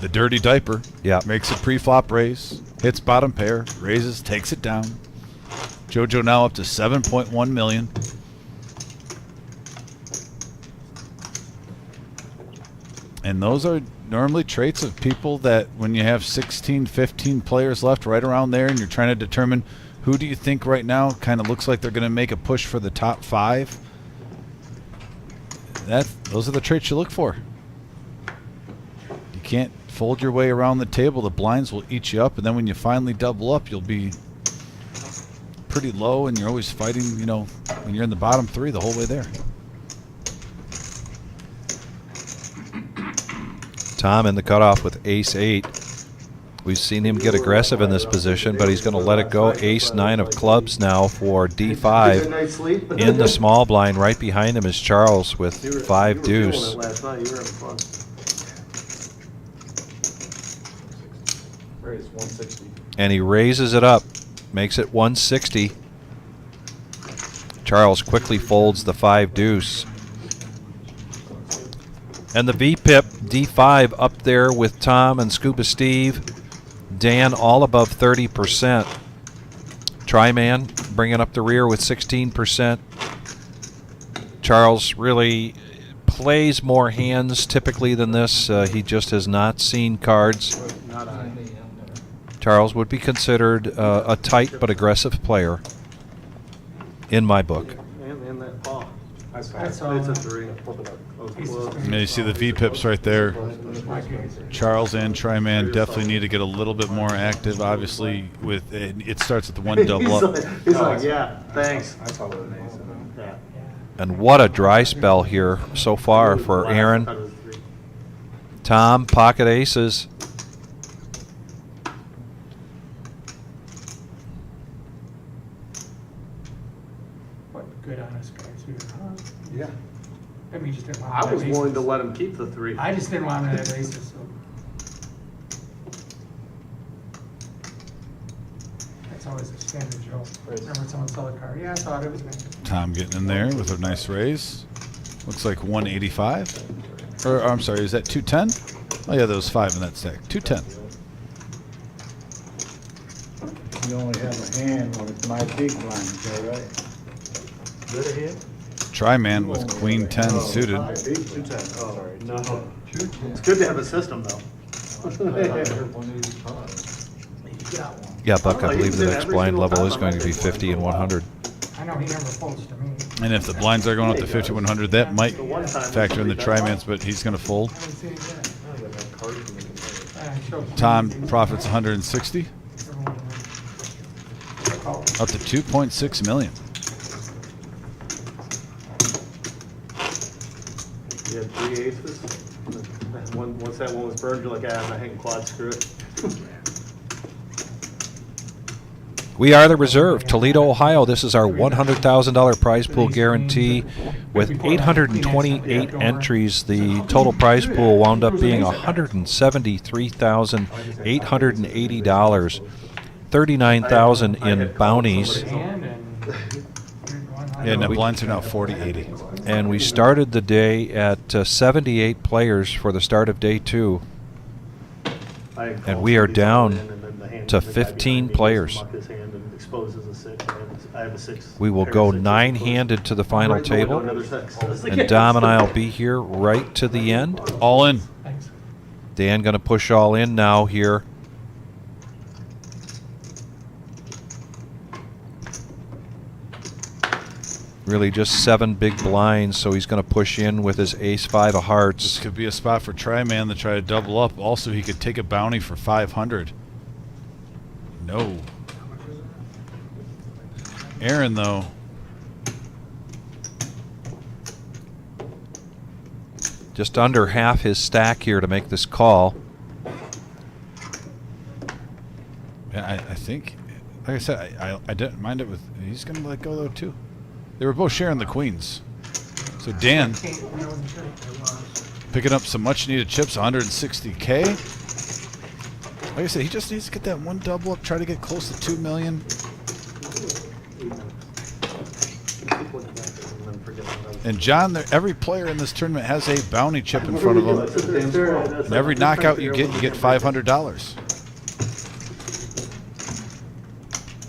The dirty diaper. Yeah. Makes a pre-flop raise, hits bottom pair, raises, takes it down. JoJo now up to 7.1 million. And those are normally traits of people that when you have 16, 15 players left right around there and you're trying to determine who do you think right now kind of looks like they're going to make a push for the top 5. Those are the traits you look for. You can't fold your way around the table. The blinds will eat you up, and then when you finally double up, you'll be pretty low, and you're always fighting, you know, when you're in the bottom 3 the whole way there. Tom in the cutoff with ace-8. We've seen him get aggressive in this position, but he's going to let it go. Ace-9 of clubs now for D5. In the small blind, right behind him is Charles with 5 deuce. And he raises it up, makes it 160. Charles quickly folds the 5 deuce. And the VPIP D5 up there with Tom and Scuba Steve. Dan all above 30%. Tryman bringing up the rear with 16%. Charles really plays more hands typically than this. He just has not seen cards. Charles would be considered a tight but aggressive player in my book. And that paw. It's a 3. And you see the VPIPs right there. Charles and Tryman definitely need to get a little bit more active. Obviously, with it starts with the 1 double up. He's like, yeah, thanks. Yeah. And what a dry spell here so far for Aaron. Tom, pocket aces. What good honest guys here, huh? Yeah. I mean, you just didn't want I to was have willing to aces. let him keep the 3. I just didn't want to have aces, so. That's always a standard joke. Remember someone saw the car? Yeah, I thought it was me. Tom getting in there with a nice raise. Looks like 185. Or I'm sorry, is that 210? Oh yeah, there was 5 in that stack. 210. You only have a hand when it's my big blind, is that right? Good ahead. Tryman with Queen 10 suited. 210. Oh, sorry. No. It's good to have a system, though. Yeah, Buck, I believe the next blind level is going to be 50 and 100. I know he never folds to me. And if the blinds are going up to 5100, that might factor in the Trymans, but he's going to fold. I haven't seen it yet. Tom profits 160. Up to 2.6 million. You had 3 aces. Once that one was burned, you're like, I hang quad, screw it. We are the reserve, Toledo, Ohio. This is our $100,000 prize pool guarantee. With 828 entries, the total prize pool wound up being $173,880. $39,000 in bounties. Yeah, and the blinds are now 40-80. And we started the day at 78 players for the start of day 2. And we are down to 15 players. We will go 9-handed to the final table. And Dom and I will be here right to the end. All in. Dan going to push all in now here. Really just 7 big blinds, so he's going to push in with his ace-5 of hearts. This could be a spot for Tryman to try to double up. Also, he could take a bounty for 500. No. Aaron, though. Just under half his stack here to make this call. think, like I said, I didn't mind it with. He's gonna let go though too. They were both sharing the queens. So Dan picking up some much needed chips, 160K. Like I said, he just needs to get that one double up, try to get close to 2 million. And John, every player in this tournament has a bounty chip in front of them. And every knockout you get $500.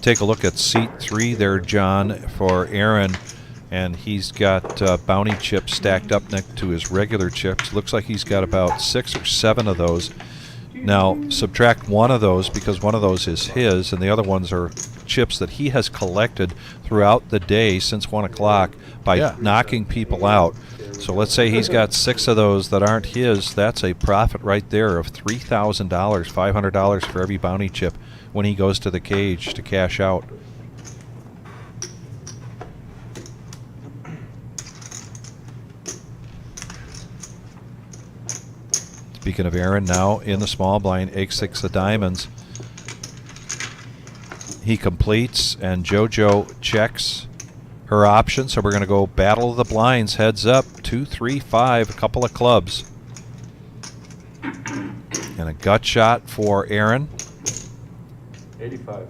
Take a look at seat 3 there, John, for Aaron. And he's got bounty chips stacked up next to his regular chips. Looks like he's got about 6 or 7 of those. Now, subtract one of those because one of those is his, and the other ones are chips that he has collected throughout the day since 1 o'clock by knocking people out. So let's say he's got 6 of those that aren't his. That's a profit right there of $3,000, $500 for every bounty chip when he goes to the cage to cash out. Speaking of Aaron, now in the small blind, ace-6 of diamonds. He completes, and JoJo checks her option. So we're going to go battle of the blinds, heads up, 2, 3, 5, a couple of clubs. And a gut shot for Aaron. 85.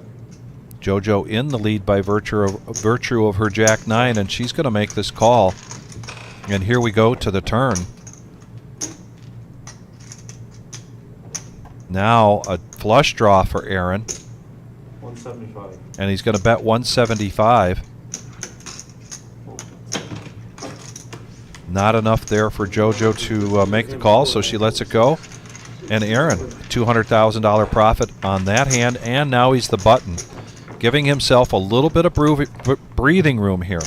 JoJo in the lead by virtue of her Jack-9, and she's going to make this call. And here we go to the turn. Now a flush draw for Aaron. 175. And he's going to bet 175. Not enough there for JoJo to make the call, so she lets it go. And Aaron, $200,000 profit on that hand, and now he's the button, giving himself a little bit of breathing room here.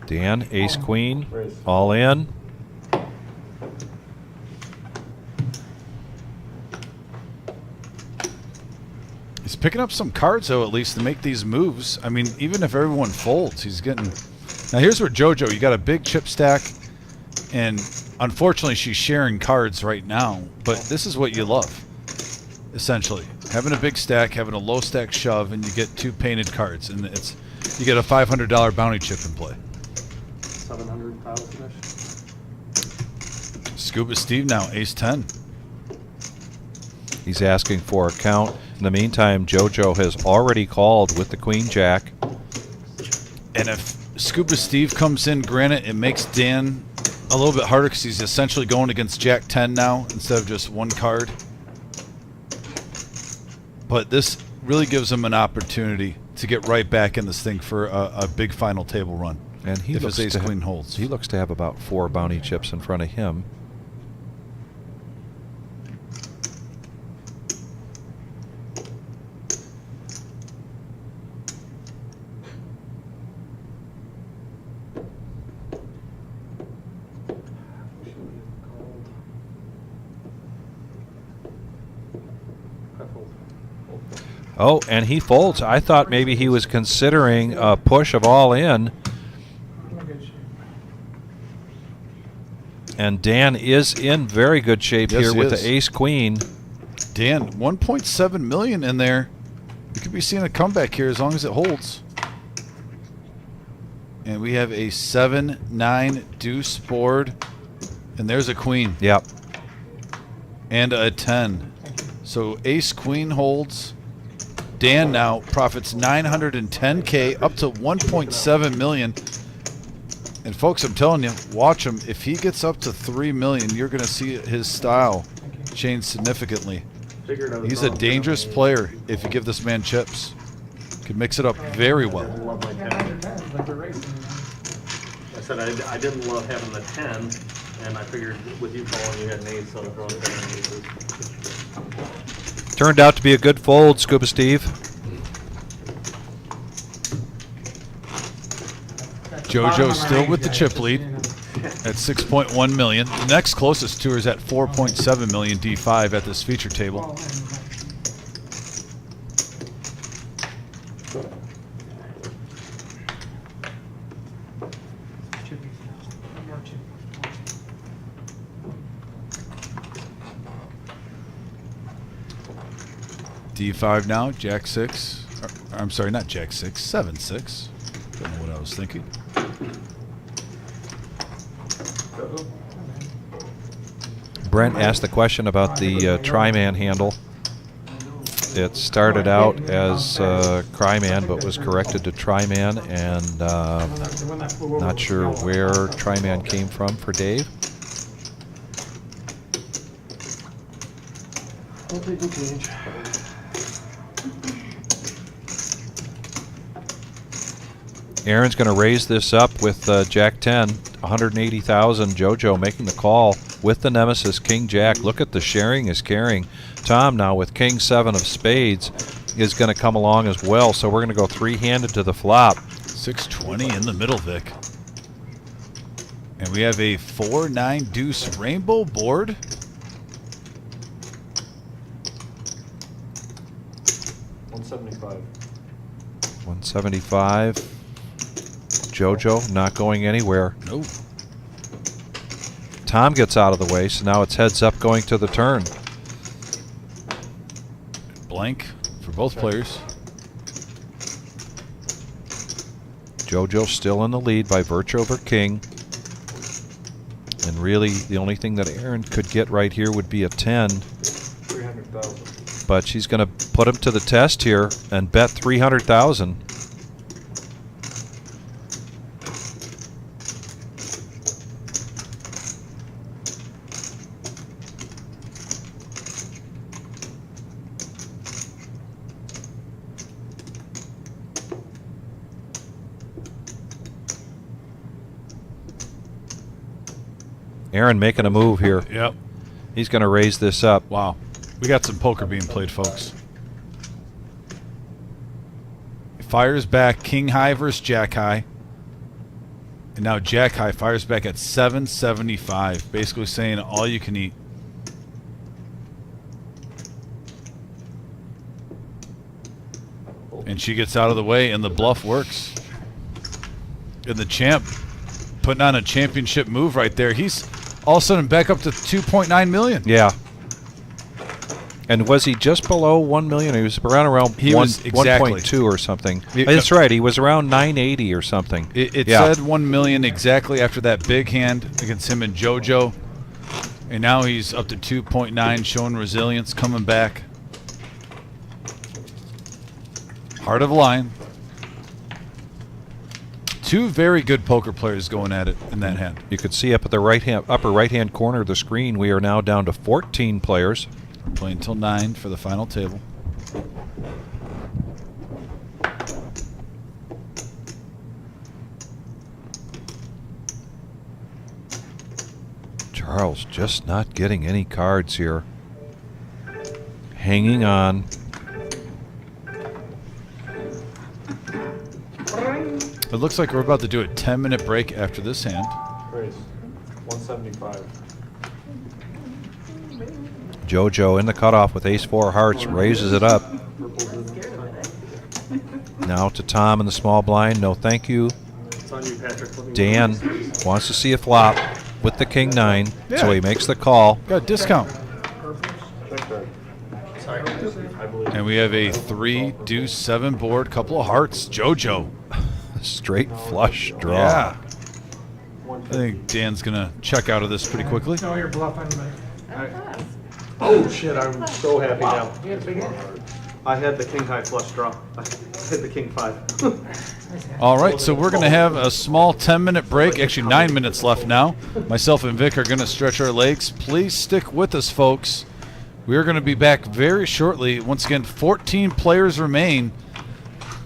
Dan, ace queen, all in. He's picking up some cards, though, at least to make these moves. I mean, even if everyone folds, he's getting... Now, here's where JoJo, you got a big chip stack, and unfortunately, she's sharing cards right now, but this is what you love, essentially. Having a big stack, having a low stack shove, and you get 2 painted cards, and you get a $500 bounty chip in play. 700,000-ish. Scuba Steve now, ace-10. He's asking for a count. In the meantime, JoJo has already called with the queen-jack. And if Scuba Steve comes in, granted, it makes Dan a little bit harder because he's essentially going against Jack-10 now instead of just 1 card. But this really gives him an opportunity to get right back in this thing for a big final table run. And he if looks his ace-queen holds. He looks to have about 4 bounty chips in front of him. Oh, and he folds. I thought maybe he was considering a push of all in. And Dan is in very good shape here with the ace-queen. Dan, 1.7 million in there. You could be seeing a comeback here as long as it holds. And we have a 7-9 deuce board. And there's a queen. Yep. And a 10. So ace-queen holds. Dan now profits 910K up to 1.7 million. And folks, I'm telling you, watch him. If he gets up to 3 million, you're going to see his style change significantly. He's a dangerous player if you give this man chips. Can mix it up very well. I said I didn't love having the 10, and I figured with you calling, you had an ace, so I throw 10 aces. Turned out to be a good fold, Scuba Steve. JoJo still with the chip lead at 6.1 million. The next closest to her is at 4.7 million D5 at this feature table. D5 now, Jack 6. I'm sorry, not Jack 6, 7-6. Don't know what I was thinking. Brent asked the question about the Tri-Man handle. It started out as Cryman, but was corrected to Tri-Man, and not sure where Tri-Man came from for Dave. I'll take the change. Aaron's going to raise this up with Jack 10, 180,000. JoJo making the call with the Nemesis, King Jack. Look at the sharing is carrying. Tom now with King 7 of spades is going to come along as well. So we're going to go three-handed to the flop. 620 in the middle, Vic. And we have a 4-9 deuce rainbow board. $175. JoJo not going anywhere. No. Tom gets out of the way, so now it's heads up going to the turn. Blank for both players. JoJo still in the lead by virtue over King. And really, the only thing that Aaron could get right here would be a 10. 300,000. But she's going to put him to the test here and bet 300,000. Aaron making a move here. Yep. He's going to raise this up. Wow. We got some poker being played, folks. Fires back King High versus Jack High. And now Jack High fires back at 775. Basically saying all you can eat. And she gets out of the way and the bluff works. And the champ putting on a championship move right there. He's all of a sudden back up to 2.9 million. Yeah. And was he just below 1 million? He was around He was exactly 1.2 or something. That's right. He was around 980 or something. It said 1 million exactly after that big hand against him and JoJo. And now he's up to 2.9, showing resilience, coming back. Heart of the Lion. Two very good poker players going at it in that hand. You could see up at the upper right-hand corner of the screen, we are now down to 14 players. We're playing till 9 for the final table. Charles just not getting any cards here. Hanging on. It looks like we're about to do a 10-minute break after this hand. Raise. 175. JoJo in the cutoff with ace-4 hearts, raises it up. Now to Tom in the small blind. No, thank you. It's on you, Patrick. Dan wants to see a flop with the King 9, Yeah. so he makes the call. Got a discount. Sorry. And we have a 3 deuce 7 board, couple of hearts. JoJo. Straight flush draw. Yeah. I think Dan's going to check out of this pretty quickly. No, you're bluffing, but. Oh shit! I'm so happy now. You had a big hand? I had the king high flush draw. I hit the king 5. All right, so we're going to have a small 10-minute break. Actually, 9 minutes left now. Myself and Vic are going to stretch our legs. Please stick with us, folks. We are going to be back very shortly. Once again, 14 players remain.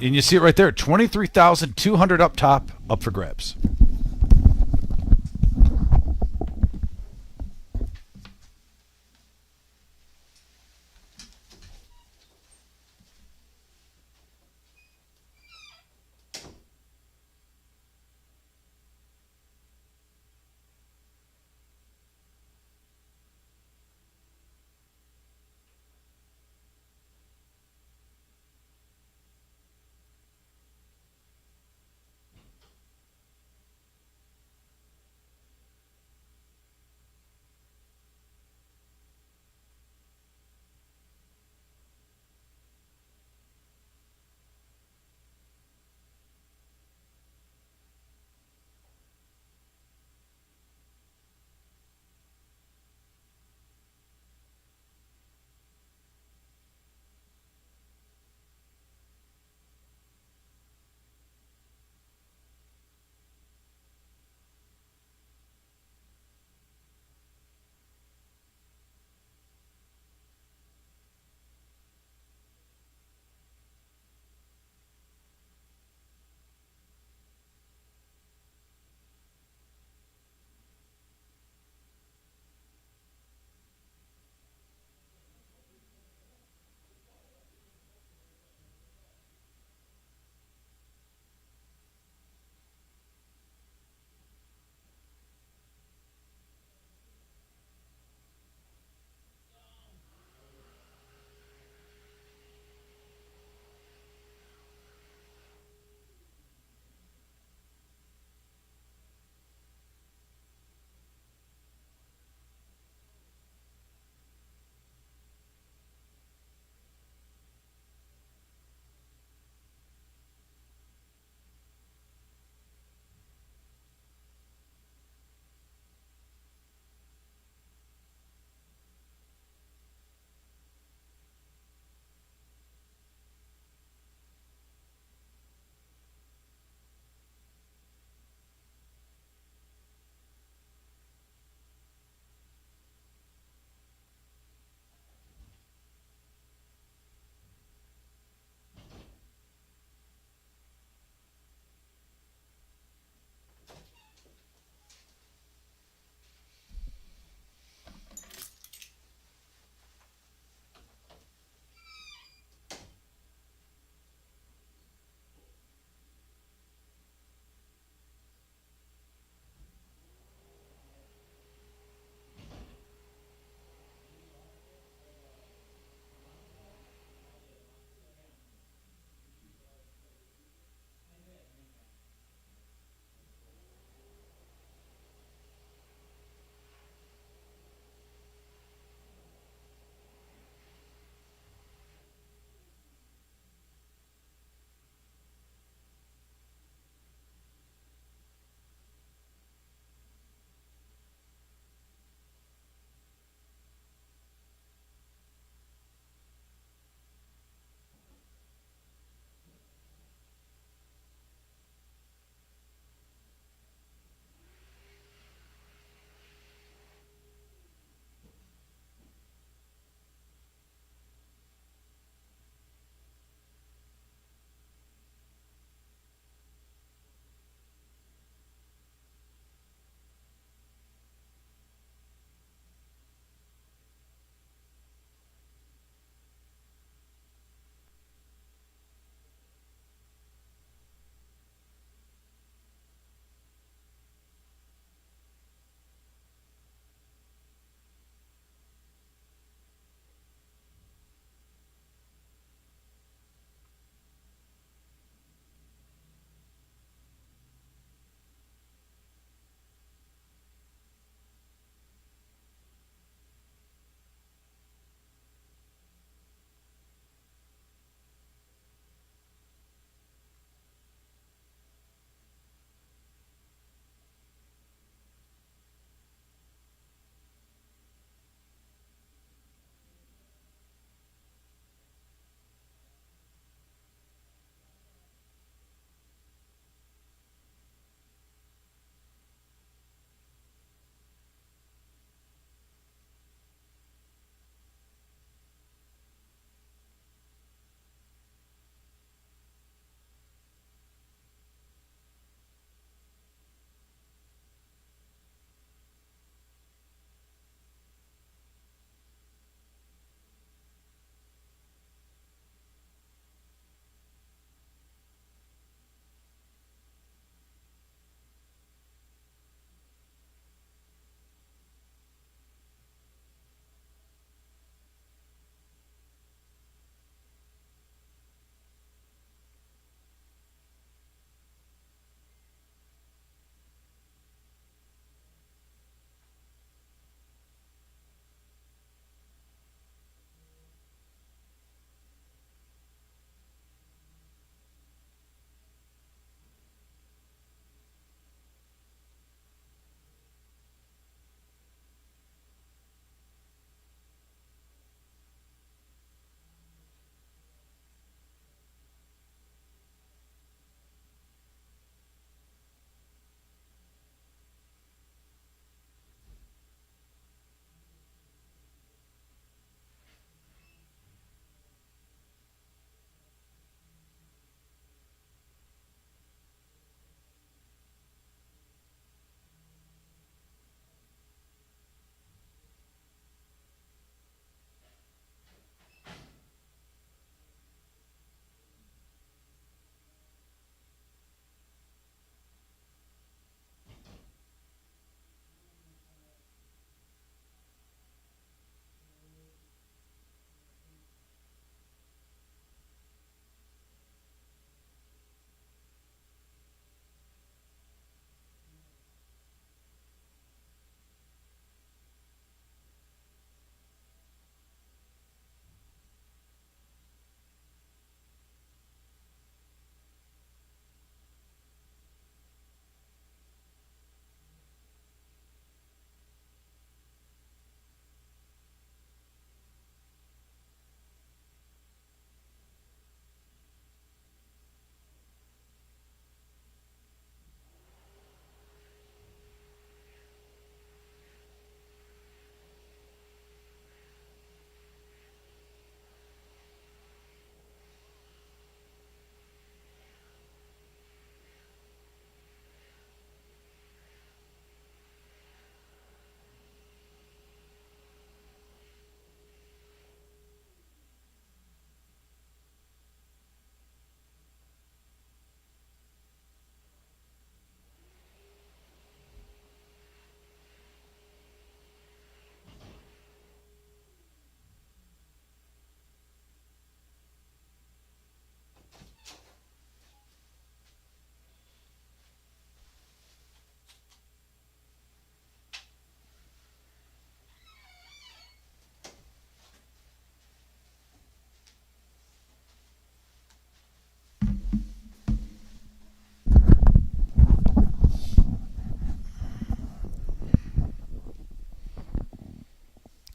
And you see it right there, 23,200 up top, up for grabs.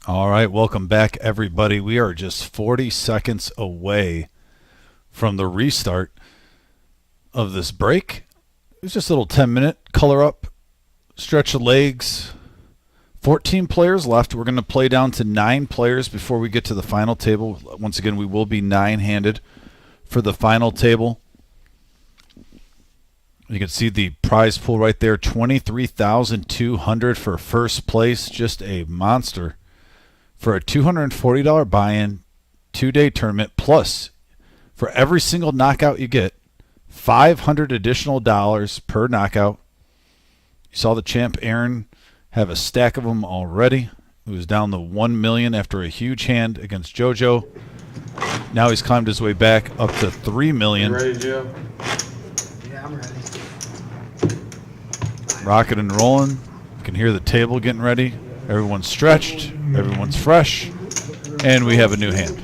All right, welcome back, everybody. We are just 40 seconds away from the restart of this break. It's just a little 10-minute color up, stretch the legs. 14 players left. We're going to play down to 9 players before we get to the final table. Once again, we will be 9-handed for the final table. You can see the prize pool right there, $23,200 for first place. Just a monster for a $240 buy-in, 2-day tournament. Plus, for every single knockout you get, $500 additional dollars per knockout. You saw the champ Aaron have a stack of them already. He was down to $1 million after a huge hand against JoJo. Now he's climbed his way back up to $3 million. You ready, Joe? Yeah, I'm ready. Rocking and rolling. You can hear the table getting ready. Everyone's stretched. Everyone's fresh. And we have a new hand.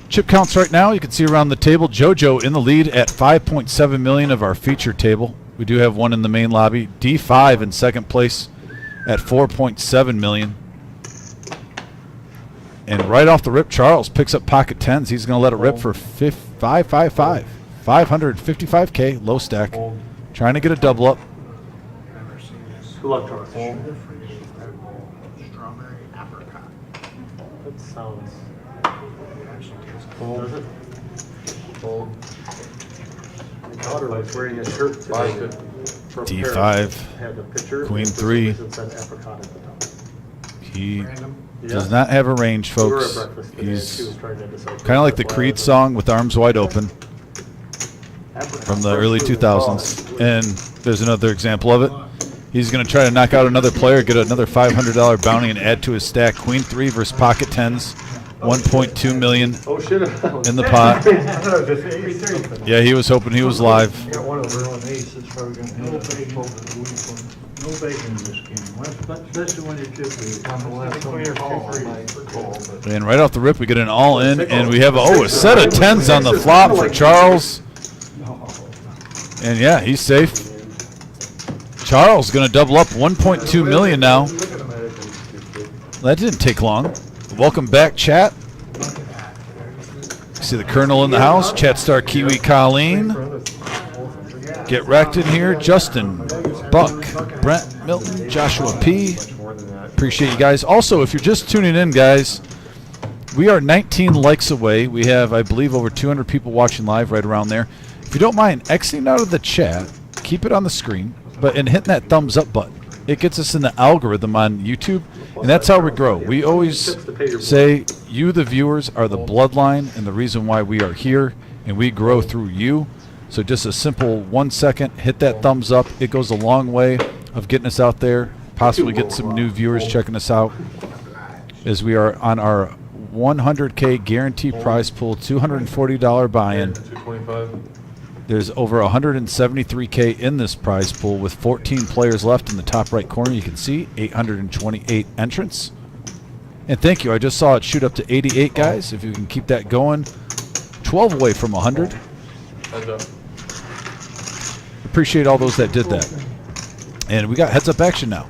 Chip counts right now. You can see around the table. JoJo in the lead at 5.7 million of our feature table. We do have one in the main lobby. D5 in second place at 4.7 million. And right off the rip, Charles picks up pocket tens. He's going to let it rip for 555K, low stack. Trying to get a double up. Who left Charles? Strawberry apricot. That sounds. Fold. Does it? Fold. My daughter was wearing a shirt today. From D5, Paris. Had a picture. Queen and for some 3. reason said apricot at the top. He Random. does not have a range, We were at folks. breakfast today, and she He's was trying to decide. kind of like the Creed song with arms wide open from the early 2000s. And there's another example of it. He's going to try to knock out another player, get another $500 bounty, and add to his stack. Queen 3 versus pocket tens, 1.2 million Oh shit! in the pot. I thought it was just ace something. Yeah, he was hoping he was live. Got one of the real ace, it's probably gonna hit it. No bacon in this game, especially when you're chipping. On the last one, you're call, but. And right off the rip, we get an all in, and we have a set of tens on the flop for Charles. And yeah, he's safe. Charles going to double up 1.2 million now. That didn't take long. Welcome back, chat. See the Colonel in the house. Chat star Kiwi Colleen. Get wrecked in here. Justin, Buck, Brent, Milton, Joshua P. Appreciate you guys. Also, if you're just tuning in, guys, we are 19 likes away. We have, I believe, over 200 people watching live right around there. If you don't mind exiting out of the chat, keep it on the screen, and hitting that thumbs up button. It gets us in the algorithm on YouTube, and that's how we grow. We always say you, the viewers, are the bloodline and the reason why we are here, and we grow through you. So just a simple 1 second, hit that thumbs up. It goes a long way of getting us out there, possibly get some new viewers checking us out as we are on our 100K guaranteed prize pool, $240 buy-in. 225. There's over 173K in this prize pool with 14 players left in the top right corner. You can see 828 entrants. And thank you. I just saw it shoot up to 88, guys. If you can keep that going. 12 away from 100. Appreciate all those that did that. And we got heads up action now.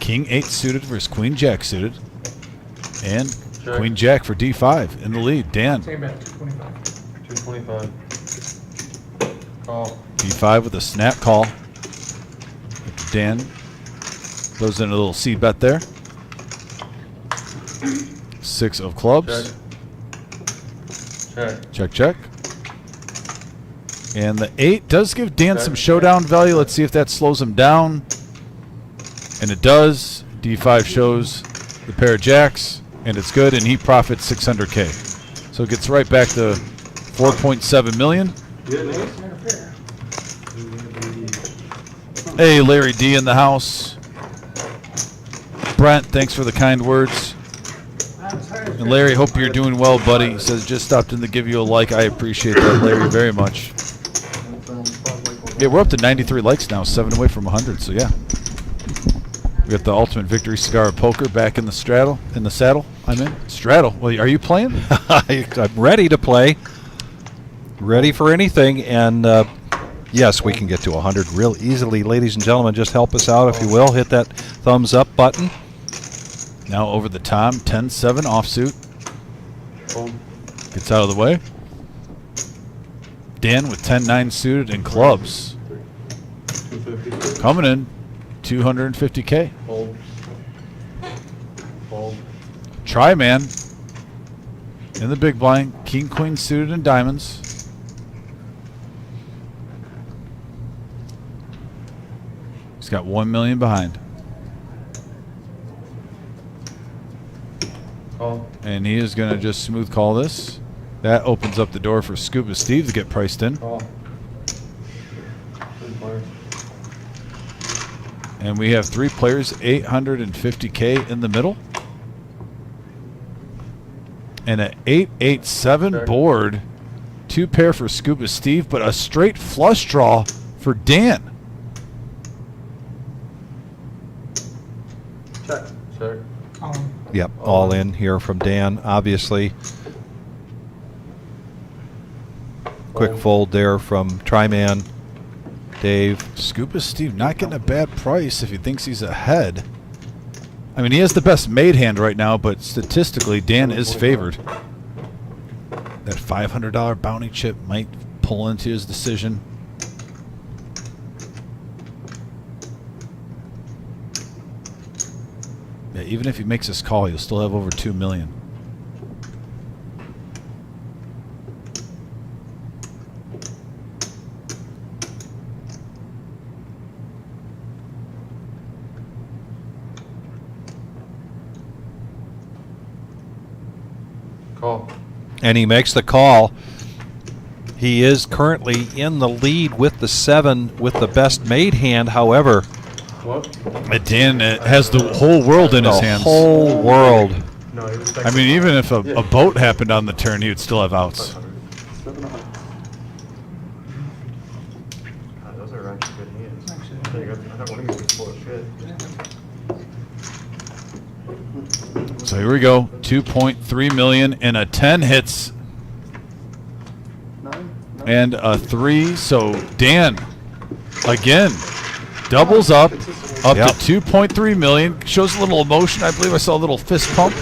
King 8 suited versus Queen Jack suited. And Queen Jack for D5 in the lead. Dan. Same bet, 225. 225. Call. D5 with a snap call. Dan goes in a little seed bet there. 6 of clubs. Check. Check, check. And the 8 does give Dan some showdown value. Let's see if that slows him down. And it does. D5 shows the pair of jacks, and it's good, and he profits 600K. So it gets right back to 4.7 million. Hey, Larry D in the house. Brent, thanks for the kind words. And Larry, hope you're doing well, buddy. He says just stopped in to give you a like. I appreciate that, Larry, very much. Yeah, we're up to 93 likes now, 7 away from 100. So yeah, we got the Ultimate Victory Cigar of Poker back in the saddle. I'm in straddle. Well, are you playing? I'm ready to play. Ready for anything, and yes, we can get to 100 real easily. Ladies and gentlemen, just help us out if you will. Hit that thumbs up button. Now over the Tom, 10-7 offsuit. Gets out of the way. Dan with 10-9 suited and clubs. 250. Coming in, 250K. Fold. Fold. Try man. In the big blind, king, queen suited and diamonds. He's got 1 million behind. Call. And he is going to just smooth call this. That opens up the door for Scuba Steve to get priced in. Call. Good player. And we have 3 players, 850K in the middle. And an 8-8-7 board. 2 pair for Scuba Steve, but a straight flush draw for Dan. Check. Check. Yep, all in here from Dan, obviously. Quick fold there from Tryman, Dave. Scuba Steve not getting a bad price if he thinks he's ahead. I mean, he has the best made hand right now, but statistically, Dan is favored. That $500 bounty chip might pull into his decision. Yeah, even if he makes his call, he'll still have over 2 million. Call. And he makes the call. He is currently in the lead with the 7 with the best made hand. However, What? Dan has the whole world in his the hands. whole world. No, he was I mean, even if a boat happened on the turn, he would still have outs. Those are actually good hands. I don't want to get full of shit. So here we go. 2.3 million and a 10 hits. And a 3. So Dan, again, doubles up Yep. to 2.3 million. Shows a little emotion. I believe I saw a little fist pump.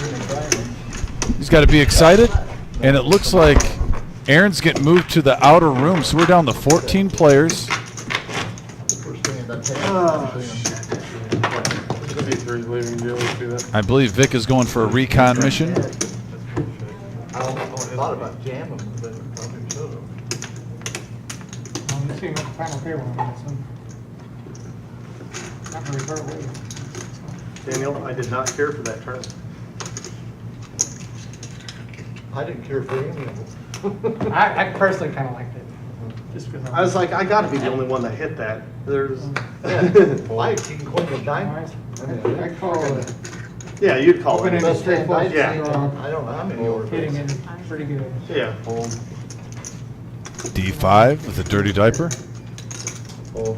He's got to be excited. And it looks like Aaron's getting moved to the outer room. So we're down to 14 players. I believe Vic is going for a recon mission. I thought about jamming, but probably should have. Let's see what the final pair one is. Not very far away. Daniel, I did not care for that turn. I didn't care for any of them. I personally kind of liked it. Just because I was like, I gotta be the only one that hit that. There's. I can queen with diamonds. I call it Yeah, you'd call open it. and straight flush. Yeah. I don't know how many yours. Hitting it pretty good. Yeah. D5 with a dirty diaper. Oh,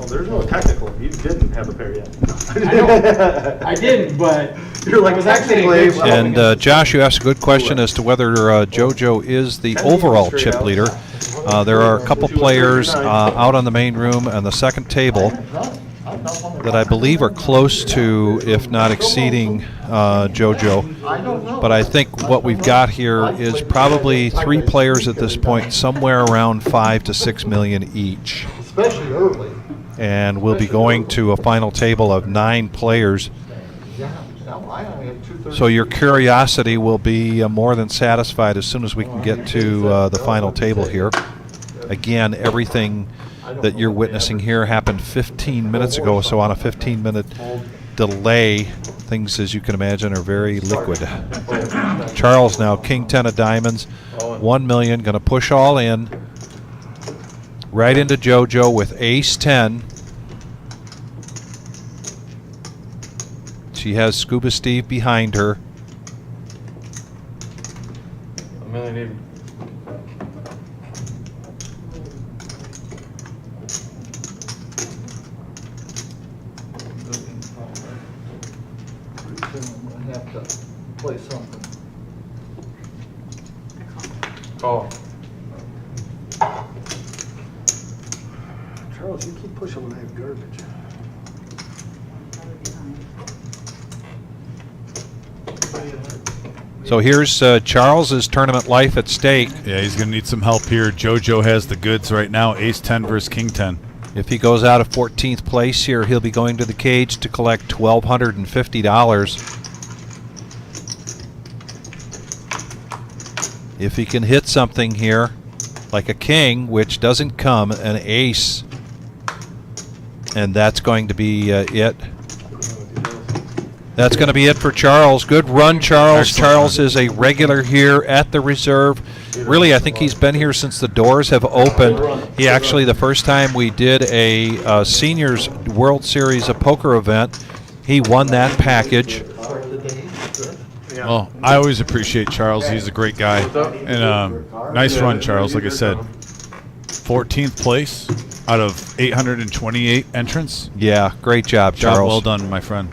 there's no technical. You didn't have a pair yet. I know. I didn't, but You're like, it was actually a technically, good shot. And Josh, you asked a good question as to whether JoJo is the overall chip leader. There are a couple players out on the main room and the second table that I believe are close to, if not exceeding, JoJo. But I think what we've got here is probably 3 players at this point, somewhere around 5 to 6 million each. Especially early. And we'll be going to a final table of 9 players. Yeah, I only have 230. So your curiosity will be more than satisfied as soon as we can get to the final table here. Again, everything that you're witnessing here happened 15 minutes ago, so on a 15-minute delay, things, as you can imagine, are very liquid. Charles now, king 10 of diamonds, 1 million, going to push all in. Right into JoJo with ace 10. She has Scuba Steve behind her. $1 million even. I have to play something. Call. Charles, you keep pushing when I have garbage. So here's Charles's tournament life at stake. Yeah, he's going to need some help here. JoJo has the goods right now. Ace 10 versus King 10. If he goes out of 14th place here, he'll be going to the cage to collect $1,250. If he can hit something here, like a king, which doesn't come, an ace, and that's going to be it. That's going to be it for Charles. Good run, Charles. Excellent. Charles is a regular here at the reserve. Really, I think he's been here since the doors have opened. He actually, the first time we did a Seniors World Series of Poker event, he won that package. Well, I always appreciate Charles. He's a great guy. And nice run, Charles. Like I said, 14th place out of 828 entrants. Yeah, great job, Charles. Job well done, my friend.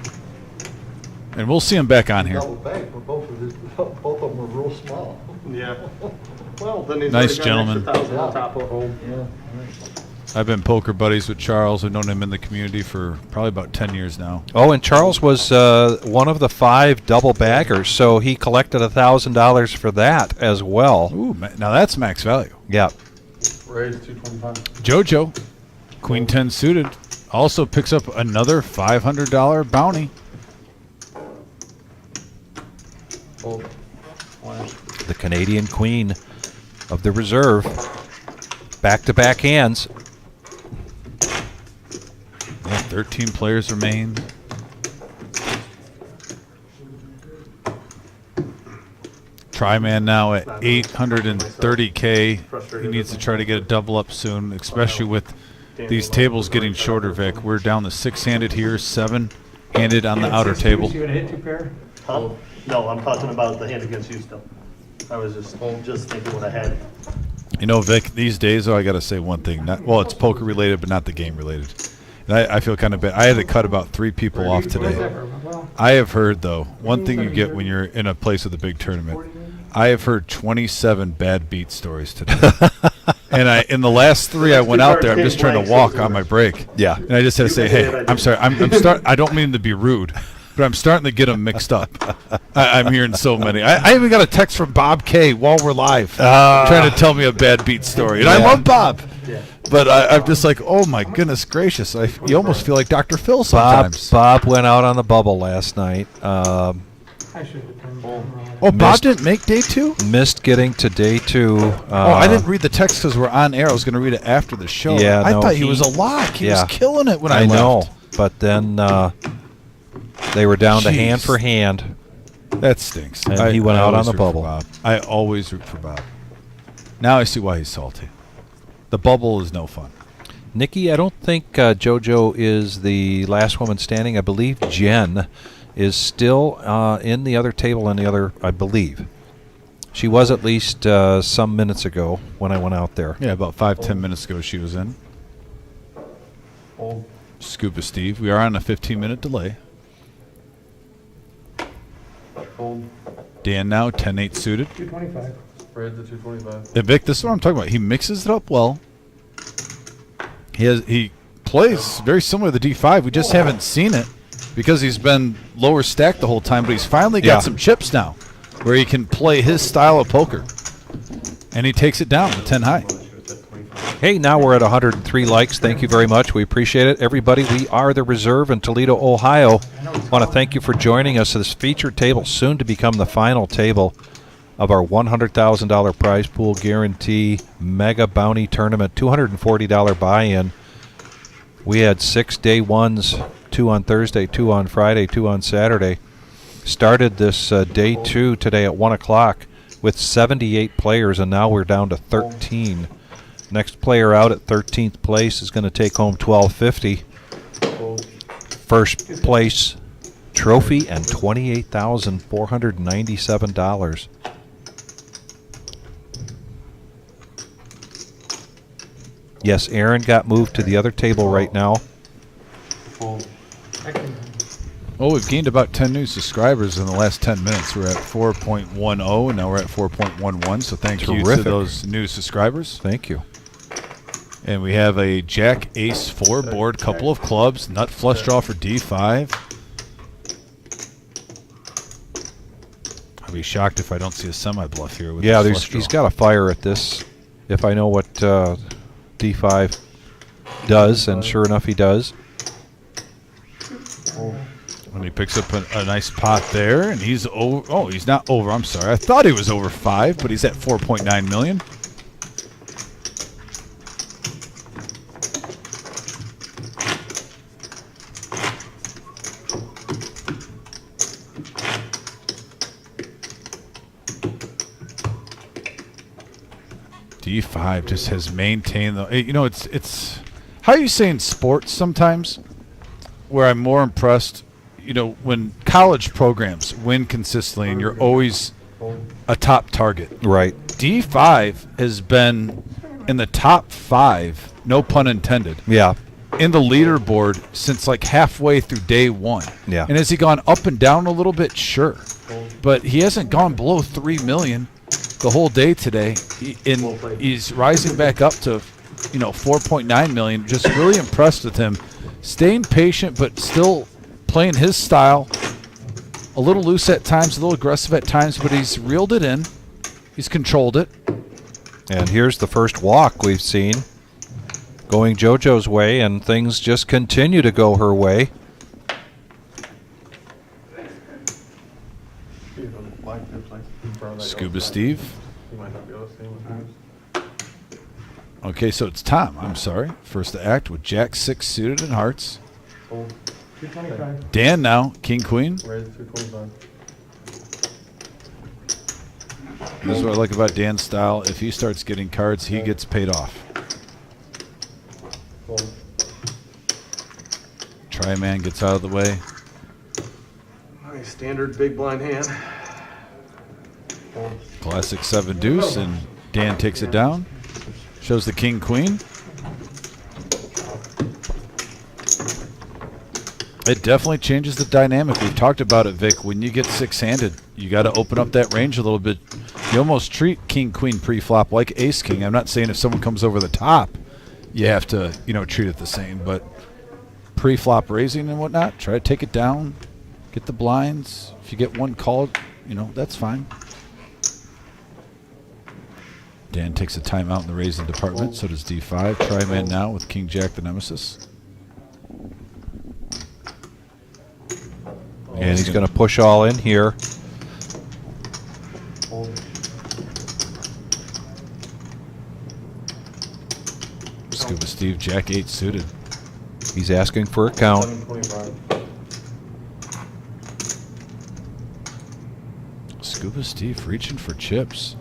And we'll see him back on here. Both of them were real small. Yeah. Well, then he's Nice already got an gentleman. extra 1,000 on top of home. Yeah. I've been poker buddies with Charles. I've known him in the community for probably about 10 years now. Oh, and Charles was one of the 5 double baggers, so he collected $1,000 for that as well. Ooh, now that's max value. Yeah. Raise 225. JoJo, Queen 10 suited, also picks up another $500 bounty. Fold. The Canadian Queen of the reserve. Back-to-back hands. Yeah, 13 players remain. Tryman now at 830K. He needs to try to get a double up soon, especially with these tables getting shorter, Vic. We're down to 6-handed here, 7-handed on the outer table. You gonna hit 2 pair? Huh? No, I'm talking about the hand against you still. I was just thinking what I had. You know, Vic, these days, I got to say one thing. Well, it's poker related, but not the game related. And I feel kind of bad. I had to cut about 3 people off today. I have heard, though, one thing you get when you're in a place with a big tournament, I have heard 27 bad beat stories today. And in the last 3 I went out there, I'm just trying to walk on my break. Yeah. And I just had to say, hey, I'm sorry. I don't mean to be rude, but I'm starting to get them mixed up. I'm hearing so many. I even got a text from Bob K while we're live trying to tell me a bad beat story. And I love Bob. But I'm just like, oh, my goodness gracious. You almost feel like Dr. Phil sometimes. Bob went out on the bubble last night. I should have turned Oh, Bob didn't make day 2? Missed getting to day 2. I didn't read the text because we're on air. I was going to read it after the show. Yeah, I no, thought he was a lock. He was killing it when I left. know, but then they were down to hand for hand. That stinks. And he went out on the always root for bubble. Bob. I always root for Bob. Now I see why he's salty. The bubble is no fun. Nikki, I don't think JoJo is the last woman standing. I believe Jen is still in the other table in the other, I believe. She was at least some minutes ago when I went out there. Yeah, about 5-10 minutes ago she was in. Scuba Steve. We are on a 15-minute delay. Dan now, 10-8 suited. 225. Raise the 225. And Vic, this is what I'm talking about. He mixes it up well. He plays very similar to the D5. We just haven't seen it because he's been lower stacked the whole time, but he's finally got some chips now where he can play his style of poker. And he takes it down to 10 high. Hey, now we're at 103 likes. Thank you very much. We appreciate it. Everybody, we are the Reserve in Toledo, Ohio. I want to thank you for joining us. This featured table, soon to become the final table of our $100,000 prize pool guarantee mega bounty tournament, $240 buy-in. We had 6 day ones, 2 on Thursday, 2 on Friday, 2 on Saturday. Started this day 2 today at 1 o'clock with 78 players, and now we're down to 13. Next player out at 13th place is going to take home $1,250. First place trophy and $28,497. Yes, Aaron got moved to the other table right now. Oh, we've gained about 10 new subscribers in the last 10 minutes. We're at 4.10, and now we're at 4.11, so thank you to those new subscribers. Thank you. And we have a Jack Ace 4 board, couple of clubs, nut flush draw for D5. I'll be shocked if I don't see a semi-bluff here. With Yeah, this flush he's draw. got a fire at this. If I know what D5 does, and sure enough, he does. When he picks up a nice pot there, and he's over. Oh, he's not over. I'm sorry. I thought he was over 5, but he's at 4.9 million. D5 just has maintained the. You know, it's how you say in sports sometimes, where I'm more impressed. You know, when college programs win consistently, and you're always a top target. Right. D5 has been in the top 5, no pun intended. Yeah. In the leaderboard since like halfway through day 1. Yeah. And has he gone up and down a little bit? Sure. But he hasn't gone below 3 million the whole day today. He's rising back up to, 4.9 million. Just really impressed with him. Staying patient, but still playing his style. A little loose at times, a little aggressive at times, but he's reeled it in. He's controlled it. And here's the first walk we've seen going JoJo's way, and things just continue to go her way. Scuba Steve. Okay, so it's Tom. I'm sorry. First to act with Jack 6 suited and hearts. 225. Dan now, King Queen. This is what I like about Dan's style. If he starts getting cards, he gets paid off. Tri-man gets out of the way. My standard big blind hand. Classic 7 deuce, and Dan takes it down. Shows the King Queen. It definitely changes the dynamic. We've talked about it, Vic. When you get 6-handed, you got to open up that range a little bit. You almost treat King Queen pre-flop like Ace King. I'm not saying if someone comes over the top, you have to treat it the same, but pre-flop raising and whatnot, try to take it down, get the blinds. If you get one called, that's fine. Dan takes a timeout in the raising department. So does D5. Tri-man now with King Jack the Nemesis. And he's going to push all in here. Scuba Steve, Jack 8 suited. He's asking for a count. Scuba Steve reaching for chips.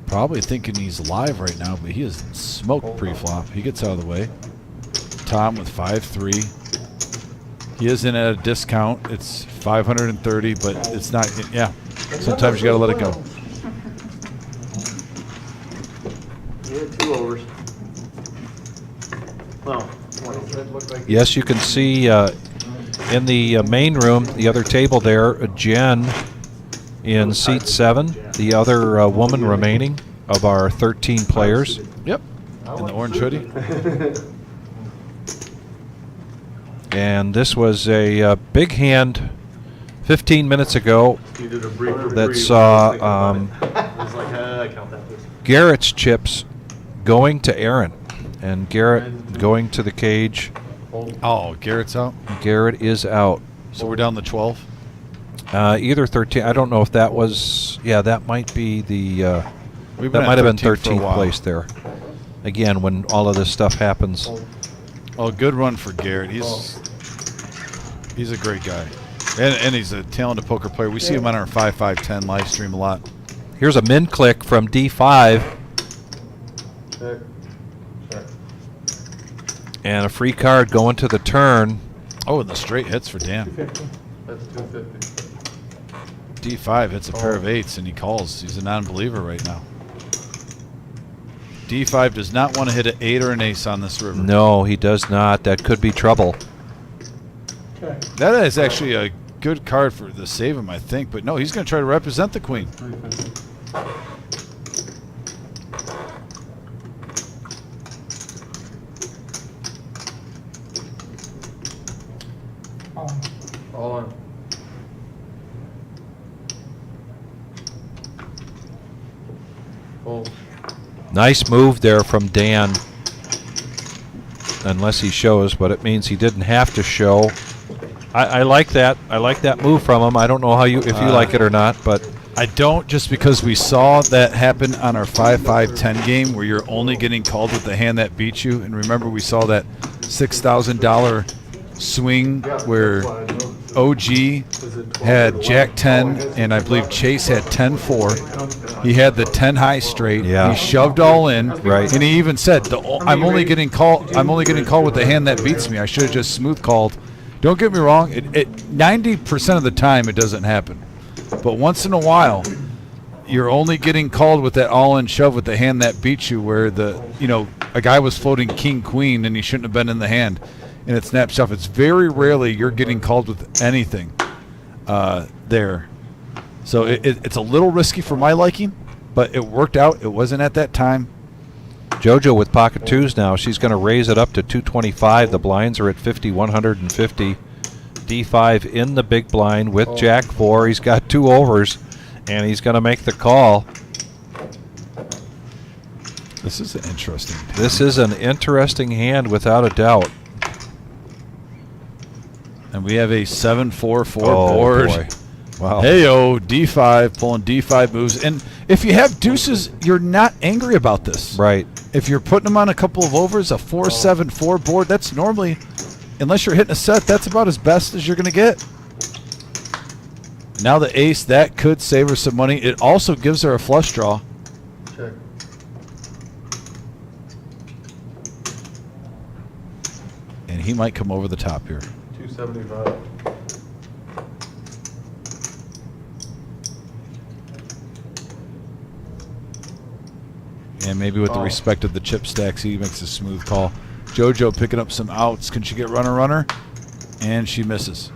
Probably thinking he's live right now, but he is smoked pre-flop. He gets out of the way. Tom with 5-3. He is in at a discount. It's 530, but it's not. Yeah, sometimes you got to let it go. Yeah, 2 overs. Well, Yes, you can see in the main room, the other table there, Jen in seat 7, the other woman remaining of our 13 players. Yep, in the orange hoodie. And this was a big hand 15 minutes ago that saw I count that. Garrett's chips going to Aaron. And Garrett going to the cage. Oh, Garrett's out? Garrett is out. So we're down to 12? Either 13. I don't know if that was. Yeah, that might be the. We've That been might at have been 13 for a 13th while. place there. Again, when all of this stuff happens. Oh, good run for Garrett. He's a great guy. And he's a talented poker player. We see him on our 5-5-10 live stream a lot. Here's a min click from D5. And a free card going to the turn. Oh, and the straight hits for Dan. That's 250. D5 hits a pair of 8s, and he calls. He's a non-believer right now. D5 does not want to hit an 8 or an ace on this river. No, he does not. That could be trouble. That is actually a good card for the save him, I think. But no, he's going to try to represent the queen. All on. Nice move there from Dan. Unless he shows, but it means he didn't have to show. I like that. I like that move from him. I don't know how if you like it or not, but I don't, just because we saw that happen on our 5-5-10 game where you're only getting called with the hand that beats you. And remember, we saw that $6,000 swing where OG had Jack 10 and I believe Chase had 10-4. He had the 10 high straight. Yeah. He shoved all in. Right. And he even said, "I'm only getting called with the hand that beats me. I should have just smooth called." Don't get me wrong. 90% of the time it doesn't happen, but once in a while, you're only getting called with that all-in shove with the hand that beats you, where a guy was floating king queen and he shouldn't have been in the hand, and it snaps off. It's very rarely you're getting called with anything there. So it's a little risky for my liking, but it worked out. It wasn't at that time. JoJo with pocket twos now. She's going to raise it up to 225. The blinds are at 50, 150. D5 in the big blind with Jack 4. He's got 2 overs, and he's going to make the call. This is an interesting hand. This is an interesting hand without a doubt. And we have a 7-4-4 Oh, board. boy. Wow. Hey-o, D5, pulling D5 moves. And if you have deuces, you're not angry about this. Right. If you're putting them on a couple of overs, a 4-7-4 board, that's normally, unless you're hitting a set, that's about as best as you're going to get. Now the ace, that could save her some money. It also gives her a flush draw. Check. And he might come over the top here. 275. And maybe with the respect of the chip stacks, he makes a smooth call. JoJo picking up some outs. Can she get runner? And she misses.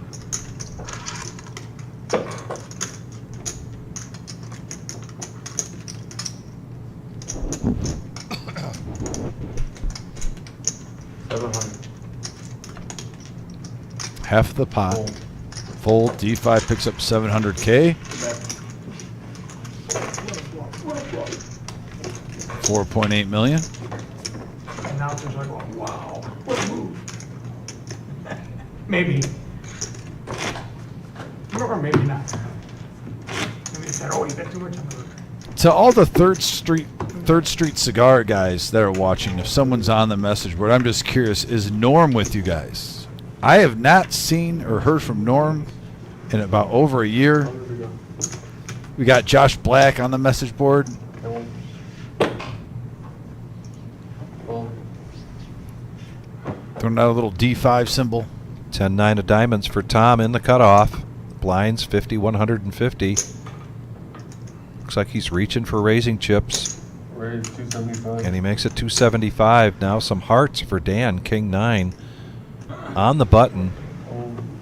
Half the pot. Fold. D5 picks up 700K. 4.8 million. And now it's just like, wow, what a move. Maybe. Or maybe not. Maybe he said, oh, you bet too much on the river. To all the Third Street cigar guys that are watching, if someone's on the message board, I'm just curious, is Norm with you guys? I have not seen or heard from Norm in about over a year. We got Josh Black on the message board. Throwing out a little D5 symbol. 10-9 of diamonds for Tom in the cutoff. Blinds 50, 150. Looks like he's reaching for raising chips. Raise 275. And he makes it 275. Now some hearts for Dan. King 9 on the button.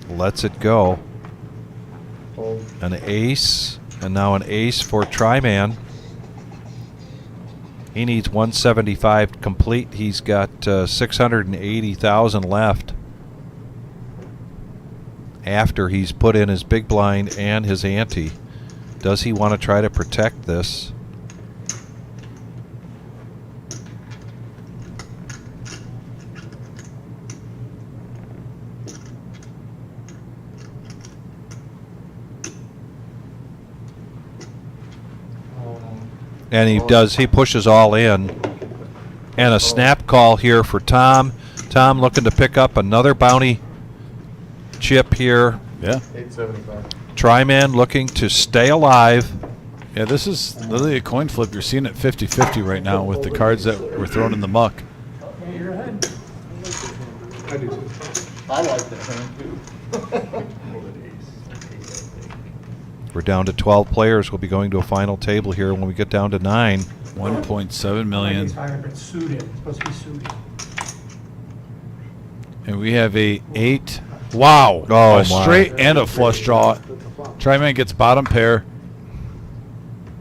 Lets it go. An ace. And now an ace for Tryman. He needs 175 complete. He's got 680,000 left after he's put in his big blind and his ante. Does he want to try to protect this? And he does. He pushes all in. And a snap call here for Tom. Tom looking to pick up another bounty chip here. Yeah. 875. Tryman looking to stay alive. Yeah, this is literally a coin flip. You're seeing it 50-50 right now with the cards that were thrown in the muck. Hey, you're ahead. I do too. I like that hand too. We're down to 12 players. We'll be going to a final table here when we get down to 9. 1.7 million. It's suited. It's supposed to be suited. And we have a 8. Wow. Oh, a my. straight and a flush draw. Tryman gets bottom pair.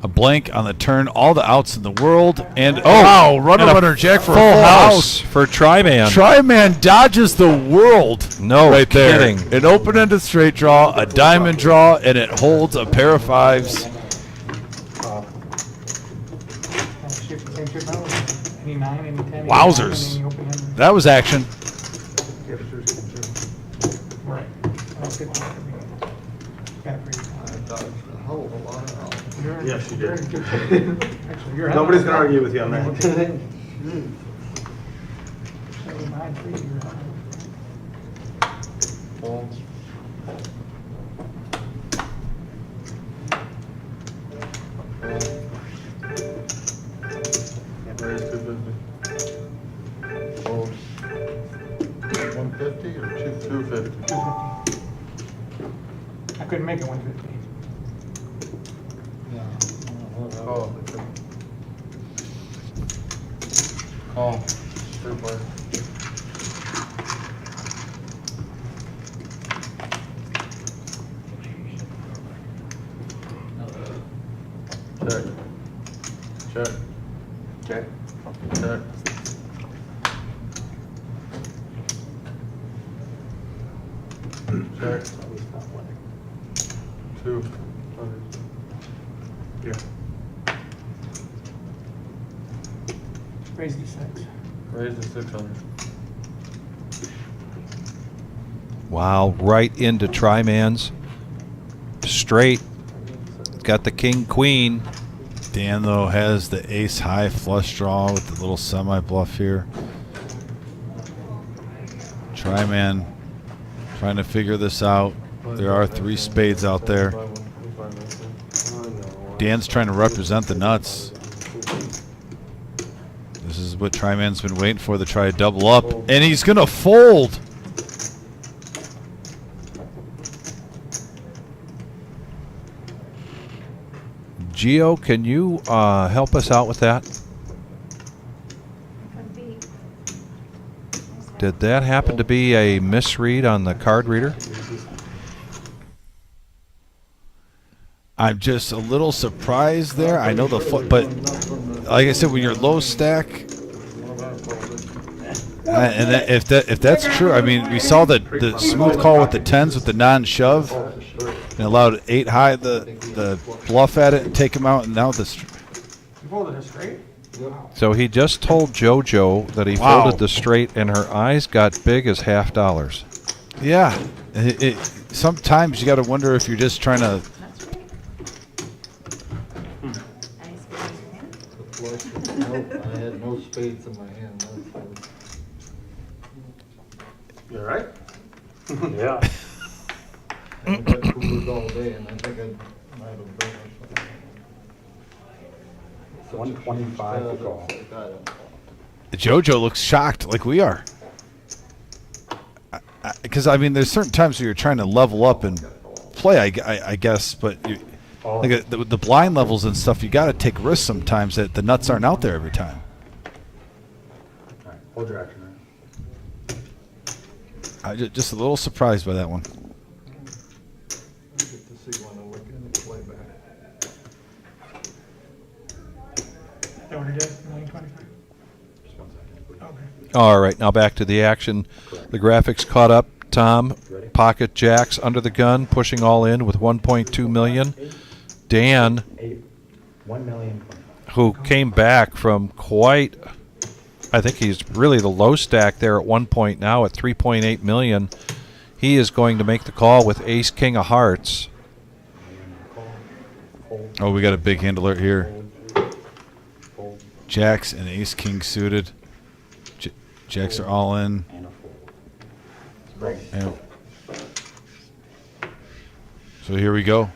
A blank on the turn. All the outs in the world. And wow, runner jack for a full house. For Tryman. Tryman dodges the world. No right kidding. There. An open-ended straight draw, a diamond draw, and it holds a pair of 5s. 9, any 10, any Wowzers. 9, any open ended. That was action. Right. That's good. Got it for you. You're- Yes, you you're did. in good shape. Actually, you're ahead. Nobody's gonna argue with you on that. 7, 9, 3, you're ahead. Raise 250. Oh, 150 or 250? 250. I couldn't make it 150. Oh. Oh, free play. Check. Check. Okay. Check. Check. 200. Yeah. Raise it to 6. Raise to 600. Wow, right into Tryman's. Straight. Got the king, queen. Dan, though, has the ace high flush draw with the little semi bluff here. Tryman trying to figure this out. There are 3 spades out there. Dan's trying to represent the nuts. This is what Tryman's been waiting for, to try to double up. And he's going to fold. Gio, can you help us out with that? Did that happen to be a misread on the card reader? I'm just a little surprised there. I know the but like I said, when you're low stack, and if that's true, I mean, we saw the smooth call with the 10s with the non-shove, and allowed 8 high the bluff at it and take him out, and now this. You folded a straight? Wow. So he just told JoJo that he folded the straight, and her eyes got big as $half. Yeah, sometimes you got to wonder if you're just trying to. Nope, I had no spades in my hand. You all right? Yeah. I got coolers all day, and I think I might have been. 125 to call. JoJo looks shocked, like we are. Because I mean, there's certain times where you're trying to level up and play, I guess, but like the blind levels and stuff, you got to take risks sometimes that the nuts aren't out there every time. All right, hold your action. I just a little surprised by that one. I get to see when I look in the playback. Is that what it is? 925? Just 1 second. Okay. All right, now back to the action. The graphics caught up. Tom, pocket jacks under the gun, pushing all in with 1.2 million. Dan, 1 million. who came back from quite, I think he's really the low stack there at 1 point now at 3.8 million. He is going to make the call with ace king of hearts. Oh, we got a big hand alert here. Jacks and ace king suited. Jacks are all in. And so here we go.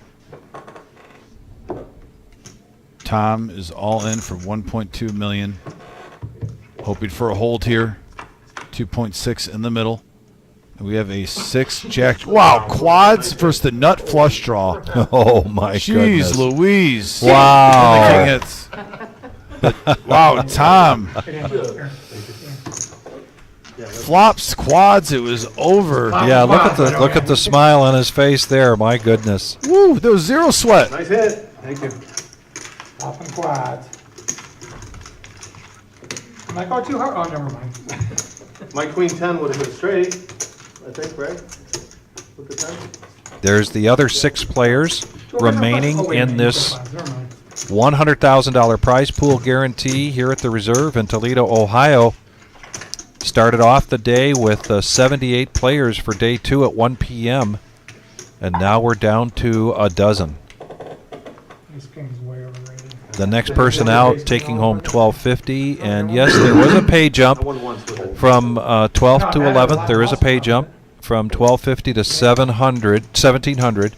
Tom is all in for 1.2 million. Hoping for a hold here. 2.6 in the middle. And we have a 6 jack. Wow, quads versus the nut flush draw. Oh my goodness. Jeez Louise. Wow. Wow, Tom. Flops quads, it was over. Yeah, look at the smile on his face there. My goodness. Woo, there was 0 sweat. Nice hit. Thank you. Top and quads. I'm like, oh, 2 heart. Oh, never mind. My queen 10 would have hit straight, I think, right? With the 10? There's the other 6 players remaining in this $100,000 prize pool guarantee here at the Reserve in Toledo, Ohio. Started off the day with 78 players for day 2 at 1 p.m. And now we're down to a dozen. This king's way overrated. The next person out taking home $1,250. And yes, there was a pay jump from 12th to 11th. There is a pay jump from $1,250 to $1,700.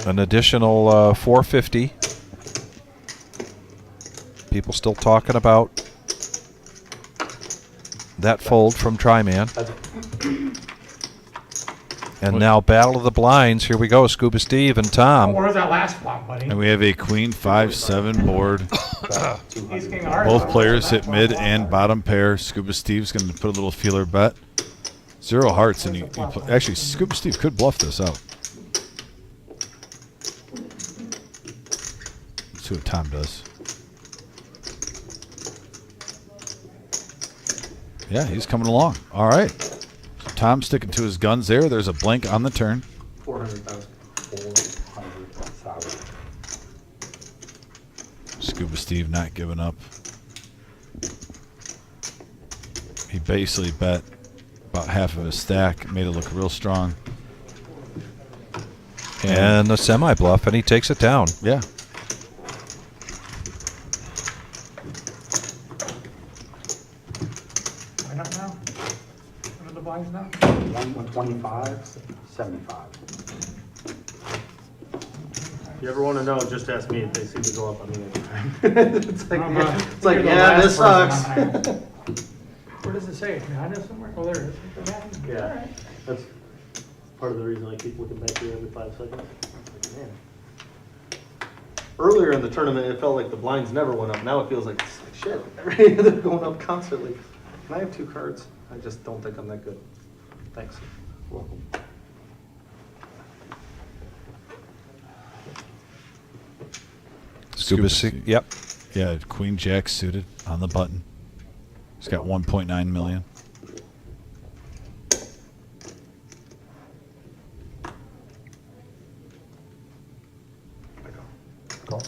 An additional $450. People still talking about that fold from Tri-Man. And now Battle of the Blinds. Here we go, Scuba Steve and Tom. Where's that last flop, buddy? And we have a queen 5-7 board. Ace king of hearts. Both players hit mid and bottom pair. Scuba Steve's going to put a little feeler bet. 0 hearts, and actually Scuba Steve could bluff this out. Let's see what Tom does. Yeah, he's coming along. All right. So Tom's sticking to his guns there. There's a blank on the turn. 400,000. Scuba Steve not giving up. He basically bet about half of his stack, made it look real strong. And a semi-bluff, and he takes it down. Yeah. Why not now? What are the blinds now? 125, 75. If you ever want to know, just ask me if they seem to go up on me anytime. It's like, You're the yeah, last this person sucks. on there. Where does it say? Behind us somewhere? Oh, there it is. Yeah, Alright. that's part of the reason I keep looking back here every 5 seconds. Man. Earlier in the tournament, it felt like the blinds never went up. Now it feels like shit. They're going up constantly. Can I have 2 cards? I just don't think I'm that good. Thanks. Welcome. Scuba Steve, yep. Yeah, Queen Jack suited on the button. He's got 1.9 million.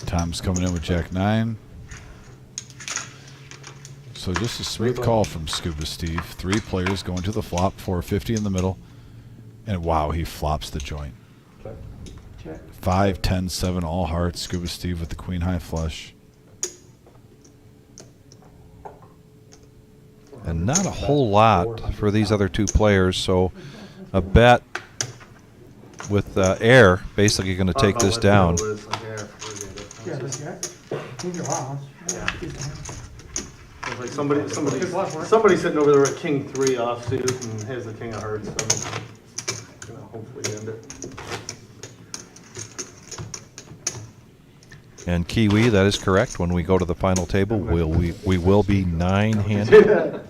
Tom's coming in with Jack 9. So just a smooth call from Scuba Steve. 3 players going to the flop, 450 in the middle. And wow, he flops the joint. Check. 5, 10, 7, all hearts. Scuba Steve with the queen high flush. And not a whole lot for these other 2 players, so a bet with air basically going to take this down. Yeah, this guy. King of hearts. Yeah. It's like somebody sitting over there with King 3 offsuit and has the King of Hearts. So I'm gonna hopefully end it. And Kiwi, that is correct. When we go to the final table, we will be 9-handed.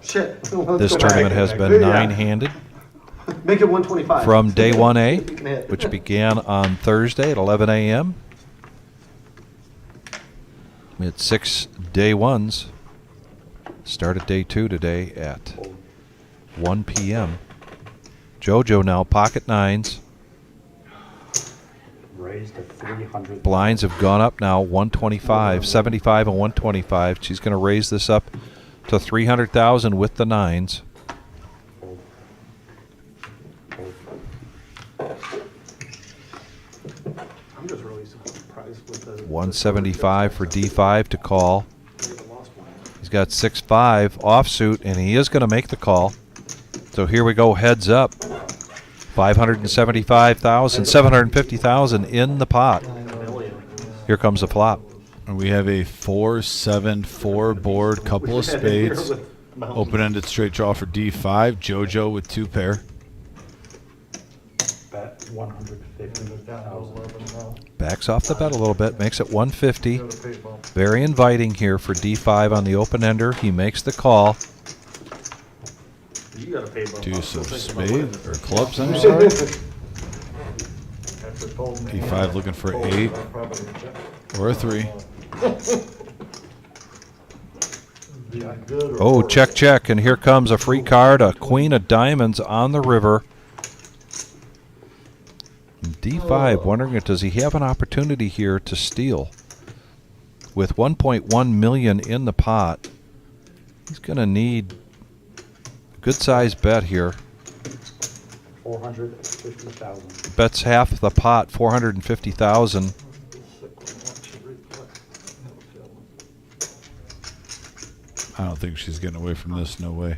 Shit. This tournament has been 9-handed. Make it 125. From day 1A, which began on Thursday at 11 a.m. We had 6 day 1s. Started day 2 today at 1 p.m. JoJo now pocket 9s. Raised to 300. Blinds have gone up now, 125, 75 and 125. She's going to raise this up to 300,000 with the 9s. I'm just really surprised with the 175 for D5 to call. He's got 6-5 offsuit, and he is going to make the call. So here we go, heads up. 575,000, 750,000 in the pot. Here comes the flop. And we have a 4-7-4 board, couple of spades. Open-ended straight draw for D5. JoJo with 2 pair. Bet 150,000. Backs off the bet a little bit, makes it 150. Very inviting here for D5 on the open-ender. He makes the call. You got to pay both. Deuce of spade, or clubs, I'm sorry. D5 looking for 8 or a 3. Oh, check, check, and here comes a free card, a queen of diamonds on the river. D5, wondering if does he have an opportunity here to steal? With 1.1 million in the pot, he's going to need a good-sized bet here. 450,000. Bets half the pot, 450,000. I don't think she's getting away from this. No way.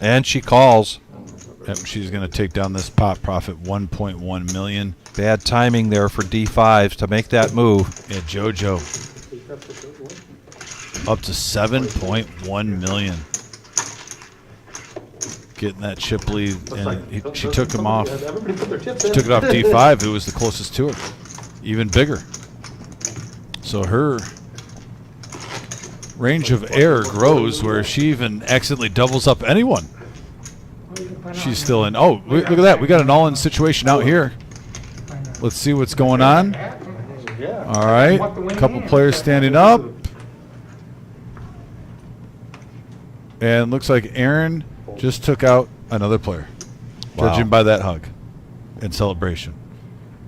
And she calls. Yep, she's going to take down this pot profit, 1.1 million. Bad timing there for D5 to make that move. Yeah, JoJo up to 7.1 million. Getting that chip lead, and she took him off. She took it off D5. It was the closest to it, even bigger. So her range of error grows, where she even accidentally doubles up anyone. She's still in. Oh, look at that. We got an all-in situation out here. Let's see what's going on. All right. A couple players standing up. And looks like Aaron just took out another player. Wow. Judging by that hug and celebration.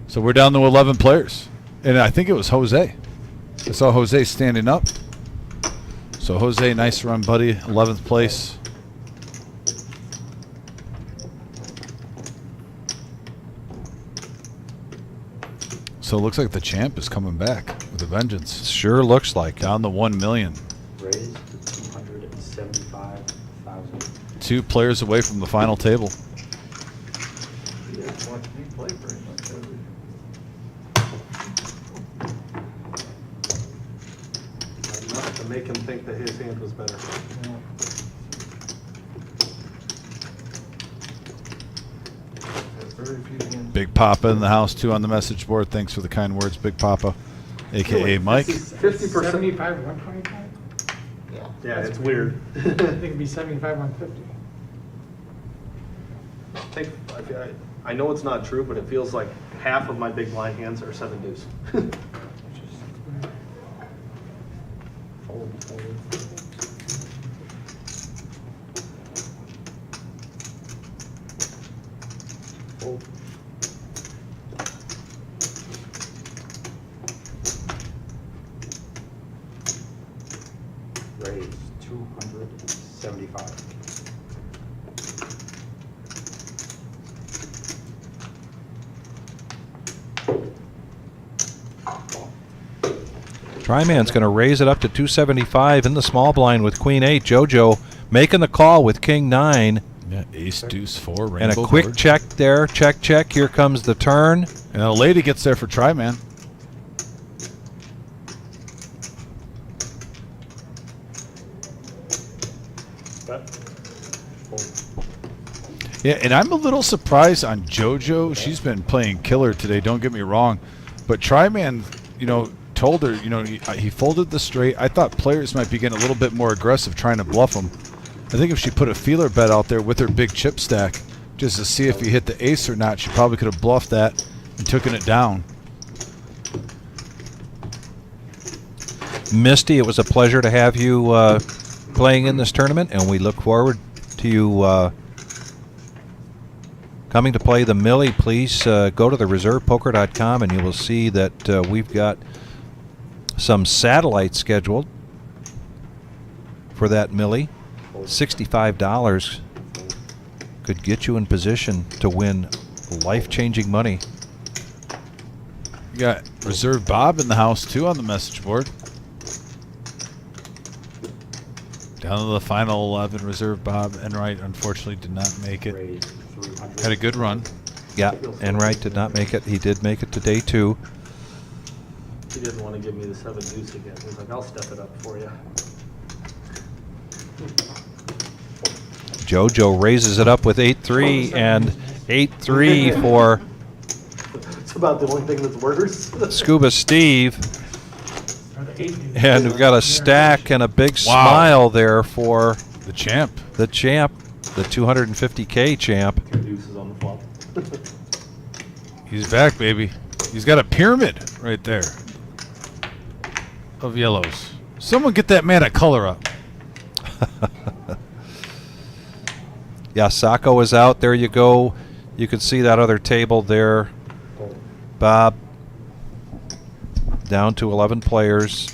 So we're down to 11 players. And I think it was Jose. I saw Jose standing up. So Jose, nice run, buddy. 11th place. So it looks like the champ is coming back with a vengeance. Sure looks like. Down to 1 million. Raised to 275,000. 2 players away from the final table. Enough to make him think that his hand was better. Big Papa in the house too on the message board. Thanks for the kind words, Big Papa, aka Mike. 50%. 75, 125? Yeah, it's weird. I think it'd be 75, 150. I know it's not true, but it feels like half of my big blind hands are 7 deuce. Raised 275. Tryman's going to raise it up to 275 in the small blind with Queen 8. JoJo making the call with King 9. Yeah, Ace, Deuce, 4, Rainbow And a quick board. check there. Check, check. Here comes the turn. And a lady gets there for Tryman. Yeah, and I'm a little surprised on JoJo. She's been playing killer today, don't get me wrong. But Tryman, told her, he folded the straight. I thought players might be getting a little bit more aggressive trying to bluff him. I think if she put a feeler bet out there with her big chip stack, just to see if he hit the ace or not, she probably could have bluffed that and taken it down. Misty, it was a pleasure to have you playing in this tournament, and we look forward to you coming to play the Millie. Please go to the reservepoker.com and you will see that we've got some satellites scheduled for that Millie. $65 could get you in position to win life-changing money. You got Reserve Bob in the house too on the message board. Down to the final 11, Reserve Bob. Enright unfortunately did not make it. Had a good run. Yeah, Enright did not make it. He did make it to day 2. He didn't want to give me the 7 deuce again. He's like, I'll step it up for you. JoJo raises it up with 8-3 and 8-3 for It's about the only thing that's worse. Scuba Steve. And we've got a stack and a big smile there for the champ. The champ, the 250K champ. Deuces on the flop. He's back, baby. He's got a pyramid right there of yellows. Someone get that man a color up. Yeah, Sacco is out. There you go. You can see that other table there. Bob. Down to 11 players.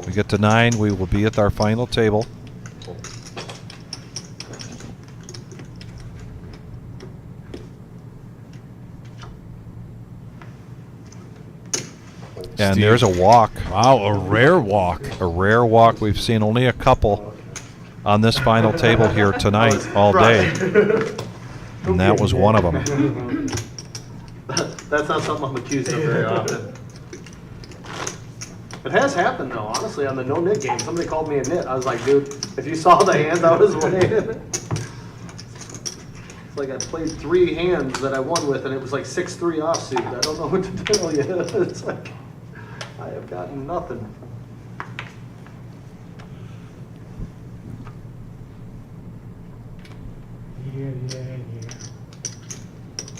We get to 9, we will be at our final table. And Steve. there's a walk. Wow, a rare walk. A rare walk. We've seen only a couple on this final table here tonight, all day. And that was one of them. That's not something I'm accused of very often. It has happened though, honestly, on the no nit game. Somebody called me a nit. I was like, dude, if you saw the hands I was winning, it's like I played 3 hands that I won with, and it was like 6-3 offsuit. I don't know what to tell you. It's like I have gotten nothing.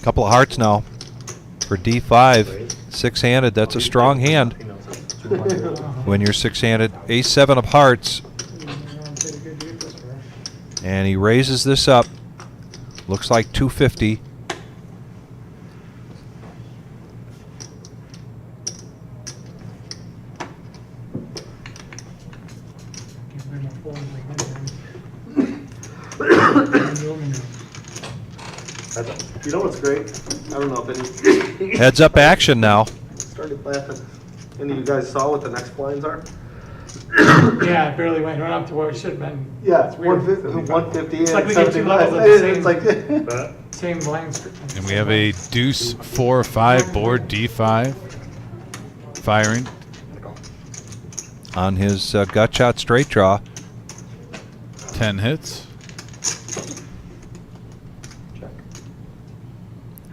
Couple of hearts now for D5. 6-handed, that's a strong hand. When you're 6-handed, Ace-7 of hearts. And he raises this up. Looks like 250. You know what's great? I don't know if any Heads up action now. started laughing. Any of you guys saw what the next blinds are? Yeah, it barely went right up to where it should have been. Yeah, It's weird. 150 It's and like we get 2 levels of 75. the It's like same blinds. And we have a deuce 4-5 board D5 firing. On his gut shot straight draw. 10 hits.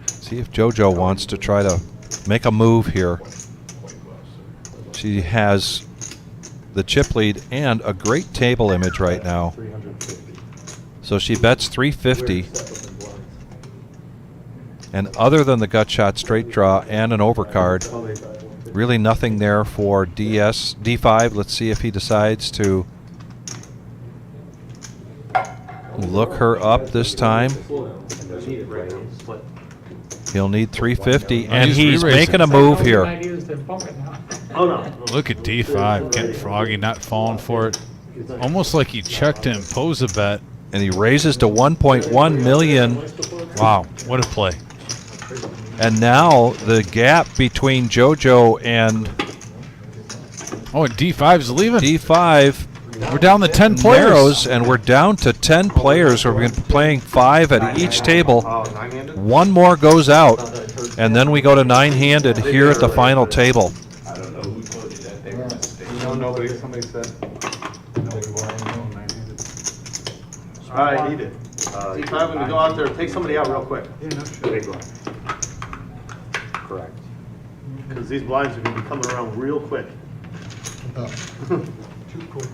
See if JoJo wants to try to make a move here. She has the chip lead and a great table image right now. So she bets 350. And other than the gut shot straight draw and an overcard, really nothing there for D5. Let's see if he decides to look her up this time. He'll need 350, and he's making a move here. Oh no. Look at D5 getting froggy, not falling for it. Almost like he checked to impose a bet. And he raises to 1.1 million. Wow, what a play. And now the gap between JoJo and Oh, and D5's leaving. D5 We're down to 10 players. narrows, and we're down to 10 players. We're going to be playing 5 at each table. One more goes out, and then we go to 9-handed here at the final table. I don't know who told you that they were mistaken. No, nobody, somebody said. All right, he did. D5, when you go out there, take somebody out real quick. Big blind. Correct. Because these blinds are going to be coming around real quick. Too quick.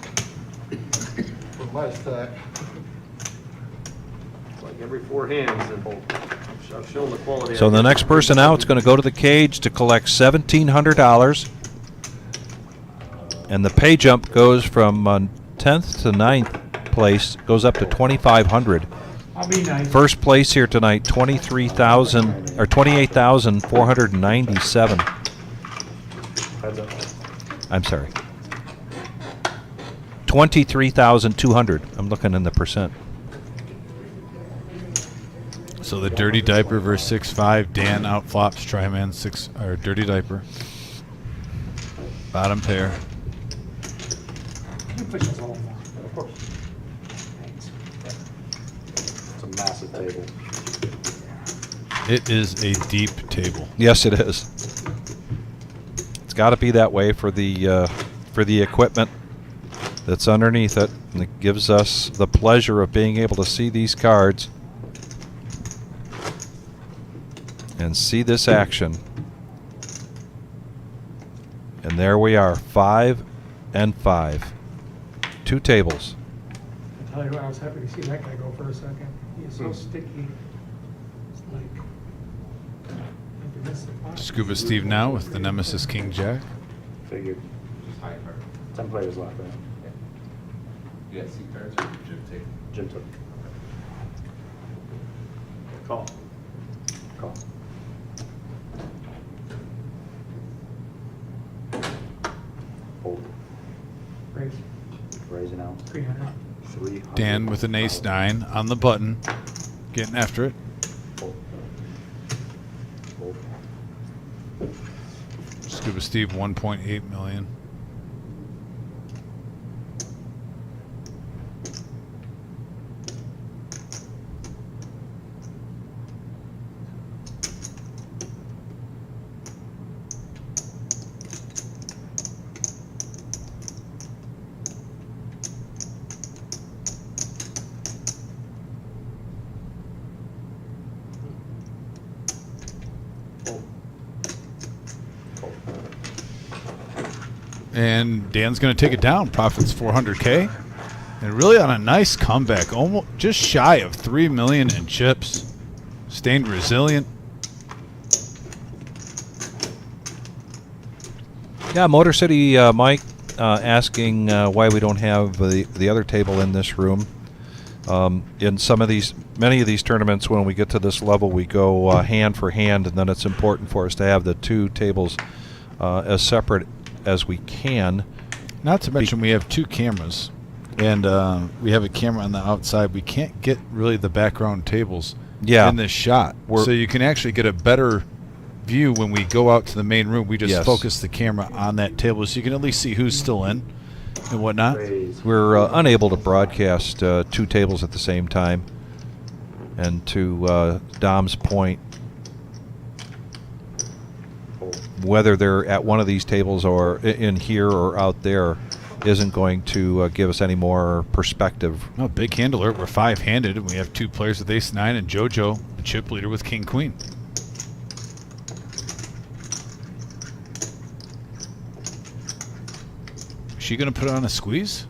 For my stack. It's like every 4 hands, and I've shown the quality. So the next person out is going to go to the cage to collect $1,700. And the pay jump goes from 10th to 9th place, goes up to $2,500. I'll be nice. First place here tonight, 23,000 or 28,497. I'm sorry. 23,200. I'm looking in the percent. So the Dirty Diaper versus 6-5. Dan outflops Tryman 6 or Dirty Diaper. Bottom pair. You push us all down. Of course. It's a massive table. It is a deep table. Yes, it is. It's got to be that way for the equipment that's underneath it, and it gives us the pleasure of being able to see these cards and see this action. And there we are, 5 and 5. 2 tables. I tell you what, I was happy to see that guy go for a second. He is so sticky. It's like you miss the pot. Scuba Steve now with the Nemesis King Jack. Figured. 10 players left, right? You got C cards or Jim take? Jim took. Call. Call. Fold. Raise, Raising out. 300. 300. Dan with an ace-9 on the button, getting after it. Fold. Fold. Scuba Steve, 1.8 million. And Dan's going to take it down. Profits 400K. And really on a nice comeback. Almost just shy of 3 million in chips. Staying resilient. Yeah, Motor City Mike asking why we don't have the other table in this room. In many of these tournaments, when we get to this level, we go hand for hand, and then it's important for us to have the two tables as separate as we can. Not to mention we have two cameras, and we have a camera on the outside. We can't get really the background tables in this shot. So you can actually get a better view when we go out to the main room. We just focus the camera on that table so you can at least see who's still in and whatnot. We're unable to broadcast two tables at the same time. And to Dom's point, whether they're at one of these tables or in here or out there isn't going to give us any more perspective. Oh, big hand alert. We're 5-handed, and we have two players with ace-9 and JoJo, the chip leader, with king-queen. Is she going to put on a squeeze?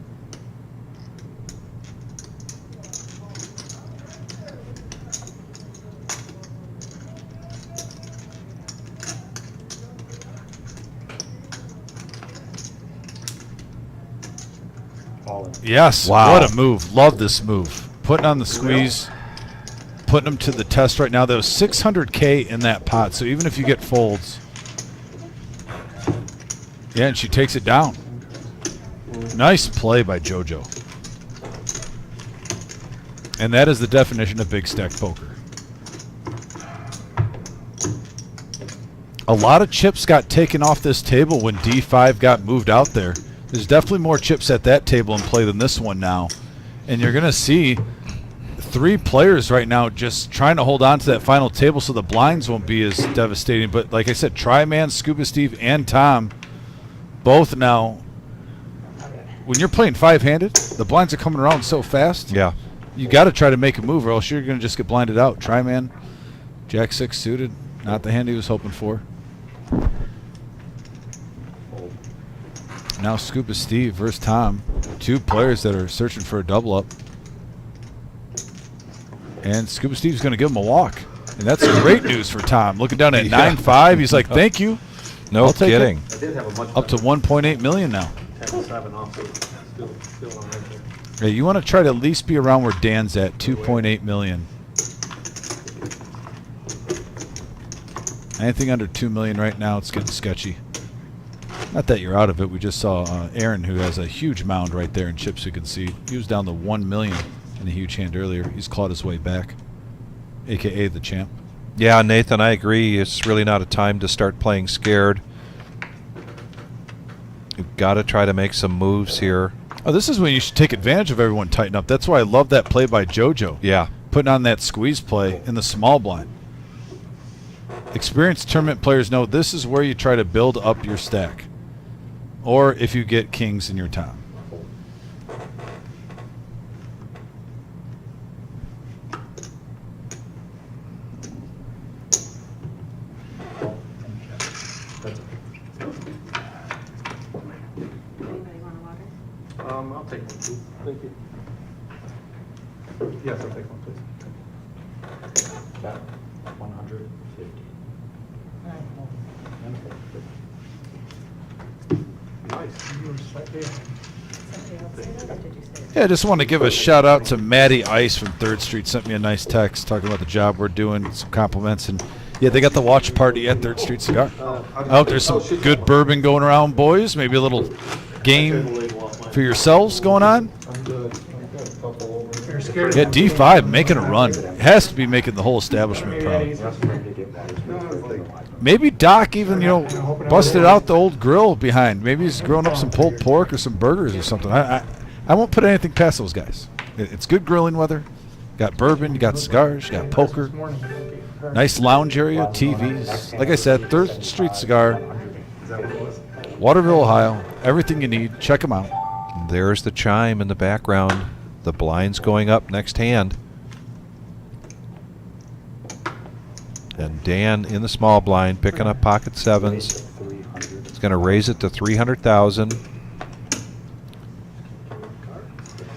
Yes. Wow. What a move. Love this move. Putting on the squeeze, putting them to the test right now. There was 600K in that pot, so even if you get folds. Yeah, and she takes it down. Nice play by JoJo. And that is the definition of big stack poker. A lot of chips got taken off this table when D5 got moved out there. There's definitely more chips at that table in play than this one now. And you're going to see 3 players right now just trying to hold on to that final table so the blinds won't be as devastating. But like I said, Tri-Man, Scuba Steve, and Tom, both now, when you're playing 5-handed, the blinds are coming around so fast. Yeah. You got to try to make a move or else you're going to just get blinded out. Tri-Man, Jack-6 suited, not the hand he was hoping for. Now Scuba Steve versus Tom. 2 players that are searching for a double up. And Scuba Steve's going to give him a walk. And that's great news for Tom. Looking down at 9-5, he's like, thank you. No kidding. Up to 1.8 million now. 10-7 off, so still on right there. Hey, you want to try to at least be around where Dan's at, 2.8 million. Anything under 2 million right now, it's getting sketchy. Not that you're out of it. We just saw Aaron, who has a huge mound right there in chips you can see. He was down to 1 million in a huge hand earlier. He's clawed his way back, a.k.a. the champ. Yeah, Nathan, I agree. It's really not a time to start playing scared. You've got to try to make some moves here. Oh, this is when you should take advantage of everyone tighten up. That's why I love that play by JoJo. Yeah. Putting on that squeeze play in the small blind. Experienced tournament players know this is where you try to build up your stack. Or if you get kings in your top. Anybody want a water? I'll take one, please. Thank you. Yes, I'll take one, please. About 150. Nice. You were slightly ahead. Yeah, I just want to give a shout out to Maddie Ice from 3rd Street. Sent me a nice text talking about the job we're doing, some compliments, and yeah, they got the watch party at 3rd Street Cigar. I hope there's some good bourbon going around, boys. Maybe a little game for yourselves going on. Yeah, D5 making a run. Has to be making the whole establishment proud. Maybe Doc even, busted out the old grill behind. Maybe he's grilling up some pulled pork or some burgers or something. I won't put anything past those guys. It's good grilling weather. Got bourbon, you got cigars, you got poker. Nice lounge area, TVs. Like I said, 3rd Street Cigar, Waterville, Ohio. Everything you need. Check them out. There's the chime in the background. The blinds going up next hand. And Dan in the small blind picking up pocket sevens. He's going to raise it to 300,000.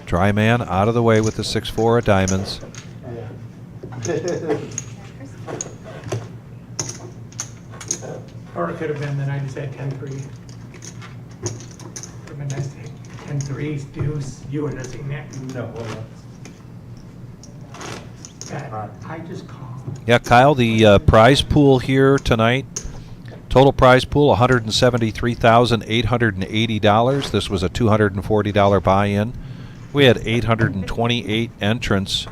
Dry man out of the way with the 6-4 of diamonds. Or it could have been that I just had 10-3. Would have been nice to hit 10-3, deuce. You wouldn't have seen that. No. I just called. Yeah, Kyle, the prize pool here tonight, total prize pool $173,880. This was a $240 buy-in. We had 828 entrants.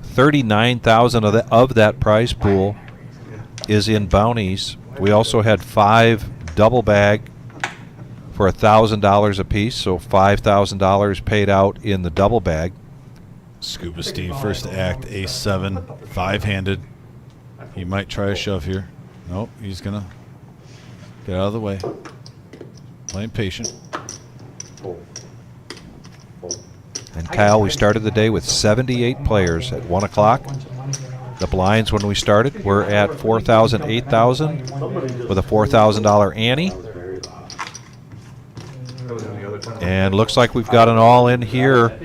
39,000 of that prize pool is in bounties. We also had 5 double bag for $1,000 apiece, so $5,000 paid out in the double bag. Scuba Steve, first act, ace-7, 5-handed. He might try a shove here. Nope, he's going to get out of the way. Playing patient. And Kyle, we started the day with 78 players at 1 o'clock. The blinds when we started were at 4,000, 8,000 with a $4,000 ante. And looks like we've got an all in here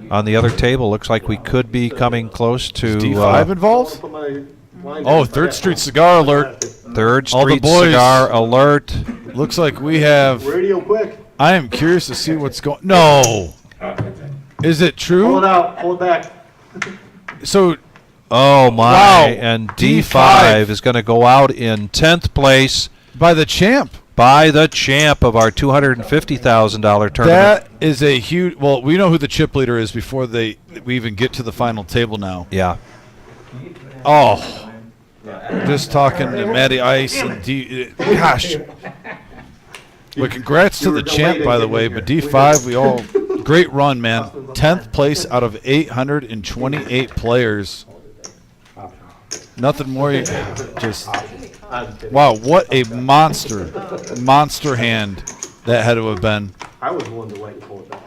on the other table. Looks like we could be coming close to... Is D5 involved? Oh, 3rd Street Cigar alert. 3rd Street Cigar alert. Looks like we have... Radio quick. I am curious to see what's going... No! Is it true? Pull it out. Pull it back. So... Oh, my. Wow. And D5 is going to go out in 10th place. By the champ. By the champ of our $250,000 tournament. That is a huge... Well, we know who the chip leader is before we even get to the final table now. Yeah. Oh. Just talking to Matty Ice and gosh. Well, congrats to the champ, by the way. But D5, we all... Great run, man. 10th place out of 828 players. Nothing more. Just... Wow, what a monster hand that had to have been. I was willing to wait and pull it back.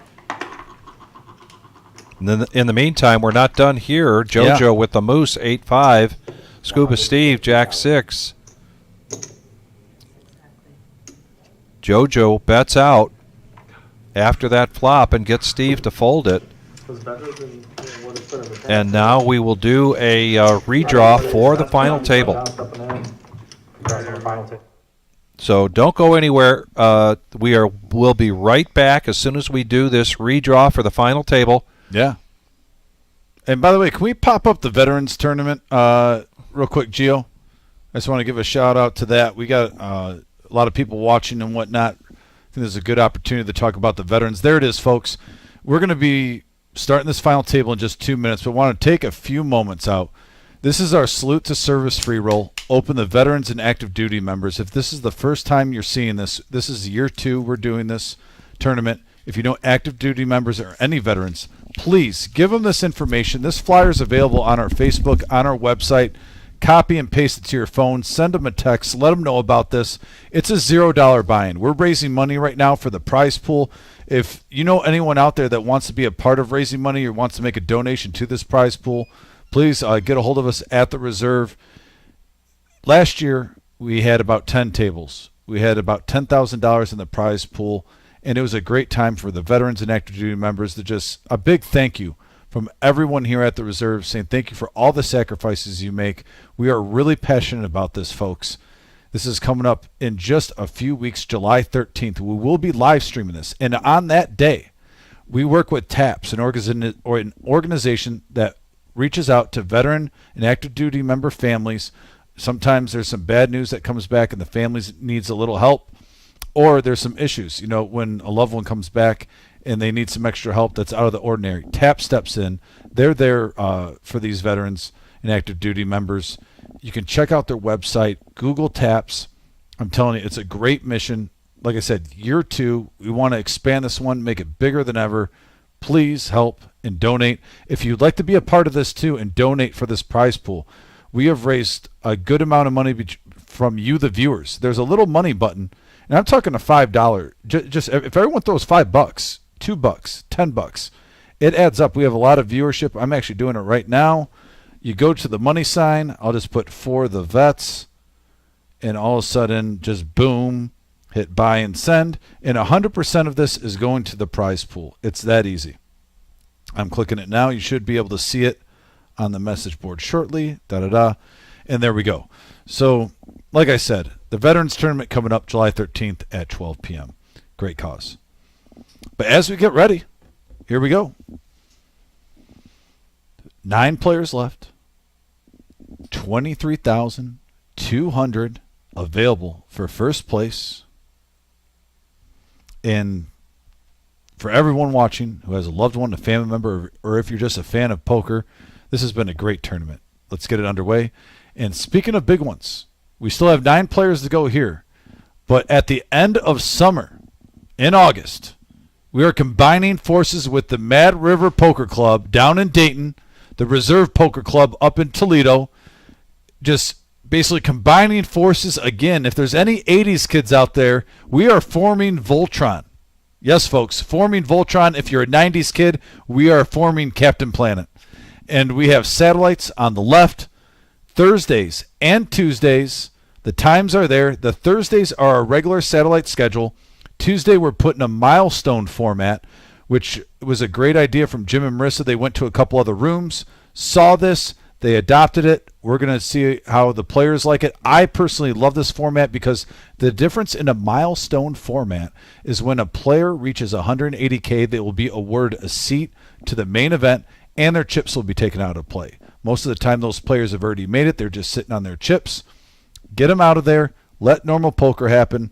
And then in the meantime, we're not done here. JoJo with the Moose, 8-5. Scuba Steve, Jack-6. JoJo bets out after that flop and gets Steve to fold it. And now we will do a redraw for the final table. So don't go anywhere. We'll be right back as soon as we do this redraw for the final table. Yeah. And by the way, can we pop up the Veterans Tournament real quick, Gio? I just want to give a shout out to that. We got a lot of people watching and whatnot. I think this is a good opportunity to talk about the veterans. There it is, folks. We're going to be starting this final table in just 2 minutes, but want to take a few moments out. This is our salute to service free roll. Open the veterans and active duty members. If this is the first time you're seeing this, this is year 2 we're doing this tournament. If you know active duty members or any veterans, please give them this information. This flyer is available on our Facebook, on our website. Copy and paste it to your phone. Send them a text. Let them know about this. It's a $0 buy-in. We're raising money right now for the prize pool. If you know anyone out there that wants to be a part of raising money or wants to make a donation to this prize pool, please get a hold of us at the Reserve. Last year, we had about 10 tables. We had about $10,000 in the prize pool, and it was a great time for the veterans and active duty members to just a big thank you from everyone here at the Reserve, saying thank you for all the sacrifices you make. We are really passionate about this, folks. This is coming up in just a few weeks, July 13th. We will be live streaming this. And on that day, We work with TAPS, an organization that reaches out to veteran and active duty member families. Sometimes there's some bad news that comes back and the family needs a little help, or there's some issues, when a loved one comes back and they need some extra help that's out of the ordinary. TAP steps in. They're there for these veterans and active duty members. You can check out their website, Google TAPS. I'm telling you, it's a great mission. Like I said, year 2, we want to expand this one, make it bigger than ever. Please help and donate. If you'd like to be a part of this too and donate for this prize pool, we have raised a good amount of money from you, the viewers. There's a little money button, and I'm talking a $5. Just if everyone throws $5, $2, $10, it adds up. We have a lot of viewership. I'm actually doing it right now. You go to the money sign. I'll just put for the vets, and all of a sudden, just boom. Hit buy and send, and 100% of this is going to the prize pool. It's that easy. I'm clicking it now. You should be able to see it on the message board shortly. And there we go. So, like I said, the Veterans Tournament coming up July 13th at 12 p.m. Great cause. But as we get ready, here we go. 9 players left. 23,200 available for first place. And for everyone watching who has a loved one, a family member, or if you're just a fan of poker, this has been a great tournament. Let's get it underway. And speaking of big ones, we still have 9 players to go here. But at the end of summer, in August, we are combining forces with the Mad River Poker Club down in Dayton, the Reserve Poker Club up in Toledo, just basically combining forces again. If there's any 80s kids out there, we are forming Voltron. Yes, folks, forming Voltron. If you're a 90s kid, we are forming Captain Planet. And we have satellites on the left, Thursdays and Tuesdays. The times are there. The Thursdays are our regular satellite schedule. Tuesday, we're putting a milestone format, which was a great idea from Jim and Marissa. They went to a couple other rooms, saw this, they adopted it. We're going to see how the players like it. I personally love this format because the difference in a milestone format is when a player reaches 180K, they will be awarded a seat to the main event and their chips will be taken out of play. Most of the time, those players have already made it. They're just sitting on their chips. Get them out of there. Let normal poker happen.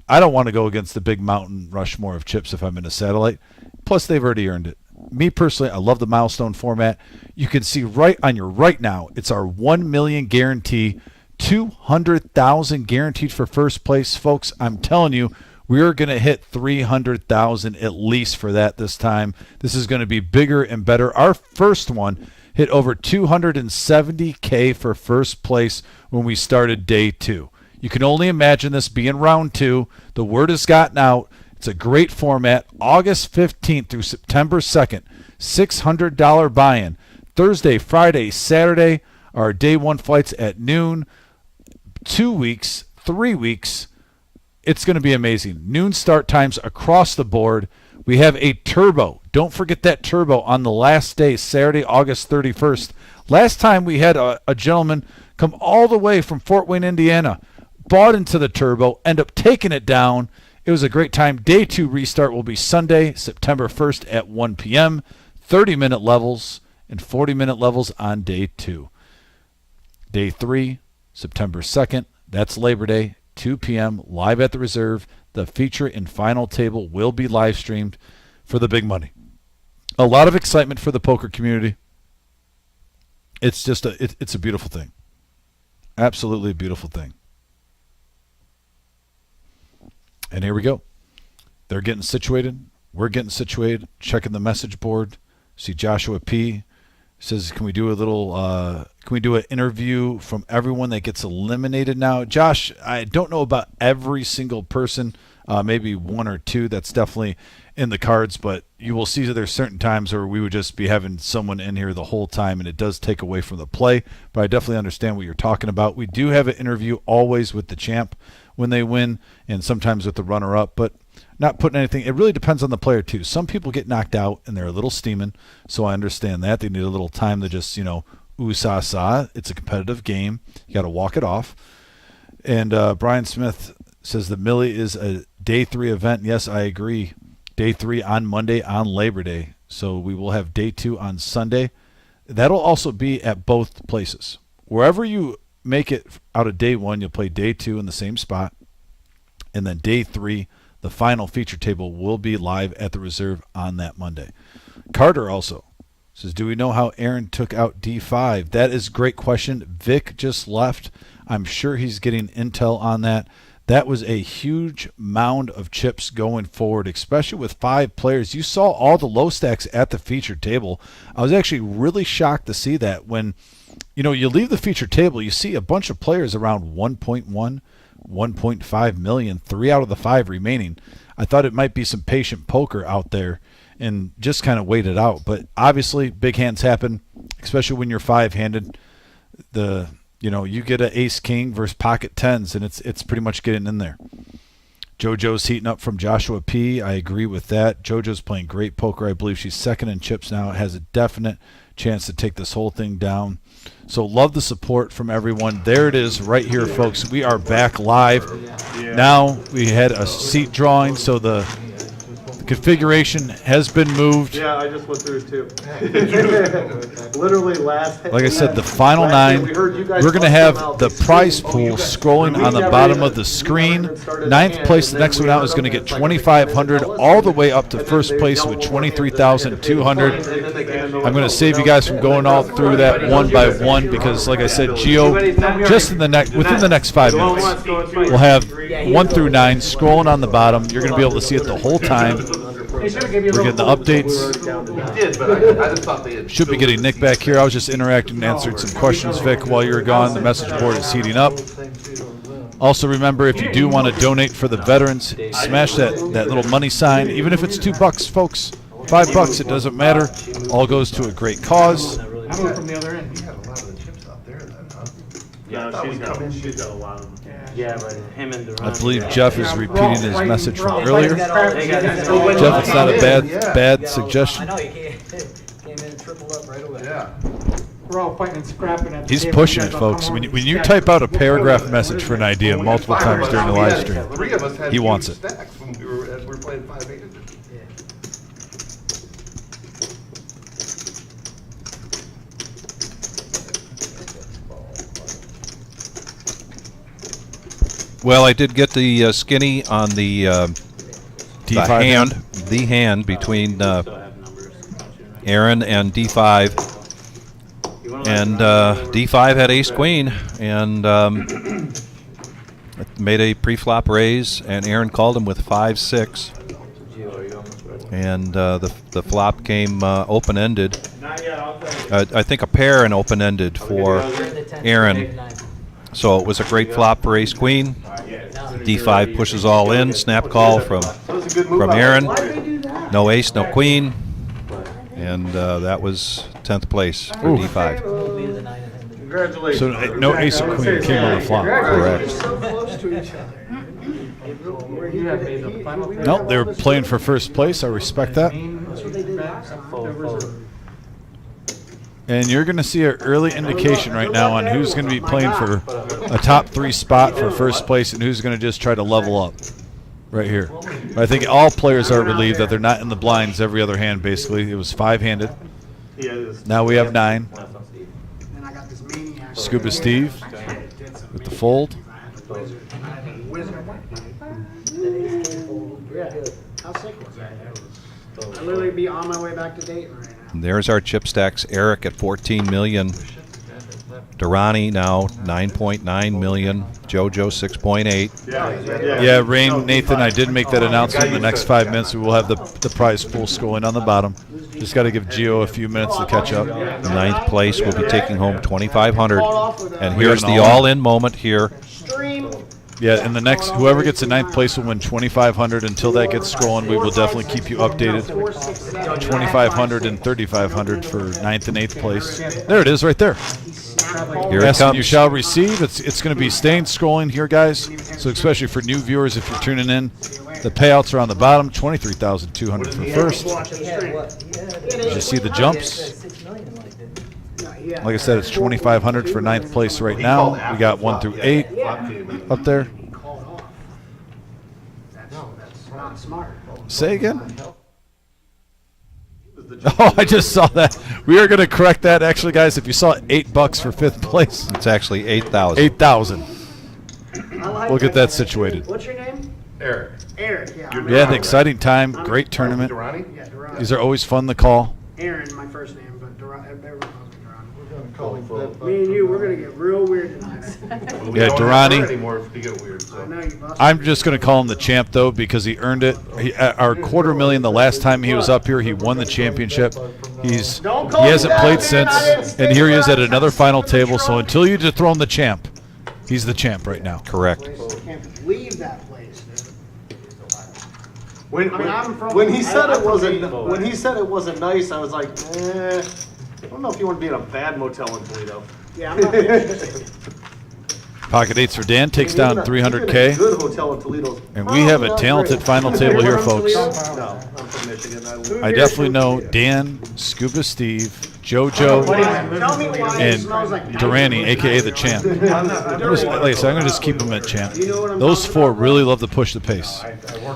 I don't want to go against the big mountain Rushmore of chips if I'm in a satellite. Plus, they've already earned it. Me personally, I love the milestone format. You can see right on your right now, it's our 1 million guarantee, 200,000 guaranteed for first place. Folks, I'm telling you, we're going to hit 300,000 at least for that this time. This is going to be bigger and better. Our first one hit over 270K for first place when we started day 2. You can only imagine this being round 2. The word has gotten out. It's a great format. August 15th through September 2nd, $600 buy-in. Thursday, Friday, Saturday are day 1 flights at noon. 2 weeks, 3 weeks. It's going to be amazing. Noon start times across the board. We have a turbo. Don't forget that turbo on the last day, Saturday, August 31st. Last time we had a gentleman come all the way from Fort Wayne, Indiana, bought into the turbo, end up taking it down. It was a great time. Day 2 restart will be Sunday, September 1st at 1 p.m. 30-minute levels and 40-minute levels on day 2. Day 3, September 2nd. That's Labor Day, 2 p.m. live at the Reserve. The feature and final table will be live streamed for the big money. A lot of excitement for the poker community. It's just it's a beautiful thing. Absolutely a beautiful thing. And here we go. They're getting situated. We're getting situated. Checking the message board. See Joshua P. says, "Can we do a little? Can we do an interview from everyone that gets eliminated now?" Josh, I don't know about every single person. Maybe 1 or 2. That's definitely in the cards. But you will see that there's certain times where we would just be having someone in here the whole time, and it does take away from the play. But I definitely understand what you're talking about. We do have an interview always with the champ when they win, and sometimes with the runner-up, but not putting anything. It really depends on the player too. Some people get knocked out and they're a little steaming, so I understand that. They need a little time to just, ooh sa sa. It's a competitive game. You got to walk it off. And Brian Smith says the Millie is a day 3 event. Yes, I agree. Day 3 on Monday on Labor Day. So we will have Day 2 on Sunday. That'll also be at both places. Wherever you make it out of Day 1, you'll play Day 2 in the same spot. And then Day 3, the final feature table will be live at the Reserve on that Monday. Carter also says, do we know how Aaron took out D5? That is a great question. Vic just left. I'm sure he's getting intel on that. That was a huge mound of chips going forward, especially with 5 players. You saw all the low stacks at the feature table. I was actually really shocked to see that. When you leave the feature table, you see a bunch of players around 1.1, 1.5 million, 3 out of the 5 remaining. I thought it might be some patient poker out there and just kind of wait it out. But obviously, big hands happen, especially when you're 5-handed. You get an ace-king versus pocket tens, and it's pretty much getting in there. JoJo's heating up from Joshua P. I agree with that. JoJo's playing great poker. I believe she's second in chips now. Has a definite chance to take this whole thing down. So love the support from everyone. There it is right here, folks. We are back live. Now we had a seat drawing, so the configuration has been moved. Yeah, I just went through it too. Literally last. Like I said, the final 9. We're going to have the prize pool scrolling on the bottom of the screen. 9th place, the next one out, is going to get $2,500 all the way up to first place with $23,200. I'm going to save you guys from going all through that one by one because, like I said, Gio, just within the next 5 minutes, we'll have 1 through 9 scrolling on the bottom. You're going to be able to see it the whole time. We're getting the updates. Should be getting Nick back here. I was just interacting and answering some questions, Vic, while you were gone. The message board is heating up. Also, remember, if you do want to donate for the veterans, smash that little money sign. Even if it's $2, folks, $5, it doesn't matter. All goes to a great cause. I moved from the other end. Yeah, she's got a lot of them. Yeah, but him and I believe Jeff is repeating his message from earlier. Jeff, it's not a bad suggestion. I know, you came in and tripled up right away. Yeah. We're all fighting and scrapping at the He's table. pushing it, folks. When you type out a paragraph message for an idea multiple times during the live stream, he wants it. When we were playing 5-8. Well, I did get the skinny on the hand between Aaron and D5. And D5 had ace queen and made a pre-flop raise, and Aaron called him with 5-6. And the flop came open-ended. I think a pair and open-ended for Aaron. So it was a great flop for ace queen. D5 pushes all in. Snap call from Aaron. No ace, no queen. And that was 10th place for D5. Congratulations. So no ace or queen came on the flop. Correct. No, they were playing for first place. I respect that. And you're going to see an early indication right now on who's going to be playing for a top 3 spot for first place and who's going to just try to level up right here. I think all players are relieved that they're not in the blinds every other hand, basically. It was 5-handed. Now we have 9. Scuba Steve with the fold. How sick was that? I'll literally be on my way back to Dayton right now. And there's our chip stacks. Eric at 14 million. Durrani now 9.9 million. JoJo 6.8. Yeah, Rain, Nathan, I did make that announcement. In the next 5 minutes, we will have the prize pool scrolling on the bottom. Just got to give Gio a few minutes to catch up. 9th place will be taking home $2,500. And here's the all-in moment here. Yeah, and the next, whoever gets the 9th place will win $2,500. Until that gets scrolling, we will definitely keep you updated. $2,500 and $3,500 for 9th and 8th place. There it is, right there. Here it comes. You shall receive. It's going to be staying scrolling here, guys. So especially for new viewers, if you're tuning in, the payouts are on the bottom. $23,200 for first. You see the jumps. Like I said, it's $2,500 for 9th place right now. We got 1 through 8 up there. Say again? Oh, I just saw that. We are going to correct that. Actually, guys, if you saw $8 for 5th place, It's actually 8,000. 8,000. I like We'll get guy. that situated. What's your name? Eric. Eric, yeah. You're I'm Yeah, an Aaron. exciting time. Great tournament. Durrani? Yeah, Durrani. These are always fun to call. Aaron, my first name, but Durrani, everyone calls me Durrani. We're gonna call him that. Me and you, we're gonna get real weird tonight. Yeah, Durrani. Anymore if you get weird. I So. know you lost. I'm just going to call him the champ, though, because he earned it. Our $250,000 the last time he was up here, he won the championship. He hasn't played since, and here he is at another final table. So until you dethrone the champ, he's the champ right now. Correct. I can't believe that place, dude. When, I mean, I'm from- when he said I'm it from wasn't, Toledo. when he said it wasn't nice, I was like, I don't know if you want to be in a bad motel in Toledo. Yeah, I'm not interested. Pocket eights for Dan takes Even down a- even a 300K, good hotel in Toledo's and we have a probably talented not final table here, folks. great. No, I'm from Michigan. I definitely know Dan, Scuba Steve, JoJo, Tell me why it and smells like Durrani, aka the champ. Like I said, I'm going to just keep him at champ. You know what I'm Those talking four about? really love to push the pace.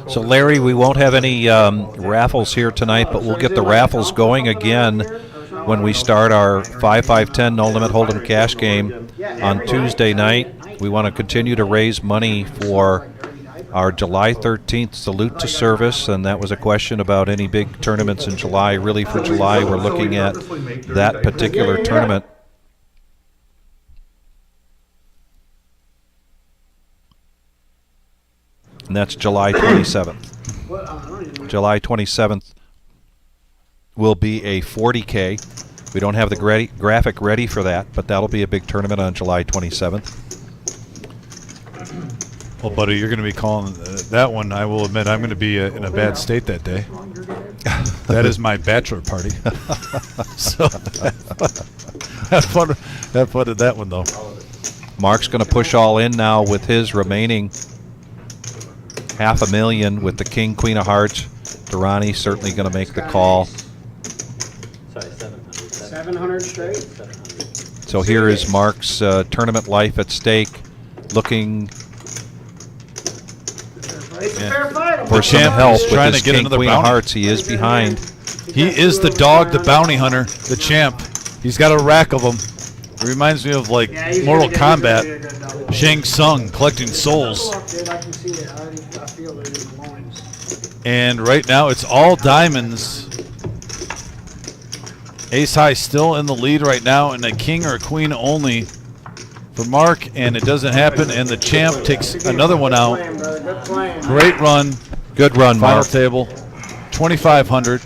So, Larry, we won't have any raffles here tonight, but we'll get the raffles going again when we start our 5-5-10 No Limit Hold'em cash game on Tuesday night. We want to continue to raise money for our July 13th Salute to Service, and that was a question about any big tournaments in July. Really, for July, we're looking at that particular tournament. And that's July 27th. What, I don't even know. July 27th will be a 40K. We don't have the graphic ready for that, but that'll be a big tournament on July 27th. Well, buddy, you're going to be calling that one. I will admit I'm going to be in a bad state that day. That is my bachelor party. So have fun at that one, though. Mark's going to push all in now with his remaining $500,000 with the King, Queen of Hearts. Durrani certainly going to make the call. Sorry, 700. 700 straight? So here is Mark's tournament life at stake, looking It's a fair fight. for some champ help is with trying his to get King, another Queen of bounty. Hearts. He is behind. He is the dog, the bounty hunter, the champ. He's got a rack of them. It reminds me of like Yeah, he's Mortal gonna get- Kombat. he's gonna be a good double. Shang Tsung collecting souls. Look, dude, I can see it. I feel it in the loins. And right now it's all diamonds. Ace high still in the lead right now, and a king or a queen only for Mark, and it doesn't happen. And the champ takes another one out. Playing, brother. Good playing. Great run. Good run, Final Mark. table, 2,500.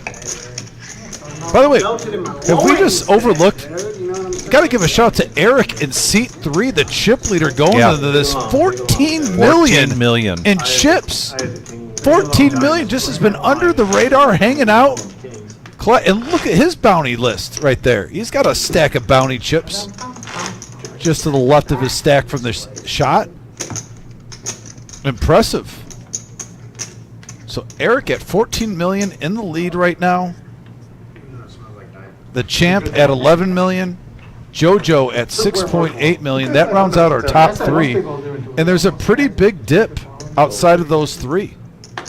By the way, Melted in my have we just loins, overlooked? dude, you know what I'm saying? Got to give a shout to Eric in seat 3, the chip leader, going Yeah. into this 14 million in chips. 14 million just has been under the radar, hanging out. And look at his bounty list right there. He's got a stack of bounty chips just to the left of his stack from the shot. Impressive. So Eric at 14 million in the lead right now. The champ at 11 million. JoJo at 6.8 million. That rounds out our top 3. And there's a pretty big dip outside of those 3.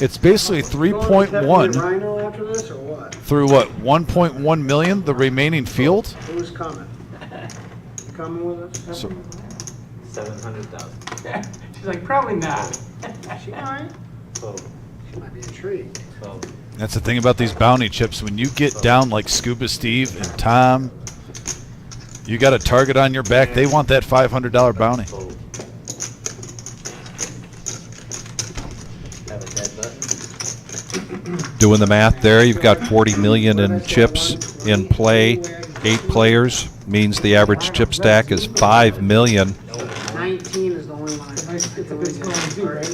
It's basically 3.1 Rhino after this or what? through what, 1.1 million, the remaining field. Who's coming? You coming with us? So 700,000. She's like, probably not. She might. She might be intrigued. that's the thing about these bounty chips. When you get down like Scuba Steve and Tom, you got a target on your back. They want that $500 bounty. Have a dead button. Doing the math there, you've got 40 million in chips in play. 8 players means the average chip stack is 5 million. 19 is the only one. It's a good scoring too, right?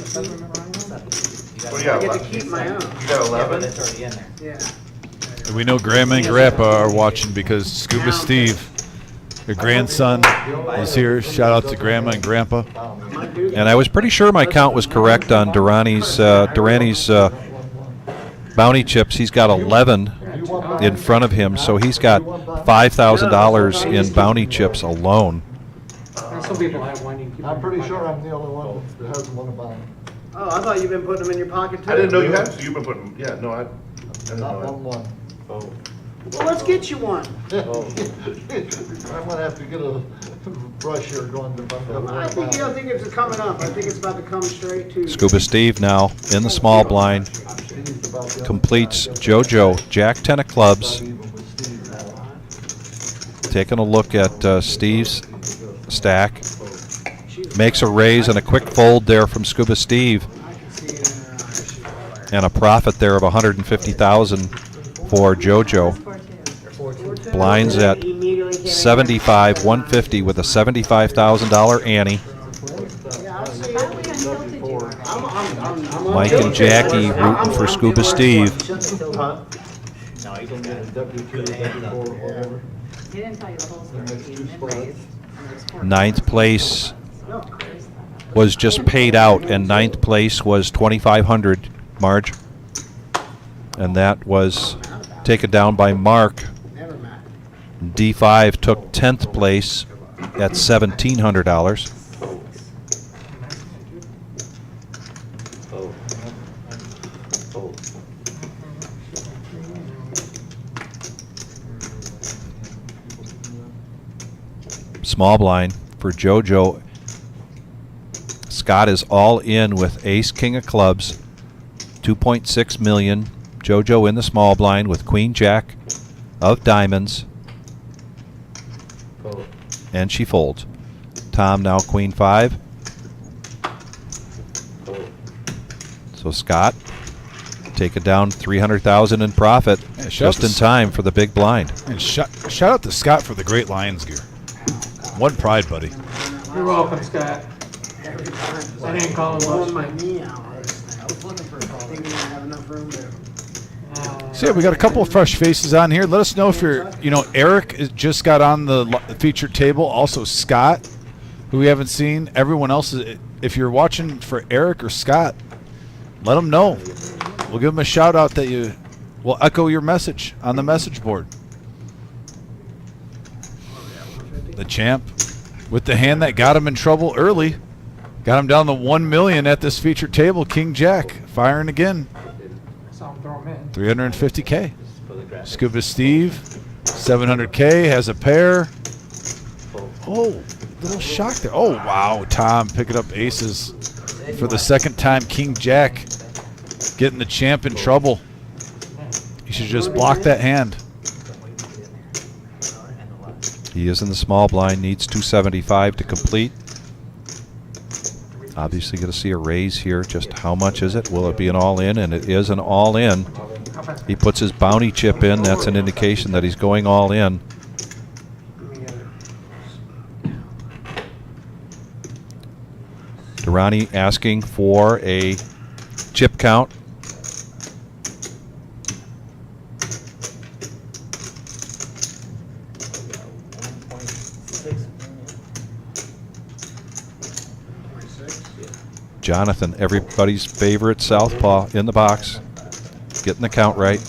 What do you I got? get to keep my own. You got 11? It's already in there. Yeah. And we know Grandma and Grandpa are watching because Scuba Steve, your grandson, is here. Shout out to Grandma and Grandpa. And I was pretty sure my count was correct on Durrani's bounty chips. He's got 11 in front of him, so he's got $5,000 in bounty chips alone. Some people have one. You keep I'm pretty sure I'm the only one that hasn't won a bounty. Oh, I thought you've been putting them in your pocket too. I didn't know you had, so you've been putting, yeah, no, I didn't Not know one. Oh. Well, let's get you one. I'm gonna have to get a brush here going to I think it's coming up. I think it's about to come straight to. Scuba Steve now in the small blind. Completes JoJo, Jack 10 of clubs. Taking a look at Steve's stack. Makes a raise and a quick fold there from Scuba Steve. And a profit there of $150,000 for JoJo. Blinds at 75, 150 with a $75,000 ante. Mike and Jackie rooting for Scuba Steve. Ninth place was just paid out, and ninth place was $2,500, Marge. And that was taken down by Mark. D5 took 10th place at $1,700. Small blind for JoJo. Scott is all in with ace king of clubs, 2.6 million. JoJo in the small blind with queen jack of diamonds, and she folds. Tom now queen 5. So Scott take it down 300,000 in profit, just in time for the big blind. And shout out to Scott for the great Lions gear. One pride, buddy. You're welcome, Scott. I didn't call him Blowing much. my knee out. I was looking for thinking I have enough room to. So yeah, we got a couple of fresh faces on here. Let us know if you're, Eric just got on the featured table. Also Scott, who we haven't seen. Everyone else, if you're watching for Eric or Scott, let them know. We'll give them a shout out that we'll echo your message on the message board. The champ with the hand that got him in trouble early. Got him down to 1 million at this featured table. King Jack firing again. Saw him throw him in. 350K. Scuba Steve, 700K, has a pair. Oh, little shock there. Oh, wow. Tom picking up aces for the second time. King Jack getting the champ in trouble. He should just block that hand. He is in the small blind, needs 275 to complete. Obviously going to see a raise here. Just how much is it? Will it be an all-in? And it is an all-in. He puts his bounty chip in. That's an indication that he's going all in. Durrani asking for a chip count. Jonathan, everybody's favorite southpaw in the box, getting the count right.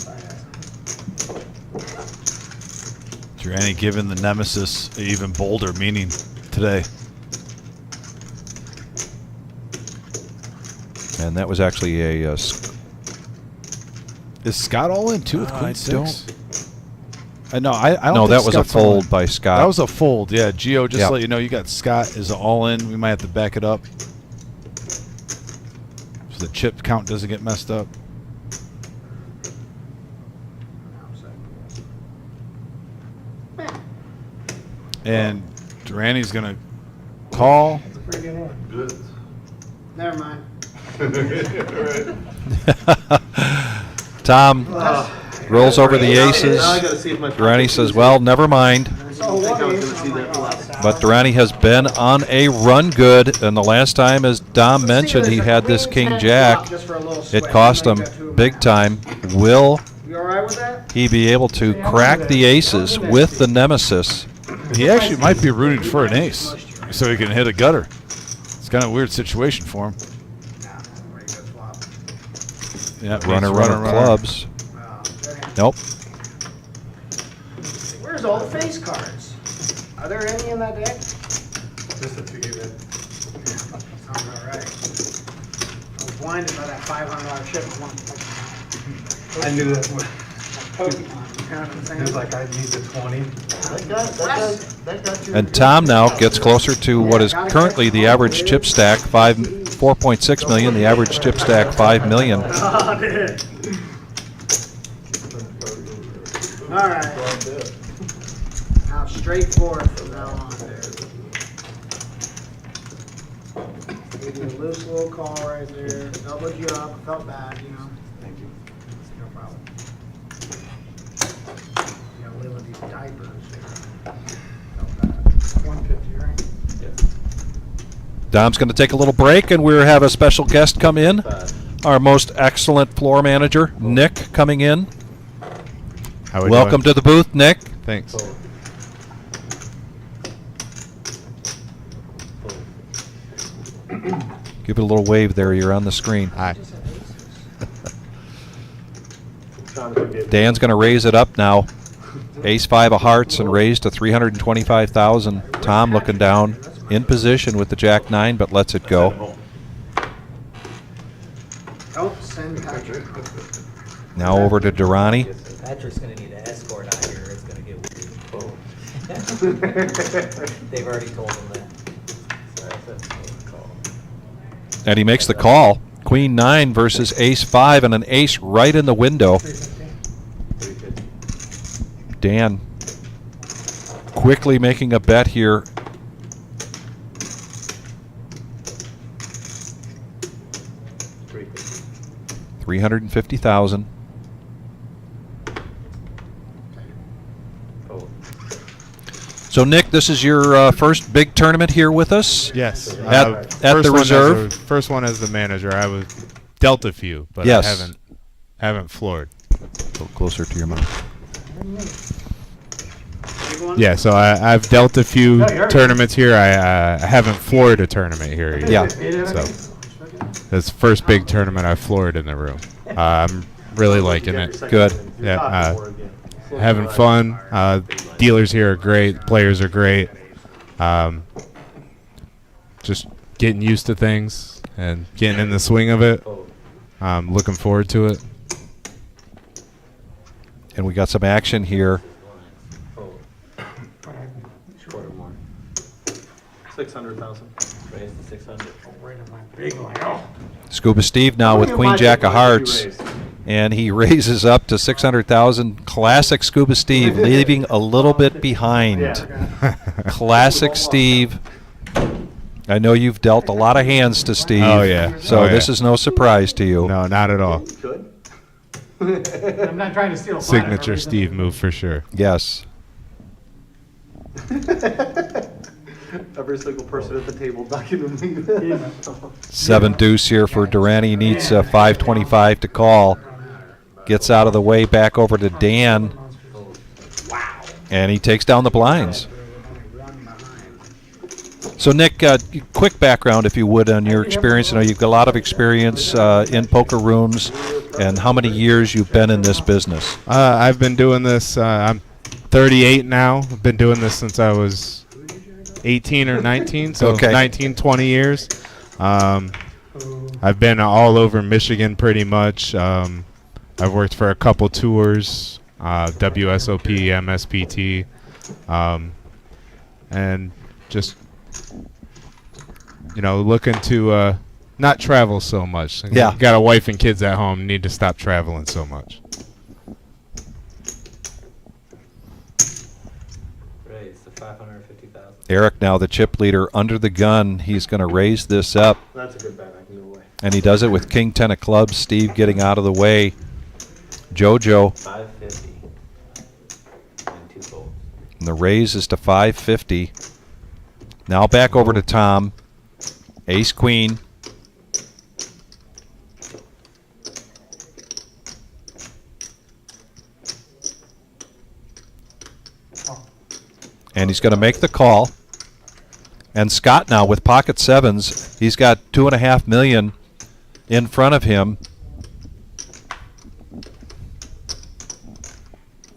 Durrani giving the nemesis an even bolder meaning today. And that was actually a... Is Scott all in too with queen 6? I don't No, think that was a Scott's all fold in. by Scott. That was a fold, yeah. Gio, just Yep. to let you know, you got Scott is all in. We might have to back it up so the chip count doesn't get messed up. And Durrani's going to call. That's a pretty good one. Good. Never mind. Tom rolls over the aces. Now I gotta see if my Durrani says, well, never mind. I think I was gonna see that last. But Durrani has been on a run good, and the last time, as Dom mentioned, he had this King Jack. It cost him big time. Will You all right with that? he be able to crack the aces with the nemesis? He actually might be rooting for an ace so he can hit a gutter. It's kind of a weird situation for him. Yeah, Runner clubs. Nope. Where's all the face cards? Are there any in that deck? Just a few that. Sounds all right. blinded by that $500 chip. I knew that. It was like, I need the 20. That got you. And Tom now gets closer to what is currently the average chip stack, 4.6 million. The average chip stack, 5 million. Oh, dude. All right. Now straightforward from now on. Give you a loose little call right there. Doubled you up. Felt bad, you know. Thank you. No problem. You gotta live with these diapers. Felt bad. 150, right? Dom's going to take a little break, and we'll have a special guest come in. Our most excellent floor manager, Nick, coming in. How we Welcome doing? to the booth, Nick. Thanks. Give it a little wave there. You're on the screen. Hi. Dan's going to raise it up now. Ace-5 of hearts and raised to 325,000. Tom looking down in position with the Jack-9, but lets it go. Don't send Patrick. Now over to Durrani. Patrick's going to need an escort out here. It's going to get weird. They've already told him that. And he makes the call. Queen-9 versus Ace-5 and an ace right in the window. Dan quickly making a bet here. $350,000. So Nick, this is your first big tournament here with us. Yes. At the reserve. First one as the manager. I was dealt a few, but yes. I haven't floored. A little closer to your mouth. Yeah, so I've dealt a few tournaments here. I haven't floored a tournament here either. Yeah. So that's the first big tournament I've floored in the room. I'm really liking it. Good. Yeah. Having fun. Dealers here are great. Players are great. Just getting used to things and getting in the swing of it. I'm looking forward to it. And we got some action here. 600,000. Raise to 600. Scuba Steve now with Queen Jack of Hearts. And he raises up to 600,000. Classic Scuba Steve, leaving a little bit behind. Classic Steve. I know you've dealt a lot of hands to Steve. Oh, yeah. So this is no surprise to you. No, not at all. I'm not trying to steal Signature Steve move for sure. Yes. Every single person at the table documenting that. 7 deuce here for Durrani. Needs 525 to call. Gets out of the way, back over to Dan. And he takes down the blinds. So Nick, quick background, if you would, on your experience. I know you've got a lot of experience in poker rooms, and how many years you've been in this business. I've been doing this. I'm 38 now. I've been doing this since I was 18 or 19, so okay. 19, 20 years. I've been all over Michigan pretty much. I've worked for a couple tours, WSOP, MSPT, and just, looking to not travel so much. Yeah. Got a wife and kids at home, need to stop traveling so much. Raise to 550,000. Eric now the chip leader under the gun. He's going to raise this up. That's a good bet. I can go away. And he does it with King 10 of clubs. Steve getting out of the way. JoJo. 550. And 2 gold. And the raise is to 550. Now back over to Tom. Ace Queen. And he's going to make the call. And Scott now with pocket sevens. He's got $2.5 million in front of him.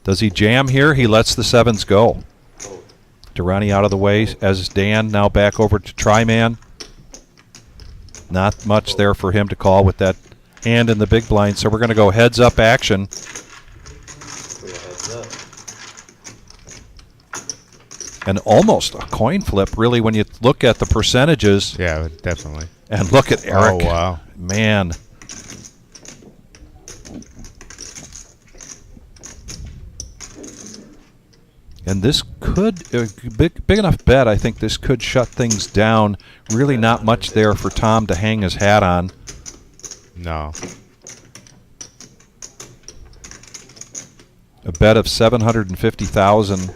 Does he jam here? He lets the sevens go. Durrani out of the way as Dan now back over to Tryman. Not much there for him to call with that hand in the big blind, so we're going to go heads-up action. Heads up. And almost a coin flip, really, when you look at the percentages. Yeah, definitely. And look at Eric. Oh, wow. Man. And this could, big enough bet, I think this could shut things down. Really not much there for Tom to hang his hat on. No. A bet of 750,000.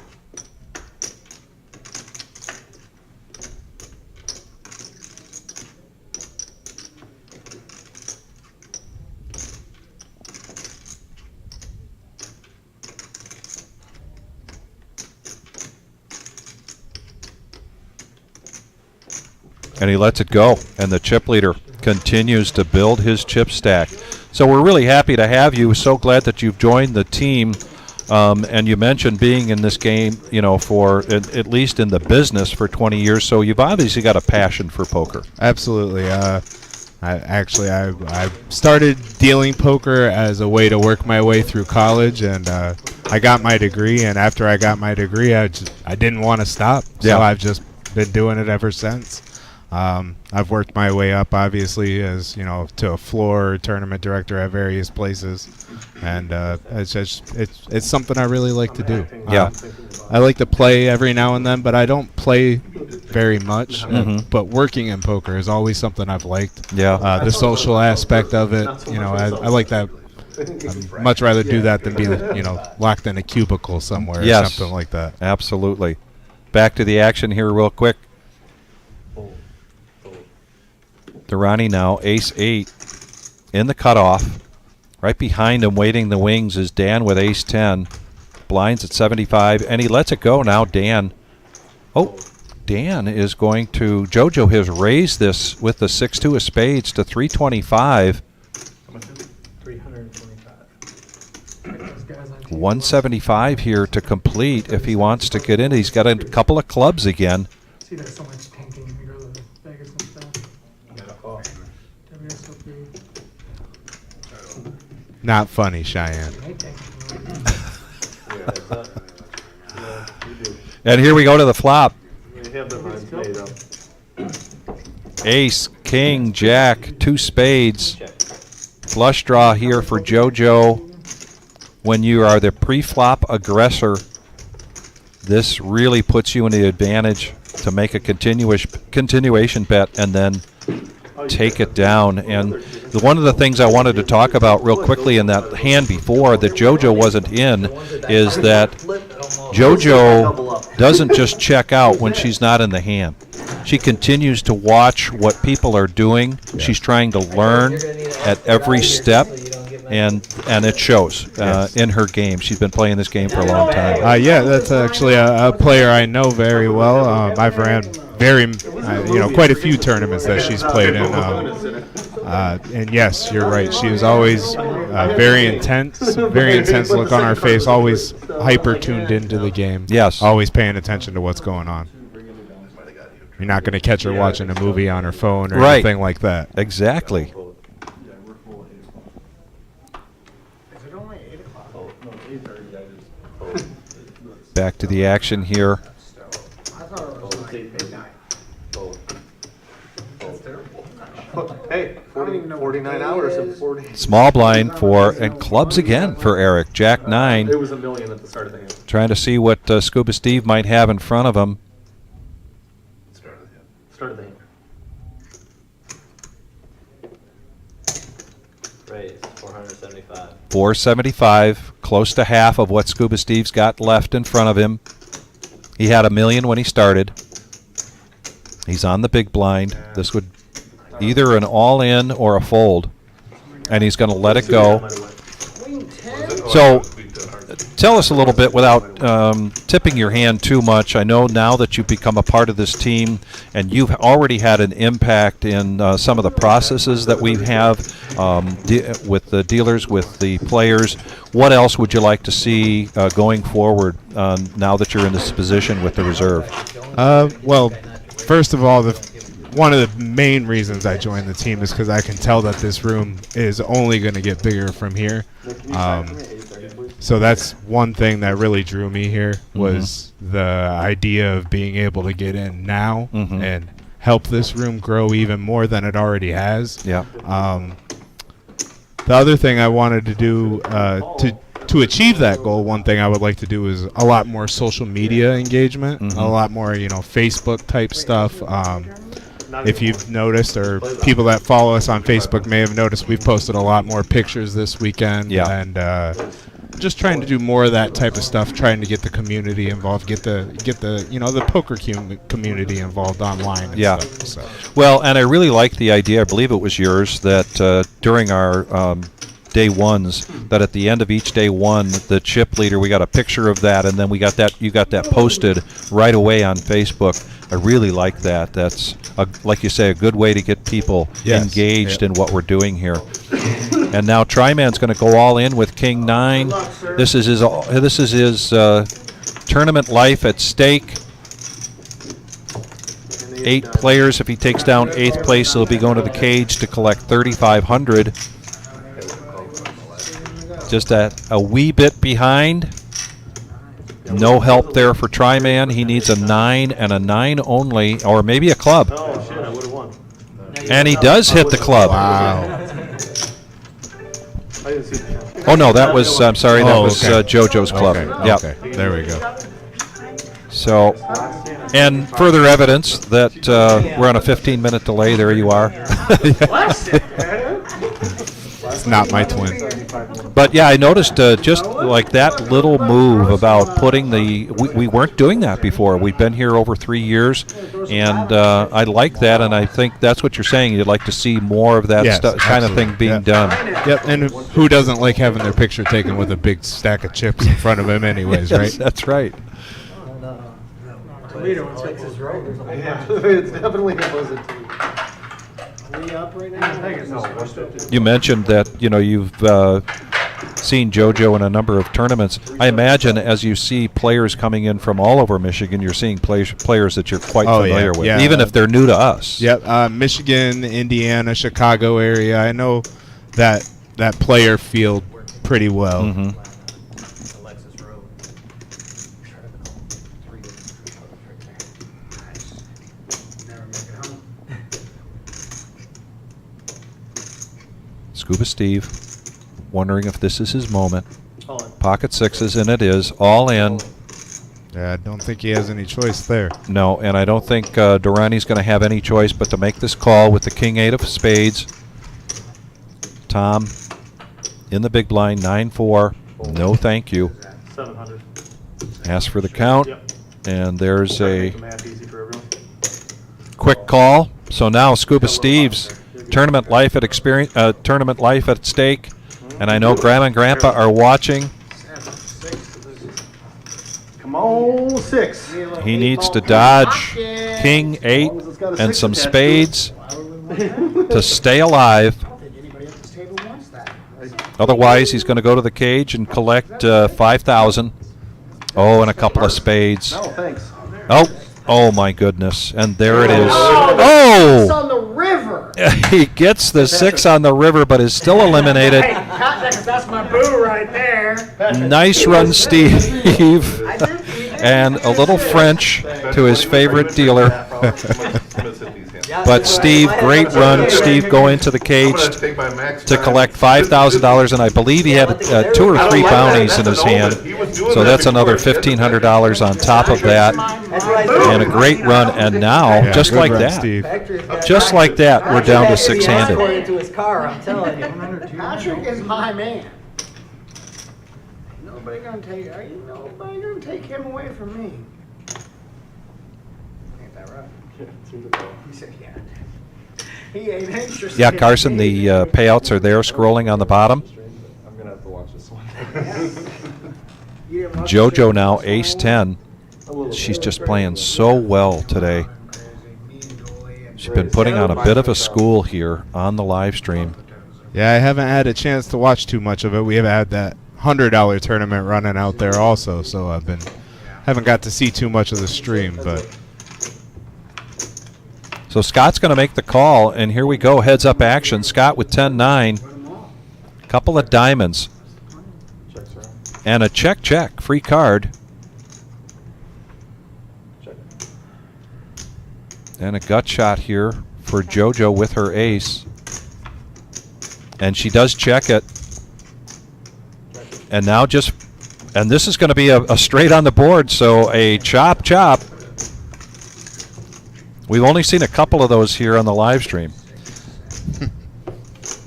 And he lets it go, and the chip leader continues to build his chip stack. So we're really happy to have you. So glad that you've joined the team. And you mentioned being in this game, you know, for at least in the business for 20 years. So you've obviously got a passion for poker. Absolutely. I started dealing poker as a way to work my way through college, and I got my degree. And after I got my degree, I didn't want to stop. So Yeah. I've just been doing it ever since. I've worked my way up, obviously, as you know, to a floor tournament director at various places, and it's something I really like to do. Yeah. I like to play every now and then, but I don't play very much. But working in poker is always something I've liked. Yeah. The social aspect of it, you know, I like that. I'd much rather do that than be, you know, locked in a cubicle somewhere or something like that. Absolutely. Back to the action here real quick. Durrani now, ace-8 in the cutoff. Right behind him, waiting the wings, is Dan with ace-10. Blinds at 75, and he lets it go now, Dan. Oh, Dan is going to... JoJo has raised this with the 6-2 of spades to 325. 175 here to complete if he wants to get in. He's got a couple of clubs again. See, there's so much tanking when you go to Vegas and stuff. WSOP. Not funny, Cheyenne. And here we go to the flop. We have the lines made up. Ace, king, jack, 2 spades. Flush draw here for JoJo. When you are the pre-flop aggressor, this really puts you in the advantage to make a continuation bet and then take it down. And one of the things I wanted to talk about real quickly in that hand before that JoJo wasn't in is that JoJo doesn't just check out when she's not in the hand. She continues to watch what people are doing. She's trying to learn at every step, and it shows in her game. She's been playing this game for a long time. Yeah, that's actually a player I know very well. I've ran quite a few tournaments that she's played in. And yes, you're right. She was always very intense look on her face, always hyper tuned into the game. Yes. Always paying attention to what's going on. You're not going to catch her watching a movie on her phone or anything like that. Exactly. Back to the action here. Hey, 49 hours and 40. Small blind and clubs again for Eric. Jack 9. It was $1 million at the start of the hand. Trying to see what Scuba Steve might have in front of him. Start of the hand. Raise 475. 475, close to half of what Scuba Steve's got left in front of him. He had $1 million when he started. He's on the big blind. This would either an all-in or a fold, and he's going to let it go. So tell us a little bit without tipping your hand too much. I know now that you've become a part of this team and you've already had an impact in some of the processes that we have with the dealers, with the players. What else would you like to see going forward now that you're in this position with the reserve? Well, first of all, one of the main reasons I joined the team is because I can tell that this room is only going to get bigger from here. So that's one thing that really drew me here was the idea of being able to get in now and help this room grow even more than it already has. Yeah. The other thing I wanted to do to achieve that goal, one thing I would like to do is a lot more social media engagement, a lot more, Facebook type stuff. If you've noticed, or people that follow us on Facebook may have noticed, we've posted a lot more pictures this weekend, and just trying to do more of that type of stuff, trying to get the community involved, get the the poker community involved online. And stuff, so. Well, and I really like the idea. I believe it was yours that during our day ones, that at the end of each day one, the chip leader, we got a picture of that, and then we got that. You got that posted right away on Facebook. I really like that. That's like you say, a good way to get people engaged in what we're doing here. And now Tryman's going to go all in with King 9. This is his tournament life at stake. 8 players. If he takes down 8th place, he'll be going to the cage to collect 3,500. Just a wee bit behind. No help there for Tryman. He needs a 9 and a 9 only, or maybe a club. Oh shit, I would have won. And he does hit the club. Wow. I didn't see the Oh no, that was JoJo's club. Okay. Yeah. Okay. There we go. So, and further evidence that we're on a 15-minute delay. There you are. It's not my twin. But yeah, I noticed just like that little move about putting we weren't doing that before. We've been here over 3 years, and I like that, and I think that's what you're saying. You'd like to see more of that kind of thing being done. Yep, and who doesn't like having their picture taken with a big stack of chips in front of him anyways, right? That's right. Toledo in Texas Road. It's definitely a blizzard. Are we up right now? You mentioned that you've seen JoJo in a number of tournaments. I imagine as you see players coming in from all over Michigan, you're seeing players that you're quite familiar with, even if they're new to us. Yep, Michigan, Indiana, Chicago area. I know that player field pretty well. Scuba Steve, wondering if this is his moment. Pocket sixes, and it is. All in. Yeah, I don't think he has any choice there. No, and I don't think Durrani's going to have any choice but to make this call with the King 8 of spades. Tom, in the big blind, 9-4. No thank you. 700. Ask for the count, and there's a quick call. So now Scuba Steve's tournament life at stake, and I know Grandma and Grandpa are watching. Come on, 6. He needs to dodge King 8 and some spades to stay alive. Otherwise, he's going to go to the cage and collect 5,000. Oh, and a couple of spades. Oh, thanks. Oh my goodness! And there it is. It's on the river. He gets the 6 on the river, but is still eliminated. Hey, that's my boo right there. Nice run, Steve. And a little French to his favorite dealer. But Steve, great run. Steve going to the cage to collect $5,000, and I believe he had 2 or 3 bounties in his hand. So that's another $1,500 on top of that. And a great run, and now, just like that, we're down to 6-handed. Into his car, I'm telling you. Patrick is my man. Nobody gonna take him away from me. Ain't that right? He said, yeah. He ain't interested. Yeah, Carson, the payouts are there scrolling on the bottom. I'm gonna have to watch this one. JoJo now, ace-10. She's just playing so well today. She's been putting on a bit of a school here on the live stream. Yeah, I haven't had a chance to watch too much of it. We have had that $100 tournament running out there also, so haven't got to see too much of the stream, but. So Scott's going to make the call, and here we go, heads-up action. Scott with 10-9, couple of diamonds, and a check, free card. And a gut shot here for JoJo with her ace. And she does check it. And now and this is going to be a straight on the board, so a chop. We've only seen a couple of those here on the live stream.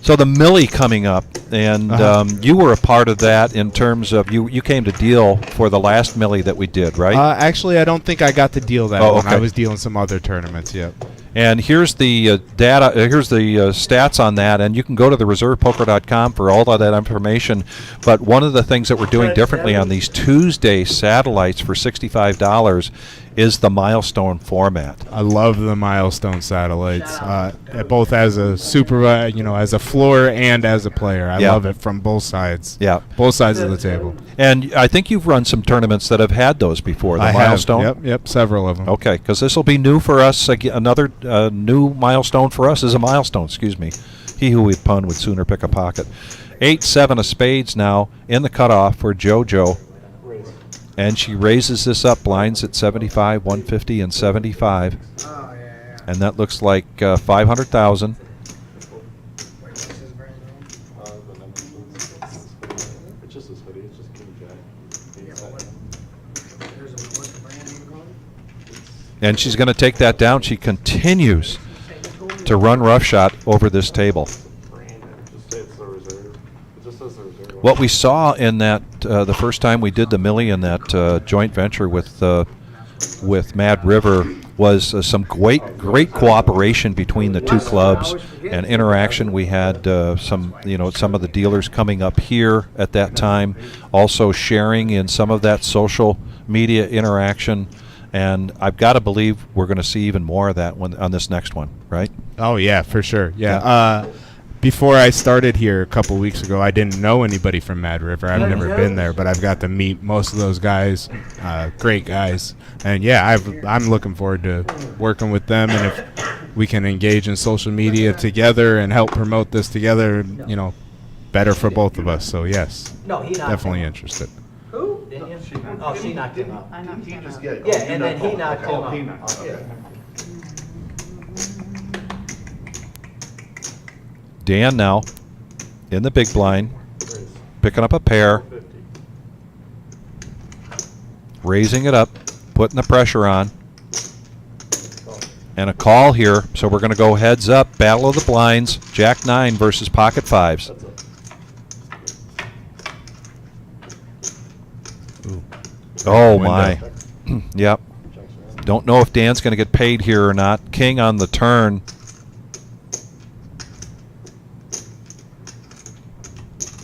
So the Millie coming up, and you were a part of that in terms of you came to deal for the last Millie that we did, right? Actually, I don't think I got to deal that one. Okay. I was dealing some other tournaments, yep. And here's the data. Here's the stats on that, and you can go to the reservepoker.com for all of that information. But one of the things that we're doing differently on these Tuesday satellites for $65 is the milestone format. I love the milestone satellites, both as a as a floor and as a player. I love it from both sides. Yeah, both sides of the table. And I think you've run some tournaments that have had those before. The I milestone. have. Yep, several of them. Okay, because this will be new for us. Another new milestone for us is a milestone. Excuse me. He who would pun would sooner pick a pocket. 8-7 of spades now in the cutoff for JoJo. And she raises this up, blinds at 75, 150, and 75. And that looks like 500,000. It's just this hoodie. It's just King Jack. And she's going to take that down. She continues to run roughshot over this table. What we saw in that the first time we did the Millie in that joint venture with Mad River was some great cooperation between the two clubs and interaction. We had some of the dealers coming up here at that time, also sharing in some of that social media interaction. And I've got to believe we're going to see even more of that on this next one, right? Oh yeah, for sure. Yeah. Before I started here a couple weeks ago, I didn't know anybody from Mad River. I've never been there, but I've got to meet most of those guys. Great guys. And yeah, I'm looking forward to working with them. And if we can engage in social media together and help promote this together, better for both of us. So yes, definitely interested. Who? Didn't you? Oh, she knocked him out. I knocked him out. Yeah, and then he knocked him out. Yeah. Dan now in the big blind, picking up a pair, raising it up, putting the pressure on, and a call here. So we're going to go heads up, battle of the blinds, Jack 9 versus pocket 5s. Oh my. Yep. Don't know if Dan's going to get paid here or not. King on the turn.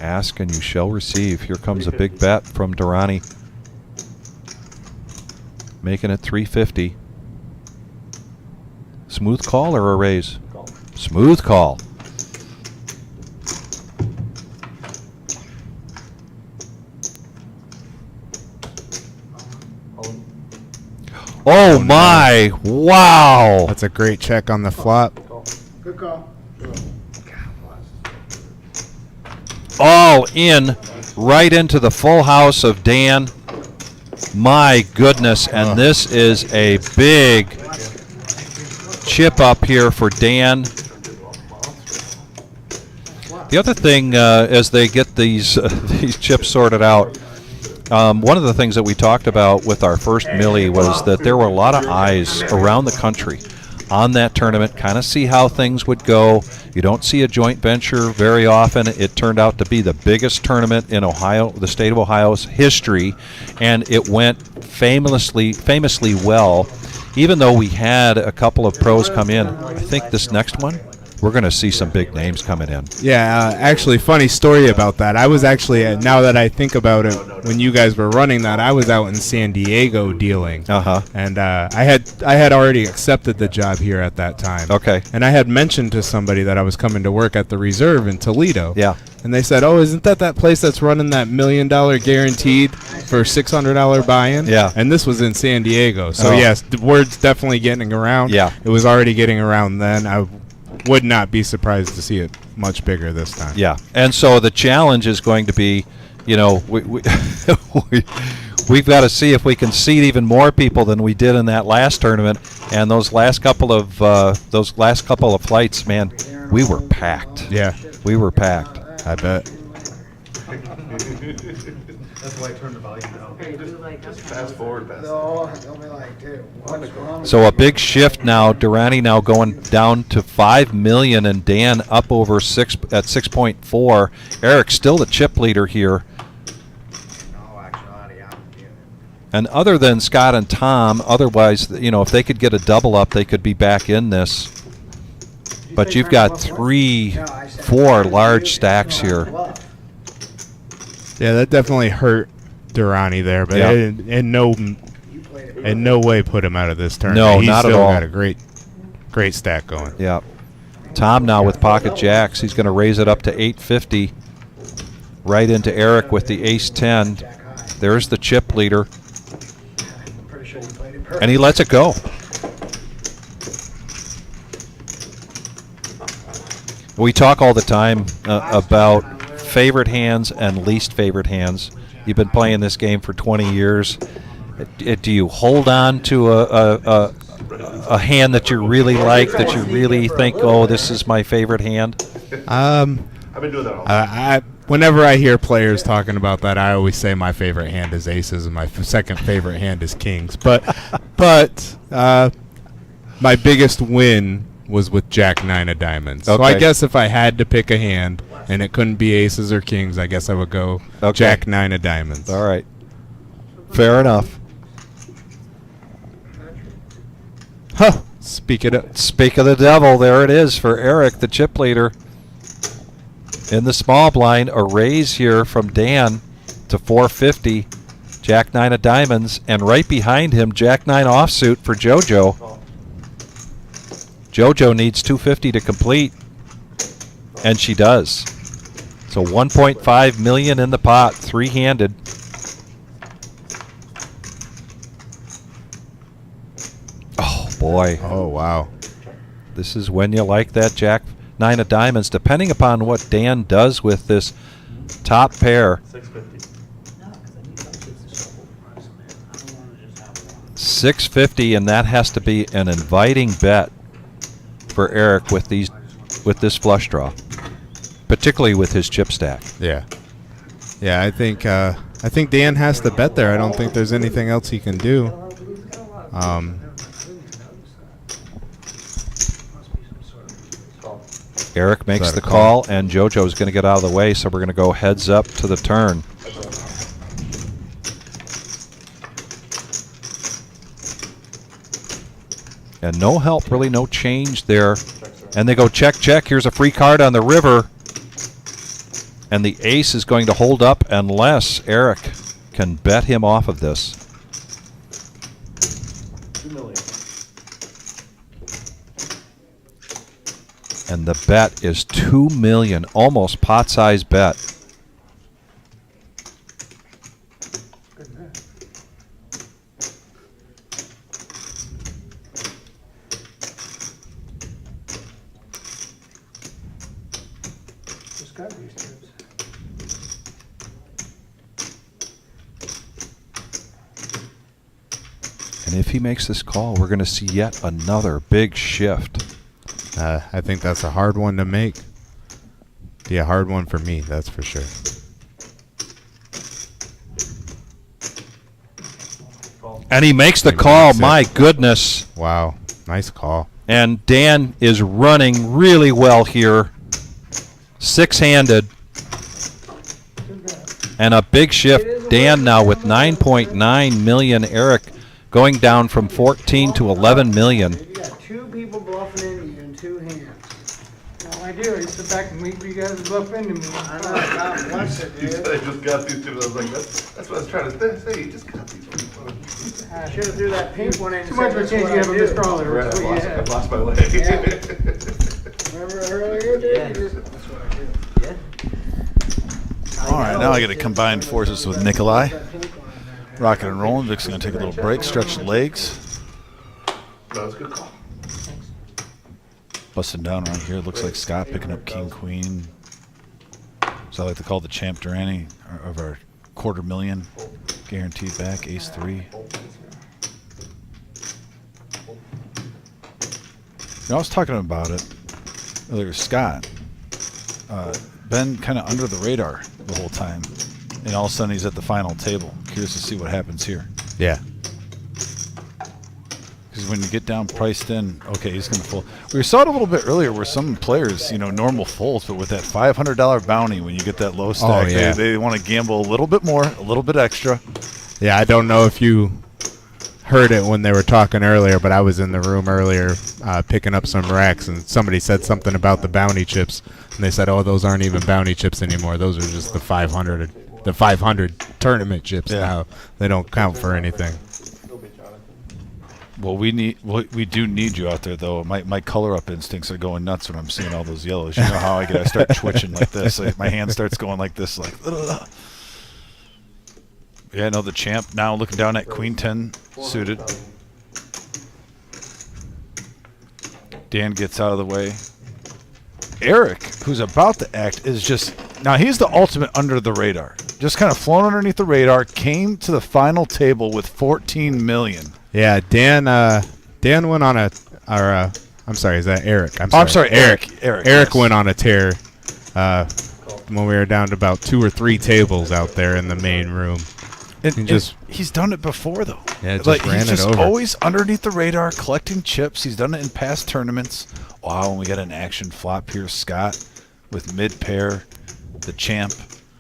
Ask and you shall receive. Here comes a big bet from Durrani. Making it 350. Smooth call or a raise? Smooth call. Oh my, wow. That's a great check on the flop. Good call. All in, right into the full house of Dan. My goodness, and this is a big chip up here for Dan. The other thing, as they get these chips sorted out, one of the things that we talked about with our first Millie was that there were a lot of eyes around the country on that tournament, kind of see how things would go. You don't see a joint venture very often. It turned out to be the biggest tournament in Ohio, the state of Ohio's history, and it went famously well, even though we had a couple of pros come in. I think this next one, We're going to see some big names coming in. Yeah, actually, funny story about that. I was actually, now that I think about it, when you guys were running that, I was out in San Diego dealing. And I had already accepted the job here at that time. Okay. And I had mentioned to somebody that I was coming to work at the Reserve in Toledo. Yeah. And they said, "Oh, isn't that place that's running that $1 million guaranteed for $600 buy-in?" Yeah. And this was in San Diego. So Oh. yes, the word's definitely getting around. Yeah. It was already getting around then. I would not be surprised to see it much bigger this time. Yeah. And so the challenge is going to be, we've got to see if we can seat even more people than we did in that last tournament. And those last couple of flights, man, we were packed. Yeah. We were packed. I bet. That's why I turned the volume down. Just fast forward past No, they'll be like, dude, what's wrong? So a big shift now. Durrani now going down to 5 million, and Dan up over 6 at 6.4. Eric still the chip leader here. And other than Scott and Tom, otherwise, if they could get a double up, they could be back in this. But you've got 3, 4 large stacks here. Yeah, that definitely hurt Durrani there, but Yeah. it in no way put him out of this tournament. No, He's not at still all. got a great stack going. Yeah. Tom now with pocket jacks. He's going to raise it up to 850. Right into Eric with the ace-10. There's the chip leader. And he lets it go. We talk all the time about favorite hands and least favorite hands. You've been playing this game for 20 years. Do you hold on to a hand that you really like, that you really think, oh, this is my favorite hand? I've been doing that all Whenever I hear players talking about that, I always say my favorite hand is aces and my second favorite hand is kings. But my biggest win was with Jack 9 of diamonds. So I Okay. guess if I had to pick a hand and it couldn't be aces or kings, I guess I would go Jack 9 of diamonds. All right. Fair enough. Huh. Speak of the devil, there it is for Eric, the chip leader. In the small blind, a raise here from Dan to 450. Jack 9 of diamonds, and right behind him, Jack 9 offsuit for JoJo. JoJo needs 250 to complete, and she does. So 1.5 million in the pot, three-handed. Oh boy! Oh wow! This is when you like that Jack 9 of diamonds. Depending upon what Dan does with this top pair. 650, and that has to be an inviting bet for Eric with this flush draw, particularly with his chip stack. Yeah. Yeah, I think Dan has to bet there. I don't think there's anything else he can do. Eric makes the call, and JoJo's going to get out of the way, so we're going to go heads up to the turn. And no help, really no change there. And they go check, check. Here's a free card on the river. And the ace is going to hold up unless Eric can bet him off of this. 2 million. And the bet is 2 million, almost pot-sized bet. Just got these chips. And if he makes this call, we're going to see yet another big shift. I think that's a hard one to make. Be a hard one for me, that's for sure. And he makes the call. My goodness. Wow. Nice call. And Dan is running really well here. Six-handed. And a big shift. Dan now with 9.9 million. Eric going down from 14 to 11 million. You got two people bluffing into you in two hands. do. I sit back and wait for you guys to bluff into me. I know, God bless it, You dude. said I just got these two, and I was like, that's what I was trying to say, you just got these ones. I should have threw that pink one in and Too much said, of a that's chance what you have I a do. miscrawler. Right, That's what you I have. lost my leg. Yeah. Remember earlier, dude? Yeah. You just, that's what I do. Yeah. All right, now I got to combine forces with Nikolai. Rocking and rolling. Vic's going to take a little break, stretch the legs. No, it's a good call. Busting down right here. Looks like Scott picking up king, queen. So I like to call the champ Durrani of our $250,000 guaranteed back, ace 3. I was talking about it earlier, Scott. Been kind of under the radar the whole time, and all of a sudden he's at the final table. Curious to see what happens here. Yeah. Because when you get down priced in, okay, he's going to fold. We saw it a little bit earlier where some players, normal folds, but with that $500 bounty, when you get that low stack, yeah. they want to gamble a little bit more, a little bit extra. Yeah, I don't know if you heard it when they were talking earlier, but I was in the room earlier picking up some racks, and somebody said something about the bounty chips, and they said, "Oh, those aren't even bounty chips anymore. Those are just the 500 tournament chips now. They don't count for anything." Well, we do need you out there, though. My color up instincts are going nuts when I'm seeing all those yellows. You know how I get? I start twitching like this. My hand starts going like this, like. Ugh. Yeah, no, the champ now looking down at Queen 10 suited. Dan gets out of the way. Eric, who's about to act, is just now he's the ultimate under the radar. Just kind of flown underneath the radar. Came to the final table with 14 million. Yeah, Dan went on I'm sorry, is that Eric? I'm sorry, Eric. Eric Yes. went on a tear when we were down to about 2 or 3 tables out there in the main room. And he's done it before, though. Yeah, just ran he's it just over. always underneath the radar, collecting chips. He's done it in past tournaments. Wow, and we got an action flop here, Scott, with mid pair, the champ,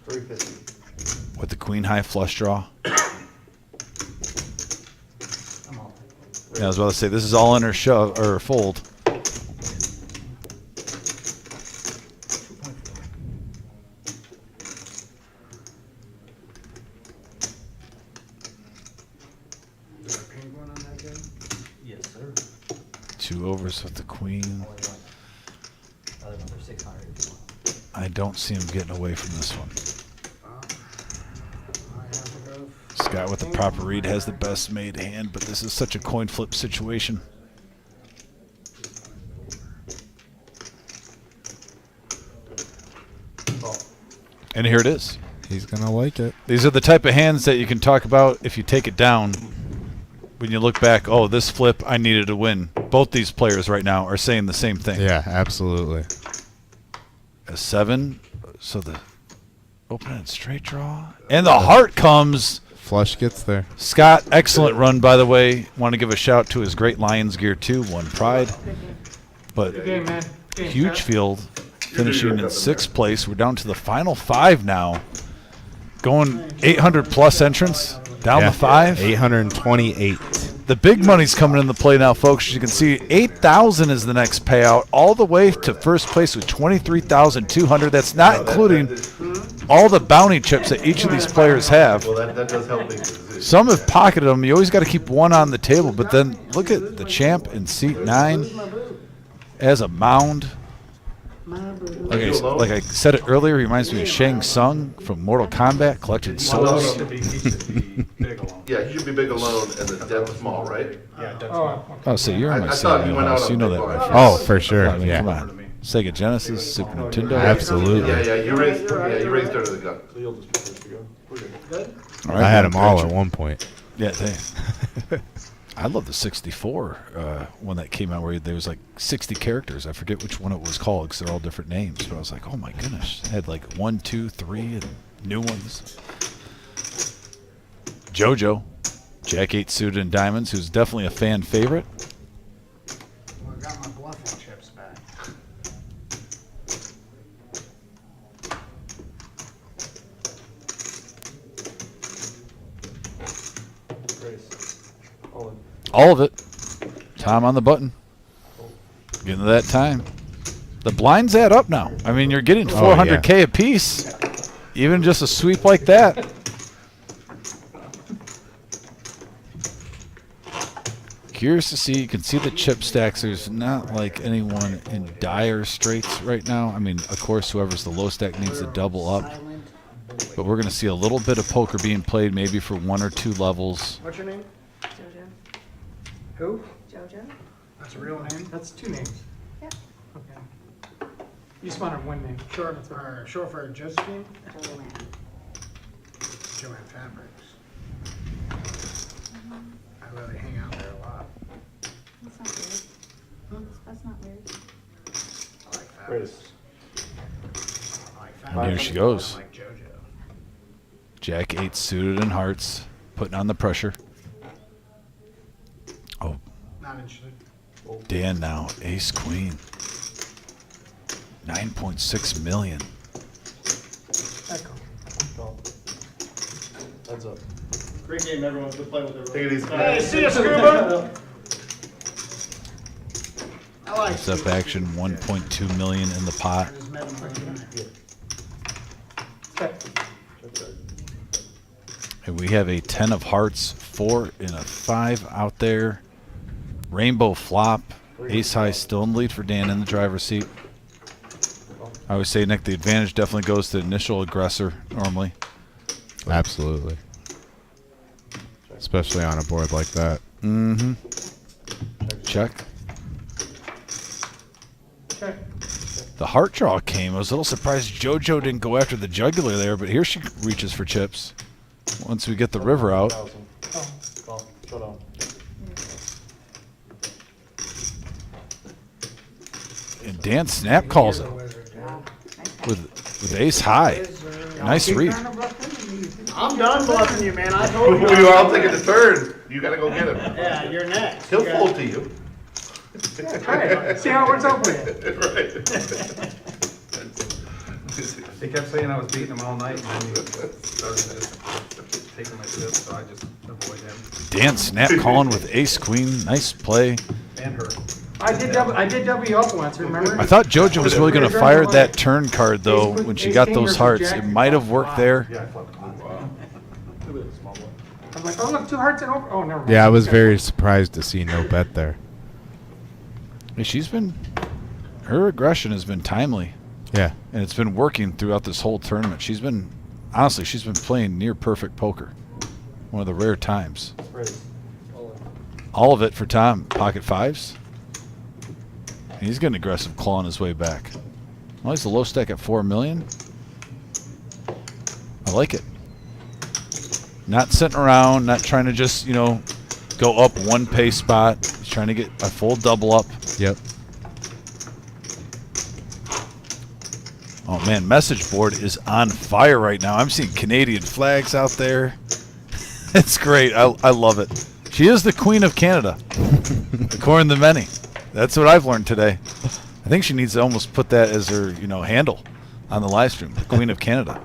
350. with the queen high flush draw. Yeah, I was about to say, this is all in or shove or fold. Yes, sir. 2 overs with the queen. Other ones are 600. I don't see him getting away from this one. Scott with the proper read has the best made hand, but this is such a coin flip situation. And here it is. He's going to like it. These are the type of hands that you can talk about if you take it down. When you look back, oh, this flip, I needed to win. Both these players right now are saying the same thing. Yeah, absolutely. A 7, so the open and straight draw. And the heart comes. Flush gets there. Scott, excellent run, by the way. Want to give a shout to his great Lions gear, too. Won Pride. But Good game, man. Good game, huge Scott. field, finishing in 6th place. We're down to the final 5 now. Going 800-plus entrants. Down Yeah, the 5. 828. The big money's coming into play now, folks. As you can see, $8,000 is the next payout, all the way to first place with $23,200. That's not including all the bounty chips that each of these players have. Well, that does help me. Some have pocketed them. You always got to keep one on the table. But then look at the champ in seat 9 as a mound. Like I said it earlier, he reminds me of Shang Tsung from Mortal Kombat, collecting souls. Yeah, he should be big alone and the depth small, right? Oh, Oh, so you're on my I thought he went out house. on You know big that, my bar. friend. Oh, for sure. I mean, Yeah. come on. Sega Genesis, Super Nintendo. Absolutely. Yeah, you raised under the gun. Good? All right, I had man, them all great at job. one point. Yeah, I love the 64 one that came out where there was like 60 characters. I forget which one it was called because they're all different names. But I was like, oh my goodness. It had like 1, 2, 3 and new ones. JoJo, Jack 8 suited in diamonds, who's definitely a fan favorite. Well, I got my bluffing chips back. All of it. Tom on the button. Getting to that time. The blinds add up now. I mean, you're getting 400K a piece. Even just a sweep like that. Curious to see. You can see the chip stacks. There's not like anyone in dire straits right now. I mean, of course, whoever's the low stack needs to double up. But we're going to see a little bit of poker being played, maybe for 1 or 2 levels. What's your name? Jojo. Who? Jojo? That's a real name? That's 2 names. Yeah. Okay. You just wanted 1 name. Short for Josephine? Joanne. Joanne Fabrics. I really hang out there a lot. That's not weird. That's not weird. I like fabrics. And here she goes. I like JoJo. Jack 8 suited in hearts, putting on the pressure. Oh, Not interested. Dan now, ace queen. 9.6 million. Heads up. Great game, everyone. Good play with Take it easy. Hey, see ya, Scuba! I like Step action, 1.2 million in the pot. And we have a 10 of hearts, 4 and a 5 out there. Rainbow flop. Ace high still in the lead for Dan in the driver's seat. I always say, Nick, the advantage definitely goes to the initial aggressor normally. Absolutely. Especially on a board like that. Mm-hmm. Check. Check. The heart draw came. I was a little surprised JoJo didn't go after the jugular there, but here she reaches for chips. Once we get the river out. Showdown. And Dan snap calls it with ace high. Nice read. I'm done bluffing you, man. I told you. You're all taking the turn. You gotta go get him. Yeah, you're next. He'll fold to you. Yeah, try it. See how it works out for you. He kept saying I was beating him all night, and then he started taking my tips, so I just avoid him. Dan snap calling with ace queen. Nice play. And her. I did W up once, remember? I thought JoJo was really going to fire that turn card, though, when she got those hearts. It might have worked there. I'm like, oh, look, 2 hearts and over. Oh, never mind. Yeah, I was very surprised to see no bet there. She's been, her aggression has been timely. Yeah. And it's been working throughout this whole tournament. She's been, honestly, she's been playing near perfect poker. One of the rare times. All of it for Tom. Pocket 5s. He's getting aggressive, clawing his way back. Well, he's a low stack at 4 million. I like it. Not sitting around, not trying to just, you know, go up 1 pay spot. He's trying to get a full double up. Yep. Oh man, message board is on fire right now. I'm seeing Canadian flags out there. It's great. I love it. She is the Queen of Canada, according to many. That's what I've learned today. I think she needs to almost put that as her, you know, handle on the live stream. The Queen of Canada.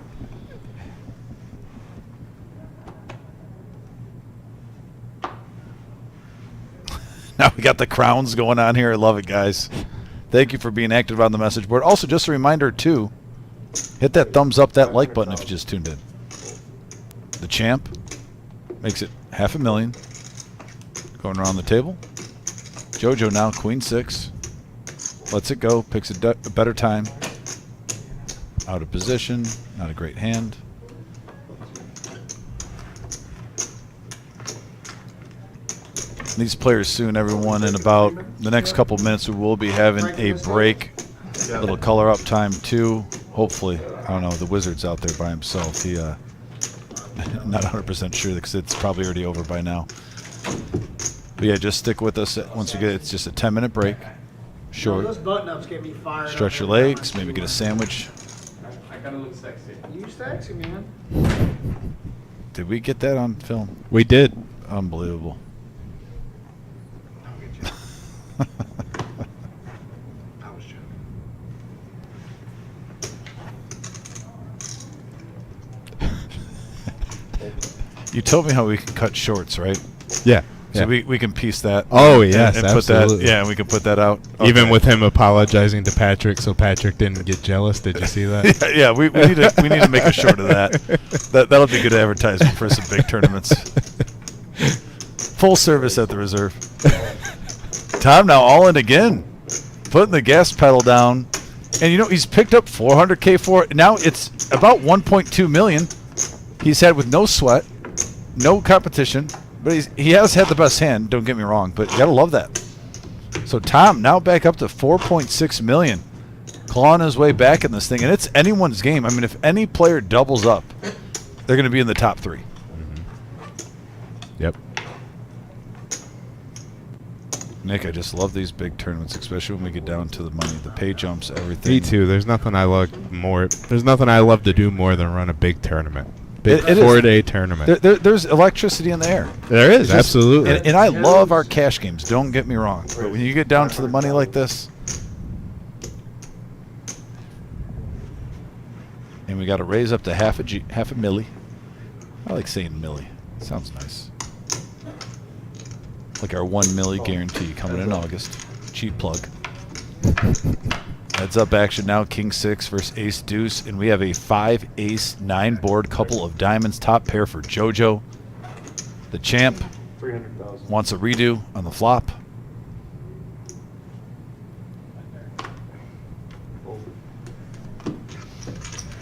Now we got the crowns going on here. I love it, guys. Thank you for being active on the message board. Also, just a reminder, too, hit that thumbs up, that like button if you just tuned in. The champ makes it $500,000. Going around the table. JoJo now, queen 6. Lets it go, picks a better time. Out of position, not a great hand. These players soon, everyone, in about the next couple minutes we will be having a break. A little color up time too. Hopefully, I don't know, the Wizard's out there by himself. He not 100% sure because it's probably already over by now. But yeah, just stick with us. Once we get it's just a 10-minute break. Short. Those button-ups get me fired. Stretch your legs, maybe get a sandwich. I gotta look sexy. You sexy, man. Did we get that on film? We did. Unbelievable. I was joking. You told me how we can cut shorts, right? Yeah. So we can piece that. Oh, and- yes, and put that. absolutely. Yeah, we can put that out. Even Okay. with him apologizing to Patrick, so Patrick didn't get jealous. Did you see that? yeah, we need to make a short of that. That'll be good advertising for some big tournaments. Full service at the reserve. Tom now all in again, putting the gas pedal down, and he's picked up 400K for it. Now it's about 1.2 million. He's had with no sweat, no competition, but he has had the best hand. Don't get me wrong, but you gotta love that. So Tom now back up to 4.6 million, clawing his way back in this thing, and it's anyone's game. I mean, if any player doubles up, they're going to be in the top 3. Yep. Nick, I just love these big tournaments, especially when we get down to the money, the pay jumps, everything. Me too. There's nothing I love more. There's nothing I love to do more than run a big tournament. Big It is. 4-day tournament. There's electricity in the air. There is, It's just- absolutely. And I love our cash games. Don't get me wrong. But when you get down to the money like this, and we got to raise up to half a milli. I like saying milli. Sounds nice. Like our 1 milli guarantee coming in August. Cheap plug. Heads up action now. King 6 versus Ace Deuce, and we have a 5 Ace 9 board, couple of diamonds, top pair for JoJo. The champ 300,000. wants a redo on the flop.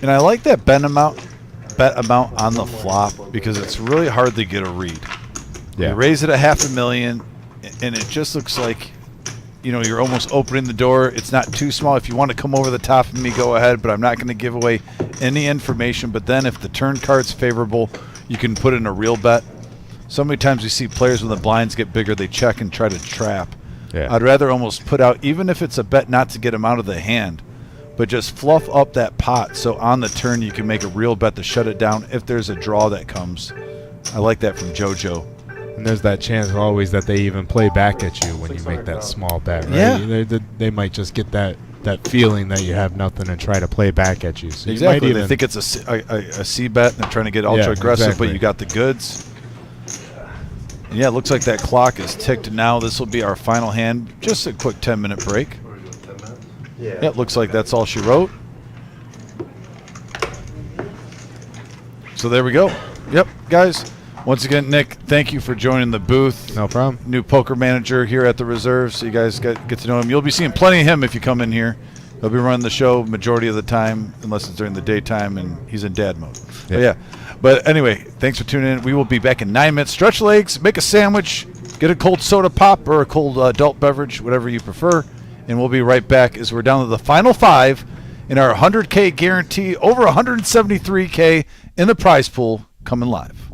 And I like that bet amount on the flop because it's really hard to get a read. Yeah. You raise it at $500,000, and it just looks like, you're almost opening the door. It's not too small. If you want to come over the top of me, go ahead, but I'm not going to give away any information. But then if the turn card's favorable, you can put in a real bet. So many times we see players when the blinds get bigger, they check and try to trap. Yeah. I'd rather almost put out, even if it's a bet not to get them out of the hand, but just fluff up that pot so on the turn you can make a real bet to shut it down if there's a draw that comes. I like that from JoJo. And there's that chance always that they even play back at you when you make that small bet, right? Yeah. They might just get that feeling that you have nothing and try to play back at you. So Exactly. You might They think it's a C bet and they're trying to get ultra aggressive, exactly. but you got the goods. And yeah, it looks like that clock is ticked now. This will be our final hand. Just a quick 10-minute break. Yeah. Yeah, it looks like that's all she wrote. So there we go. Yep, guys. Once again, Nick, thank you for joining the booth. No problem. New poker manager here at the Reserve, so you guys get to know him. You'll be seeing plenty of him if you come in here. He'll be running the show majority of the time, unless it's during the daytime and he's in dad mode. But anyway, thanks for tuning in. We will be back in 9 minutes. Stretch legs, make a sandwich, get a cold soda pop or a cold adult beverage, whatever you prefer. And we'll be right back as we're down to the final 5 in our 100K guarantee, over 173K in the prize pool coming live.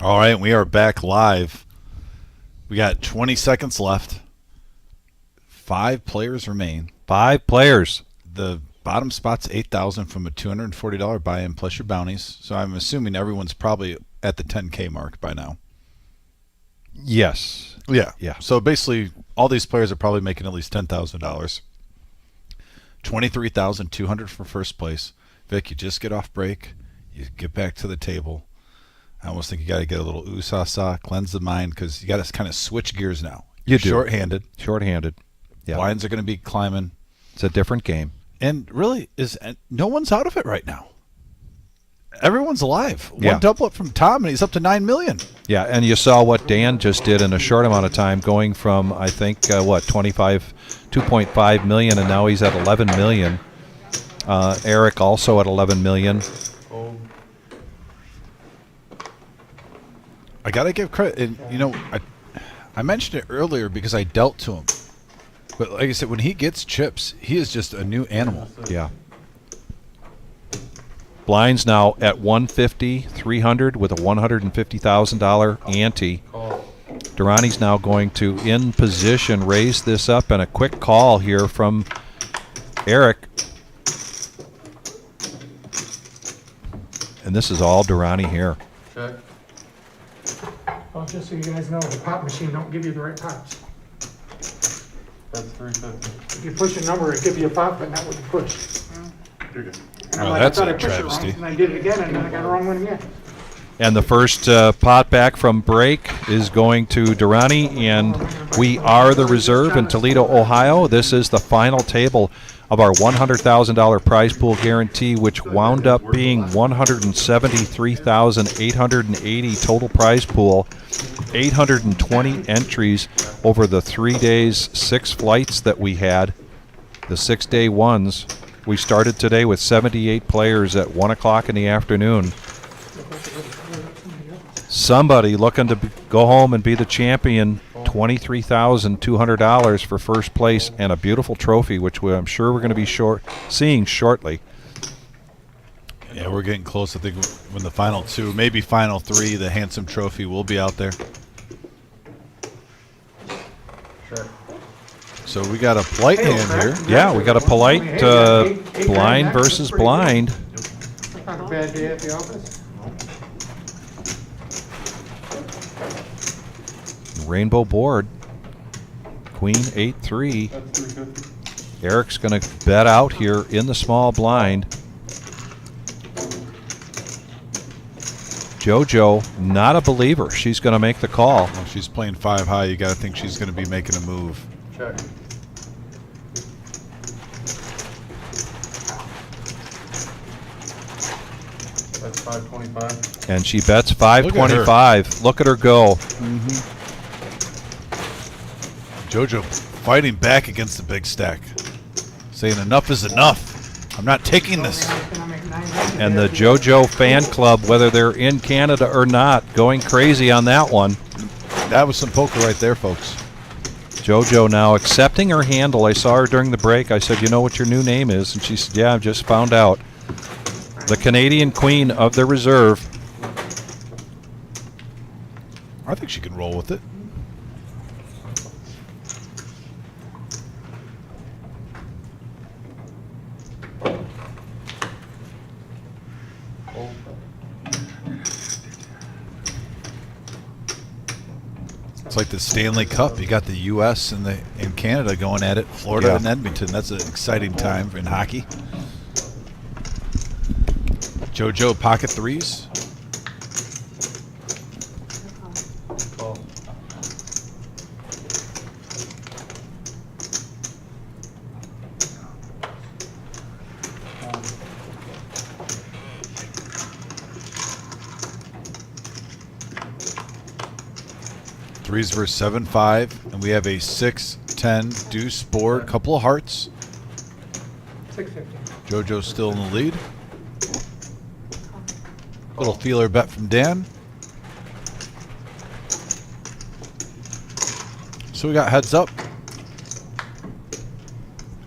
All right, we are back live. We got 20 seconds left. 5 players remain. 5 players. The bottom spot's $8,000 from a $240 buy-in plus your bounties. So I'm assuming everyone's probably at the 10K mark by now. Yes. Yeah. Yeah. So basically, all these players are probably making at least $10,000. $23,200 for first place. Vic, you just get off break. You get back to the table. I almost think you got to get a little ooh-sa-sa, cleanse the mind, because you got to kind of switch gears now. You do. Short-handed. Short-handed. Yeah. Blinds are going to be climbing. It's a different game. And really, no one's out of it right now. Everyone's alive. Yeah. One double up from Tom, and he's up to $9 million. Yeah, and you saw what Dan just did in a short amount of time, going from, I think, 2.5 million, and now he's at 11 million. Eric also at 11 million. I got to give credit. And, you know, I mentioned it earlier because I dealt to him. But like I said, when he gets chips, he is just a new animal. Yeah. Blinds now at 150, 300 with a $150,000 ante. Durrani's now going to, in position, raise this up, and a quick call here from Eric. And this is all Durrani here. Check. Well, just so you guys know, the pop machine don't give you the right pops. That's 350. If you push a number, it gives you a pop, but not what you push. You're good. And I'm Oh, like, that's I thought a I pushed it wrong, travesty. and I did it again, and then I got the wrong one again. And the first pot back from break is going to Durrani, and we are the reserve in Toledo, Ohio. This is the final table of our $100,000 prize pool guarantee, which wound up being $173,880 total prize pool, 820 entries over the 3 days, 6 flights that we had, the 6-day ones. We started today with 78 players at 1 o'clock in the afternoon. Somebody looking to go home and be the champion, $23,200 for first place and a beautiful trophy, which I'm sure we're going to be seeing shortly. Yeah, we're getting close. I think when the final 2, maybe final 3, the handsome trophy will be out there. Check. So we got a polite hand here. Yeah, we got a polite blind versus blind. Not a bad day at the office. Rainbow board. Queen 8-3. That's 350. Eric's going to bet out here in the small blind. JoJo, not a believer. She's going to make the call. Well, she's playing 5 high. You got to think she's going to be making a move. Check. That's 525. And she bets 525. Look at her go. JoJo fighting back against the big stack, saying enough is enough. I'm not taking this. And the JoJo fan club, whether they're in Canada or not, going crazy on that one. That was some poker right there, folks. JoJo now accepting her handle. I saw her during the break. I said, you know what your new name is? And she said, yeah, I've just found out. The Canadian queen of the reserve. I think she can roll with it. It's like the Stanley Cup. You got the U.S. and Canada going at it. Florida and Edmonton. That's an exciting time in hockey. JoJo pocket 3s. Call. Threes versus 7-5, and we have a 6-10 deuce board. Couple of hearts. 650. JoJo's still in the lead. Little feeler bet from Dan. So we got heads up.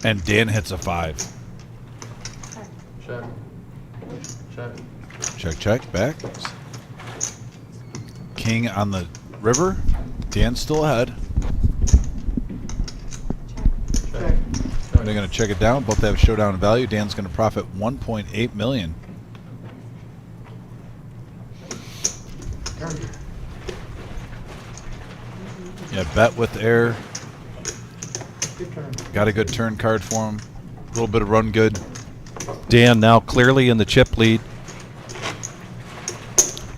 And Dan hits a 5. Check. Check. Check, check, back. king on the river. Dan's still ahead. They're going to check it down. Both have showdown value. Dan's going to profit $1.8 million. Yeah, bet with air. Got a good turn card for him. A little bit of run good. Dan now clearly in the chip lead.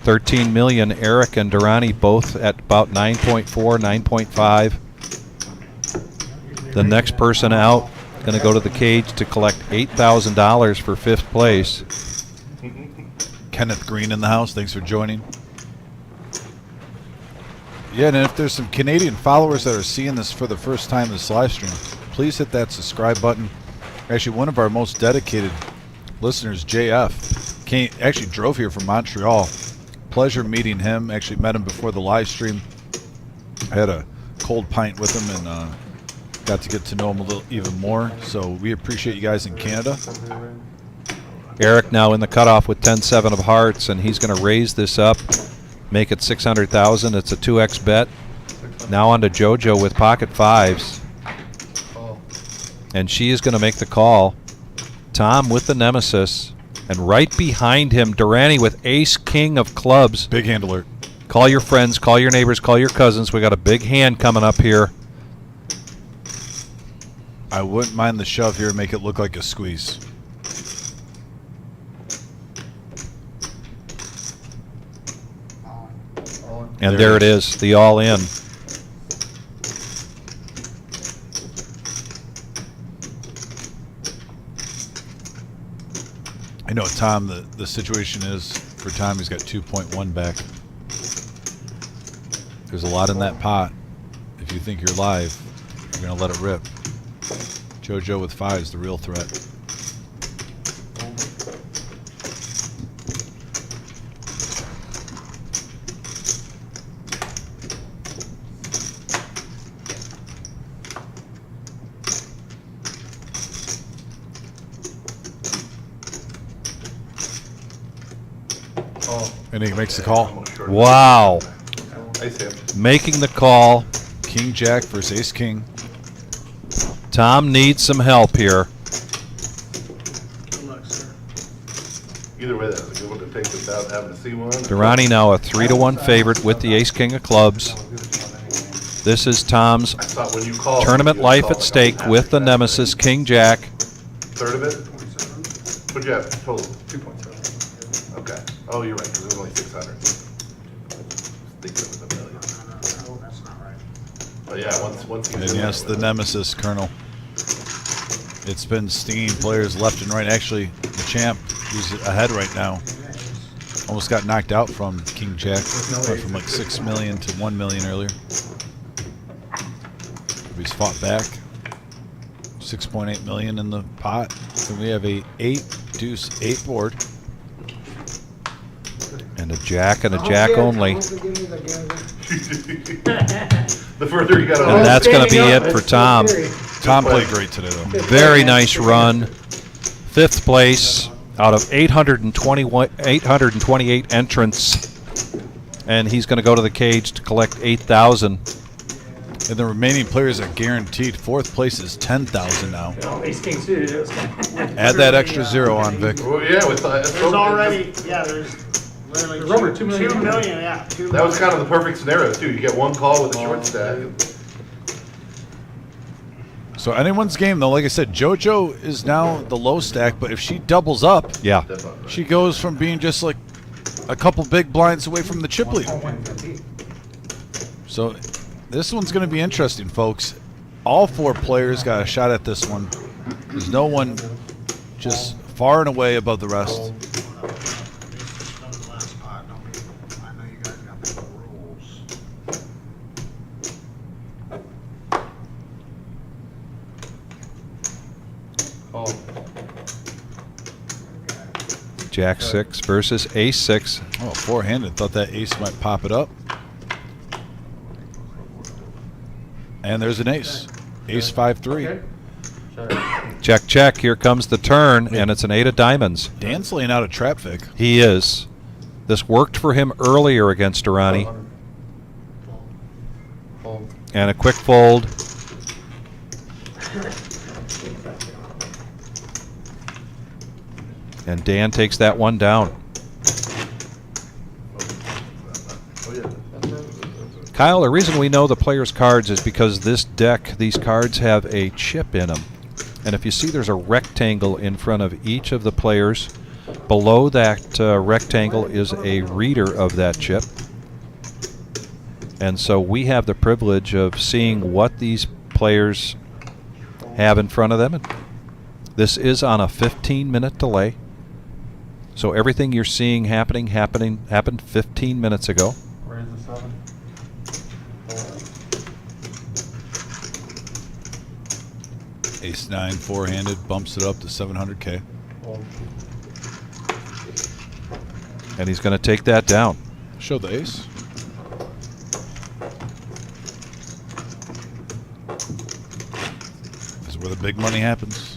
13 million. Eric and Durrani both at about 9.4, 9.5. The next person out going to go to the cage to collect $8,000 for 5th place. Kenneth Green in the house. Thanks for joining. Yeah, and if there's some Canadian followers that are seeing this for the first time this live stream, please hit that subscribe button. Actually, one of our most dedicated listeners, JF, actually drove here from Montreal. Pleasure meeting him. Actually met him before the live stream. I had a cold pint with him and got to get to know him a little even more. So we appreciate you guys in Canada. Eric now in the cutoff with 10-7 of hearts, and he's going to raise this up, make it 600,000. It's a 2x bet. Now on to JoJo with pocket fives. And she is going to make the call. Tom with the nemesis. And right behind him, Durrani with ace king of clubs. Big hand alert. Call your friends, call your neighbors, call your cousins. We got a big hand coming up here. I wouldn't mind the shove here, make it look like a squeeze. And there it is, the all in. I know, Tom, the situation is, for Tom, he's got 2.1 back. There's a lot in that pot. If you think you're live, you're going to let it rip. JoJo with 5 is the real threat. And he makes the call. Wow. Nice hit. Making the call. King Jack versus Ace King. Tom needs some help here. Good luck, sir. Either way, that's a good one to take without having to see one. Durrani now a 3-1 favorite with the ace king of clubs. This is Tom's tournament life at stake with the nemesis, King Jack. Third of it? What'd you have total? 2.7. Okay. Oh, you're right, because it was only 600. I think it was $1 million. No, that's not right. But yeah, once And yes, the nemesis, Colonel. It's been stinging players left and right. Actually, the champ, who's ahead right now, almost got knocked out from King Jack. Went from like 6 million to 1 million earlier. He's fought back. 6.8 million in the pot. And we have a 8-deuce-8 board. And a jack and a jack only. The further you got And that's going to be it for Tom. Tom played great today, though. Very nice run. 5th place out of 828 entrants. And he's going to go to the cage to collect 8,000. And the remaining players are guaranteed. 4th place is 10,000 now. Ace King suited. Add that extra 0 on, Vic. Well, yeah, with There's already, there's literally There's over 2 million. 2 million, yeah. 2 that was million. kind of the perfect scenario, too. You get one call with a short stack. So anyone's game, though. Like I said, JoJo is now the low stack, but if she doubles up, yeah, she goes from being just like a couple big blinds away from the chip lead. So this one's going to be interesting, folks. All 4 players got a shot at this one. There's no one just far and away above the rest. I know you guys got the rules. Jack 6 versus ace 6. Oh, 4-handed. Thought that ace might pop it up. And there's an ace. Ace 5-3. Check, check. Here comes the turn, and it's an 8 of diamonds. Dan's laying out a trap, Vic. He is. This worked for him earlier against Durrani. And a quick fold. And Dan takes that one down. Kyle, the reason we know the players' cards is because this deck, these cards have a chip in them. And if you see, there's a rectangle in front of each of the players. Below that rectangle is a reader of that chip. And so we have the privilege of seeing what these players have in front of them. This is on a 15-minute delay. So everything you're seeing happened 15 minutes ago. Where's the 7? Ace-9 four-handed bumps it up to 700K. And he's going to take that down. Show the ace. This is where the big money happens.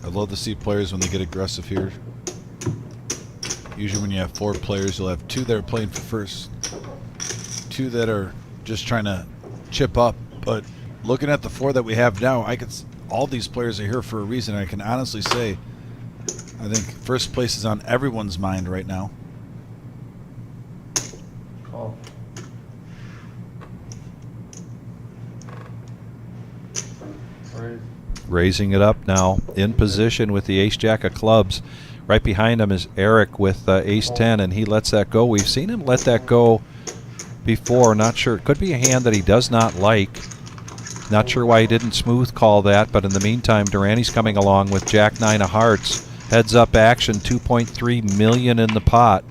I love to see players when they get aggressive here. Usually when you have 4 players, you'll have 2 that are playing for first, 2 that are just trying to chip up. But looking at the 4 that we have now, all these players are here for a reason. I can honestly say, I think first place is on everyone's mind right now. Call. Raising it up now, in position with the ace-jack of clubs. Right behind him is Eric with ace-10, and he lets that go. We've seen him let that go before. Not sure. It could be a hand that he does not like. Not sure why he didn't smooth call that, but in the meantime, Durani's coming along with jack-9 of hearts. Heads up action, 2.3 million in the pot.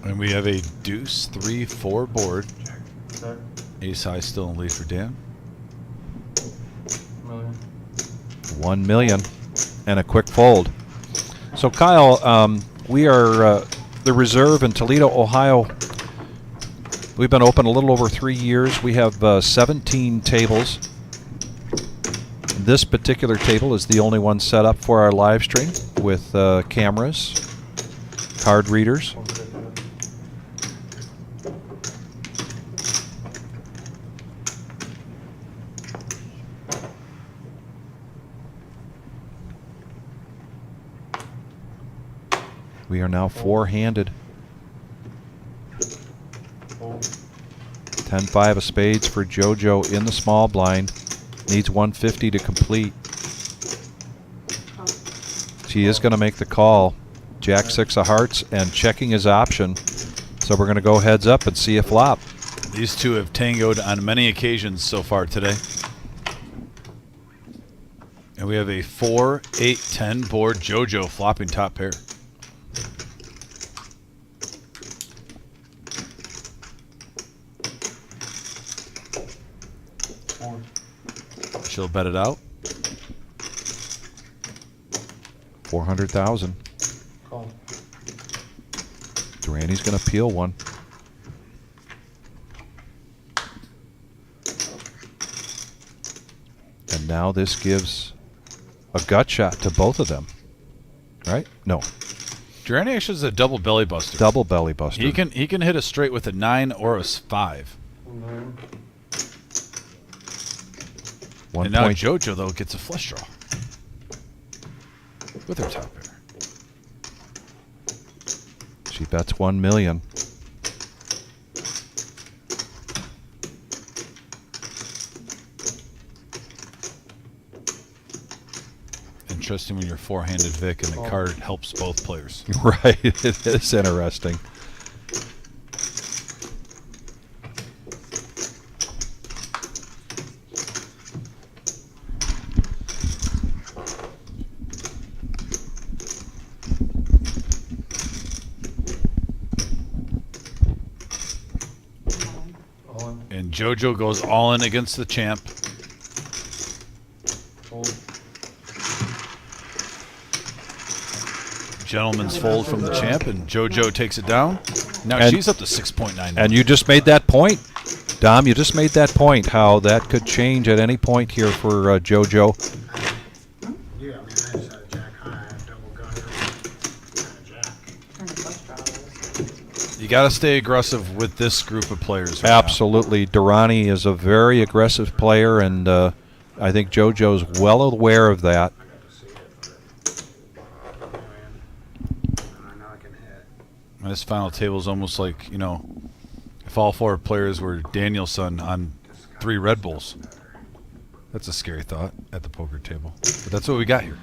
And we have a deuce 3-4 board. Ace high still in lead for Dan. 1 million and a quick fold. So Kyle, we are the reserve in Toledo, Ohio. We've been open a little over 3 years. We have 17 tables. This particular table is the only one set up for our live stream with cameras, card readers. We are now four-handed. 10-5 of spades for JoJo in the small blind. Needs 150 to complete. She is going to make the call. Jack-6 of hearts and checking his option. So we're going to go heads up and see a flop. These two have tangoed on many occasions so far today. And we have a 4, 8, 10 board JoJo flopping top pair. She'll bet it out. 400,000. Call. Durani's going to peel one. And now this gives a gut shot to both of them. Right? No. Durani actually is a double belly buster. Double belly buster. He can hit a straight with a 9 or a 5. And now JoJo, though, gets a flush draw with her top pair. She bets 1 million. Interesting when you're four-handed Vic and the card helps both players. Right, it is interesting. And JoJo goes all in against the champ. Gentleman's fold from the champ, and JoJo takes it down. Now she's up to 6.9. And you just made that point, Dom. You just made that point, how that could change at any point here for JoJo. Yeah, I mean, I just had a jack high, double gutter, and a jack. You got to stay aggressive with this group of players. Right Absolutely. Durrani is a very aggressive player, and I think JoJo's well aware of that. This final table is almost like, if all 4 players were Danielson on 3 Red Bulls. That's a scary thought at the poker table. But that's what we got here.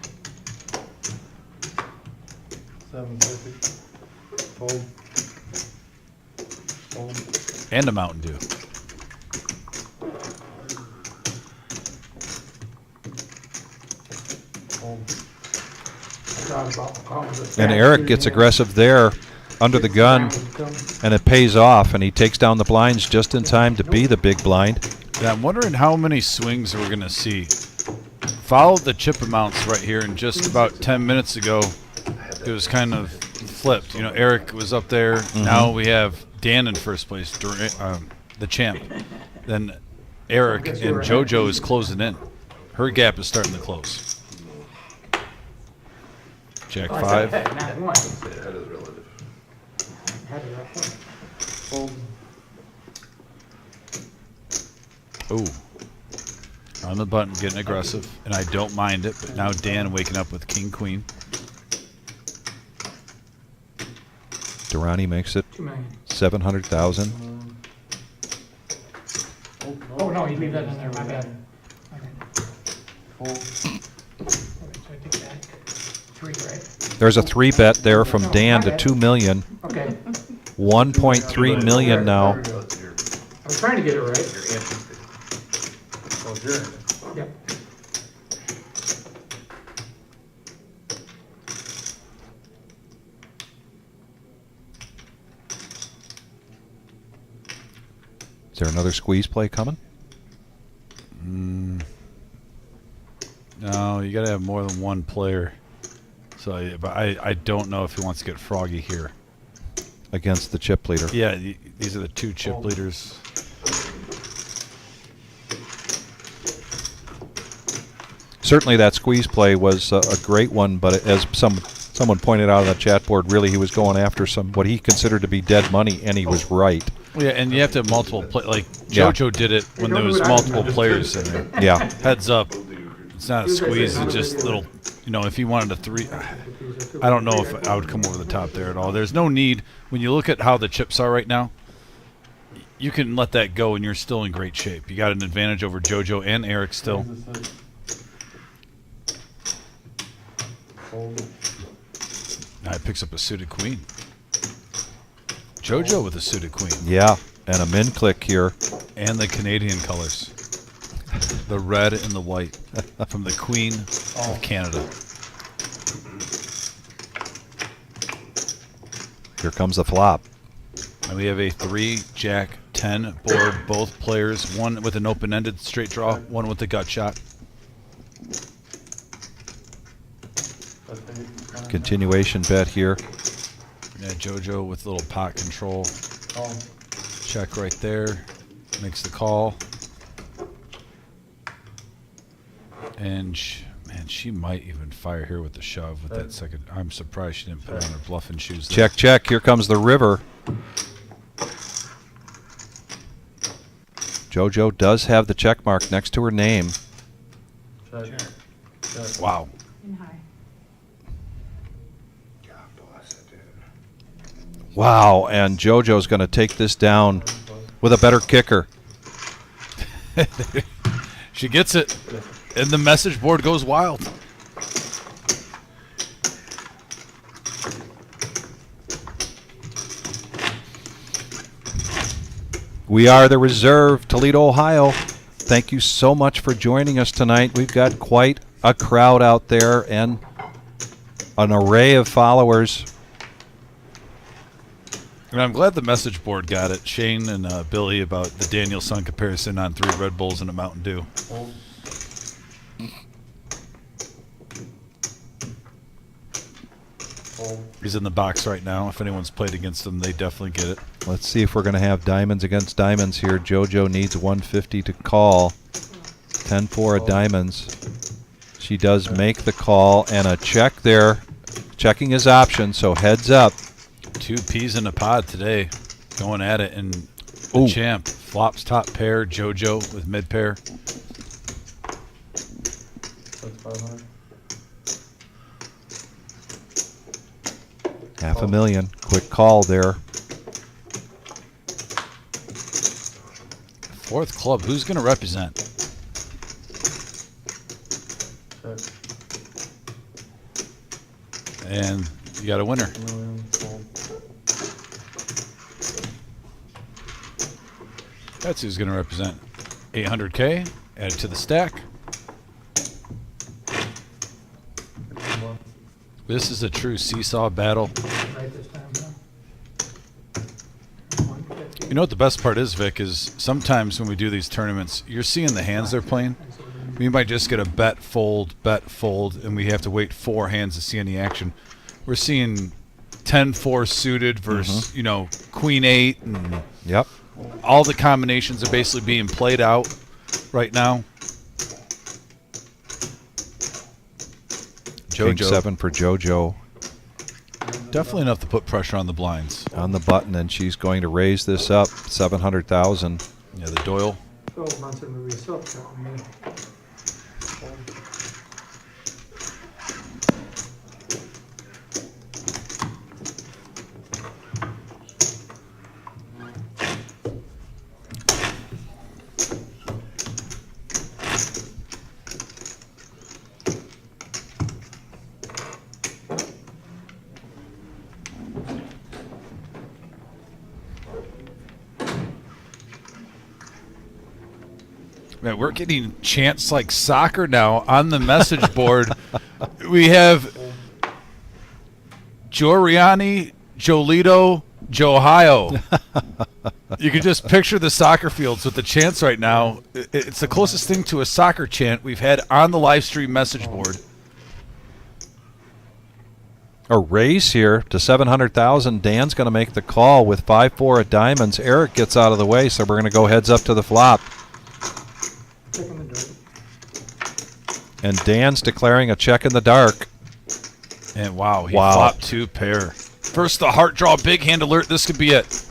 750. Fold. Fold. And a Mountain Dew. And Eric gets aggressive there under the gun, and it pays off, and he takes down the blinds just in time to be the big blind. Yeah, I'm wondering how many swings we're going to see. Followed the chip amounts right here, and just about 10 minutes ago, it was kind of flipped. Eric was up there. Mm-hmm. Now we have Dan in first place, the champ. Then Eric and JoJo is closing in. Her gap is starting to close. Jack 5. That is relative. Ooh. On the button, getting aggressive, and I don't mind it, but now Dan waking up with King Queen. Durrani makes it 2 million. 700,000. Oh, no, you leave that in there, my bad. Okay. So I take back 3, right? There's a 3-bet there from Dan to 2 million. Okay. 1.3 million now. I was trying to get it right. Yep. Is there another squeeze play coming? No, you got to have more than one player. So, I don't know if he wants to get froggy here. Against the chip leader. Yeah, these are the 2 chip leaders. Certainly that squeeze play was a great one, but as someone pointed out on the chat board, really he was going after what he considered to be dead money, and he was right. Yeah, and you have to have multiple like JoJo did it when there was multiple players in there. Yeah. Heads up. It's not a squeeze, it's just little, if he wanted a 3, I don't know if I would come over the top there at all. There's no need. When you look at how the chips are right now, you can let that go and you're still in great shape. You got an advantage over JoJo and Eric still. Now he picks up a suited queen. JoJo with a suited queen. Yeah, and a min click here. And the Canadian colors. The red and the white from the Queen of Canada. Here comes the flop. And we have a 3-Jack-10 board. Both players, one with an open-ended straight draw, one with a gut shot. Continuation bet here. Yeah, JoJo with a little pot control. Check right there. Makes the call. And she might even fire here with the shove with that second. I'm surprised she didn't put on her bluffing shoes there. Check, check. Here comes the river. JoJo does have the check mark next to her name. Wow. Wow, and JoJo's going to take this down with a better kicker. She gets it, and the message board goes wild. We are the Reserve, Toledo, Ohio. Thank you so much for joining us tonight. We've got quite a crowd out there and an array of followers. And I'm glad the message board got it. Shane and Billy about the Danielson comparison on 3 Red Bulls and a Mountain Dew. He's in the box right now. If anyone's played against him, they definitely get it. Let's see if we're going to have diamonds against diamonds here. JoJo needs 150 to call. 10-4 of diamonds. She does make the call, and a check there. Checking his option, so heads up. 2 peas in a pod today, going at it, and the champ flops top pair, JoJo with mid pair. That's 500. $500,000. Quick call there. 4th club. Who's going to represent? And you got a winner. That's who's going to represent. 800K. Add it to the stack. This is a true seesaw battle. You know what the best part is, Vic, is sometimes when we do these tournaments, you're seeing the hands they're playing. We might just get a bet, fold, and we have to wait 4 hands to see any action. We're seeing 10-4 suited versus, you know, Queen 8. And yep. All the combinations are basically being played out right now. King 7 for JoJo. Definitely enough to put pressure on the blinds. On the button, and she's going to raise this up 700,000. Yeah, the Doyle. 12 months into the silk count, man. Man, we're getting chants like soccer now on the message board. We have Gioriani, Jolito, Johio. You can just picture the soccer fields with the chants right now. It's the closest thing to a soccer chant we've had on the live stream message board. A raise here to 700,000. Dan's going to make the call with 5-4 of diamonds. Eric gets out of the way, so we're going to go heads up to the flop. And Dan's declaring a check in the dark. And wow, he flopped 2 pair. First the heart draw, big hand alert. This could be it.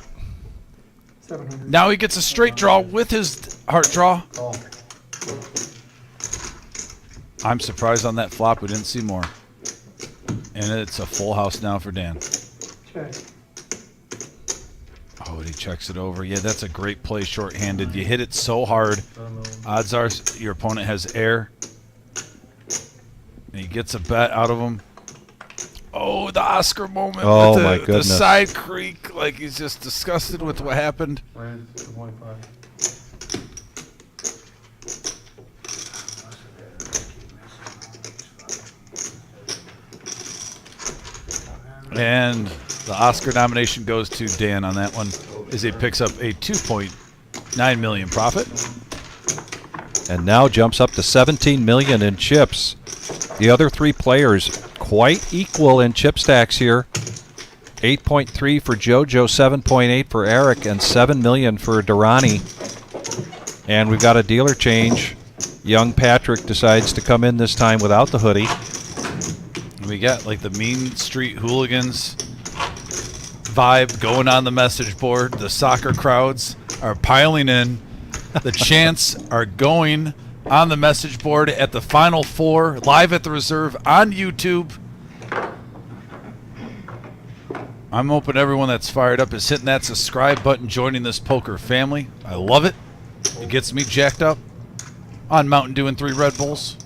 Now he gets a straight draw with his heart draw. I'm surprised on that flop we didn't see more. And it's a full house now for Dan. Check. Oh, and he checks it over. Yeah, that's a great play short-handed. You hit it so hard. Odds are your opponent has air. And he gets a bet out of him. Oh, the Oscar moment. Oh, with my goodness. The side creek, like he's just disgusted with what happened. And the Oscar nomination goes to Dan on that one, as he picks up a $2.9 million profit. And now jumps up to 17 million in chips. The other 3 players quite equal in chip stacks here. 8.3 for JoJo, 7.8 for Eric, and 7 million for Durrani. And we've got a dealer change. Young Patrick decides to come in this time without the hoodie. We got like the Mean Street Hooligans vibe going on the message board. The soccer crowds are piling in. The chants are going on the message board at the Final 4, live at the Reserve on YouTube. I'm hoping everyone that's fired up is hitting that subscribe button, joining this poker family. I love it. It gets me jacked up on Mountain Dew and 3 Red Bulls.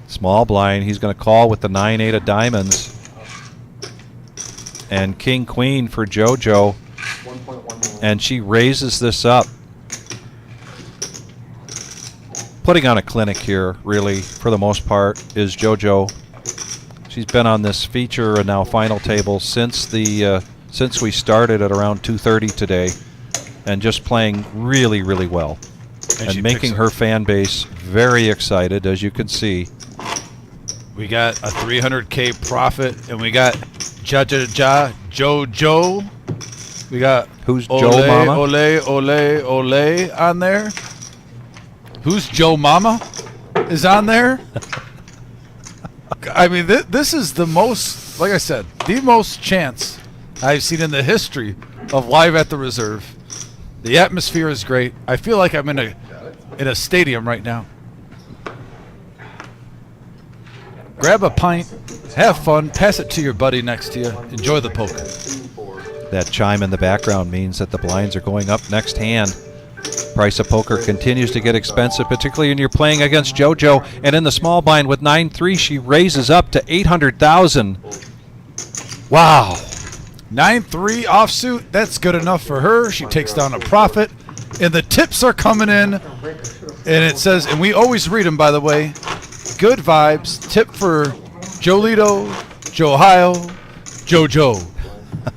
Small blind. He's going to call with the 9-8 of diamonds. And King Queen for JoJo. And she raises this up. Putting on a clinic here, really, for the most part, is JoJo. She's been on this feature and now final table since we started at around 2:30 today, and just playing really, really well, and making her fan base very excited, as you can see. We got a 300K profit, and we got JoJo. We got who's Joe Mama? Ole on there. Who's Joe Mama is on there. I mean, this is the most, like I said, the most chance I've seen in the history of Live at the Reserve. The atmosphere is great. I feel like I'm in a stadium right now. Grab a pint, have fun, pass it to your buddy next to you. Enjoy the poker. That chime in the background means that the blinds are going up next hand. Price of poker continues to get expensive, particularly when you're playing against JoJo. And in the small blind with 9-3, she raises up to 800,000. Wow. 9-3 offsuit. That's good enough for her. She takes down a profit. And the tips are coming in. And it says, and we always read them, by the way. Good vibes. Tip for TOLEDO, Ohio, JoJo.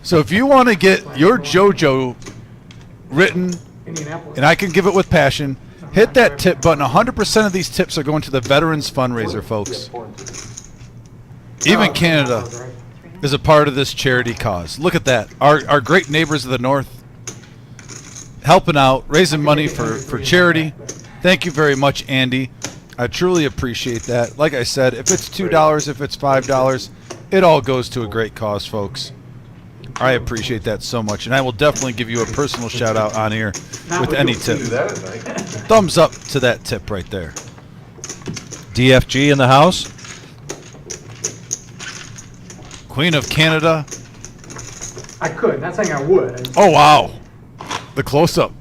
So if you want to get your JoJo written, and I can give it with passion, hit that tip button. 100% of these tips are going to the Veterans Fundraiser, folks. Even Canada is a part of this charity cause. Look at that. Our great neighbors of the North helping out, raising money for charity. Thank you very much, Andy. I truly appreciate that. Like I said, if it's $2, if it's $5, it all goes to a great cause, folks. I appreciate that so much, and I will definitely give you a personal shout-out on here with any tip. Thumbs up to that tip right there. DFG in the house. Queen of Canada. I could, not saying I would. Oh, wow. The close-up.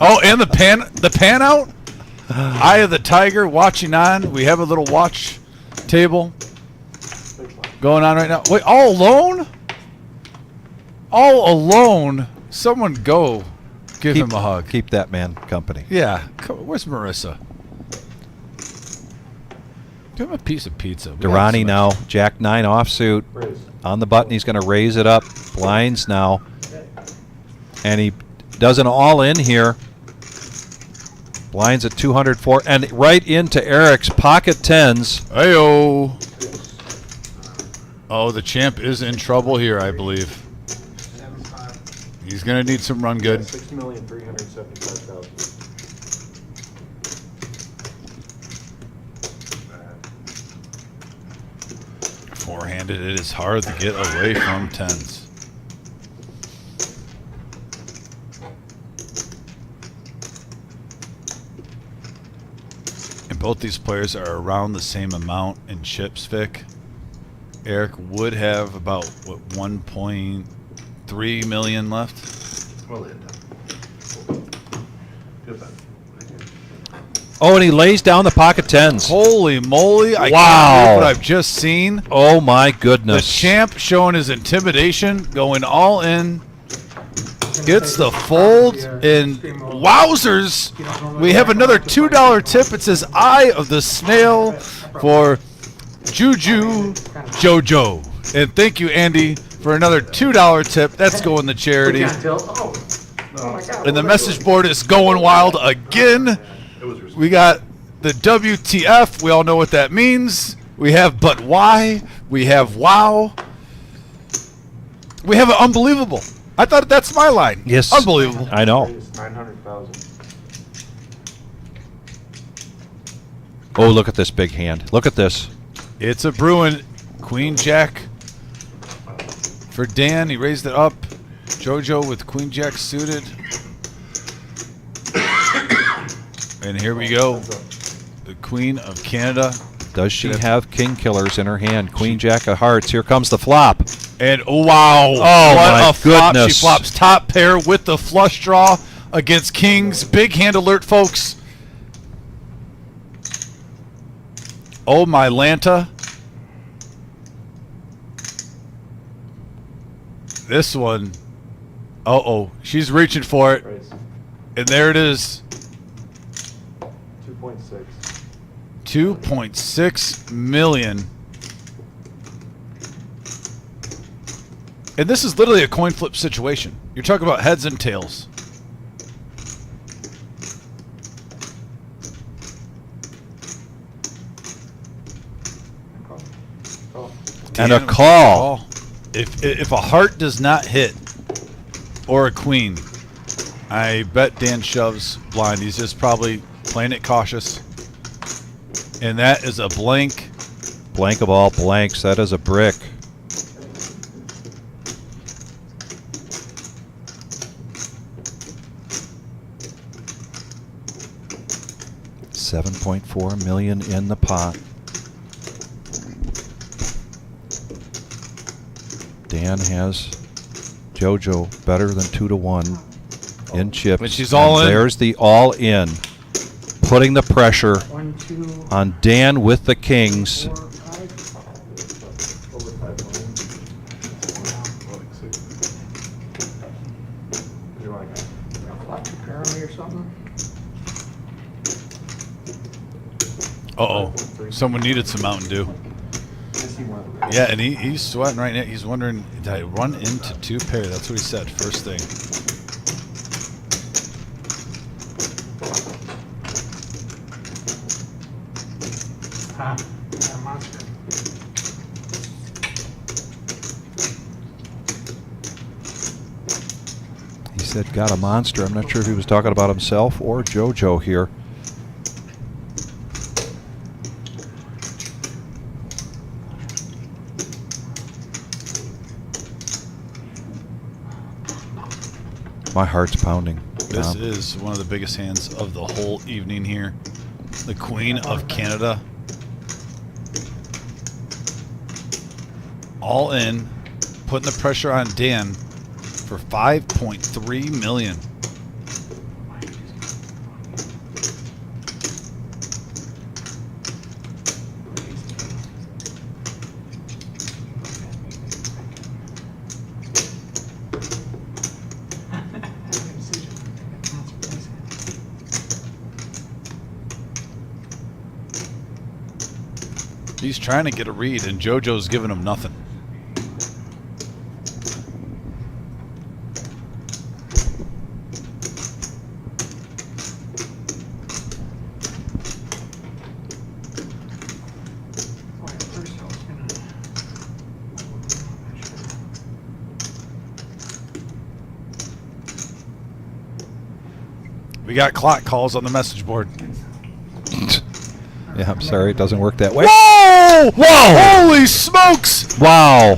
Oh, and the pan out? Eye of the Tiger watching on. We have a little watch table going on right now. Wait, all alone? All alone? Someone go give him a hug. Keep that man company. Yeah. Where's Marissa? Give him a piece of pizza. Durrani now, Jack 9 offsuit. On the button, he's going to raise it up. Blinds now. And he does an all-in here. Blinds at 204. And right into Eric's pocket tens. Hey-oh. Oh, the champ is in trouble here, I believe. He's going to need some run good. 6,375,000. Four-handed, it is hard to get away from tens. And both these players are around the same amount in chips, Vic. Eric would have about, what, 1.3 million left? Well, Oh, and he lays down the pocket tens. Holy moly. I Wow. can't believe what I've just seen. Oh, my goodness. The champ showing his intimidation, going all in. Gets the fold, and wowzers. We have another $2 tip. It says Eye of the Snail for Juju JoJo. And thank you, Andy, for another $2 tip. That's going to charity. And the message board is going wild again. We got the WTF. We all know what that means. We have but why. We have wow. We have an unbelievable. I thought that's my line. Yes. Unbelievable. I know. 900,000. Oh, look at this big hand. Look at this. It's a Bruin. Queen Jack for Dan. He raised it up. JoJo with Queen Jack suited. And here we go. The Queen of Canada. Does she have king killers in her hand? Queen Jack of hearts. Here comes the flop. And oh, wow. Oh, what my a flop. goodness. She flops top pair with the flush draw against kings. Big hand alert, folks. Oh, my Lanta. This one. Uh-oh. She's reaching for it. And there it is. 2.6. 2.6 million. And this is literally a coin flip situation. You're talking about heads and tails. And a call. If a heart does not hit, or a queen, I bet Dan shoves blind. He's just probably playing it cautious. And that is a blank. Blank of all blanks. That is a brick. 7.4 million in the pot. Dan has JoJo better than 2-1 in chips. And she's all in. There's the all in, putting the pressure 1, 2, on Dan with the kings. 4, 5. Prepare me or something. Uh-oh. Someone needed some Mountain Dew. Yeah, and he's sweating right now. He's wondering, did I run into 2 pair? That's what he said first thing. Yeah, monster. He said, got a monster. I'm not sure if he was talking about himself or JoJo here. My heart's pounding. This is one of the biggest hands of the whole evening here. The Queen of Canada. All in, putting the pressure on Dan for 5.3 million. He's trying to get a read, and JoJo's giving him nothing. We got clock calls on the message board. Yeah, I'm sorry, it doesn't work that way. Whoa! Whoa! Holy smokes! Wow.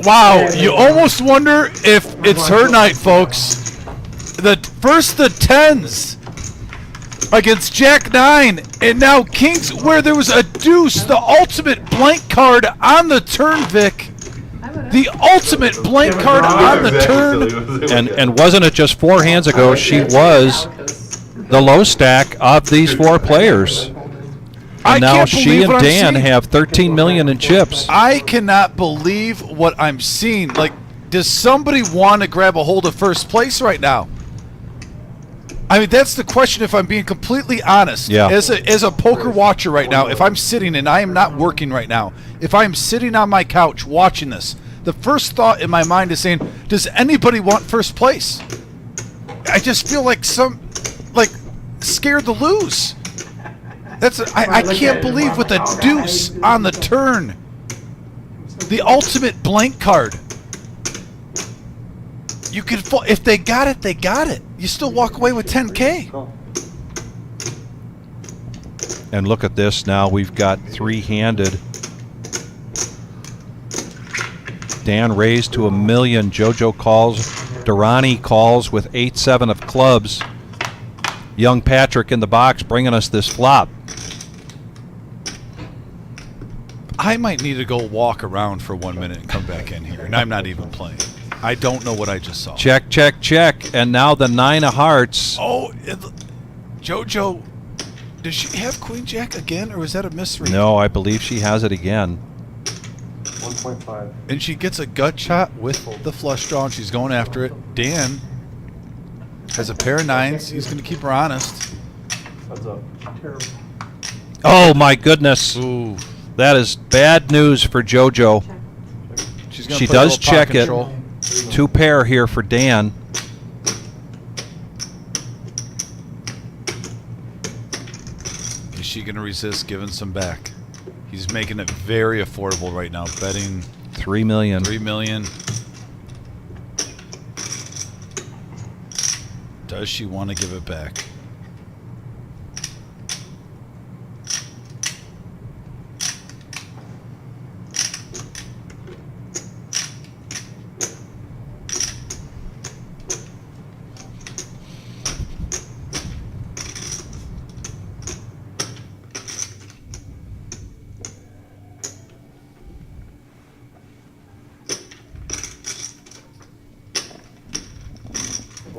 Wow. You almost wonder if it's her night, folks. The 10s against Jack 9, and now Kings, where there was a deuce, the ultimate blank card on the turn, Vic. The ultimate blank card on the turn. And wasn't it just 4 hands ago she was the low stack of these 4 players? And now she and Dan have 13 million in chips. I cannot believe what I'm seeing. Like, does somebody want to grab a hold of first place right now? I mean, that's the question, if I'm being completely honest. Yeah. As a poker watcher right now, if I'm sitting and I am not working right now, if I'm sitting on my couch watching this, the first thought in my mind is saying, does anybody want first place? I just feel like scared to lose. I can't believe with a deuce on the turn. The ultimate blank card. You could, if they got it, they got it. You still walk away with 10K. And look at this now. We've got 3-handed. Dan raised to 1 million. JoJo calls. Durrani calls with 8-7 of clubs. Young Patrick in the box bringing us this flop. I might need to go walk around for 1 minute and come back in here, and I'm not even playing. I don't know what I just saw. Check, check, check. And now the 9 of hearts. Oh, JoJo, does she have Queen Jack again, or was that a misread? No, I believe she has it again. 1.5. And she gets a gut shot with the flush draw, and she's going after it. Dan has a pair of 9s. He's going to keep her honest. Heads up. Terrible. Oh, my goodness. Ooh. That is bad news for JoJo. She's gonna She play a does little pot check it. control. 2 pair here for Dan. Is she going to resist giving some back? He's making it very affordable right now, betting 3 million. 3 million. Does she want to give it back?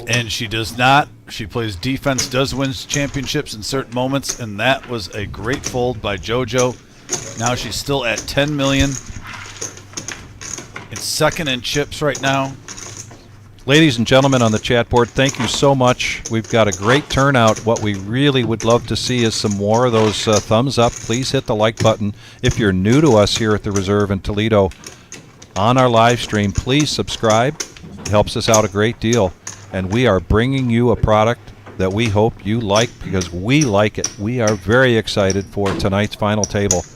And she does not. She plays defense, does win championships in certain moments, and that was a great fold by JoJo. Now she's still at 10 million. It's second in chips right now. Ladies and gentlemen on the chat board, thank you so much. We've got a great turnout. What we really would love to see is some more of those thumbs up. Please hit the like button. If you're new to us here at the Reserve in Toledo on our live stream, please subscribe. It helps us out a great deal. And we are bringing you a product that we hope you like because we like it. We are very excited for tonight's final table.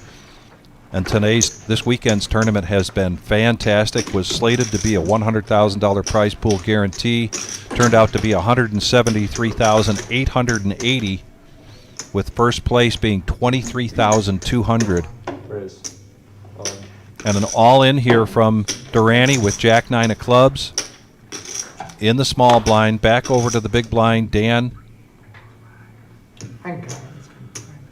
And this weekend's tournament has been fantastic. Was slated to be a $100,000 prize pool guarantee. Turned out to be $173,880, with first place being $23,200. And an all-in here from Durrani with Jack 9 of clubs in the small blind. Back over to the big blind. Dan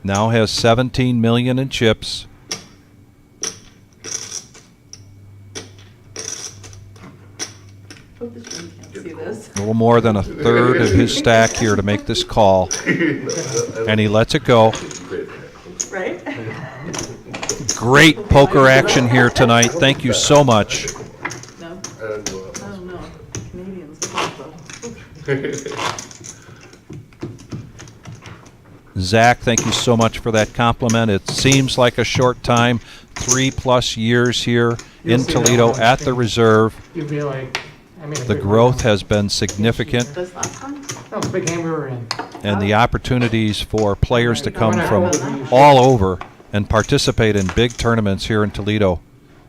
now has 17 million in chips. A little more than a third of his stack here to make this call. And he lets it go. Right? Great poker action here tonight. Thank you so much. No? I don't know. Canadians. Zach, thank you so much for that compliment. It seems like a short time, 3+ years here in Toledo at the Reserve. You'd be like, The growth has been significant, This last one? That was a big game we were in. and the opportunities for players to come from all over and participate in big tournaments here in Toledo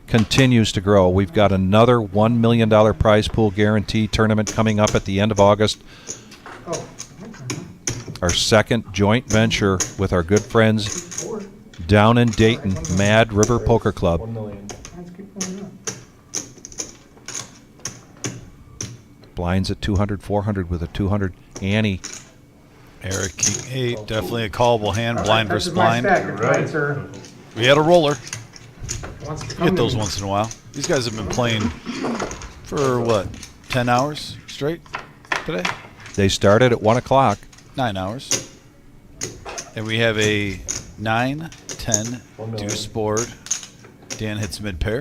continues to grow. We've got another $1 million prize pool guarantee tournament coming up at the end of August. Our second joint venture with our good friends down in Dayton, Mad River Poker Club. Blinds at 200, 400 with a 200. Annie. Eric, King 8, definitely a callable hand, blind versus blind. Right, sir. We had a roller. Wants to Get come those to me. once in a while. These guys have been playing for, what, 10 hours straight today? They started at 1 o'clock. 9 hours. And we have a 9, 10 deuce board. Dan hits mid pair.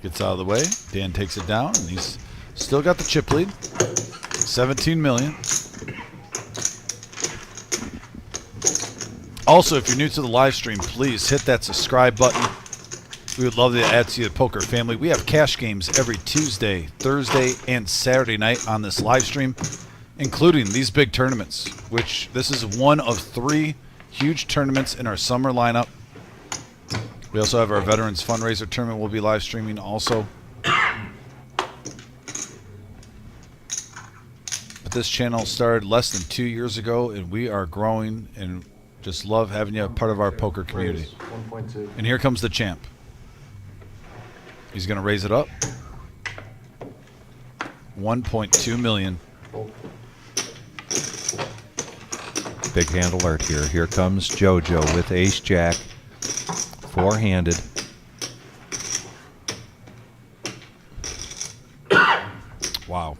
Gets out of the way. Dan takes it down, and he's still got the chip lead. 17 million. Also, if you're new to the live stream, please hit that subscribe button. We would love to add to the poker family. We have cash games every Tuesday, Thursday, and Saturday night on this live stream, including these big tournaments, which this is one of 3 huge tournaments in our summer lineup. We also have our Veterans Fundraiser Tournament we'll be live streaming also. But this channel started less than 2 years ago, and we are growing and just love having you a part of our poker community. 1.2. And here comes the champ. He's going to raise it up. 1.2 million. Big hand alert here. Here comes JoJo with ace-jack. Four-handed. Wow.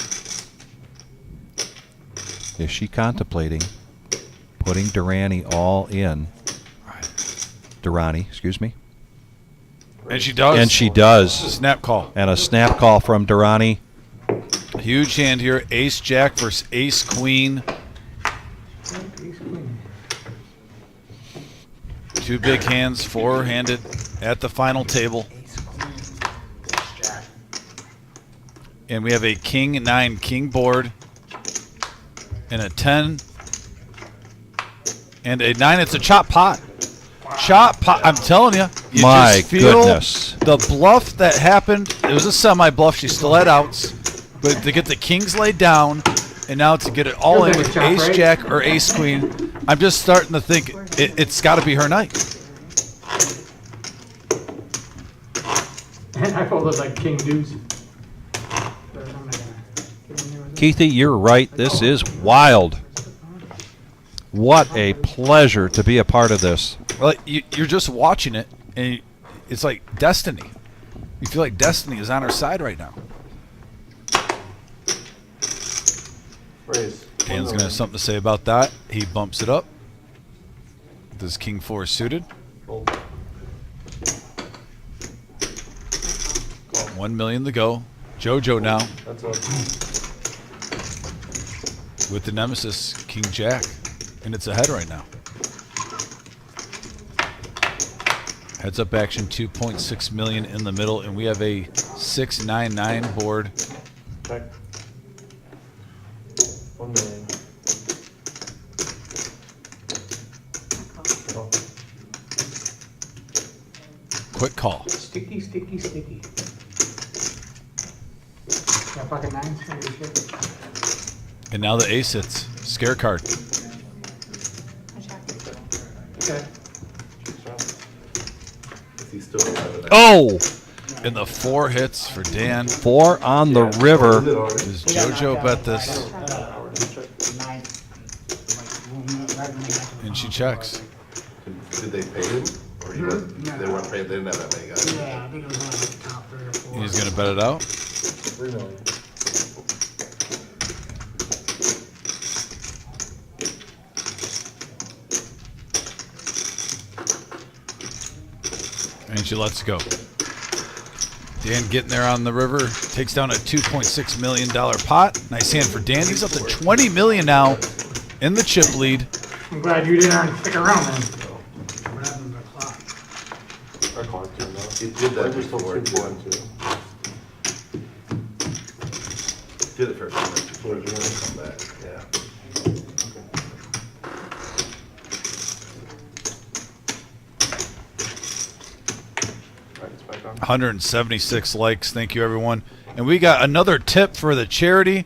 Is she contemplating putting Durrani all in? Durrani, excuse me. And she does. And she does. Snap call. And a snap call from Durrani. Huge hand here. Ace-jack versus ace-queen. 2 big hands, 4-handed at the final table. And we have a king 9 king board and a 10 and a 9. It's a chop pot. Chop pot. I'm telling you. You My just feel goodness. the bluff that happened. It was a semi-bluff. She still had outs. But to get the kings laid down and now to get it all in with ace-jack or ace-queen, I'm just starting to think it's got to be her night. And I folded like king deuce. Keithy, you're right. This is wild. What a pleasure to be a part of this. Well, you're just watching it, And it's like destiny. You feel like destiny is on our side right now. Raise. Dan's going to have something to say about that. He bumps it up. This King 4 suited. Fold. 1 million to go. JoJo now That's up. with the nemesis, King Jack. And it's ahead right now. Heads up action, 2.6 million in the middle, and we have a 699 board. Check. 1 million. Quick call. Sticky, sticky, sticky. Got pocket nines for your shit. And now the ace hits. Scare card. Okay. He's still alive with that. Oh! And the 4 hits for Dan. 4 on the river. Does JoJo bet this? And she checks. Did they pay him? Or he wasn't, they weren't paid, they didn't have that many guys. Yeah, I think it was one of the top 3 or 4. He's going to bet it out. 3 million. And she lets go. Dan getting there on the river. Takes down a $2.6 million pot. Nice hand for Dan. He's up to 20 million now in the chip lead. I'm glad you didn't stick around then. What happened to the clock? Our clock turned off. He did that before too. Did it for a few minutes before he come back. Yeah. 176 likes. Thank you, everyone. And we got another tip for the charity.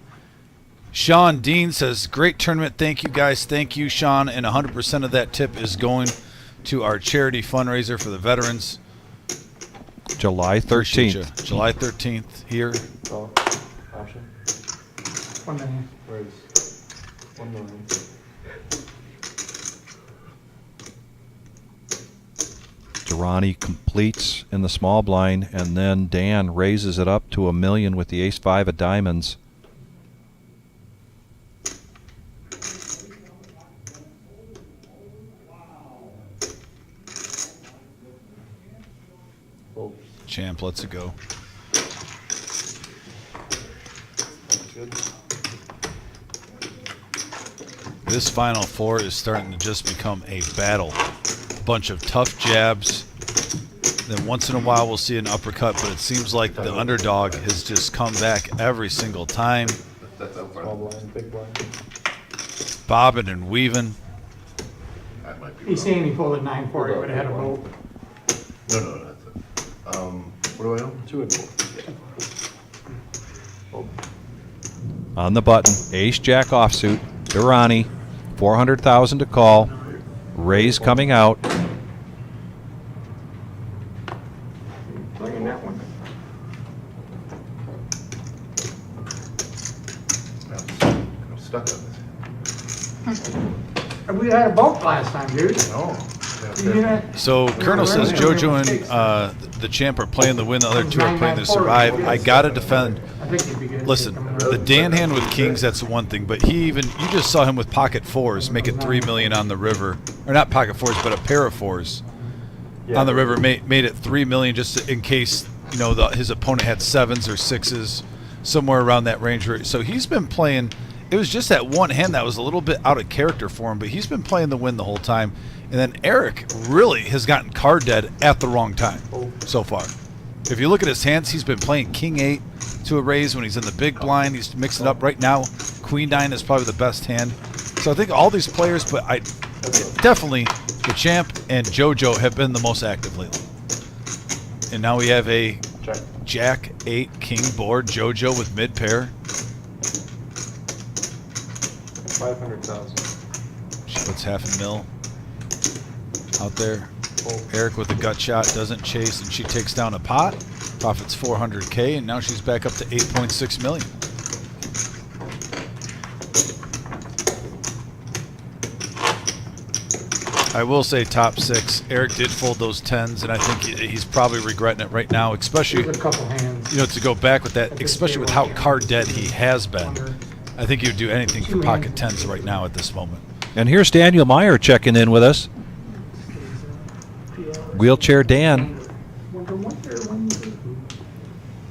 Sean Dean says, great tournament. Thank you, guys. Thank you, Sean. And 100% of that tip is going to our charity fundraiser for the veterans. July 13th. July 13th here. Call. Option. 1 million. Raise. 1 million. Durrani completes in the small blind, and then Dan raises it up to $1 million with the ace-5 of diamonds. Champ lets it go. Good. This final 4 is starting to just become a battle. Bunch of tough jabs. Then once in a while we'll see an uppercut, but it seems like the underdog has just come back every single time. That's up front. Small blind, big blind. Bobbing and weaving. That might be He's wrong. saying he folded 9-4, he would have had a vote. No, that's it. What do I own? 2 and 4. Yeah. On the button, ace-jack offsuit. Durrani, 400,000 to call. Raise coming out. Bringing that one. I'm stuck on this. We had a vote last time, dude. No. You hear that? So Colonel says JoJo and the champ are playing the win, the other 2 are playing the survive. I gotta defend. I think he'd be good. Listen, the Dan hand with kings, that's one thing, but you just saw him with pocket 4s make it 3 million on the river. Or not pocket 4s, but a pair of 4s on the river made it 3 million just in case, you know, his opponent had 7s or 6s, somewhere around that range. So he's been playing. It was just that one hand that was a little bit out of character for him, but he's been playing the win the whole time. And then Eric really has gotten card dead at the wrong time so far. If you look at his hands, he's been playing King 8 to a raise when he's in the big blind. He's mixed it up right now. Queen 9 is probably the best hand. So I think all these players, but definitely the champ and JoJo have been the most active lately. And now we have a Jack 8 King board. JoJo with mid pair. 500,000. She puts $500,000 out there. Eric with a gut shot, doesn't chase, and she takes down a pot. Profits 400K, and now she's back up to 8.6 million. I will say top 6. Eric did fold those 10s, and I think he's probably regretting it right now, especially, There's a couple hands. you know, to go back with that, especially with how card dead he has been. I think he would do anything for pocket 10s right now at this moment. And here's Daniel Meyer checking in with us. Wheelchair Dan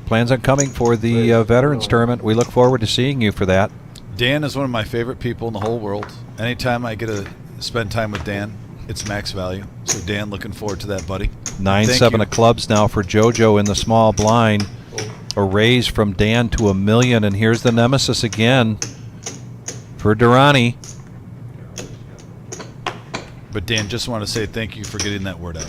plans on coming for the Veterans Tournament. We look forward to seeing you for that. Dan is one of my favorite people in the whole world. Anytime I get to spend time with Dan, it's max value. So Dan, looking forward to that, buddy. 9-7 of clubs now for JoJo in the small blind. A raise from Dan to $1 million, and here's the nemesis again for Durrani. But Dan, just want to say thank you for getting that word out.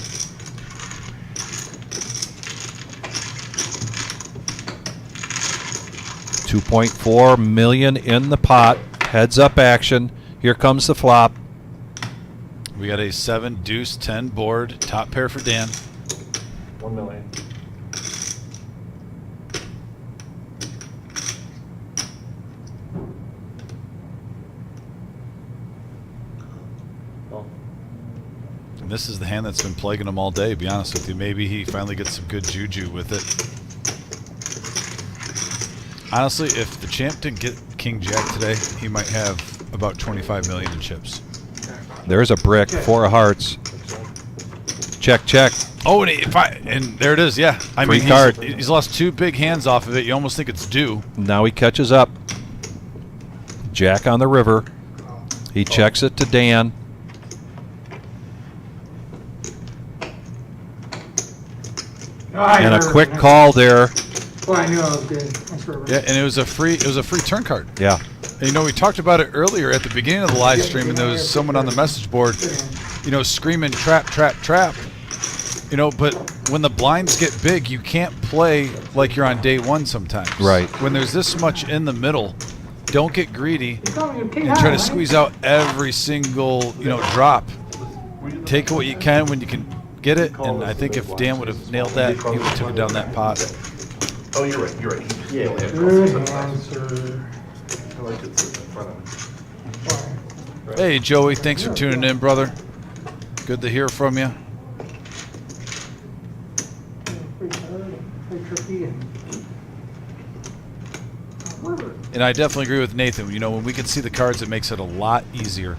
$2.4 million in the pot. Heads up action. Here comes the flop. We got a 7 deuce 10 board. Top pair for Dan. 1 million. And this is the hand that's been plaguing him all day, to be honest with you. Maybe he finally gets some good juju with it. Honestly, if the champ didn't get King Jack today, he might have about 25 million in chips. There's a brick, 4 of hearts. Check, check. Oh, and there it is, yeah. I Free mean, card. He's lost 2 big hands off of it. You almost think it's due. Now he catches up. Jack on the river. He checks it to Dan. And a quick call there. Well, I knew I was good. Thanks for Yeah, and it was a free turn card. Yeah. And, you know, we talked about it earlier at the beginning of the live stream, and there was someone on the message board, you know, screaming trap, trap, trap. You know, but when the blinds get big, you can't play like you're on day 1 sometimes. Right. When there's this much in the middle, don't get greedy and try to squeeze out every single, you know, drop. Take what you can when you can get it, and I think if Dan would have nailed that, he would have took it down that pot. Oh, you're right, you're right. Good answer. I like it sitting in front of me. Hey, Joey, thanks for tuning in, brother. Good to hear from you. And I definitely agree with Nathan. You know, when we can see the cards, it makes it a lot easier.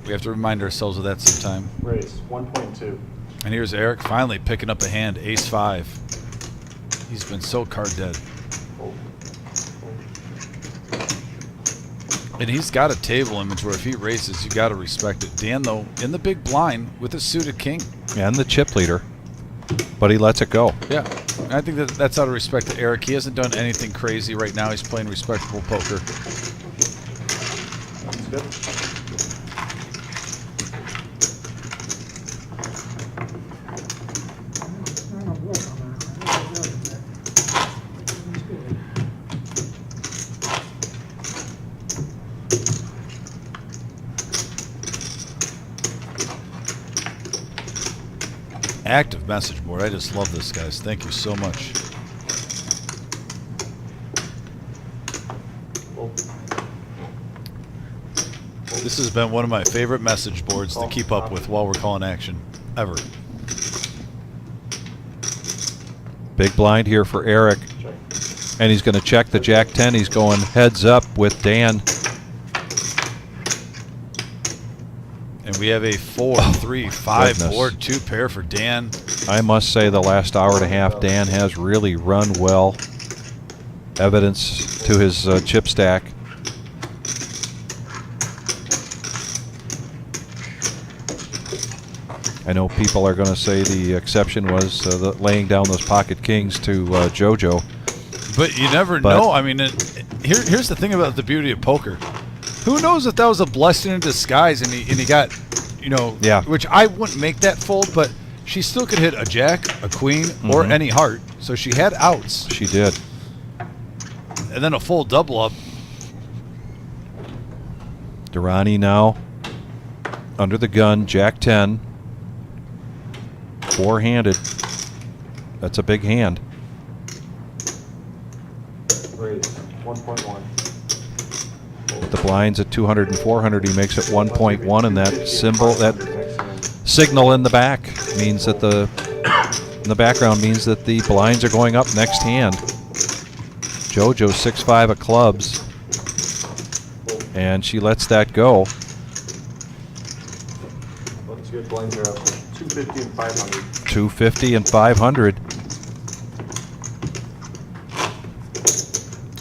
We have to remind ourselves of that sometime. Raise 1.2. And here's Eric finally picking up a hand, ace-5. He's been so card dead. And he's got a table image where if he raises, you got to respect it. Dan, though, in the big blind with a suited king. And the chip leader. But he lets it go. Yeah. And I think that's out of respect to Eric. He hasn't done anything crazy right now. He's playing respectable poker. That's good. Active message board. I just love this, guys. Thank you so much. This has been one of my favorite message boards to keep up with while we're calling action, ever. Big blind here for Eric. And he's going to check the Jack 10. He's going heads up with Dan. And we have a 4, 3, 5 Goodness. board, 2 pair for Dan. I must say the last hour and a half, Dan has really run well. Evidence to his chip stack. I know people are going to say the exception was laying down those pocket kings to JoJo. But you never know. I mean, here's the thing about the beauty of poker. Who knows if that was a blessing in disguise and he got, you know, yeah. Which I wouldn't make that fold, but she still could hit a jack, a queen, or any heart. So she had outs. She did. And then a full double up. Durrani now under the gun, Jack 10. 4-handed. That's a big hand. Raise 1.1. The blinds at 200 and 400, he makes it 1.1, and that symbol, that signal in the back means that in the background means that the blinds are going up next hand. JoJo 6-5 of clubs, and she lets that go. Let's get blinds are up 250 and 500. 250 and 500.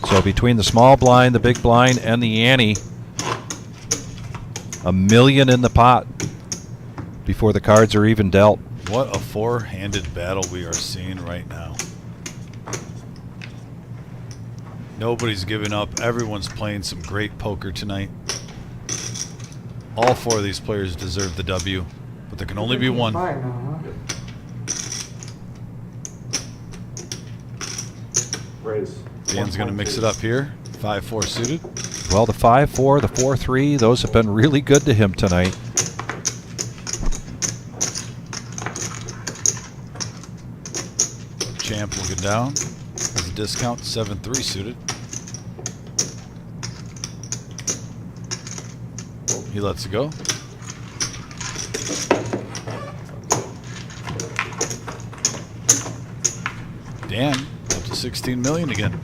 So between the small blind, the big blind, and the ante, $1 million in the pot before the cards are even dealt. What a four-handed battle we are seeing right now. Nobody's giving up. Everyone's playing some great poker tonight. All four of these players deserve the W, but there can only be one. Raise. Dan's going to mix it up here. 5-4 suited. Well, the 5-4, the 4-3, those have been really good to him tonight. Champ looking down. Has a discount. 7-3 suited. He lets it go. Dan up to 16 million again.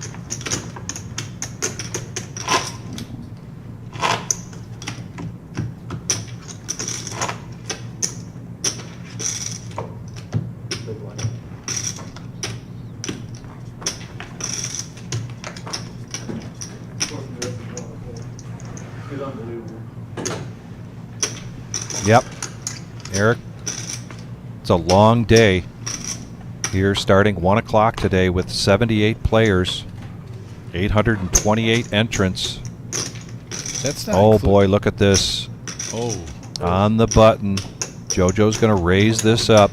Yep. Eric, it's a long day here, starting 1 o'clock today with 78 players, 828 entrants. That's not oh boy, look at this. Oh. On the button. JoJo's going to raise this up.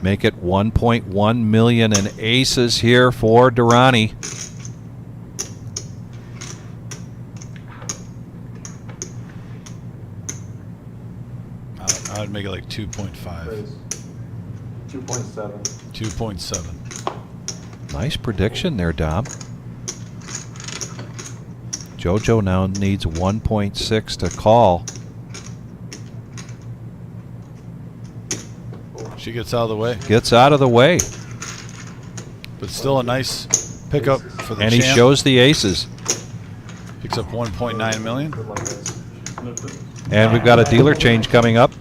Make it 1.1 million in aces here for Durrani. I'd make it like 2.5. 2.7. 2.7. Nice prediction there, Dom. JoJo now needs 1.6 to call. She gets out of the way. Gets out of the way. But still a nice pickup for the And champ. he shows the aces. Picks up 1.9 million. And we've got a dealer change coming up.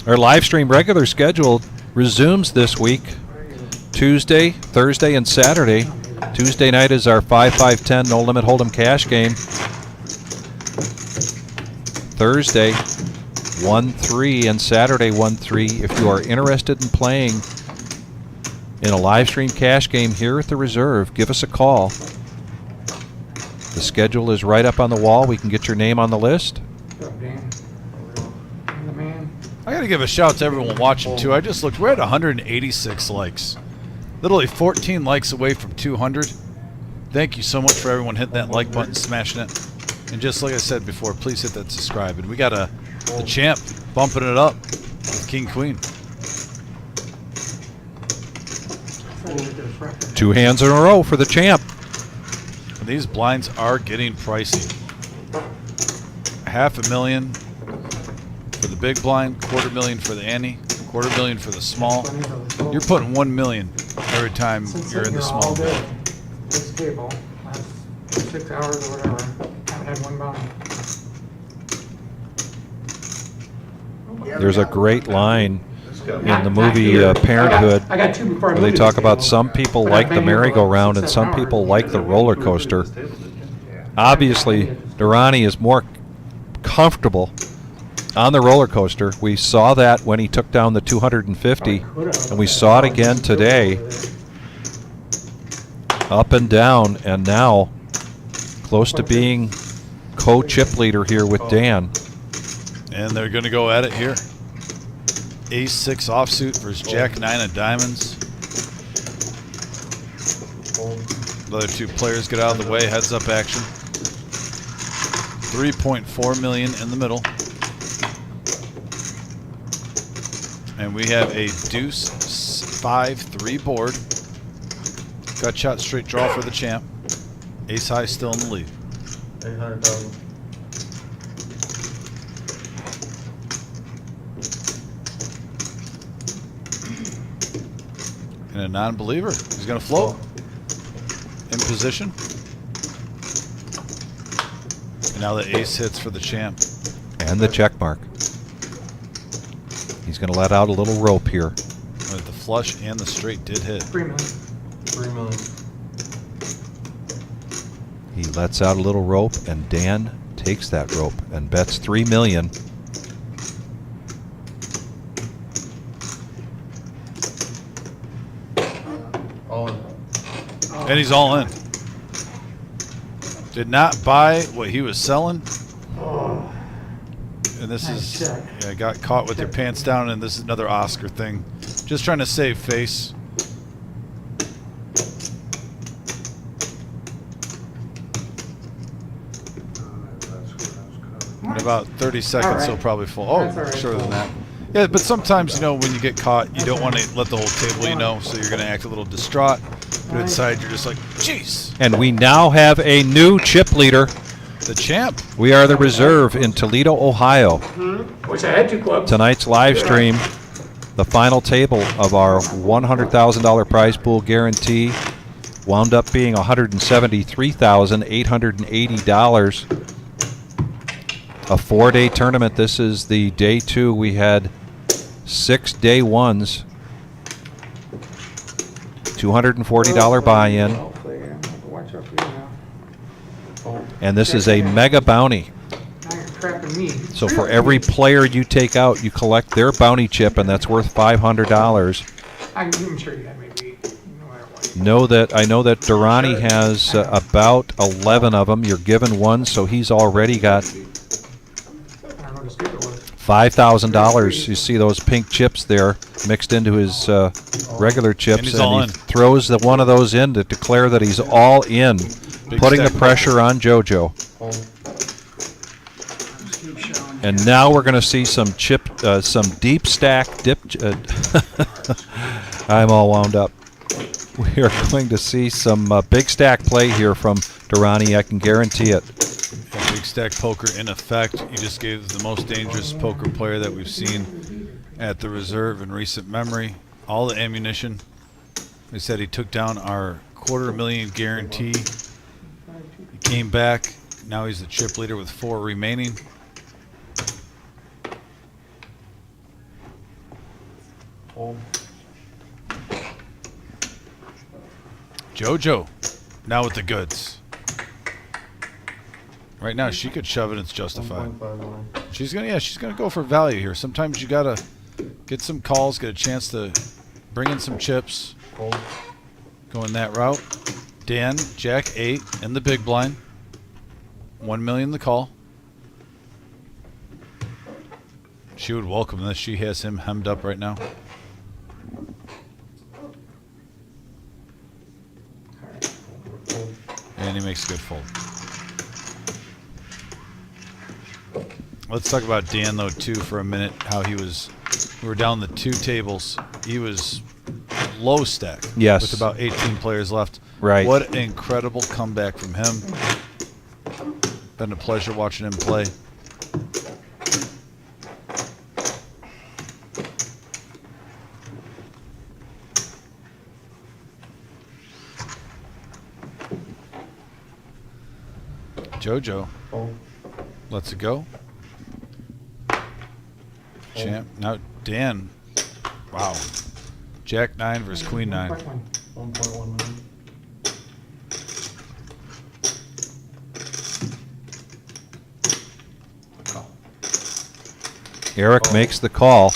Our live stream regular schedule resumes this week. Tuesday, Thursday, and Saturday. Tuesday night is our 5-5-10 no limit hold'em cash game. Thursday 1-3 and Saturday 1-3. If you are interested in playing in a live stream cash game here at the Reserve, give us a call. The schedule is right up on the wall. We can get your name on the list. I got to give a shout to everyone watching too. I just looked. We're at 186 likes. Literally 14 likes away from 200. Thank you so much for everyone hitting that like button, smashing it. And just like I said before, please hit that subscribe. And we got the champ bumping it up with King Queen. 2 hands in a row for the champ. And these blinds are getting pricey. $500,000 for the big blind, $250,000 for the ante, $250,000 for the small. You're putting $1 million every time you're in the small. This table, last 6 hours or whatever, haven't had one bounty. There's a great line in the movie Parenthood where they talk about some people like the merry-go-round and some people like the roller coaster. Obviously, Durrani is more comfortable on the roller coaster. We saw that when he took down the 250, and we saw it again today. Up and down, and now close to being co-chip leader here with Dan. And they're going to go at it here. Ace-6 offsuit versus Jack-9 of diamonds. The other two players get out of the way, heads-up action. 3.4 million in the middle. And we have a deuce 5-3 board. Gut shot straight draw for the champ. Ace high still in the lead. 800,000. And a non-believer. He's going to float. In position. And now the ace hits for the champ. And the check mark. He's going to let out a little rope here. But the flush and the straight did hit. 3 million. 3 million. He lets out a little rope, and Dan takes that rope and bets $3 million. All in. And he's all in. Did not buy what he was selling. And this is, yeah, got caught with your pants down, and this is another Oscar thing. Just trying to save face. In about 30 seconds, he'll probably fall. Oh, shorter than that. Yeah, but sometimes, you know, when you get caught, you don't want to let the whole table, you know, so you're going to act a little distraught. But inside, you're just like, jeez. And we now have a new chip leader. The champ. We are the reserve in Toledo, Ohio. Wish I had 2 clubs. Tonight's live stream, the final table of our $100,000 prize pool guarantee wound up being $173,880. A 4-day tournament. This is the day 2. We had 6 day 1s. $240 buy-in. And this is a mega bounty. So for every player you take out, you collect their bounty chip, and that's worth $500. I'm sure you have maybe. I know that Durrani has about 11 of them. You're given 1, so he's already got $5,000. You see those pink chips there mixed into his regular chips, and he throws one of those in to declare that he's all in, putting the pressure on JoJo. And now we're going to see some deep stack dip. I'm all wound up. We are going to see some big stack play here from Durrani. I can guarantee it. Big stack poker in effect. You just gave the most dangerous poker player that we've seen at the reserve in recent memory. All the ammunition. They said he took down our $250,000 guarantee. He came back. Now he's the chip leader with 4 remaining. JoJo now with the goods. Right now she could shove it, it's justified. She's gonna go for value here. Sometimes you gotta get some calls, get a chance to bring in some chips. Going that route. Dan, Jack 8 in the big blind. 1 million the call. She would welcome this. She has him hemmed up right now. And he makes a good fold. Let's talk about Dan though too for a minute. How he was. We were down the 2 tables. He was low stack. Yes. With about 18 players left. Right. What an incredible comeback from him. Been a pleasure watching him play. JoJo lets it go. Champ. Now Dan. Wow. Jack 9 versus Queen 9. 1.1 million. Eric makes the call.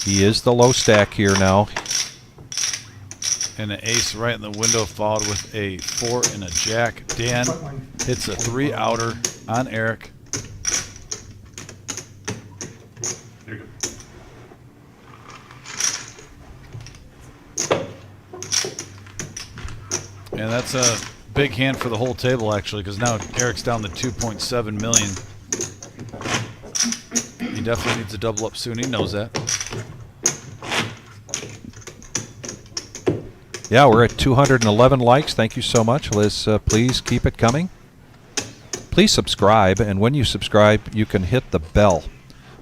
He is the low stack here now. And an ace right in the window, followed with a 4 and a jack. Dan hits a 3 outer on Eric. And that's a big hand for the whole table, actually, because now Eric's down to 2.7 million. He definitely needs a double up soon. He knows that. Yeah, we're at 211 likes. Thank you so much. Let's please keep it coming. Please subscribe, and when you subscribe, you can hit the bell.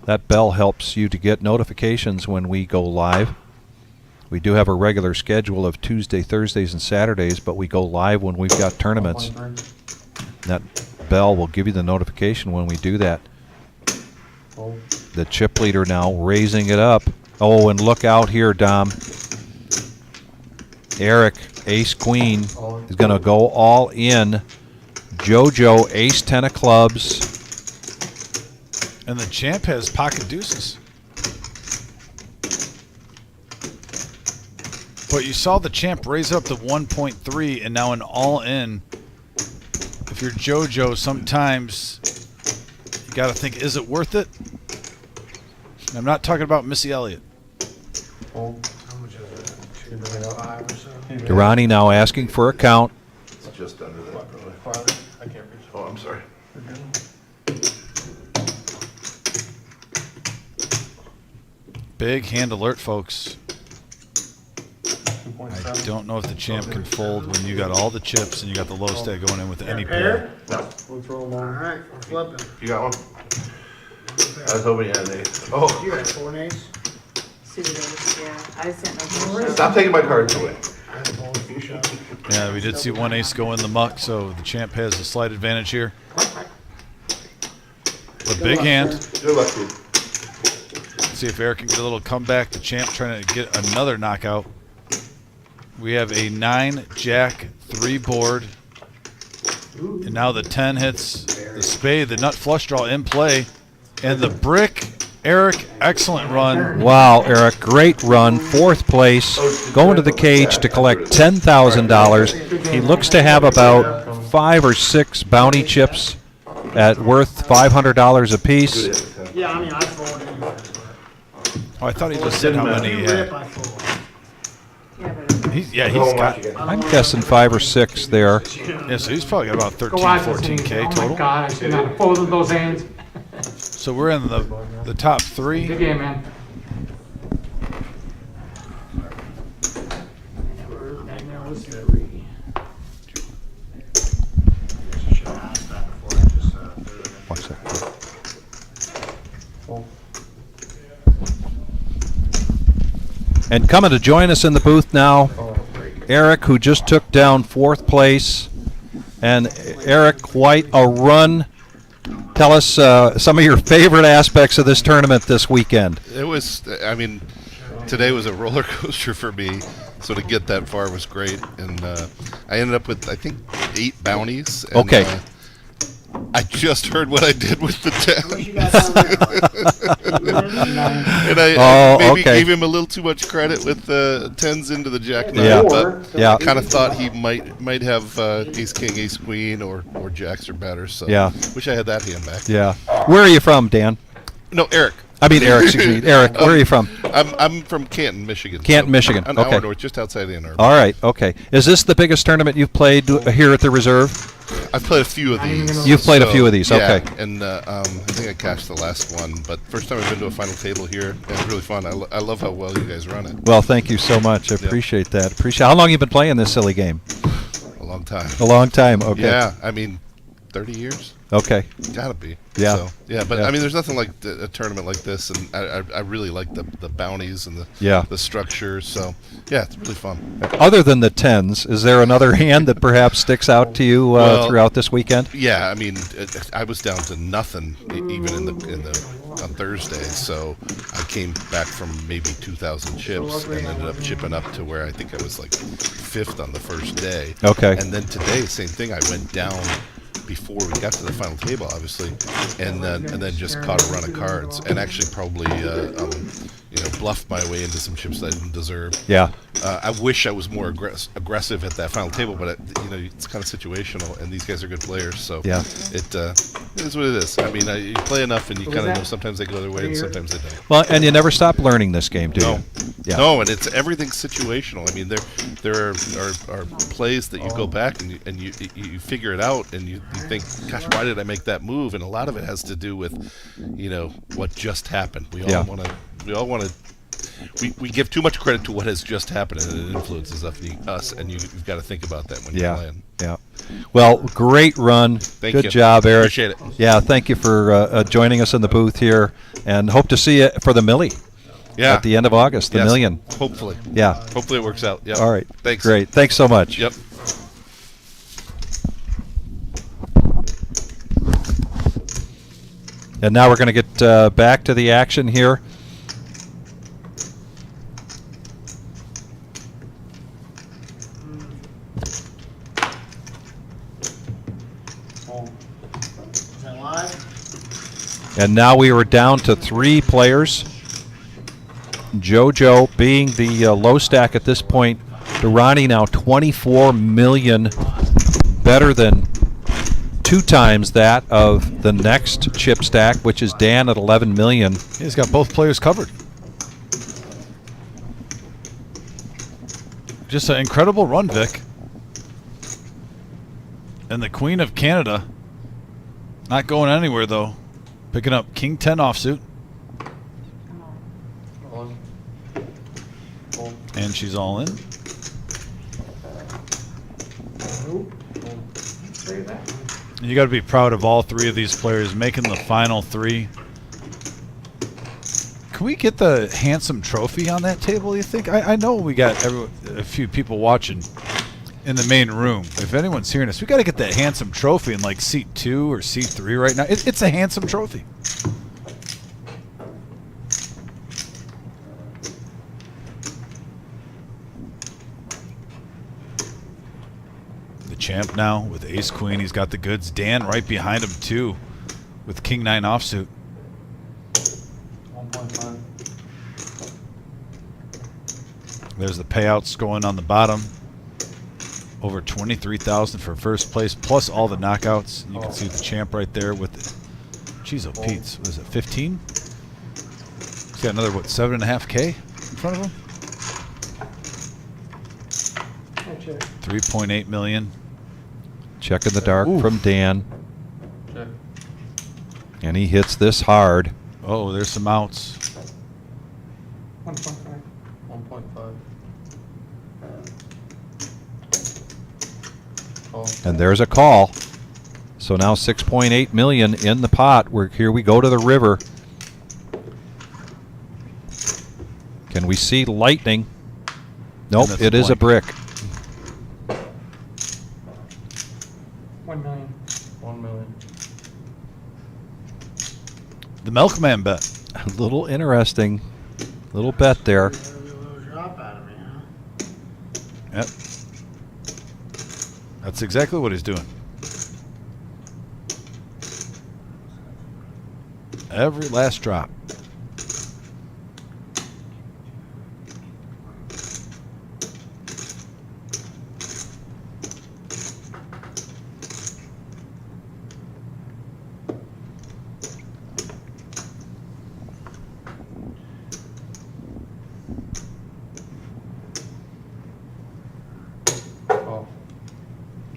That bell helps you to get notifications when we go live. We do have a regular schedule of Tuesday, Thursdays, and Saturdays, but we go live when we've got tournaments. That bell will give you the notification when we do that. The chip leader now raising it up. Oh, and look out here, Dom. Eric, ace queen, is going to go all in. JoJo, ace 10 of clubs. And the champ has pocket deuces. But you saw the champ raise up to 1.3 and now an all-in. If you're JoJo, sometimes you got to think, is it worth it? And I'm not talking about Missy Elliott. Durrani now asking for a count. It's just under that, probably. I can't reach. Oh, I'm sorry. Big hand alert, folks. I don't know if the champ can fold when you got all the chips and you got the low stack going in with any pair. No. All right, we're flipping. You got one? I was hoping you had an ace. Oh. You got 4 ace? Stop taking my cards away. Yeah, we did see one ace go in the muck, so the champ has a slight advantage here. A big hand. Good luck, dude. Let's see if Eric can get a little comeback. The champ trying to get another knockout. We have a 9-jack 3 board. And now the 10 hits the spade, the nut flush draw in play. And the brick. Eric, excellent run. Wow, Eric, great run. 4th place, going to the cage to collect $10,000. He looks to have about 5 or 6 bounty chips at worth $500 apiece. Yeah, I mean, I folded. Oh, I thought he just said how many he had. He's got. I'm guessing 5 or 6 there. Yeah, so he's probably got about 13, Go watch this 14K and- total. Oh my God, I should not have folded those hands. So we're in the top 3. Good game, man. Watch that. And coming to join us in the booth now, Eric, who just took down 4th place. And Eric, quite a run. Tell us some of your favorite aspects of this tournament this weekend. It was, I mean, today was a roller coaster for me. So to get that far was great. And I ended up with, I think, 8 bounties. And, Okay. I just heard what I did with the 10. And I maybe gave him a little too much credit with the 10s into the jack 9, but I kind of thought he might have ace king, ace queen, or jacks or better. So wish I had that hand back. Yeah. Where are you from, Dan? No, Eric. I mean Eric, excuse me. Eric, where are you from? I'm from Canton, Michigan. Canton, Michigan. An Okay. hour north, just outside Ann Arbor. All right. Okay. Is this the biggest tournament you've played here at the Reserve? I've played a few of these. You've played a few of these. Yeah, Okay. and I think I cashed the last one, but first time I've been to a final table here, and it's really fun. I love how well you guys run it. Well, thank you so much. I appreciate that. How long have you been playing this silly game? A long time. A long time. Okay. Yeah, I mean, 30 years. Okay. Gotta be. Yeah. So, yeah, but I mean, there's nothing like a tournament like this, and I really like the bounties and the structure. So yeah, it's really fun. Other than the 10s, is there another hand that perhaps sticks out to you throughout this weekend? Yeah, I mean, I was down to nothing even on Thursday, so I came back from maybe 2,000 chips and ended up chipping up to where I think I was like 5th on the first day. Okay. And then today, same thing. I went down before we got to the final table, obviously, and then just caught a run of cards, and actually probably bluffed my way into some chips that I didn't deserve. Yeah. I wish I was more aggressive at that final table, but it's kind of situational, and these guys are good players, so yeah, it is what it is. I mean, you play enough, and you kind of know sometimes they go their way, and sometimes they don't. Well, and you never stop learning this game, do you? Yeah. No, and it's everything's situational. I mean, there are plays that you go back and you figure it out and you think, gosh, why did I make that move? And a lot of it has to do with, what just happened. We all want to. We give too much credit to what has just happened, and it influences us. And you've got to think about that when you're playing. Yeah. Well, great run. Thank Good you. job, Eric. Appreciate it. Yeah, thank you for joining us in the booth here, and hope to see you for the Millie. Yeah. At the end of August, the Yes, million. Hopefully. Yeah. Hopefully it works out. Yep. All right. Thanks. Great. Thanks so much. Yep. And now we're going to get back to the action here. Is that live? And now we were down to 3 players. JoJo being the low stack at this point. Durrani now 24 million, better than 2 times that of the next chip stack, which is Dan at 11 million. He's got both players covered. Just an incredible run, Vic. And the Queen of Canada not going anywhere, though. Picking up King 10 offsuit. And she's all in. You got to be proud of all 3 of these players making the final 3. Can we get the handsome trophy on that table, you think? I know we got a few people watching in the main room. If anyone's hearing us, we got to get that handsome trophy in like seat 2 or seat 3 right now. It's a handsome trophy. The champ now with ace queen. He's got the goods. Dan right behind him too with king 9 offsuit. 1.5. There's the payouts going on the bottom. Over 23,000 for first place, plus all the knockouts. You can see the champ right there with the Jeez, oh Pete's. Was it 15? He's got another, what, 7.5K in front of him? 3.8 million. Check in the dark from Dan. Check. And he hits this hard. Oh, there's some outs. 1.5. 1.5. And there's a call. So now 6.8 million in the pot. Here we go to the river. Can we see lightning? Nope, it is a brick. 1 million. 1 million. The milkman bet. A little interesting. Little bet there. Yep. That's exactly what he's doing. Every last drop.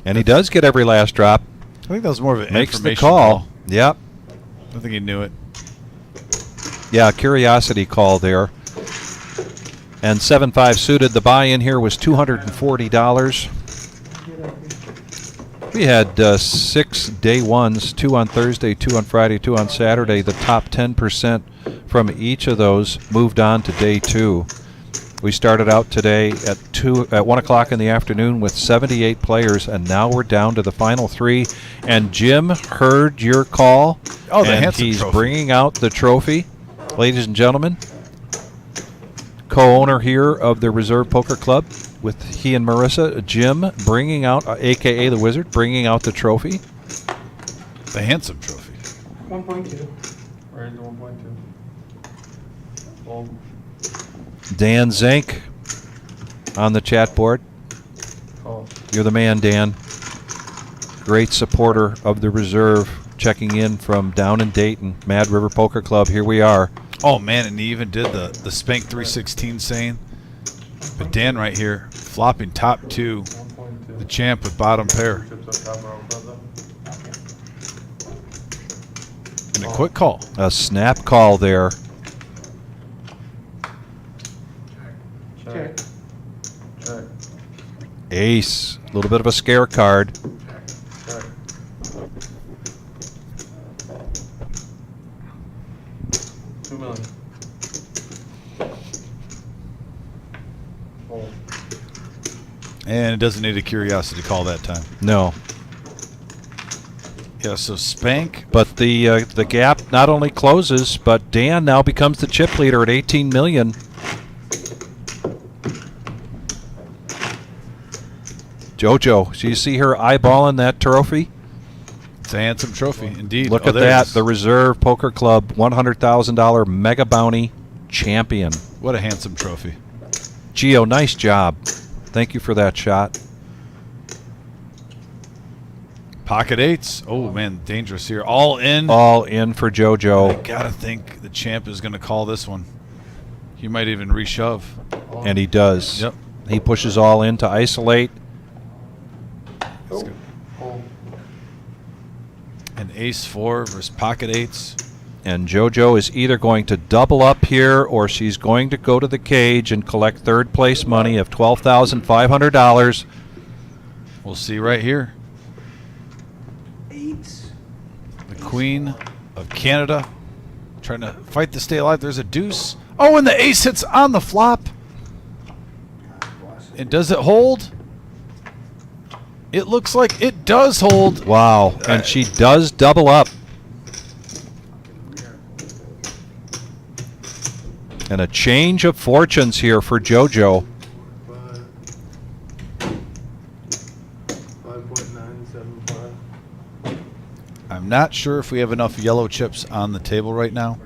And he does get every last drop. I think that was more of an Makes the information call. Yep. I don't think he knew it. Yeah, curiosity call there. And 7-5 suited. The buy-in here was $240. We had 6 day ones, 2 on Thursday, 2 on Friday, 2 on Saturday. The top 10% from each of those moved on to day 2. We started out today at 1 o'clock in the afternoon with 78 players, and now we're down to the final 3. And Jim heard your call. Oh, the and handsome he's trophy. bringing out the trophy, ladies and gentlemen. Co-owner here of the Reserve Poker Club with he and Marissa. Jim bringing out, a.k.a. the Wizard, bringing out the trophy. The handsome trophy. 1.2. Right, 1.2. Oh. Dan Zink on the chat board. Oh. You're the man, Dan. Great supporter of the Reserve, checking in from down in Dayton. Mad River Poker Club, here we are. Oh man, and he even did the Spank 316 saying. But Dan right here, flopping top 2, the champ with bottom pair. And a quick call. A snap call there. Check. Check. Ace. A little bit of a scare card. Check. $2 million. Fold. And it doesn't need a curiosity call that time. No. Yeah, so Spank. But the gap not only closes, but Dan now becomes the chip leader at $18 million. JoJo, so you see her eyeballing that trophy? It's a handsome trophy, indeed. Look Oh, at there it that. is. The Reserve Poker Club $100,000 Mega Bounty champion. What a handsome trophy. Gio, nice job. Thank you for that shot. Pocket 8s. Oh, man, dangerous here. All in. All in for JoJo. I gotta think the champ is going to call this one. He might even reshove. And he does. Yep. He pushes all in to isolate. An ace-4 versus pocket 8s. And JoJo is either going to double up here or she's going to go to the cage and collect third place money of $12,500. We'll see right here. 8s. The Queen of Canada trying to fight to stay alive. There's a deuce. Oh, and the ace hits on the flop. And does it hold? It looks like it does hold. Wow. And she does double up. And a change of fortunes here for JoJo. 5.975. I'm not sure if we have enough yellow chips on the table right now.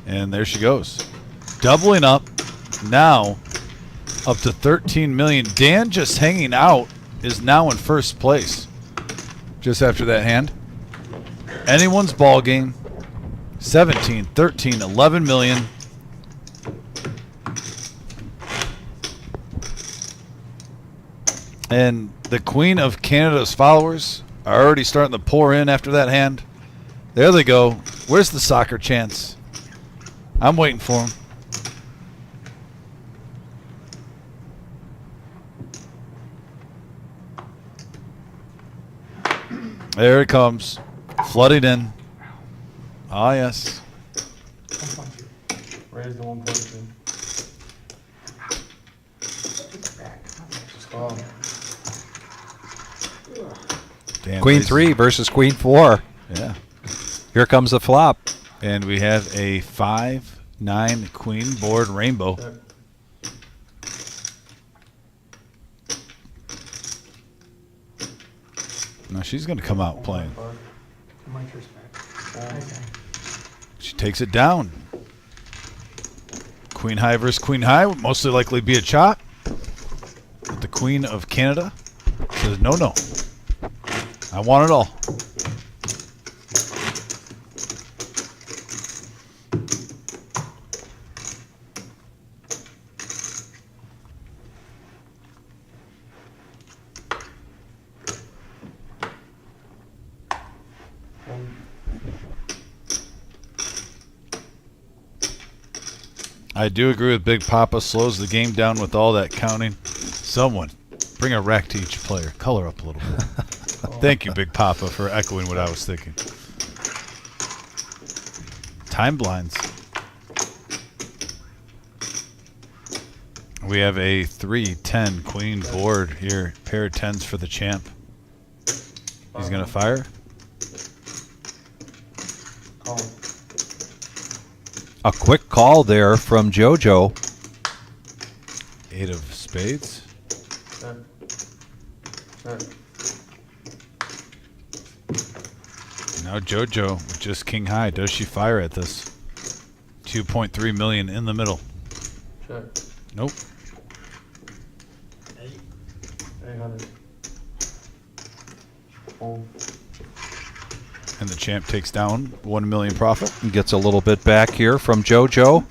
And there she goes. Doubling up now up to 13 million. Dan just hanging out is now in first place just after that hand. Anyone's ball game. 17, 13, 11 million. And the Queen of Canada's followers are already starting to pour in after that hand. There they go. Where's the soccer chance? I'm waiting for him. There it comes. Flooding in. Ah, yes. Raise the 1.2. Just call. Dan Queen plays- 3 versus Queen 4. Yeah. Here comes the flop. And we have a 5-9 queen board rainbow. Now she's going to come out playing. She takes it down. Queen high versus queen high would mostly likely be a chop. But the Queen of Canada says, no, no. I want it all. I do agree with Big Papa. Slows the game down with all that counting. Someone, bring a rack to each player. Color up a little bit. Thank you, Big Papa, for echoing what I was thinking. Time blinds. We have a 3-10 queen board here. Pair of 10s for the champ. He's going to fire. Call. A quick call there from JoJo. 8 of spades. Check. Check. Now JoJo with just king high. Does she fire at this? 2.3 million in the middle. Check. Nope. 800. Fold. And the champ takes down 1 million profit. And gets a little bit back here from JoJo.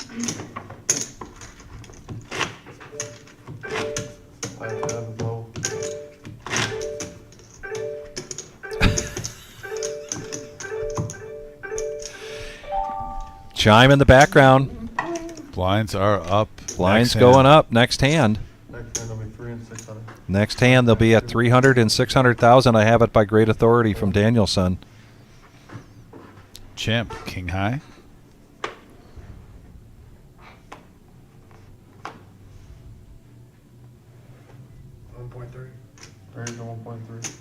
5,000 low. Chime in the background. Blinds are up. Blinds Next going hand. up. Next hand. Next hand will be 3 and 600. Next hand they'll be at 300 and 600,000. I have it by great authority from Danielson. Champ, king high. Raise to 1.3.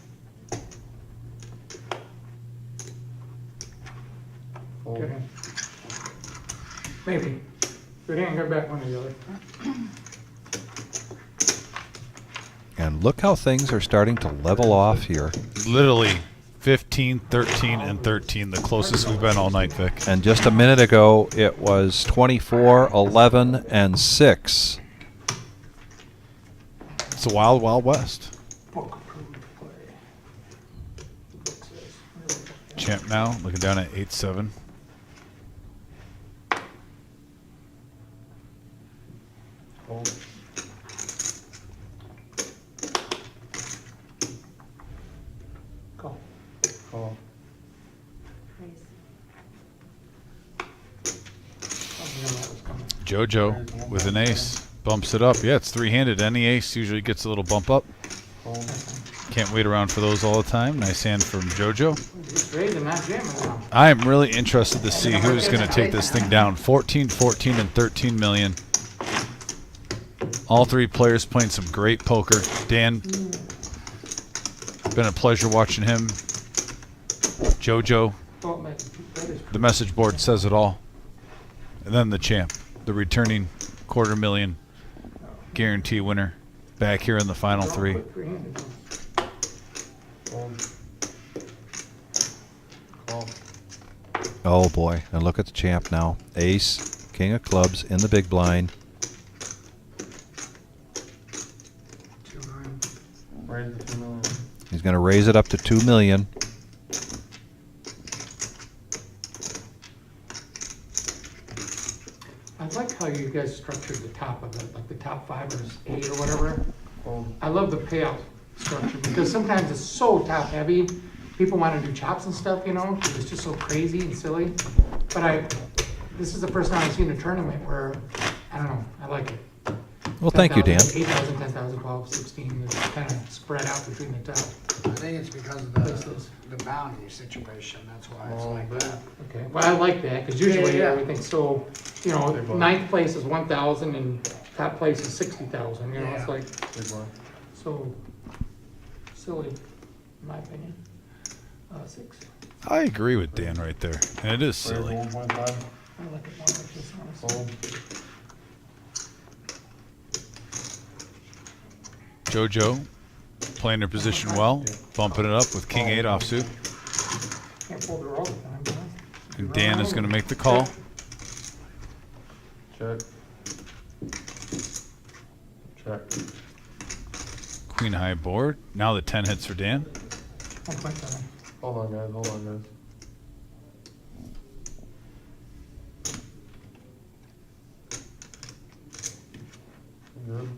Fold. Good hand. Maybe. Good hand, go back one or the other. And look how things are starting to level off here. Literally 15, 13, and 13, the closest we've been all night, Vic. And just a minute ago, it was 24, 11, and 6. It's a wild, wild west. Champ now looking down at 8-7. Fold. Call. Call. JoJo with an ace. Bumps it up. Yeah, it's three-handed. Any ace usually gets a little bump up. Fold. Can't wait around for those all the time. Nice hand from JoJo. Just raising, not jamming now. I am really interested to see who's going to take this thing down. 14, 14, and 13 million. All three players playing some great poker. Dan, been a pleasure watching him. JoJo, Oh, man, that is the message board says it all. And then the champ, the returning $250,000 guarantee winner, back here in the final three. three-handed. Fold. Call. Oh boy, and look at the champ now. Ace, king of clubs in the big blind. Raise to 2 million. He's going to raise it up to 2 million. I like how you guys structured the top of it, like the top 5 or 8 or whatever. Fold. I love the payout structure because sometimes it's so top heavy. People want to do chops and stuff, you know, 'cause it's just so crazy and silly. But this is the first time I've seen a tournament where, I don't know, I like it. Well, thank you, Dan. 8,000, 10,000, 12, 16, it's kind of spread out between the top. I think it's because of the bounty situation, that's why it's like that. Okay, well, I like that, because usually Yeah. everything's so, you know, ninth place is 1,000 and top place is 60,000, you know, it's Yeah. like, Big blind. so silly, in my opinion. 6. I agree with Dan right there. And it is Raise to silly. 1.5. I like it more like this, honestly. Fold. JoJo playing their position well, bumping it up with king 8 offsuit. Can't fold her all the time, you know? And Dan is going to make the call. Check. Check. Queen high board. Now the 10 hits for Dan. 1.7. Hold on, guys. Hold on, guys. Good.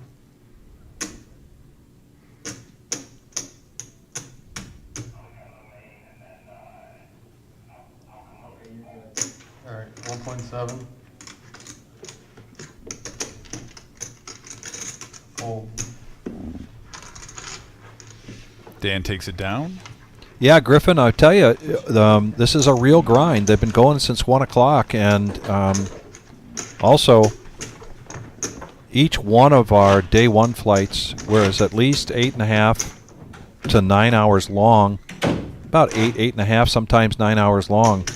All right, 1.7. Fold. Dan takes it down. Yeah, Griffin, I tell you, this is a real grind. They've been going since 1 o'clock, and also each one of our day 1 flights was at least 8.5 to 9 hours long. About 8.5, sometimes 9 hours long.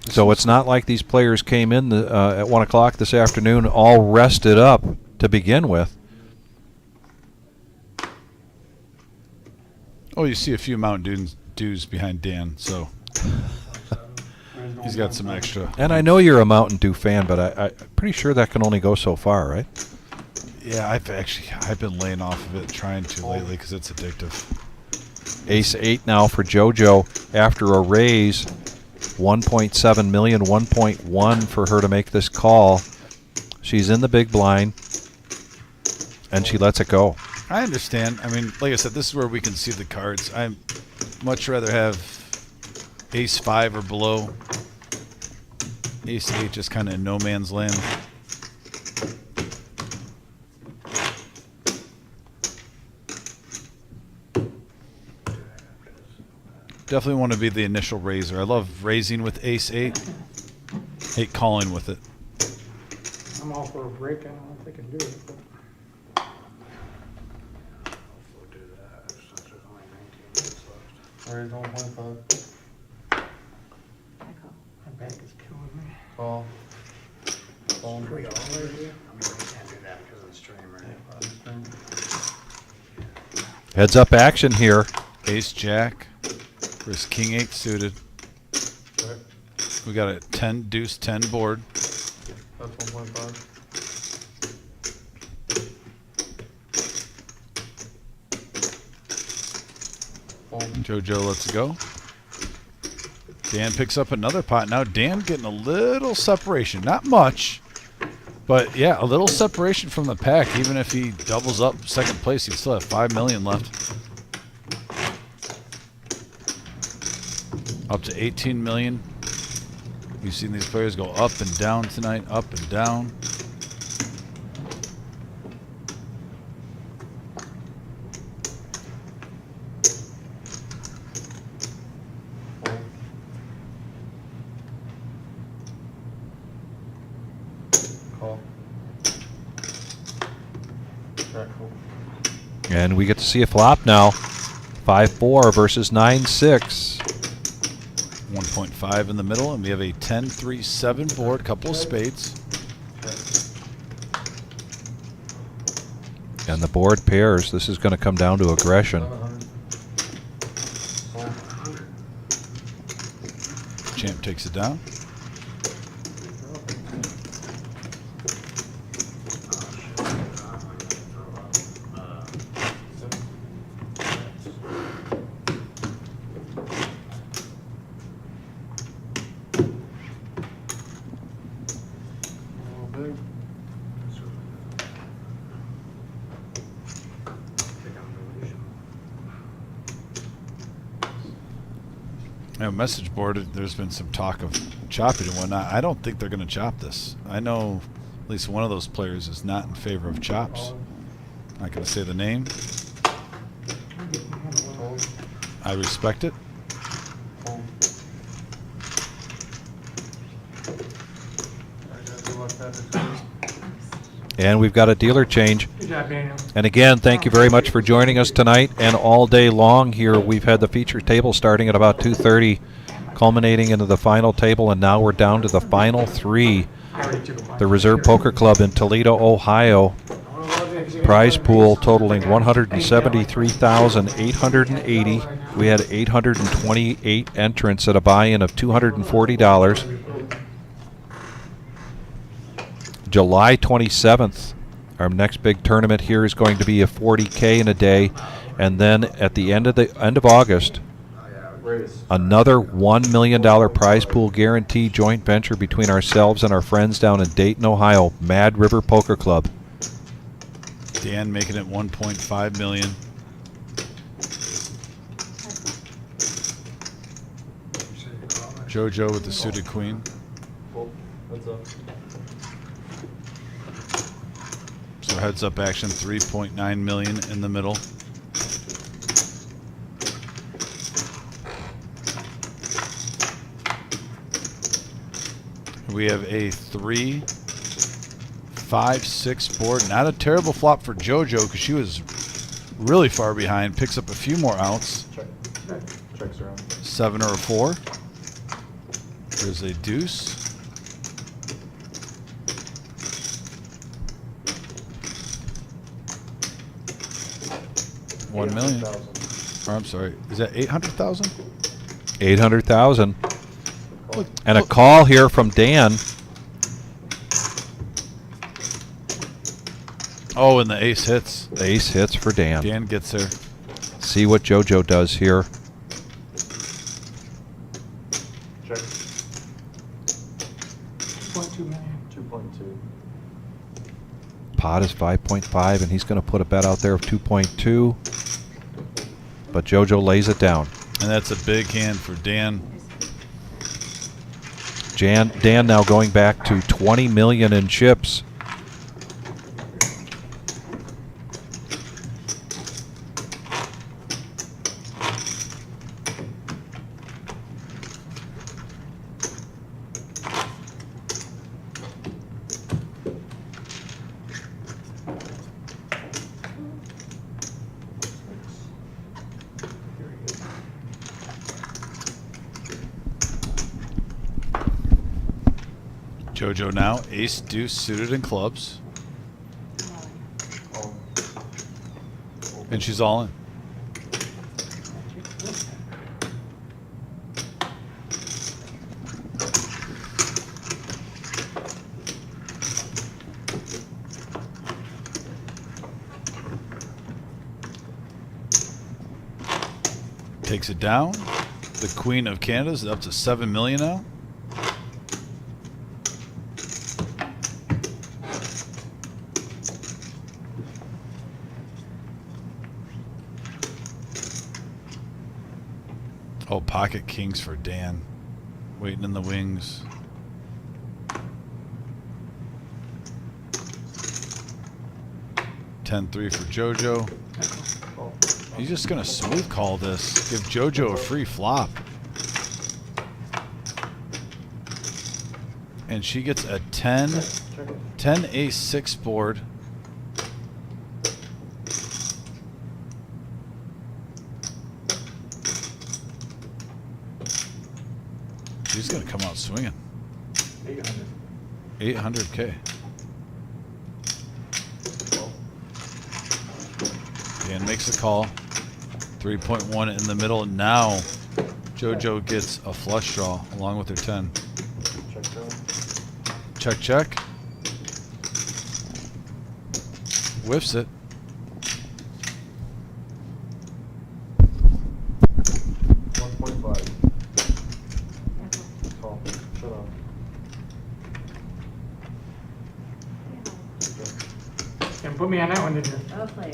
So it's not like these players came in at 1 o'clock this afternoon all rested up to begin with. Oh, you see a few Mountain Dews behind Dan, so He's got some extra. And I know you're a Mountain Dew fan, but I'm pretty sure that can only go so far, right? Yeah, I've been laying off of it, trying to lately because it's addictive. Ace 8 now for JoJo after a raise. 1.7 million, 1.1 for her to make this call. She's in the big blind, and she lets it go. I understand. I mean, like I said, this is where we can see the cards. I'd much rather have Ace 5 or below. Ace 8 just kind of in no man's land. Definitely want to be the initial raiser. I love raising with Ace 8. Hate calling with it. I'm all for a break. I don't know if they can do it. But. Raise 1.5. My back is killing me. Call. Call. We all right here? I mean, we can't do that because of the stream, right? Heads up action here. Ace Jack versus King 8 suited. Right. We got a 10 deuce 10 board. That's 1.5. JoJo lets go. Dan picks up another pot. Now Dan getting a little separation. Not much, but yeah, a little separation from the pack. Even if he doubles up second place, he'd still have 5 million left. Up to 18 million. We've seen these players go up and down tonight, up and down. Call. And we get to see a flop now. 5-4 versus 9-6. 1.5 in the middle, and we have a 10-3-7 board, couple of spades. And the board pairs. This is going to come down to aggression. Champ takes it down. Message board, there's been some talk of chopping and whatnot. I don't think they're going to chop this. I know at least one of those players is not in favor of chops. Not going to say the name. I respect it. And we've got a dealer change. Good job, Daniel. And again, thank you very much for joining us tonight and all day long here. We've had the feature table starting at about 2:30, culminating into the final table, and now we're down to the final three. The Reserve Poker Club in Toledo, Ohio. Prize pool totaling $173,880. We had 828 entrants at a buy-in of $240. July 27th, our next big tournament here is going to be a 40K in a day, and then at the end of August, another $1 million prize pool guarantee joint venture between ourselves and our friends down in Dayton, Ohio, Mad River Poker Club. Dan making it 1.5 million. JoJo with the suited queen. So heads up action, 3.9 million in the middle. We have a 3-5-6 board. Not a terrible flop for JoJo because she was really far behind. Picks up a few more outs. Checks around. 7 or a 4. There's a deuce. $1 million. Or I'm sorry, is that 800,000? $800,000. And a call here from Dan. Oh, and the ace hits. The ace hits for Dan. Dan gets there. See what JoJo does here. Check. 2.2 million. 2.2. Pot is 5.5, and he's going to put a bet out there of 2.2. But JoJo lays it down. And that's a big hand for Dan. Dan now going back to 20 million in chips. JoJo now, ace, deuce, suited, and clubs. And she's all in. Takes it down. The Queen of Canada is up to 7 million now. Oh, pocket kings for Dan. Waiting in the wings. $10-3 for JoJo. He's just going to smooth call this. Give JoJo a free flop. And she gets a 10 ace 6 board. She's going to come out swinging. 800K. Dan makes a call. 3.1 in the middle. Now JoJo gets a flush draw along with her 10. Check, check. Whiffs it. And put me on that one, didn't you? Okay.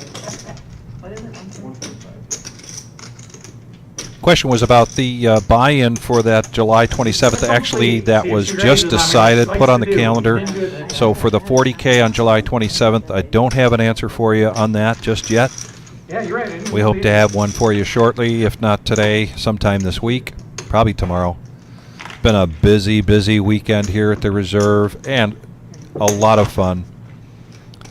What is it? 1.5. Question was about the buy-in for that July 27th. Actually, that was just decided, put on the calendar. So for the 40K on July 27th, I don't have an answer for you on that just yet. Yeah, you're right. We hope to have one for you shortly, if not today, sometime this week, probably tomorrow. It's been a busy, busy weekend here at the Reserve, and a lot of fun.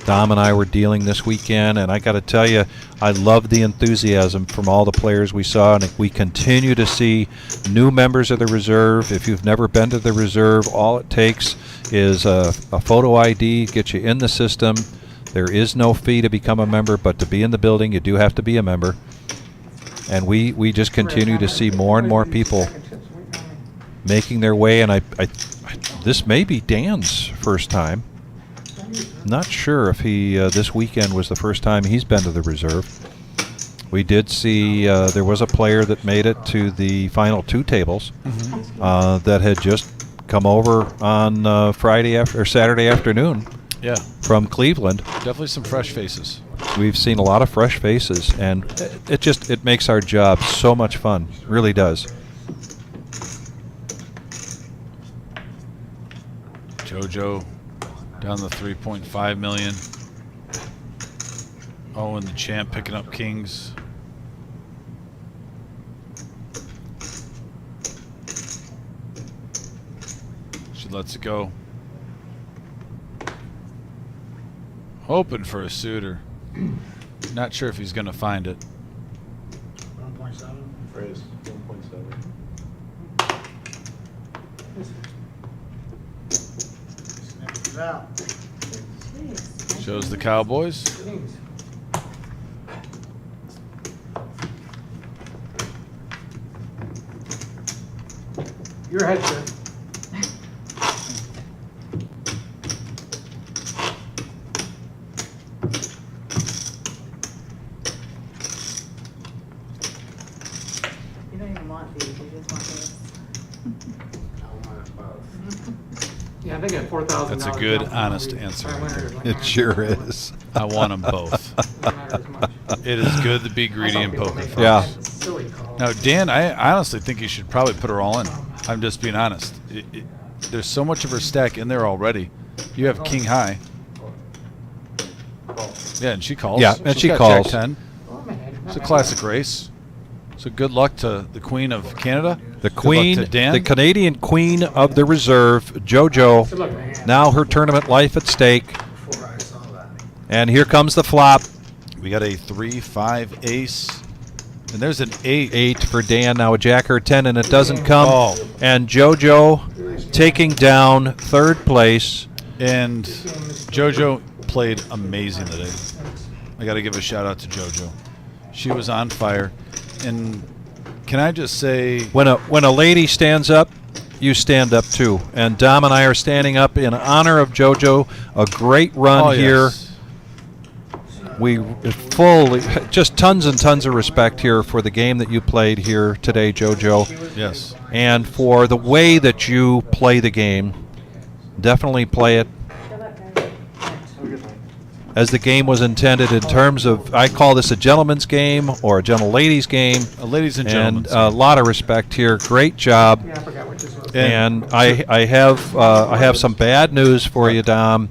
Dom and I were dealing this weekend, and I got to tell you, I love the enthusiasm from all the players we saw, and we continue to see new members of the Reserve. If you've never been to the Reserve, all it takes is a photo ID, get you in the system. There is no fee to become a member, but to be in the building, you do have to be a member. And we just continue to see more and more people making their way, and this may be Dan's first time. Not sure if he this weekend was the first time he's been to the Reserve. We did see there was a player that made it to the final 2 tables that had just come over on Friday or Saturday afternoon. Yeah, from Cleveland. Definitely some fresh faces. We've seen a lot of fresh faces, and it makes our job so much fun. Really does. JoJo down to 3.5 million. Oh, and the champ picking up kings. She lets it go. Hoping for a suitor. Not sure if he's going to find it. 1.7. Phrase 1.7. Snip it out. Shows the Cowboys. Your head, sir. You don't even want these, you just want this. Yeah, I think at $4,000. That's a good, honest answer. It sure is. I want them both. It is good to be greedy in poker. Folks. Yeah. Now, Dan, I honestly think you should probably put her all in. I'm just being honest. There's so much of her stack in there already. You have king high. Yeah, and she calls. Yeah, and She's she got calls. Jack 10. It's a classic race. So good luck to the Queen of Canada. The Good luck Queen, to Dan. the Canadian Queen of the Reserve, JoJo. Now her tournament life at stake. And here comes the flop. We got a 3-5 ace. And there's an 8. 8 for Dan. Now a jack or a 10, and it doesn't come. Oh. And JoJo taking down third place. And JoJo played amazing today. I got to give a shout out to JoJo. She was on fire. And can I just say, when a lady stands up, you stand up too. And Dom and I are standing up in honor of JoJo. A great run here. Yes. We fully, just tons and tons of respect here for the game that you played here today, JoJo. Yes. And for the way that you play the game. Definitely play it as the game was intended in terms of, I call this a gentleman's game or a gentle ladies game. A ladies and gentlemen's game. A lot of respect here. Great job. Yeah, I forgot what this was. And I have some bad news for you, Dom.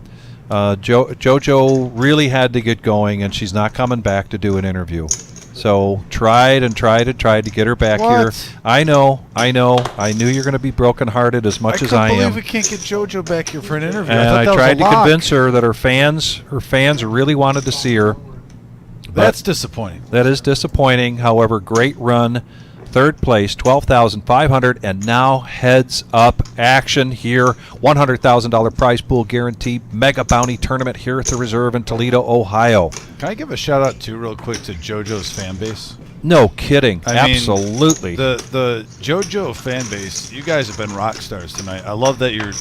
JoJo really had to get going, and she's not coming back to do an interview. So tried to get her back here. I know. I knew you're going to be brokenhearted as much as I am. I can't believe we can't get JoJo back here for an interview. And I thought that tried to was a lock. convince her that her fans really wanted to see her. That's disappointing. That is disappointing. However, great run. Third place, $12,500, and now heads up action here. $100,000 prize pool guaranteed. Mega bounty tournament here at the Reserve in Toledo, Ohio. Can I give a shout out too, real quick, to JoJo's fan base? No kidding. I mean, absolutely. The JoJo fan base, you guys have been rock stars tonight. I love that you're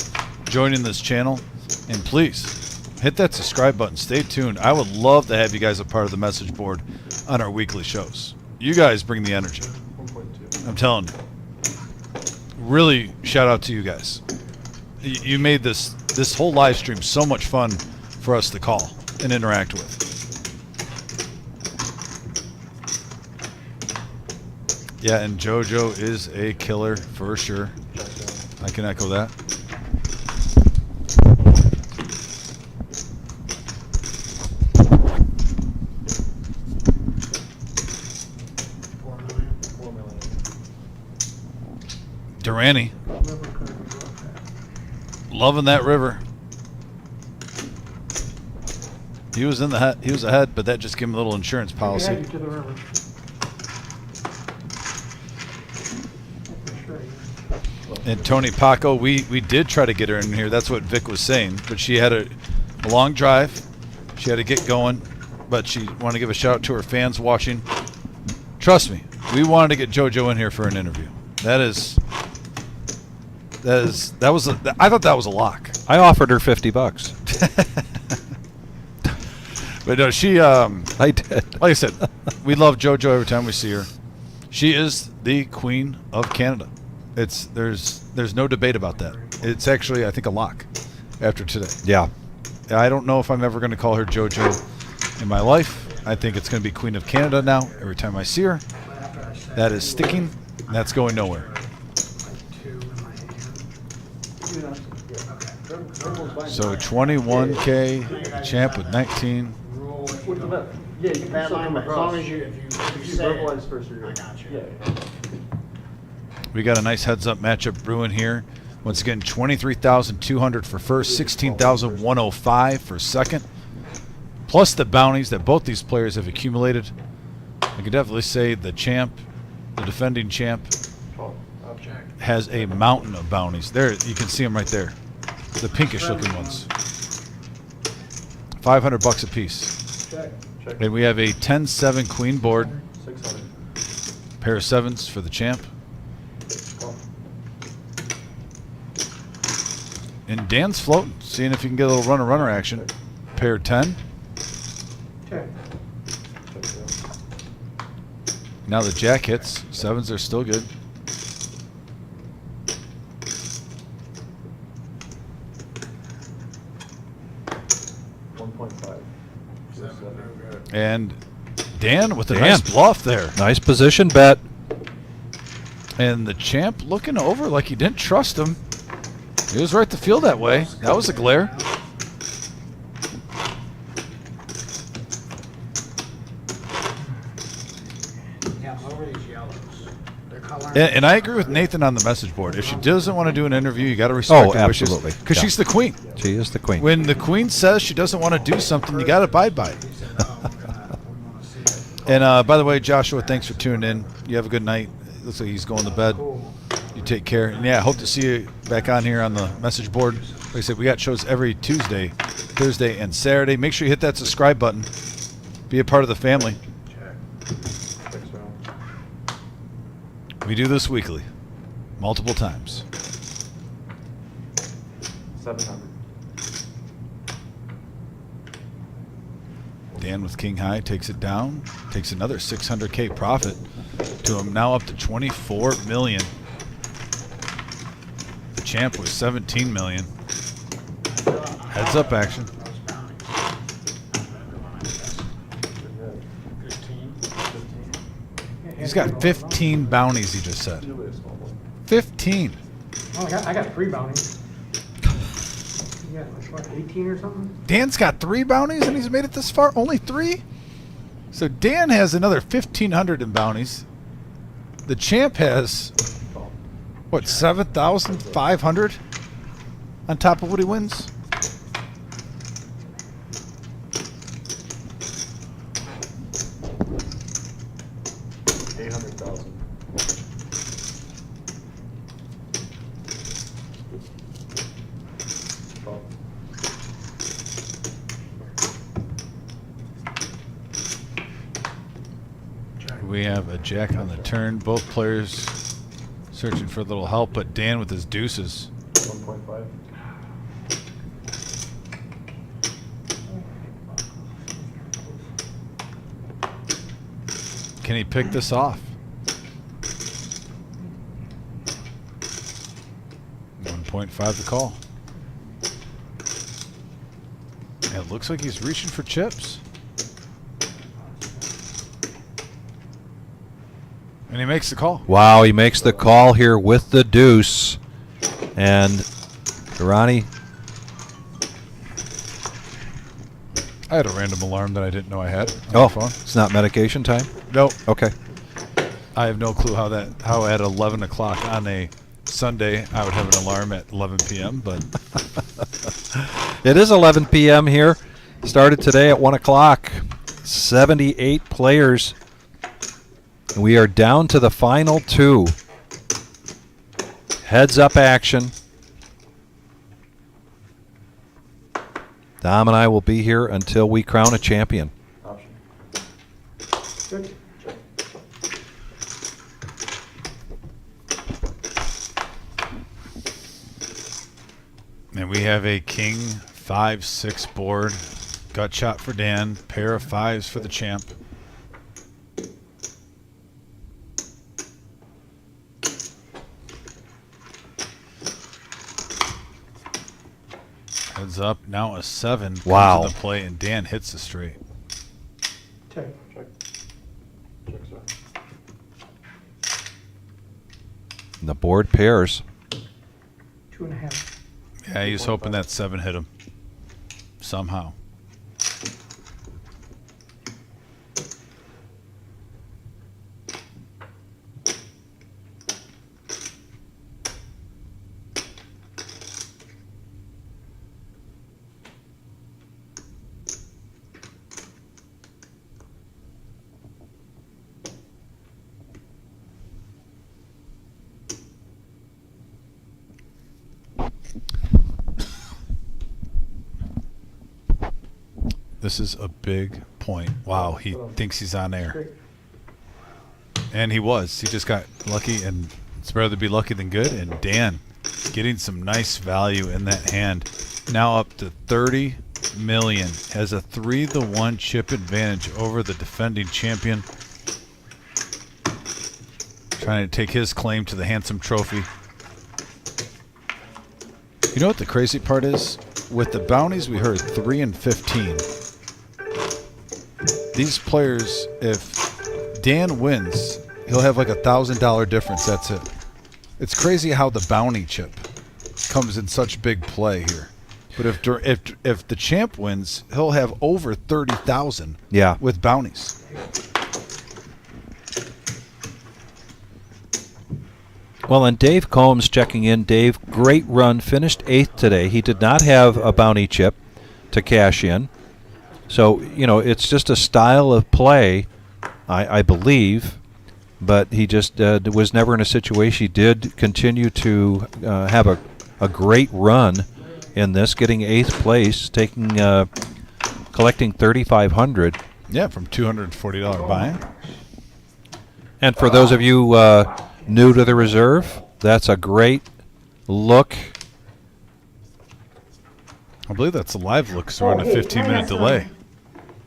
joining this channel, and please hit that subscribe button. Stay tuned. I would love to have you guys a part of the message board on our weekly shows. You guys bring the energy. I'm telling you. Really, shout out to you guys. You made this whole live stream so much fun for us to call and interact with. Yeah, and JoJo is a killer for sure. I can echo that. Durrani. Loving that river. He was in the head. He was ahead, but that just gave him a little insurance policy. To the river. And Tony Paco, we did try to get her in here. That's what Vic was saying. But she had a long drive. She had to get going. But she wanted to give a shout out to her fans watching. Trust me, we wanted to get JoJo in here for an interview. I thought that was a lock. I offered her $50. But no, she I did. Like I said, we love JoJo every time we see her. She is the Queen of Canada. There's no debate about that. It's actually, I think, a lock after today. Yeah. I don't know if I'm ever going to call her JoJo in my life. I think it's going to be Queen of Canada now. Every time I see her, that is sticking. And that's going nowhere. So 21K, champ with 19. Yeah, you can As long as you, if you say verbalize first, I got you. Yeah. We got a nice heads-up matchup brewing here. Once again, 23,200 for first, 16,105 for second. Plus the bounties that both these players have accumulated. I could definitely say the champ, the defending champ, has a mountain of bounties. There, you can see them right there. The pinkish-looking ones. $500 a piece. And we have a 10-7 queen board. 600. Pair of sevens for the champ. And Dan's floating, seeing if you can get a little runner action. Pair 10. Check. Now the jack hits. Sevens are still good. And Dan with a nice bluff there. Nice position bet. And the champ looking over like he didn't trust him. He was right to feel that way. That was a glare. Yeah, over these yellows. They're coloring. And I agree with Nathan on the message board. If she doesn't want to do an interview, you got to respect her wishes. Absolutely. Because she's the queen. She is the queen. When the queen says she doesn't want to do something, you got to abide by it. And by the way, Joshua, thanks for tuning in. You have a good night. Looks like he's going to bed. You take care. And yeah, hope to see you back on here on the message board. Like I said, we got shows every Tuesday, Thursday, and Saturday. Make sure you hit that subscribe button. Be a part of the family. We do this weekly, multiple times. 700. Dan with king high takes it down, takes another 600K profit to him, now up to 24 million. The champ was 17 million. Heads up action. He's got 15 bounties, he just said. 15. Oh, I got 3 bounties. You got, what, 18 or something? Dan's got 3 bounties and he's made it this far? Only 3? So Dan has another 1,500 in bounties. The champ has, what, 7,500 on top of what he wins? We have a jack on the turn. Both players searching for a little help, but Dan with his deuces. 1.5. Can he pick this off? 1.5 to call. It looks like he's reaching for chips. And he makes the call. Wow, he makes the call here with the deuce. And Ronnie. I had a random alarm that I didn't know I had on Oh, my phone. it's not medication time? Nope. Okay. I have no clue how at 11 o'clock on a Sunday I would have an alarm at 11 p.m., but it is 11 p.m. here. Started today at 1 o'clock. 78 players. And we are down to the final 2. Heads up action. Dom and I will be here until we crown a champion. Good. and we have a king 5-6 board. Gut shot for Dan. Pair of 5s for the champ. Heads up, now a 7 comes Wow. into play, and Dan hits the straight. Check. And the board pairs. 2.5. Yeah, he's hoping that 7 hit him somehow. This is a big point. Wow, he thinks he's on air. And he was. He just got lucky, and it's better to be lucky than good. And Dan getting some nice value in that hand. Now up to 30 million. Has a 3-1 chip advantage over the defending champion. Trying to take his claim to the handsome trophy. You know what the crazy part is? With the bounties, we heard 3 and 15. These players, if Dan wins, he'll have like $1,000 difference. That's it. It's crazy how the bounty chip comes in such big play here. But if the champ wins, he'll have over 30,000. Yeah. With bounties. Well, and Dave Combs checking in. Dave, great run. Finished 8th today. He did not have a bounty chip to cash in. So, you know, it's just a style of play, I believe. But he just was never in a situation. He did continue to have a great run in this, getting 8th place, taking collecting $3,500. Yeah, from $240 buy-in. And for those of you new to the reserve, that's a great look. I believe that's a live look, so we're on a 15-minute delay.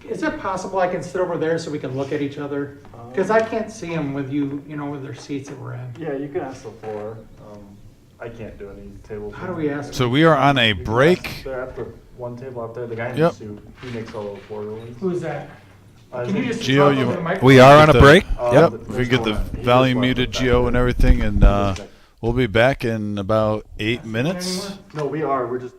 Is it possible I can sit over there so we can look at each other? Because I can't see them with you, you know, with their seats that we're in. Yeah, you can ask the floor. I can't do any table. How do we ask? So we are on a break. They're at the one table up there, the guy in Yep. the suit, he makes all those floor rulings. Who's that? Can you just Gio, talk over the microphone? We are on a break. Yep. If we get the volume muted, Gio, and everything, and we'll be back in about 8 minutes. No, we are, we're just.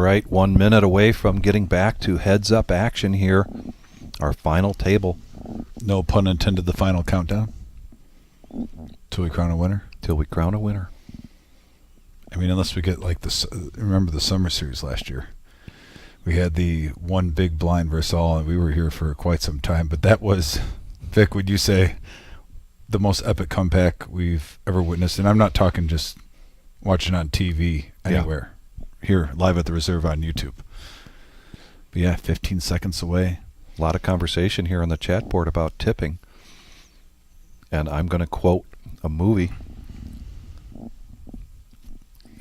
right, 1 minute away from getting back to heads-up action here. Our final table. No pun intended, the final countdown. Till we crown a winner? Till we crown a winner. I mean, unless we get like this. Remember the summer series last year? We had the one big blind versus all, and we were here for quite some time. But that was, Vic, would you say, the most epic comeback we've ever witnessed? And I'm not talking just watching on TV anywhere. Here, live at the Reserve on YouTube. But yeah, 15 seconds away. A lot of conversation here on the chat board about tipping. And I'm going to quote a movie.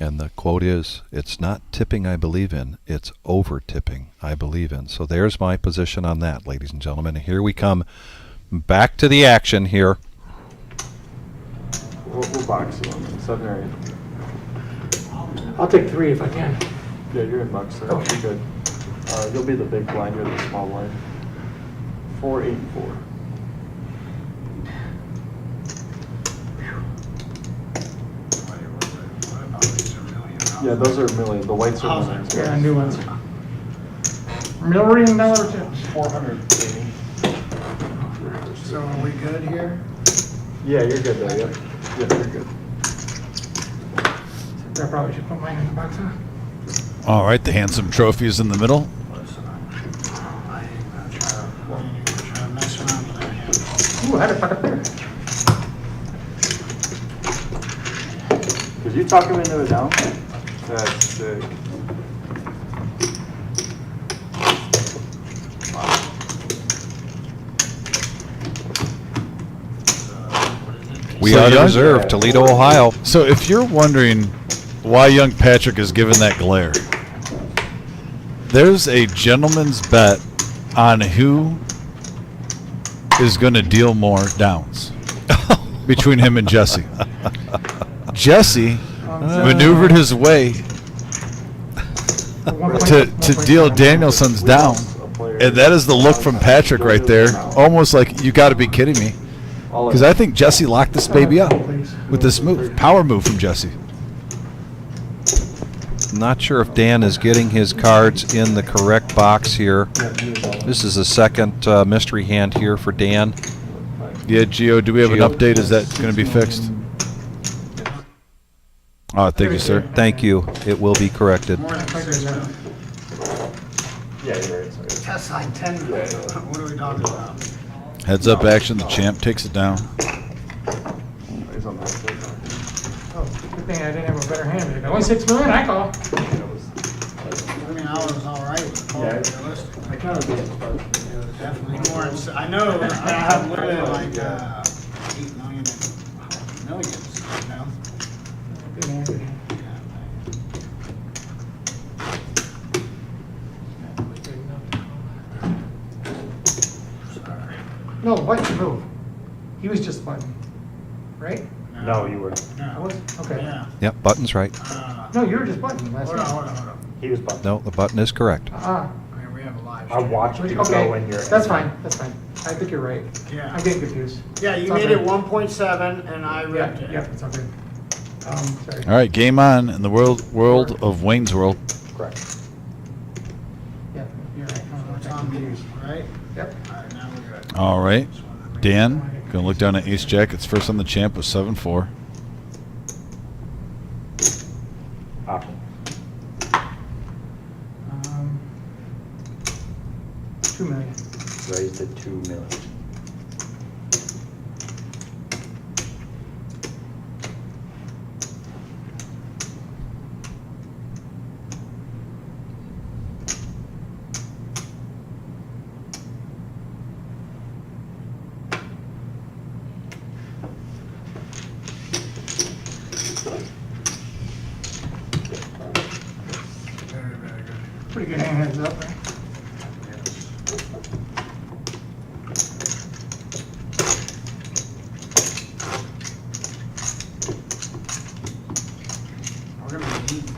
And the quote is, "It's not tipping I believe in, it's over-tipping I believe in." So there's my position on that, ladies and gentlemen. And here we come back to the action here. We'll box you on 7 or 8. I'll take 3 if I can. Yeah, you're in box, so Okay. you're good. You'll be the big blind, you're the small blind. 4, 8, 4. Yeah, those are million. The whites are millions. Yeah, new ones. $1,000,000 tips. 400, baby. So are we good here? Yeah, you're good there. Yep. Yeah, you're good. I probably should put mine in the box, huh? All right, the handsome trophy is in the middle. Ooh, I had it back up there. Did you talk him into it down? That's sick. We So are the young- Reserve, Toledo, Ohio. So if you're wondering why young Patrick is given that glare, there's a gentleman's bet on who is going to deal more downs between him and Jesse. Jesse maneuvered his way to deal Danielson's down, and that is the look from Patrick right there, almost like you got to be kidding me. Because I think Jesse locked this baby up with this move, power move from Jesse. Not sure if Dan is getting his cards in the correct box here. This is the second mystery hand here for Dan. Yeah, Gio, do we have an update? Is that going to be fixed? Oh, thank you, sir. Thank you. It will be corrected. Yeah, you're right. Sorry. Test side 10. What are we talking about? Heads up action. The champ takes it down. He's on that side. Oh, good thing I didn't have a better hand. If only 6 million, I call. I mean, I was all right with the call, realistic. I kind of did. Definitely more. I know I have literally like 8 million millions, you know? Good hand, good hand. No, the button move. He was just button, right? No, you were. I was? Okay. Yeah. Yep, button's right. No, you were just button last Hold on, night. hold on, hold on. He was bumped. No, the button is correct. Ah, I mean, we have a live. I watched you okay, go when you're. that's fine, that's fine. I think you're right. Yeah. I'm getting confused. Yeah, you It's all made good. it 1.7 and I Yeah, ripped it. yeah, it's all good. Sorry. All right, game on in the world of Wayne's World. Correct. Yeah, you're right. It's on me, right? Yep. All right, now we're good. All right, Dan, going to look down at Ace Jack. It's first on the champ with 7-4. Option. 2 million. Raised to 2 million. Very, very good. Pretty good hand heads up, right?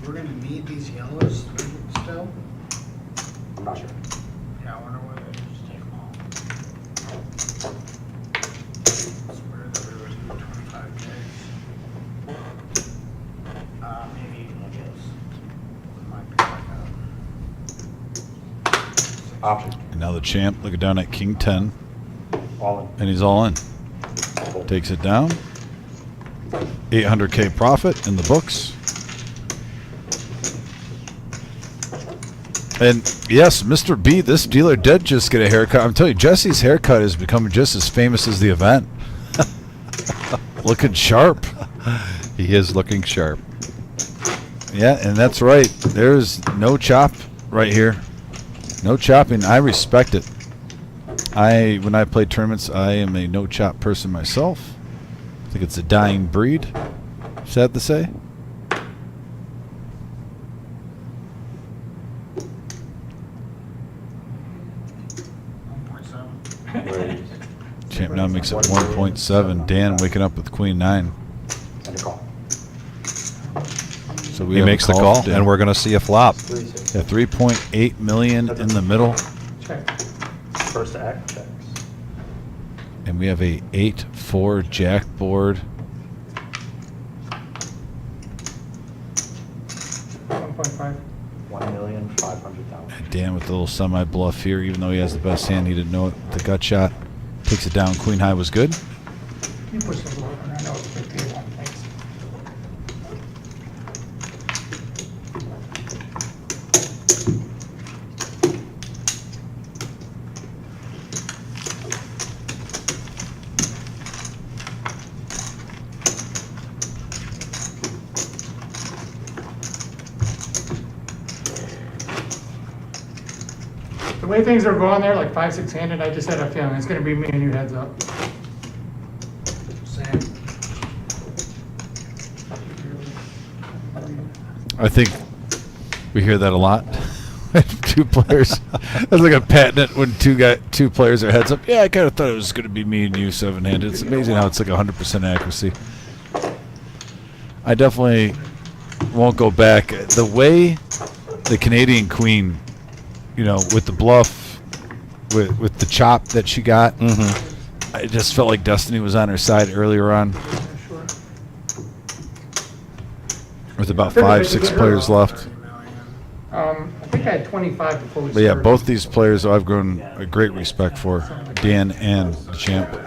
We're gonna need these yellows still. I'm not sure. Yeah, I wonder whether they just take them all. It's weird that we were doing 25 days. Maybe I guess. It might be like that. Option. And now the champ looking down at king 10. All in. And he's all in. Takes it down. 800K profit in the books. And yes, Mr. B, this dealer did just get a haircut. I'm telling you, Jesse's haircut is becoming just as famous as the event. Looking sharp. He is looking sharp. Yeah, and that's right. There's no chop right here. No chopping. I respect it. When I play tournaments, I am a no chop person myself. I think it's a dying breed. Sad to say. Champ now makes it 1.7. Dan waking up with queen 9. So He makes the call, and we're going to see a flop. Yeah, 3.8 million in the middle. First to act checks. And we have a 8-4 jack board. 1.5. 1,500,000. And Dan with the little semi bluff here, even though he has the best hand, he didn't know it. The gut shot takes it down. Queen high was good. You push the lower, and I know it's a big deal. Thanks. The way things are going there, like 5-6 handed, I just had a feeling it's going to be me and you heads up. Sam. I think we hear that a lot. Two players. That's like a patent when two players are heads up. Yeah, I kind of thought it was going to be me and you 7-handed. It's amazing how it's like 100% accuracy. I definitely won't go back. The way the Canadian Queen, you know, with the bluff, with the chop that she got, I just felt like destiny was on her side earlier on. With about 5-6 players left. I think I had 25 before we But yeah, started. both these players I've grown a great respect for, Dan and the champ.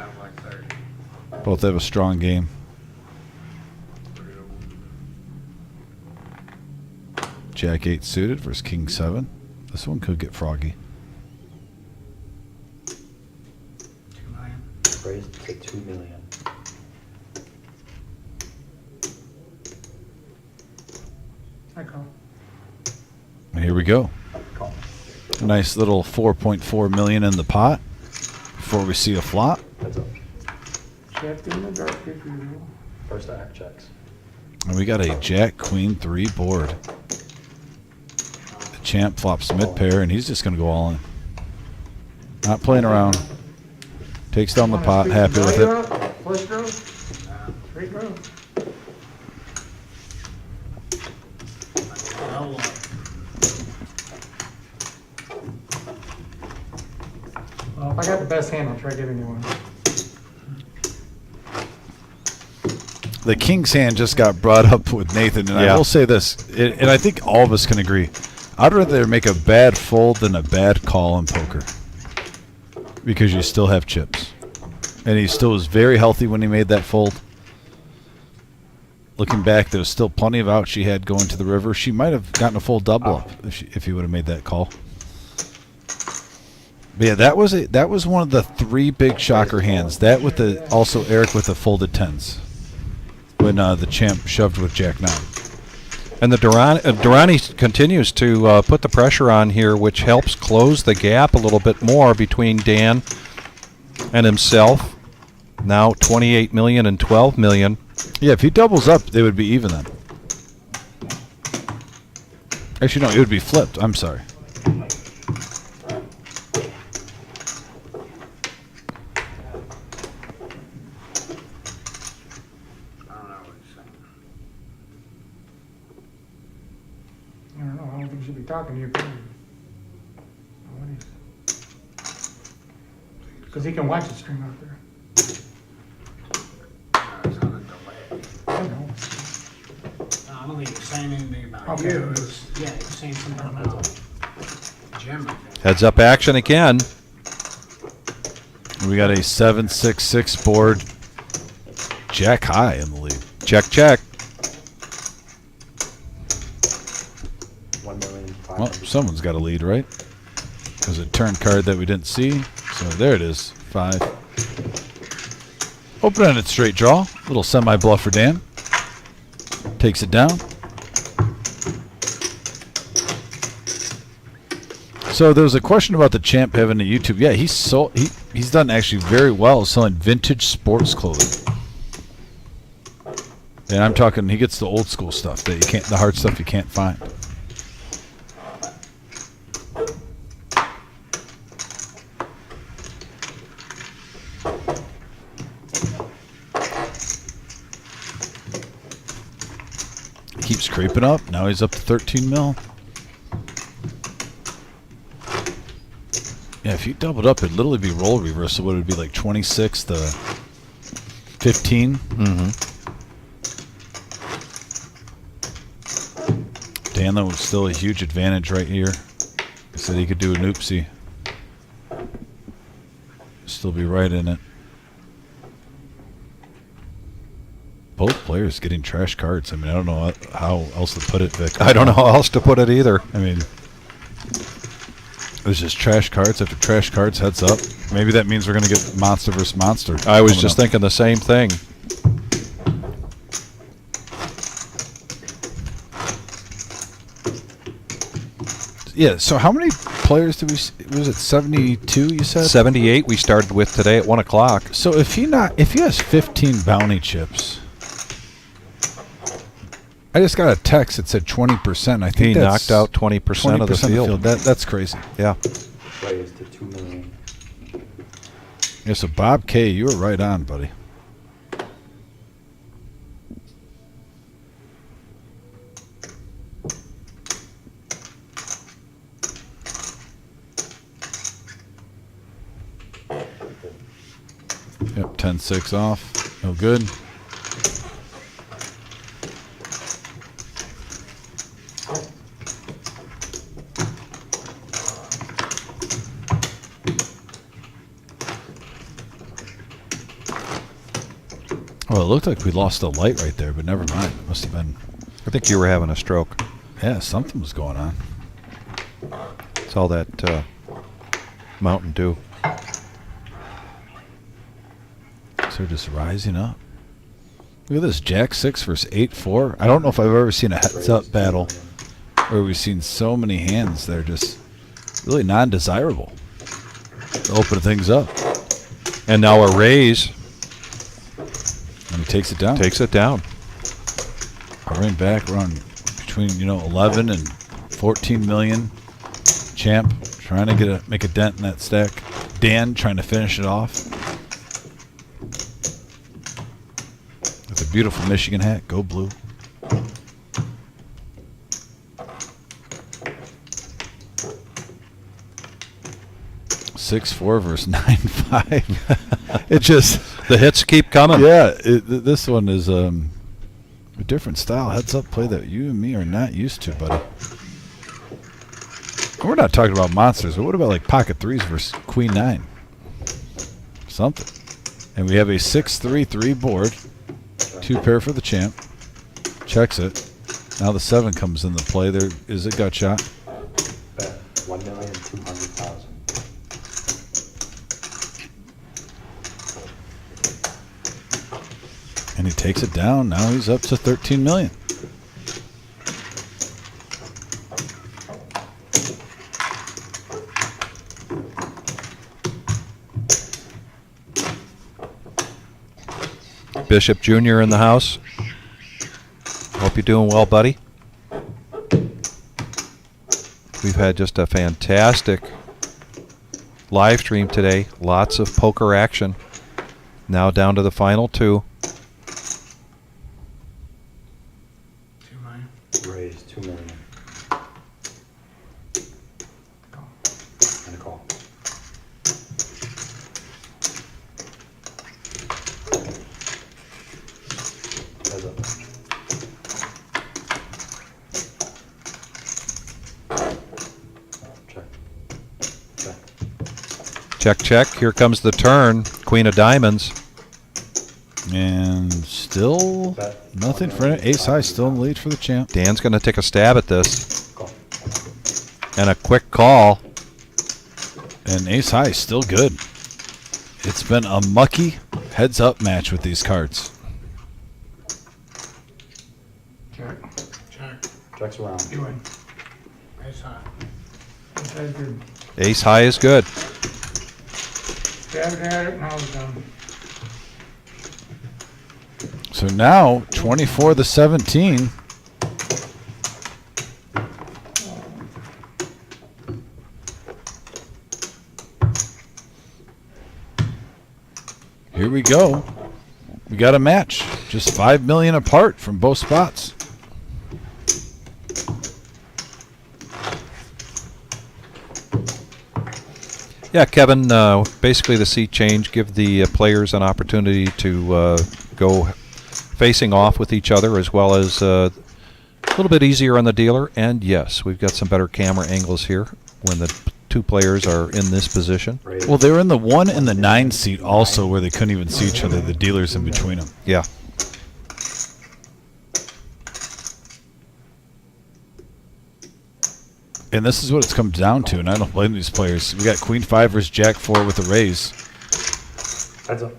Both have a strong game. Jack 8 suited versus King 7. This one could get froggy. Raised to 2 million. I call. And here we go. A nice little 4.4 million in the pot before we see a flop. Check in the dark if you will. First to act checks. And we got a Jack Queen 3 board. The champ flops mid pair, and he's just going to go all in. Not playing around. Takes down the pot, happy with it. Flush draw. Straight draw. Well, if I got the best hand, I'll try giving you one. The king's hand just got brought up with Nathan, and I will say this, and I think all of us can agree. I'd rather make a bad fold than a bad call in poker, because you still have chips. And he still was very healthy when he made that fold. Looking back, there was still plenty of outs she had going to the river. She might have gotten a full double up if he would have made that call. But yeah, that was one of the 3 big shocker hands. That with also Eric with the folded 10s when the champ shoved with Jack 9. And the Durrani continues to put the pressure on here, which helps close the gap a little bit more between Dan and himself. Now 28 million and 12 million. Yeah, if he doubles up, they would be even then. Actually, no, it would be flipped. I'm sorry. I don't know. I don't think you should be talking to your friend. Because he can watch the stream out there. I know. I don't think he was saying anything about Okay. you. It was, yeah, he was saying something about Jim, I think. Heads up action again. We got a 7-6-6 board. Jack high in the lead. Check, check. Well, someone's got a lead, right? There's a turn card that we didn't see. So there it is. 5. Open-ended straight draw. Little semi-bluff for Dan. Takes it down. So there was a question about the champ having a YouTube. Yeah, he's done actually very well selling vintage sports clothing. And I'm talking, he gets the old school stuff that you can't, the hard stuff you can't find. He keeps creeping up. Now he's up to 13 mil. Yeah, if you doubled up, it'd literally be role reversal. Would it be like 26 to 15? Mm-hmm. Dan, though, was still a huge advantage right here. He said he could do an oopsie. Still be right in it. Both players getting trash cards. I mean, I don't know how else to put it, Vic. I don't know how else to put it either. I mean, there's just trash cards after trash cards, heads up. Maybe that means we're going to get monster versus monster. I was just thinking the same thing. Yeah, so how many players did we was it 72 you said? 78 we started with today at 1 o'clock. So if he has 15 bounty chips, I just got a text that said 20%. I think he knocked out 20% of the field. That's crazy. Yeah. Raised to 2 million. Yeah, so Bob K, you were right on, buddy. Yep, 10-6 off. No good. Well, it looked like we lost a light right there, but never mind. It must have been... I think you were having a stroke. Yeah, something was going on. It's all that Mountain Dew. So just rising up. Look at this, Jack 6 versus 8-4. I don't know if I've ever seen a heads-up battle where we've seen so many hands that are just really non-desirable to open things up. And now a raise. And he takes it down. Takes it down. Hovering back, we're on between 11 and 14 million. Champ trying to make a dent in that stack. Dan trying to finish it off. With a beautiful Michigan hat. Go blue. (6-4) versus 9-5. It just the hits keep coming. Yeah, this one is a different style heads up play that you and me are not used to, buddy. We're not talking about monsters, but what about like pocket threes versus queen 9? Something. And we have a 6-3-3 board. 2 pair for the champ. Checks it. Now the 7 comes into play. There is a gut shot. Bet 1,200,000. And he takes it down. Now he's up to 13 million. Bishop Jr. in the house. Hope you're doing well, buddy. We've had just a fantastic live stream today. Lots of poker action. Now down to the final 2. Raise 2 million. And a call. Heads up. Check. Check, check. Here comes the turn. Queen of diamonds. And still nothing for it. Ace high still in the lead for the champ. Dan's going to take a stab at this. And a quick call. And ace high is still good. It's been a mucky heads-up match with these cards. Check. Check. Checks around. You win. Ace high. Ace high is good. Ace high is good. Stabbed at it, now it's done. So now 24-17. Here we go. We got a match. Just $5 million apart from both spots. Yeah, Kevin, basically the seat change, give the players an opportunity to go facing off with each other, as well as a little bit easier on the dealer. And yes, we've got some better camera angles here when the two players are in this position. Well, they were in the 1 and the 9 seat also, where they couldn't even see each other, the dealers in between them. Yeah. And this is what it's come down to, and I don't blame these players. We got Queen 5 versus Jack 4 with a raise. Heads up.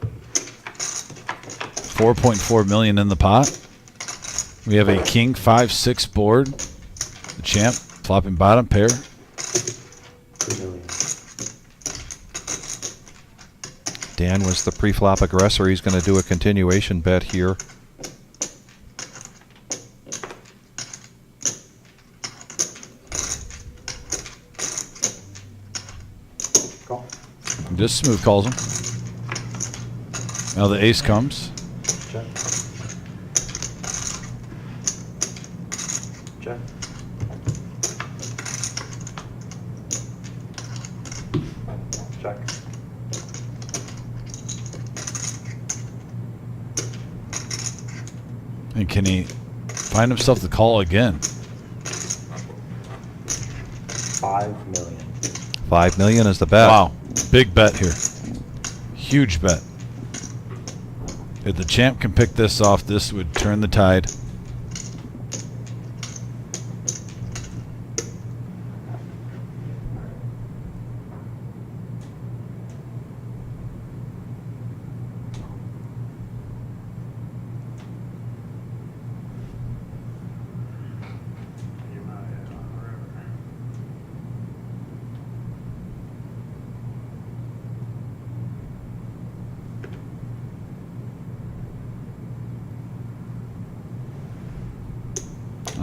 $4.4 million in the pot. We have a King 5-6 board. The champ flopping bottom pair. $2 million. Dan was the pre-flop aggressor. He's going to do a continuation bet here. Call. Just smooth calls him. Now the ace comes. Check. Check. Check. And can he find himself the call again? $5 million. $5 million is the bet. Wow. Big bet here. Huge bet. If the champ can pick this off, this would turn the tide.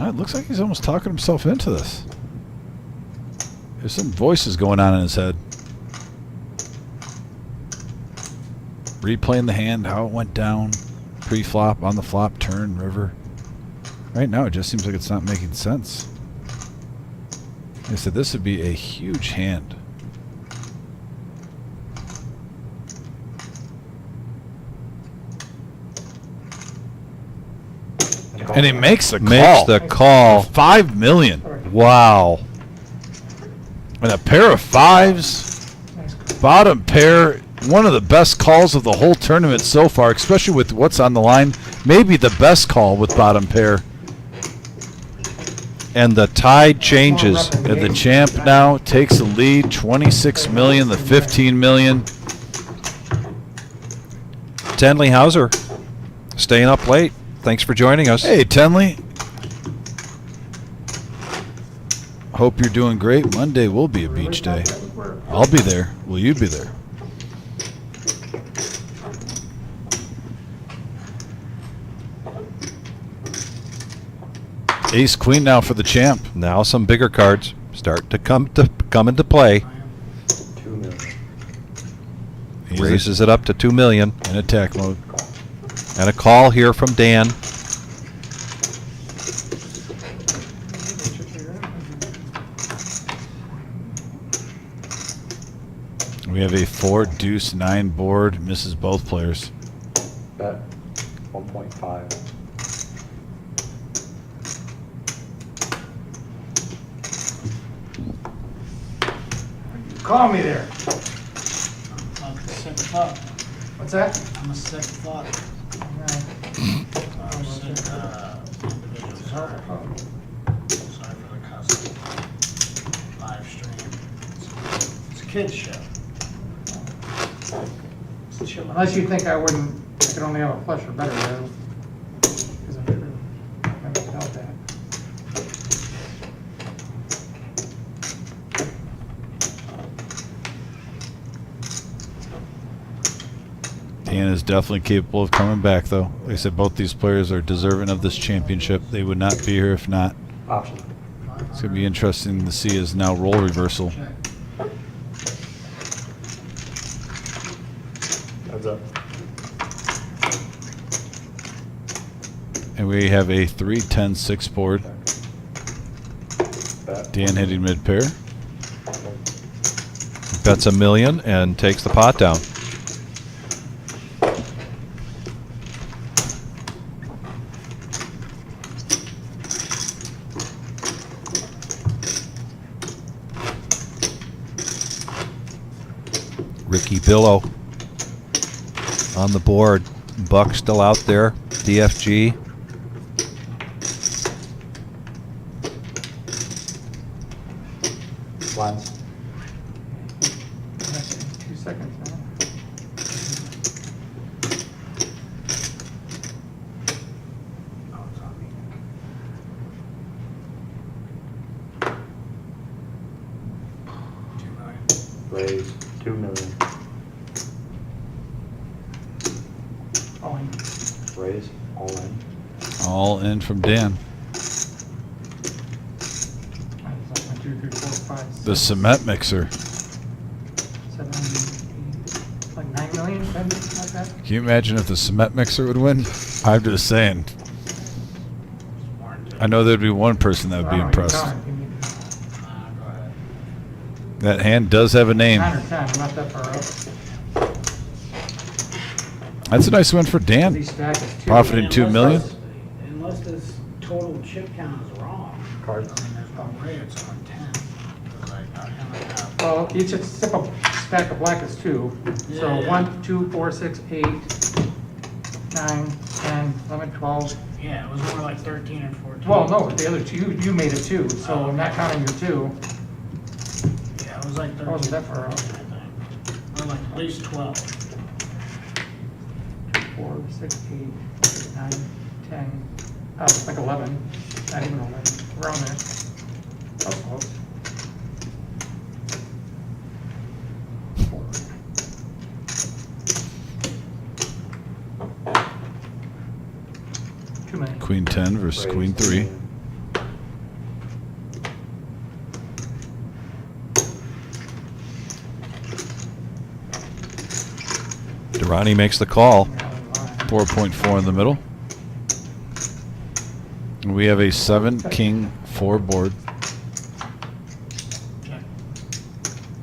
It looks like he's almost talking himself into this. There's some voices going on in his head. Replaying the hand, how it went down, pre-flop, on the flop, turn, river. Right now it just seems like it's not making sense. Like I said, this would be a huge hand. And he makes the call. Makes the call. $5 million. Wow. And a pair of fives. Bottom pair. One of the best calls of the whole tournament so far, especially with what's on the line. Maybe the best call with bottom pair. And the tide changes. And the champ now takes the lead. $26 million, the $15 million. Tenley Hauser staying up late. Thanks for joining us. Hey, Tenley. Hope you're doing great. Monday will be a beach day. I'll be there. Will you be there? Ace Queen now for the champ. Now some bigger cards start to come into play. $2 million. Raises it up to $2 million. In attack mode. And a call here from Dan. We have a 4-deuce-9 board. Misses both players. Bet 1.5. Call me there. fuck. What's that? I'm a sick fuck. I'm sick, individual, sorry. Sorry for the cussing. Live stream. It's a kid's show. Unless you think I could only have a flush or better, though. Because I never felt that. Dan is definitely capable of coming back, though. Like I said, both these players are deserving of this championship. They would not be here if not. Option. It's going to be interesting to see his now role reversal. Heads up. And we have a 3-10-6 board. Dan hitting mid pair. Bets $1 million and takes the pot down. Ricky Billow on the board. Buck still out there. DFG. Lines. 2 seconds now. Raise 2 million. All in. Raise all in. All in from Dan. 1, 2, 3, 4, 5, 6, The cement mixer. 7, 8, like 9 million, something like that. Can you imagine if the cement mixer would win? I'm just saying. I know there'd be one person that would be impressed. That hand does have a name. 9 or 10, I'm not that far up. That's a nice win for Dan. Profiting $2 million. Unless this total chip count is wrong. Cards. I mean, there's no way it's on 10. 'Cause I got him at half. Well, each stack of black is 2. So Yeah. 1, 2, 4, 6, 8, 9, 10, 11, 12. Yeah, it was more like 13 or 14. Well, no, the other 2, you made it 2, so I'm not counting your 2. Yeah, it was like 13. That wasn't that far off. I think. Or like at least 12. 4, 6, 8, 9, 10, like 11, not even 11, around there. That was close. 4. Too many. Queen 10 versus Queen 3. Durrani makes the call. 4.4 in the middle. And we have a 7-king 4 board.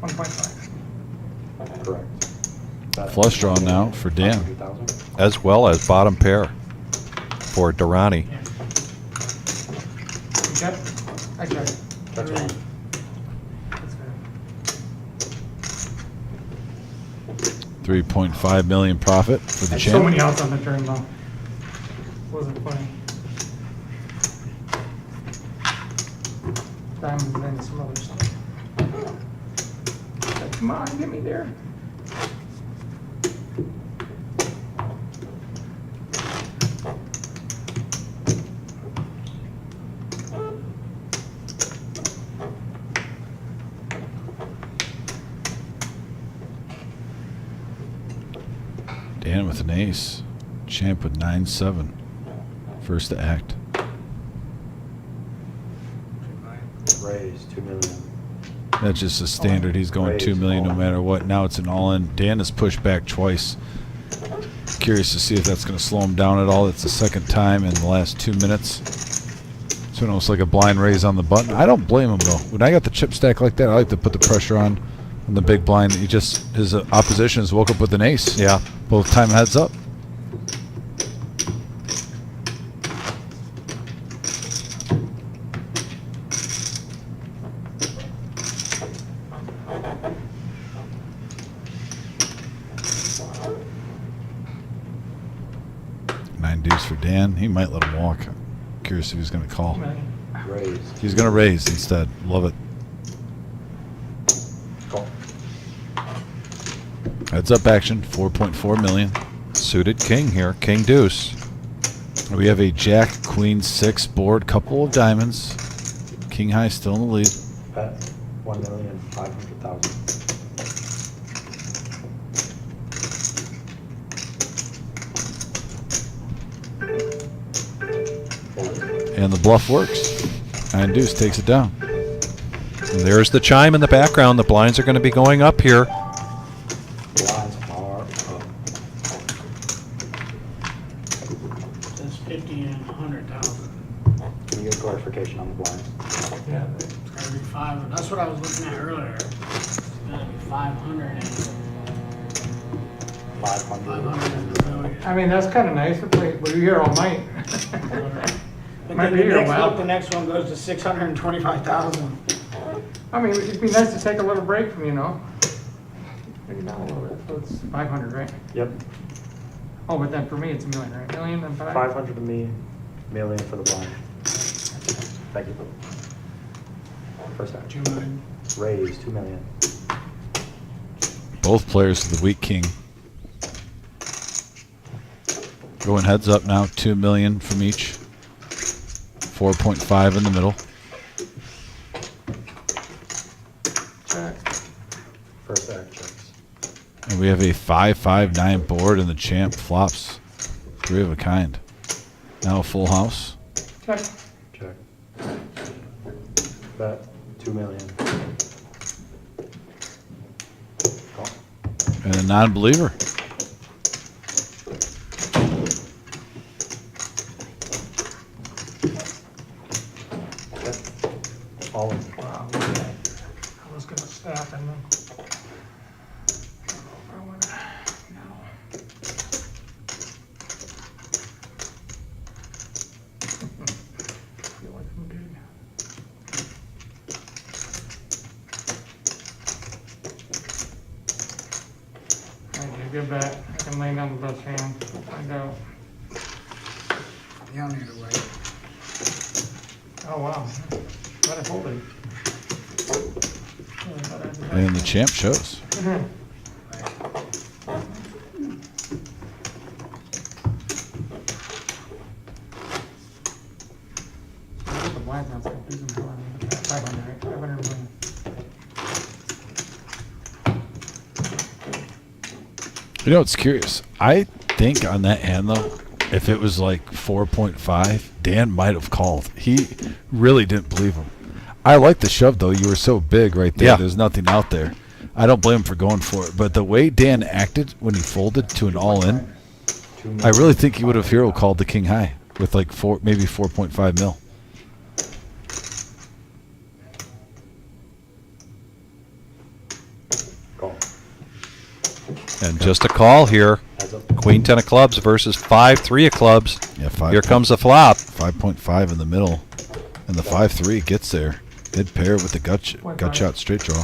1.5. Correct. Flush draw now for Dan. As well as bottom pair for Durrani. You got? I got it. That's fine. $3.5 million profit for the Had champ. so many outs on the turn though. Wasn't funny. Diamonds and some other stuff. Come on, get me there. Dan with an ace. Champ with 9-7. First to act. Raise 2 million. That's just a standard. He's going 2 million no matter what. Now it's an all-in. Dan has pushed back twice. Curious to see if that's going to slow him down at all. It's the second time in the last 2 minutes. It's almost like a blind raise on the button. I don't blame him though. When I got the chip stack like that, I like to put the pressure on the big blind. He just, his opposition has woke up with an ace. Yeah. Both time heads up. for Dan. He might let him walk. Curious if he's going to call. Raise. He's going to raise instead. Love it. Call. Heads up action. 4.4 million. Suited king here. King deuce. We have a jack, queen, 6 board. Couple of diamonds. King high still in the lead. Bet 1,500,000. And the bluff works. 9 deuce takes it down. And there's the chime in the background. The blinds are going to be going up here. Blinds are up. That's 50 and 100,000. Can you get clarification on the blinds? Yeah. It's gotta be 5. That's what I was looking at earlier. It's gotta be 500 and 500. I mean, that's kind of nice to play. We're here all night. But Might then be the here a next while. one, the next one goes to 625,000. I mean, it'd be nice to take a little break from, maybe down a little bit. So it's 500, right? Yep. Oh, but then for me, it's a million, right? Million and 5? 500 to me, million for the blind. Thank you. First action. 2 million. Raise 2 million. Both players with the weak king. Going heads up now. 2 million from each. 4.5 in the middle. Check. First act checks. And we have a 5-5-9 board, and the champ flops 3 of a kind. Now a full house. Check. Check. Bet 2 million. Call. And a non-believer. All in. Wow. I was going to stack and then. Feel like I'm good. Good bet. I can lay down the best hand. Find out. You don't need to wait. Oh, wow. Gotta hold it. And the champ shows. The blinds not confusing. 500, right? 500 million. It's curious. I think on that hand, though, if it was like 4.5, Dan might have called. He really didn't believe him. I like the shove, though. You were so big right there. Yeah. There's nothing out there. I don't blame him for going for it. But the way Dan acted when he folded to an all-in, I really think he would have hero called the king high with like maybe 4.5 mil. Call. And just a call here. Queen 10 of clubs versus 5-3 of clubs. Yeah, 5. Here comes the flop. 5.5 in the middle. And the 5-3 gets there. Mid pair with the gut shot straight draw.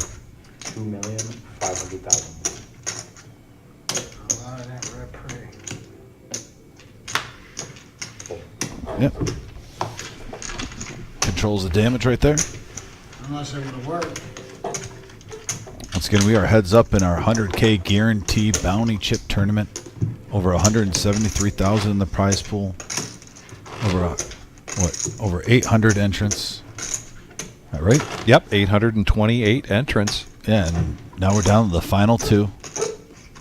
2,500,000. A lot of that red pretty. Yep. Controls the damage right there. Unless it would have worked. Once again, we are heads up in our 100K guarantee bounty chip tournament. Over 173,000 in the prize pool. Over 800 entrants. All right? Yep, 828 entrants. Yeah, and now we're down to the final 2.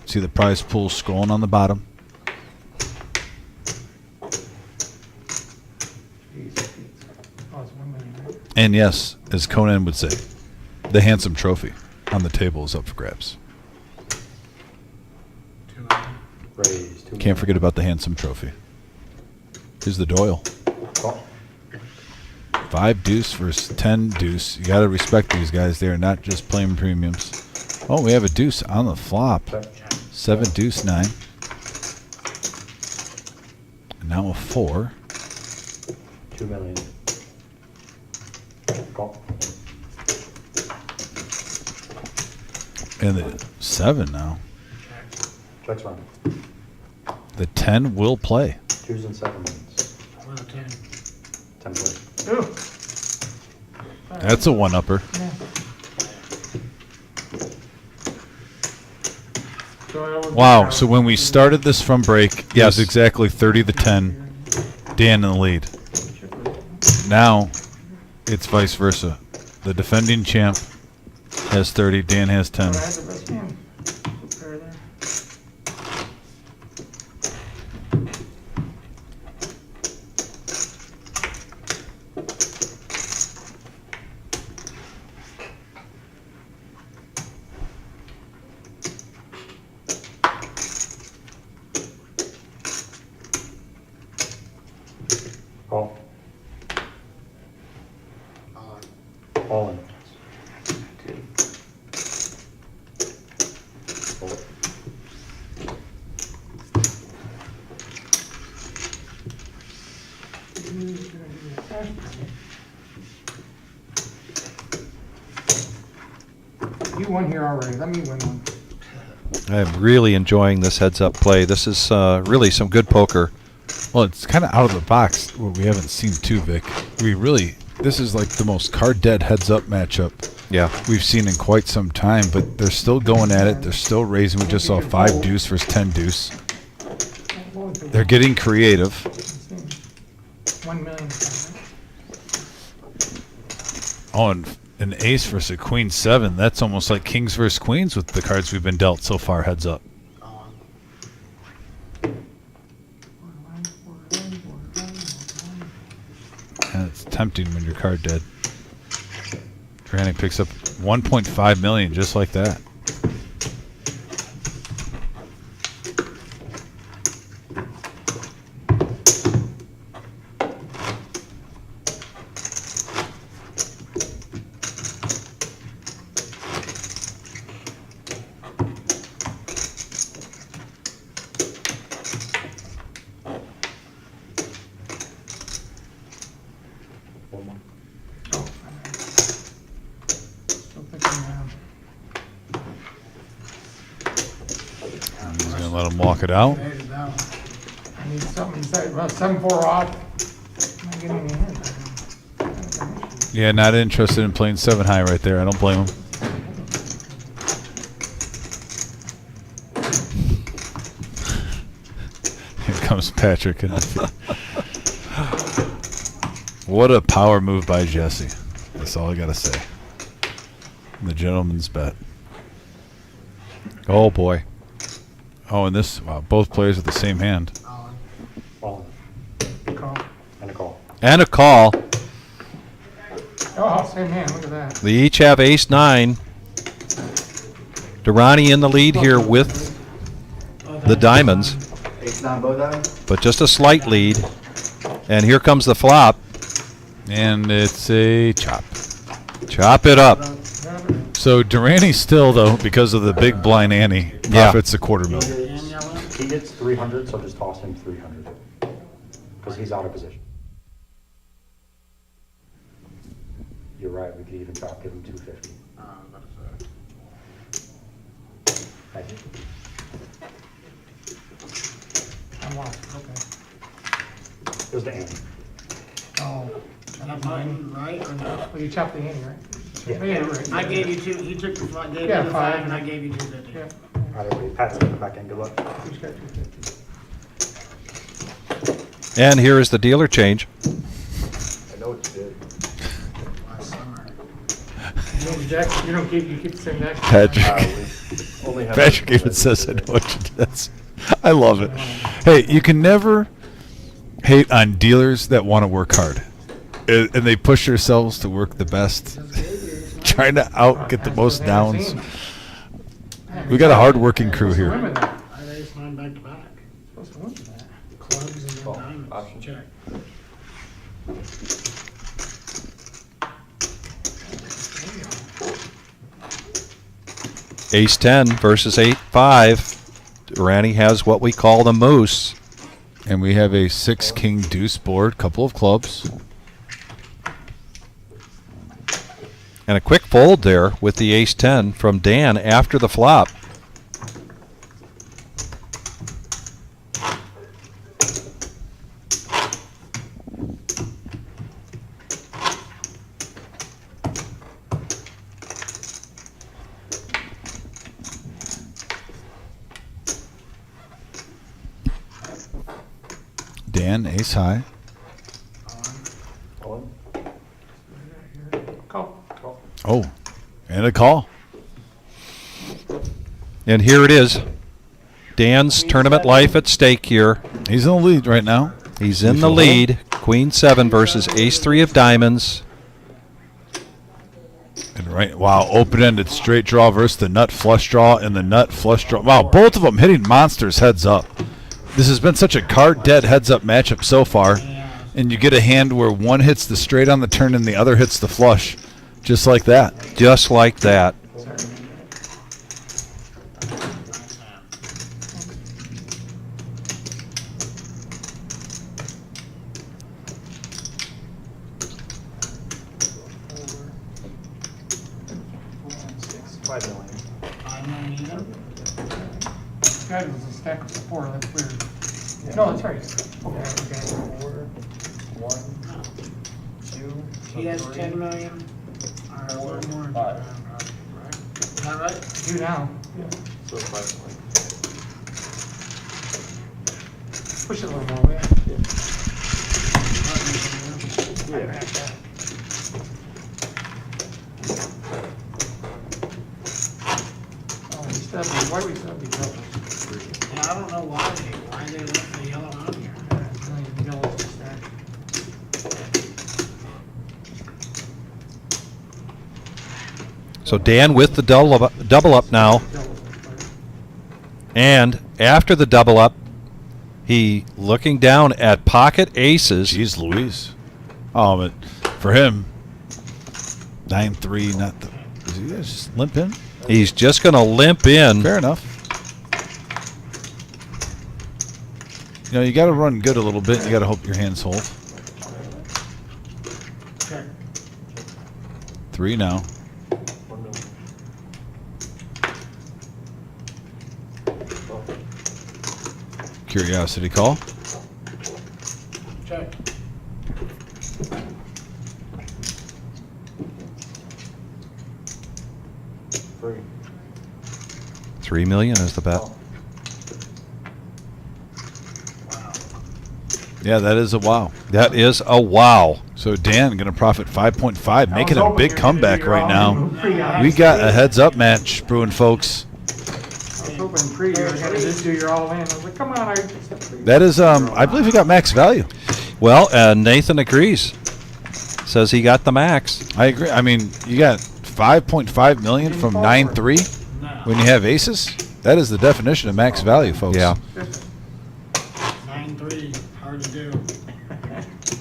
See the prize pool scrolling on the bottom. And yes, as Conan would say, the handsome trophy on the table is up for grabs. Raise 2 Can't forget about the handsome trophy. Here's the Doyle. Call. 5 deuce versus 10 deuce. You got to respect these guys. They are not just playing premiums. Oh, we have a deuce on the flop. 7 deuce 9. And now a 4. 2 million. Call. And the 7 now. Checks run. The 10 will play. 2s and 7s. What a 10. 10 play. Ooh. That's a one-upper. Yeah. Wow, so when we started this from break, it was exactly 30-10, Dan in the lead. Now, it's vice versa. The defending champ has 30, Dan has 10. Call. All in. Fold it. You won here already. Let me win one. I'm really enjoying this heads-up play. This is really some good poker. Well, it's kind of out of the box what we haven't seen too, Vic. This is like the most card-dead heads-up matchup we've seen in quite some time, but they're still going at it. They're still raising. We just saw 5 deuce versus 10 deuce. They're getting creative. 1 million. Oh, and an ace versus a queen 7. That's almost like kings versus queens with the cards we've been dealt so far, heads up. And it's tempting when you're card dead. Granny picks up 1.5 million just like that. He's gonna let him walk it out. I need something inside. Well, 7-4 off. I'm not getting any hands. Yeah, not interested in playing 7 high right there. I don't blame him. Here comes Patrick. What a power move by Jesse. That's all I gotta say. The gentleman's bet. Oh boy. Oh, and this, wow, both players with the same hand. All in. Call. And a call. And a call. Oh, same hand. Look at that. They each have ace-9. Durrani in the lead here with the diamonds, Ace-9 both of them? but just a slight lead. And here comes the flop. And it's a chop. Chop it up. So Durrani still, though, because of the big blind ante, profits a $250,000. He gets 300, so just toss him 300. Because he's out of position. You're right, we could even chop, give him 250. Thank you. I'm lost. Okay. It was the ante. Oh. Is that mine, right, or no? Well, you chopped the ante, right? Yeah. Right. I gave you 2, he took the, gave Yeah, you the 5, five. and I gave you 250. Yeah. All right, everybody, Pat's coming back in, good luck. Who's got 250? And here is the dealer change. I know what you did. Last summer. You don't keep, you keep the same deck? Patrick. Only have Patrick even says, I know what you did. I love it. Hey, you can never hate on dealers that want to work hard. And they push themselves to work the best. Trying to get the most downs. We got a hard-working crew here. I raised mine back to back. Supposed to win that. Clubs and then diamonds. Option. Check. Ace-10 versus 8-5. Durrani has what we call the moose. And we have a 6-king deuce board, couple of clubs. And a quick fold there with the ace-10 from Dan after the flop. Dan, ace high. Call. Oh, and a call. And here it is. Dan's tournament life at stake here. He's in the lead right now. He's in the lead. Queen 7 versus ace 3 of diamonds. And right, wow, open-ended straight draw versus the nut flush draw and the nut flush draw. Wow, both of them hitting monsters heads up. This has been such a card-dead heads-up matchup so far. And you get a hand where one hits the straight on the turn and the other hits the flush. Just like that. Just like that. $5 million. God, it was a stack of 4, that's weird. No, that's right. Okay. 4, 1, 2. He has 10 million. Or one more. 5. Is that right? Do now. So 5 million. Push it a little more, will ya? Yeah. Oh, we still have, why do we still have these doubles? Yeah, I don't know why they left the yellow on here. Yellow stack. So Dan with the double up now. And after the double up, he looking down at pocket aces. Jeez Louise. Oh, but for him, 9-3, not the. Is he just limp in? He's just going to limp in. Fair enough. You know, you got to run good a little bit. You got to hope your hands hold. 3 now. Curiosity call. Check. $3 million is the bet. Yeah, that is a wow. That is a wow. So Dan going to profit 5.5, making a hoping big you were comeback gonna right do your now. own. We got a heads-up match brewing, folks. I was hoping pre you were gonna just do your all in. I was like, come on, That is, I believe he got max value. Well, Nathan agrees. Says he got the max. I agree. I mean, you got 5.5 million from 9-3 when you have aces. That is the definition of max value, folks. Yeah. 9-3, hard to do.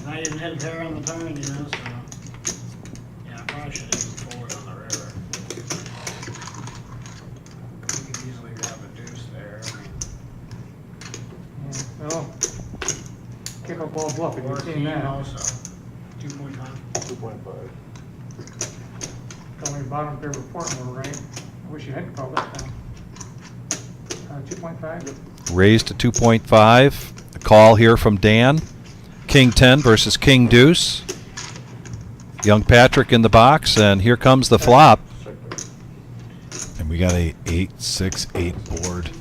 I even hit a pair on the turn, you know, so. Yeah, I probably should have forward on the river. We could easily grab a deuce there. Well, kick up ball bluff if you've seen 14 that. also. 2.5. 2.5. Only bottom pair report more, right? I wish you hadn't called that down. 2.5? Raised to 2.5. A call here from Dan. King 10 versus King Deuce. Young Patrick in the box, and here comes the flop. And we got a 8-6-8 board.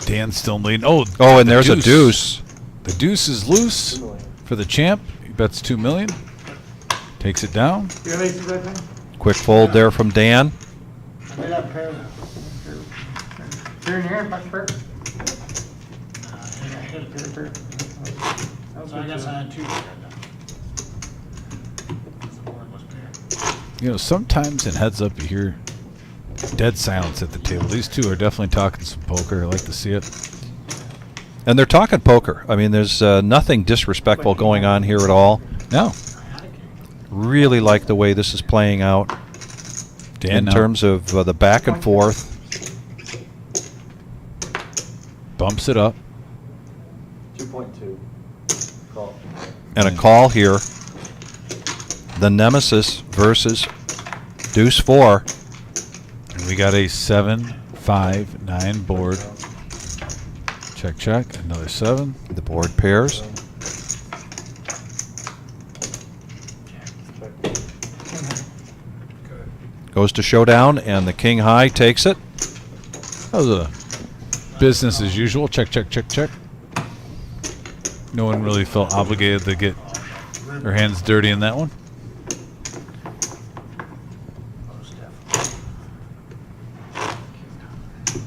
Dan's still leading. Oh, and there's a deuce. The deuce is loose for the champ. He bets 2 million. Takes it down. You have aces that time? Quick fold there from Dan. I did have a pair. Pair in your hand, pocket pair? I hit a pair. So I guess I had 2 there. The board was pair. You know, sometimes in heads up you hear dead silence at the table. These two are definitely talking some poker. I like to see it. And they're talking poker. I mean, there's nothing disrespectful going on here at all. No. Really like the way this is playing out Dan in now. terms of the back and forth. Bumps it up. 2.2. Call. And a call here. The Nemesis versus Deuce 4. And we got a 7-5-9 board. Check, check. Another 7. The board pairs. Goes to showdown, and the King High takes it. That was a business as usual. Check, check, check, check. No one really felt obligated to get their hands dirty in that one. Most definitely.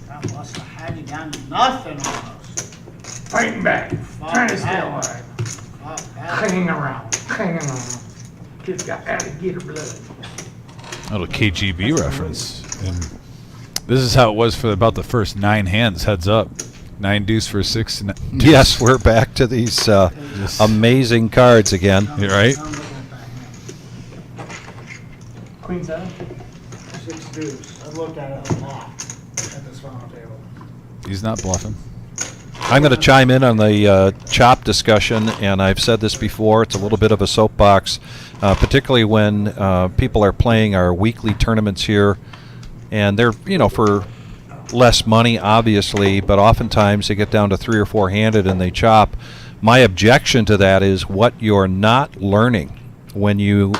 God must have had you down to nothing almost. Fighting back, trying to stay alive. Fuck that. Hanging around. Kid's got alligator blood. A little KGB reference. And this is how it was for about the first 9 hands. Heads up. 9 deuce for 6. Yes, we're back to these amazing cards again. You're right. Queen 7? 6 deuce. I've looked at it a lot at this final table. He's not bluffing. I'm going to chime in on the chop discussion, and I've said this before. It's a little bit of a soapbox, particularly when people are playing our weekly tournaments here, and they're, for less money, obviously, but oftentimes they get down to 3 or 4 handed and they chop. My objection to that is what you're not learning when you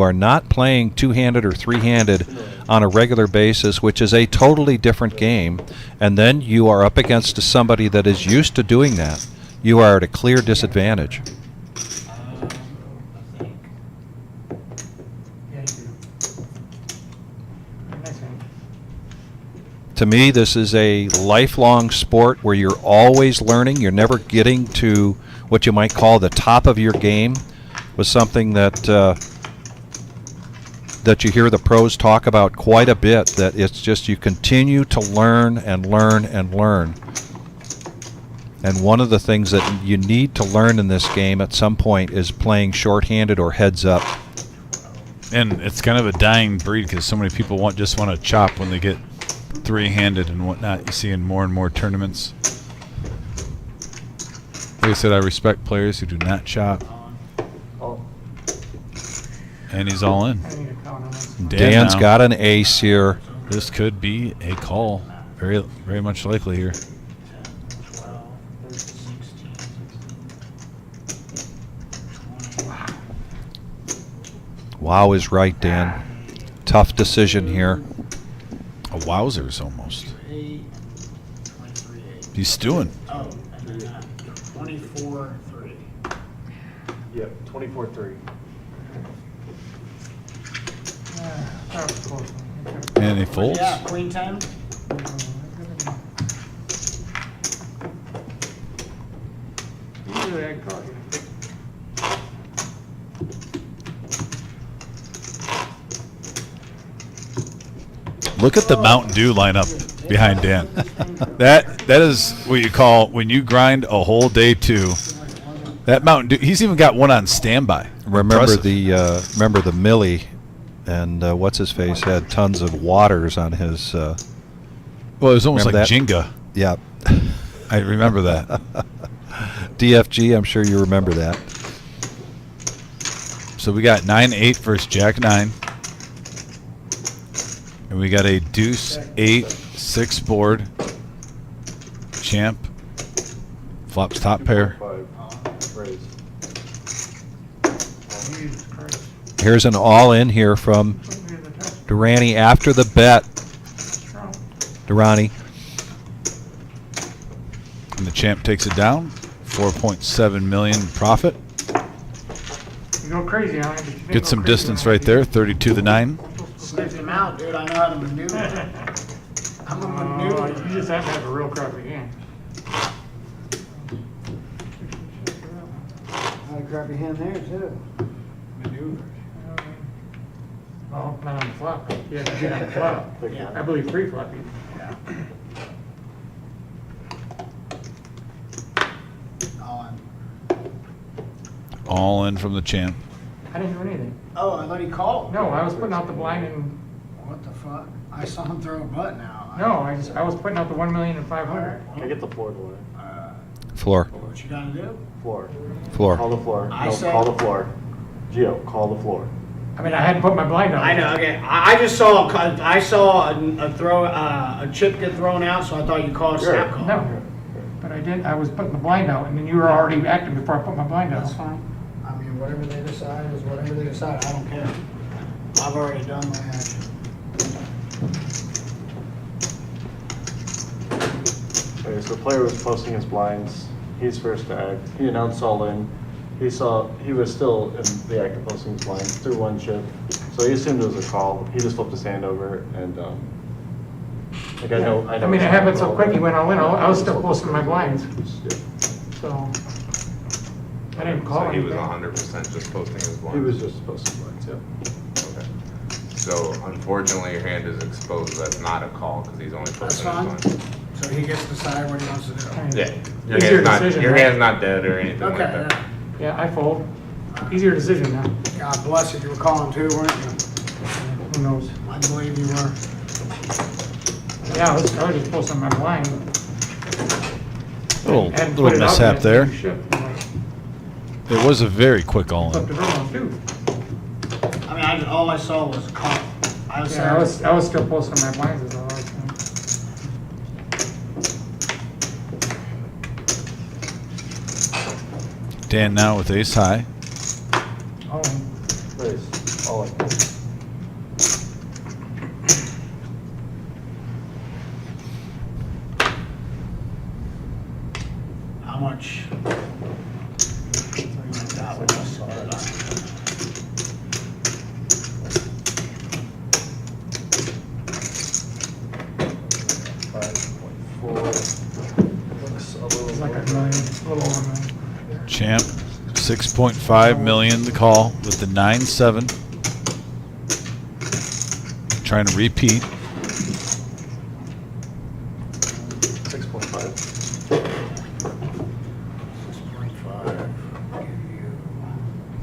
are not playing 2-handed or 3-handed on a regular basis, which is a totally different game, and then you are up against somebody that is used to doing that. You are at a clear disadvantage. To me, this is a lifelong sport where you're always learning. You're never getting to what you might call the top of your game. Was something that that you hear the pros talk about quite a bit. That it's just you continue to learn and learn and learn. And one of the things that you need to learn in this game at some point is playing short-handed or heads up. And it's kind of a dying breed because so many people just want to chop when they get 3-handed and whatnot. You see in more and more tournaments. Like I said, I respect players who do not chop. And he's all in. Dan's got an ace here. This could be a call. Very, very much likely here. Wow is right, Dan. Tough decision here. A wowzers almost. He's stewing. Oh, and then 24-3. Yep, 24-3. That was close. And he folds. Yeah, Queen 10. Usually I'd call you. Look at the Mountain Dew lineup behind Dan. That is what you call when you grind a whole day 2. That Mountain Dew. He's even got one on standby. Remember Impressive. the Millie, and what's his face had tons of waters on his. Well, it was almost like that? Jenga. Yeah, I remember that. DFG. I'm sure you remember that. So we got 9-8 versus Jack 9. And we got a deuce 8-6 board. Champ. Flops top pair. Here's an all-in here from Durrani after the bet. Durrani. And the champ takes it down. 4.7 million profit. You go crazy on it, but you didn't Get go some crazy distance on it. right there. 32-9. Sniffed him out, dude. I know how to maneuver. I'm a maneuver. You just have to have a real crappy game. Had a crappy hand there too. Maneuver. Well, not on the flop. Yeah, you get on the flop. Yeah. I believe 3 flop. Yeah. On. All in from the champ. I didn't do anything. Oh, I thought he called. No, I was putting out the blind and, What the fuck? I saw him throw a button out. no, I was putting out the 1,500,000. Can I get the floor, Laura? Floor. What you gotta do? Floor. Floor. Call the floor. I No, said- call the floor. Gio, call the floor. I mean, I hadn't put my blind out. I know. Okay, I just saw a throw a chip get thrown out, so I thought you called a snap call. No, but I was putting the blind out, and then you were already acting before I put my blind out. That's fine. I mean, whatever they decide is whatever they decide. I don't care. I've already done my action. Okay, so the player was posting his blinds. He's first to act. He announced all in. He was still in the act of posting his blinds through one chip, so he assumed it was a call. He just flipped his hand over, and like I know. I mean, it happened so quick. He went all in. I was still posting my blinds, so I didn't call So he was anything. 100% just posting his blinds? He was just posting blinds, yeah. Okay. So unfortunately, your hand is exposed. That's not a call because he's only That's posting his fine. blinds. So he gets to decide what he wants to do. Yeah. Your Easier hand's not, decision, your right? hand's not dead or anything like Okay, that. yeah. Yeah, I fold. Easier decision now. God bless you. You were calling too, weren't you? Who knows? I believe you were. Yeah, I was just posting my blind. Little Hadn't little put it out mishap yet, there. you should. It was a very quick all Flipped in. it around too. I mean, all I saw was a call. I was Yeah, I was still posting my blinds as all I was doing. Dan now with ace high. Oh, Raise, all in. How much? That was just it's like a little over a million. Champ, 6.5 million to call with the 9-7. Trying to repeat. 6.5. 6.5. Give you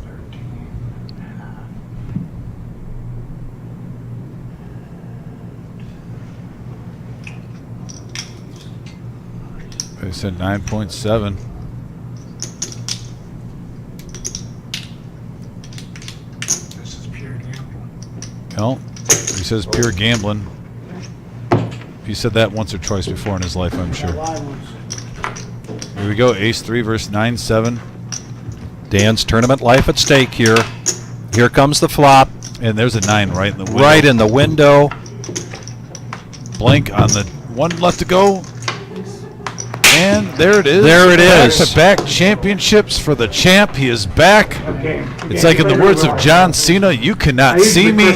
13.5. They said 9.7. This is pure gambling. Well, he says pure gambling. He said that once or twice before in his life, I'm sure. Live ones. Here we go, ace 3 versus 9-7. Dan's tournament life at stake here. Here comes the flop. And there's a 9 right in the window. Right in the window. Blank on the one left to go. And there it is. There it is. Back-to-back championships for the champ. He is back. It's like in the words of John Cena, you cannot see me.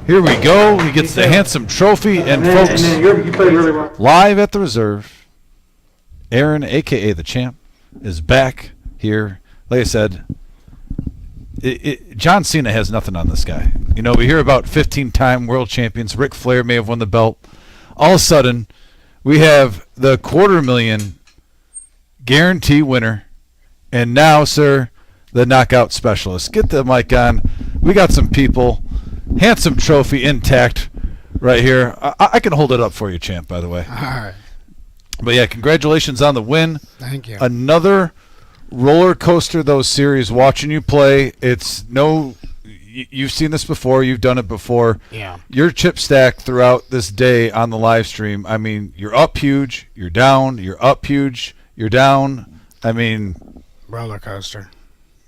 Here we go. He gets the handsome trophy. And folks, you played really well. live at the reserve, Aaron, a.k.a. the champ, is back here. Like I said, John Cena has nothing on this guy. You know, we hear about 15-time world champions. Ric Flair may have won the belt. All of a sudden, we have the $250,000 guarantee winner. And now, sir, the knockout specialist. Get the mic on. We got some people. Handsome trophy intact right here. I can hold it up for you, champ, by the way. All right. But, yeah, congratulations on the win. Thank you. Another roller coaster, those series, watching you play. It's no... You've seen this before. You've done it before. Yeah. Your chip stack throughout this day on the live stream. I mean, you're up huge. You're down. You're up huge. You're down. I mean... Roller coaster.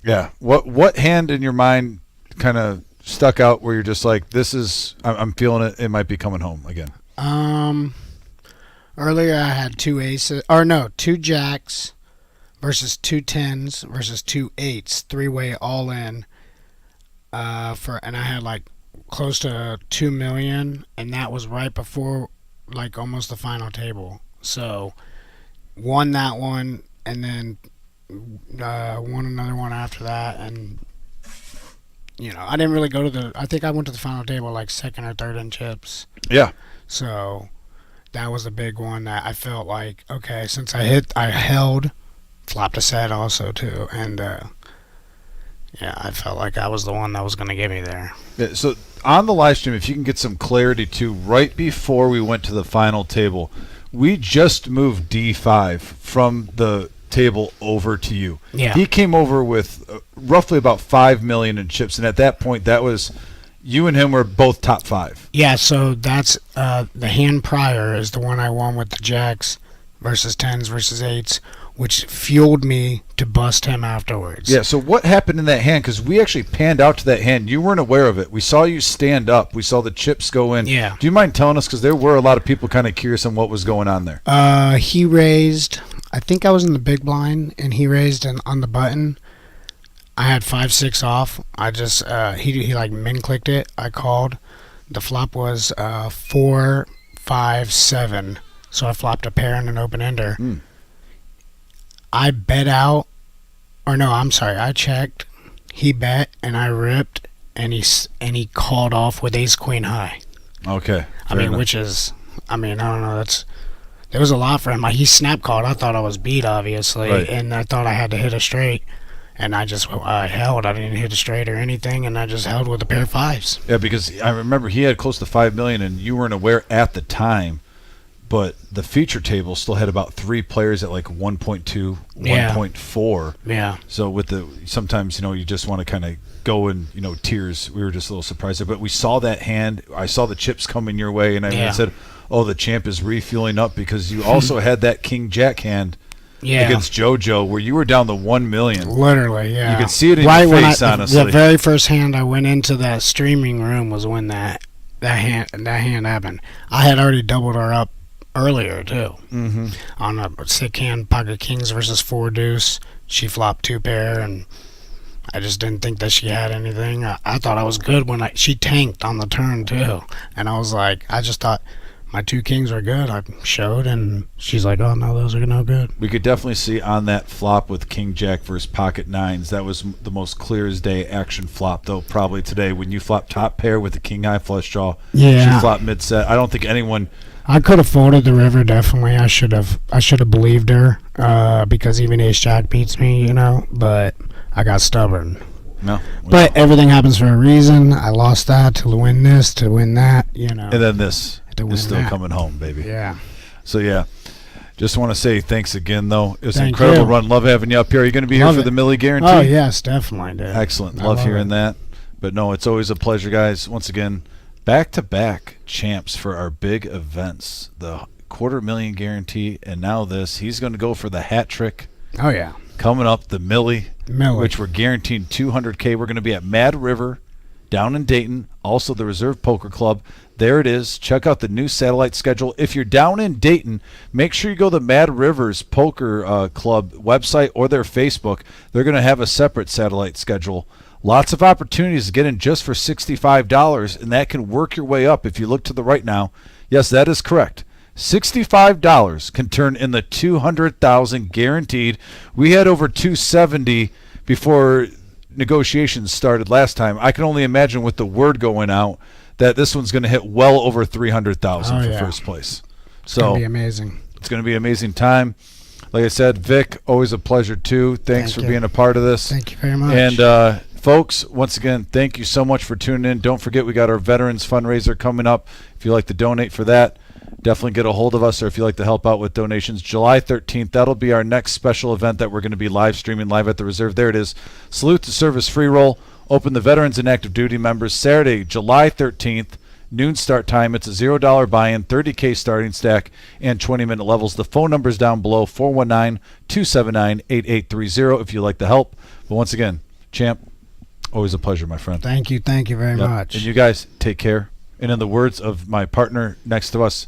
Yeah. What hand in your mind kind of stuck out where you're just like, this is... I'm feeling it. It might be coming home again. Earlier I had two jacks versus 2 10s versus 2 8s, 3-way all in. And I had like close to 2 million, and that was right before like almost the final table. So won that one, and then won another one after that, and you know, I didn't really go to I think I went to the final table like second or third in chips. Yeah. So that was a big one that I felt like, okay, since I held, flopped a set also too, and yeah, I felt like I was the one that was going to get me there. Yeah, so on the live stream, if you can get some clarity too, right before we went to the final table, we just moved D5 from the table over to you. Yeah. He came over with roughly about 5 million in chips, and at that point, that was you and him were both top 5. Yeah, so that's the hand prior is the one I won with the jacks versus 10s versus 8s, which fueled me to bust him afterwards. Yeah, so what happened in that hand? Because we actually panned out to that hand. You weren't aware of it. We saw you stand up. We saw the chips go in. Yeah. Do you mind telling us? Because there were a lot of people kind of curious on what was going on there. He raised. I think I was in the big blind, and he raised on the button. I had 5-6 off. I just he like min clicked it. I called. The flop was 4-5-7. So I flopped a pair and an open ender. I bet out, or no, I'm sorry. I checked. He bet and I ripped, and he called off with ace queen high. Okay. I mean, which is, I don't know. There was a lot for him. He snap called. I thought I was beat, obviously, Right. and I thought I had to hit a straight. And I just held. I didn't hit a straight or anything, and I just held with a pair of fives. Yeah, because I remember he had close to $5 million, and you weren't aware at the time, but the feature table still had about 3 players at like 1.2, Yeah. 1.4. Yeah. So sometimes you just want to kind of go in tiers. We were just a little surprised there, but we saw that hand. I saw the chips coming your way, and I said, "Oh, the champ is refueling up," because you also had that King Jack hand. Yeah. Against JoJo, where you were down to 1 million. Literally, yeah. You could see it in right your when face, honestly. The very first hand I went into that streaming room was when that hand happened. I had already doubled her up earlier too. Mm-hmm. On a sick hand, pocket kings versus 4 deuce. She flopped 2 pair, and I just didn't think that she had anything. I thought I was good when she tanked on the turn too, and I was like, I just thought my 2 kings were good. I showed, and she's like, "Oh no, those are no good." We could definitely see on that flop with King Jack versus pocket nines. That was the most clear as day action flop, though. Probably today, when you flop top pair with the King High flush draw, Yeah. she flopped mid set. I don't think anyone. I could have folded the river, definitely. I should have believed her, because even Ace Jack beats me, But I got stubborn. No. But everything happens for a reason. I lost that to win this, to win that, And then this to win is still that. coming home, baby. Yeah. So yeah. Just want to say thanks again, though. It was an Thank incredible you. run. Love having you up here. Are you going to be Love here for it. the Millie Guarantee? Oh yes, definitely, dude. Excellent. I Love love hearing it. that. But no, it's always a pleasure, guys. Once again, back-to-back champs for our big events. The $250,000 guarantee, and now this. He's going to go for the hat trick. Oh yeah. Coming up, the Millie, Millie. which we're guaranteed $200K. We're going to be at Mad River down in Dayton, also the Reserve Poker Club. There it is. Check out the new satellite schedule. If you're down in Dayton, make sure you go to Mad Rivers Poker Club website or their Facebook. They're going to have a separate satellite schedule. Lots of opportunities to get in just for $65, and that can work your way up if you look to the right now. Yes, that is correct. $65 can turn in the $200,000 guaranteed. We had over $270 before negotiations started last time. I can only imagine with the word going out that this one's going to hit well over $300,000 for first place. It's gonna be amazing. It's going to be an amazing time. Like I said, Vic, always a pleasure too. Thanks for being a part of this. Thank you very much. And folks, once again, thank you so much for tuning in. Don't forget we got our Veterans Fundraiser coming up. If you'd like to donate for that, definitely get a hold of us, or if you'd like to help out with donations, July 13th, that'll be our next special event that we're going to be live streaming live at the Reserve. There it is. Salute to Service Free Roll. Open the Veterans and Active Duty members Saturday, July 13th, noon start time. It's a $0 buy-in, 30K starting stack, and 20-minute levels. The phone number's down below, 419-279-8830 if you'd like to help. But once again, champ, always a pleasure, my friend. Thank you very much. And you guys, take care. And in the words of my partner next to us,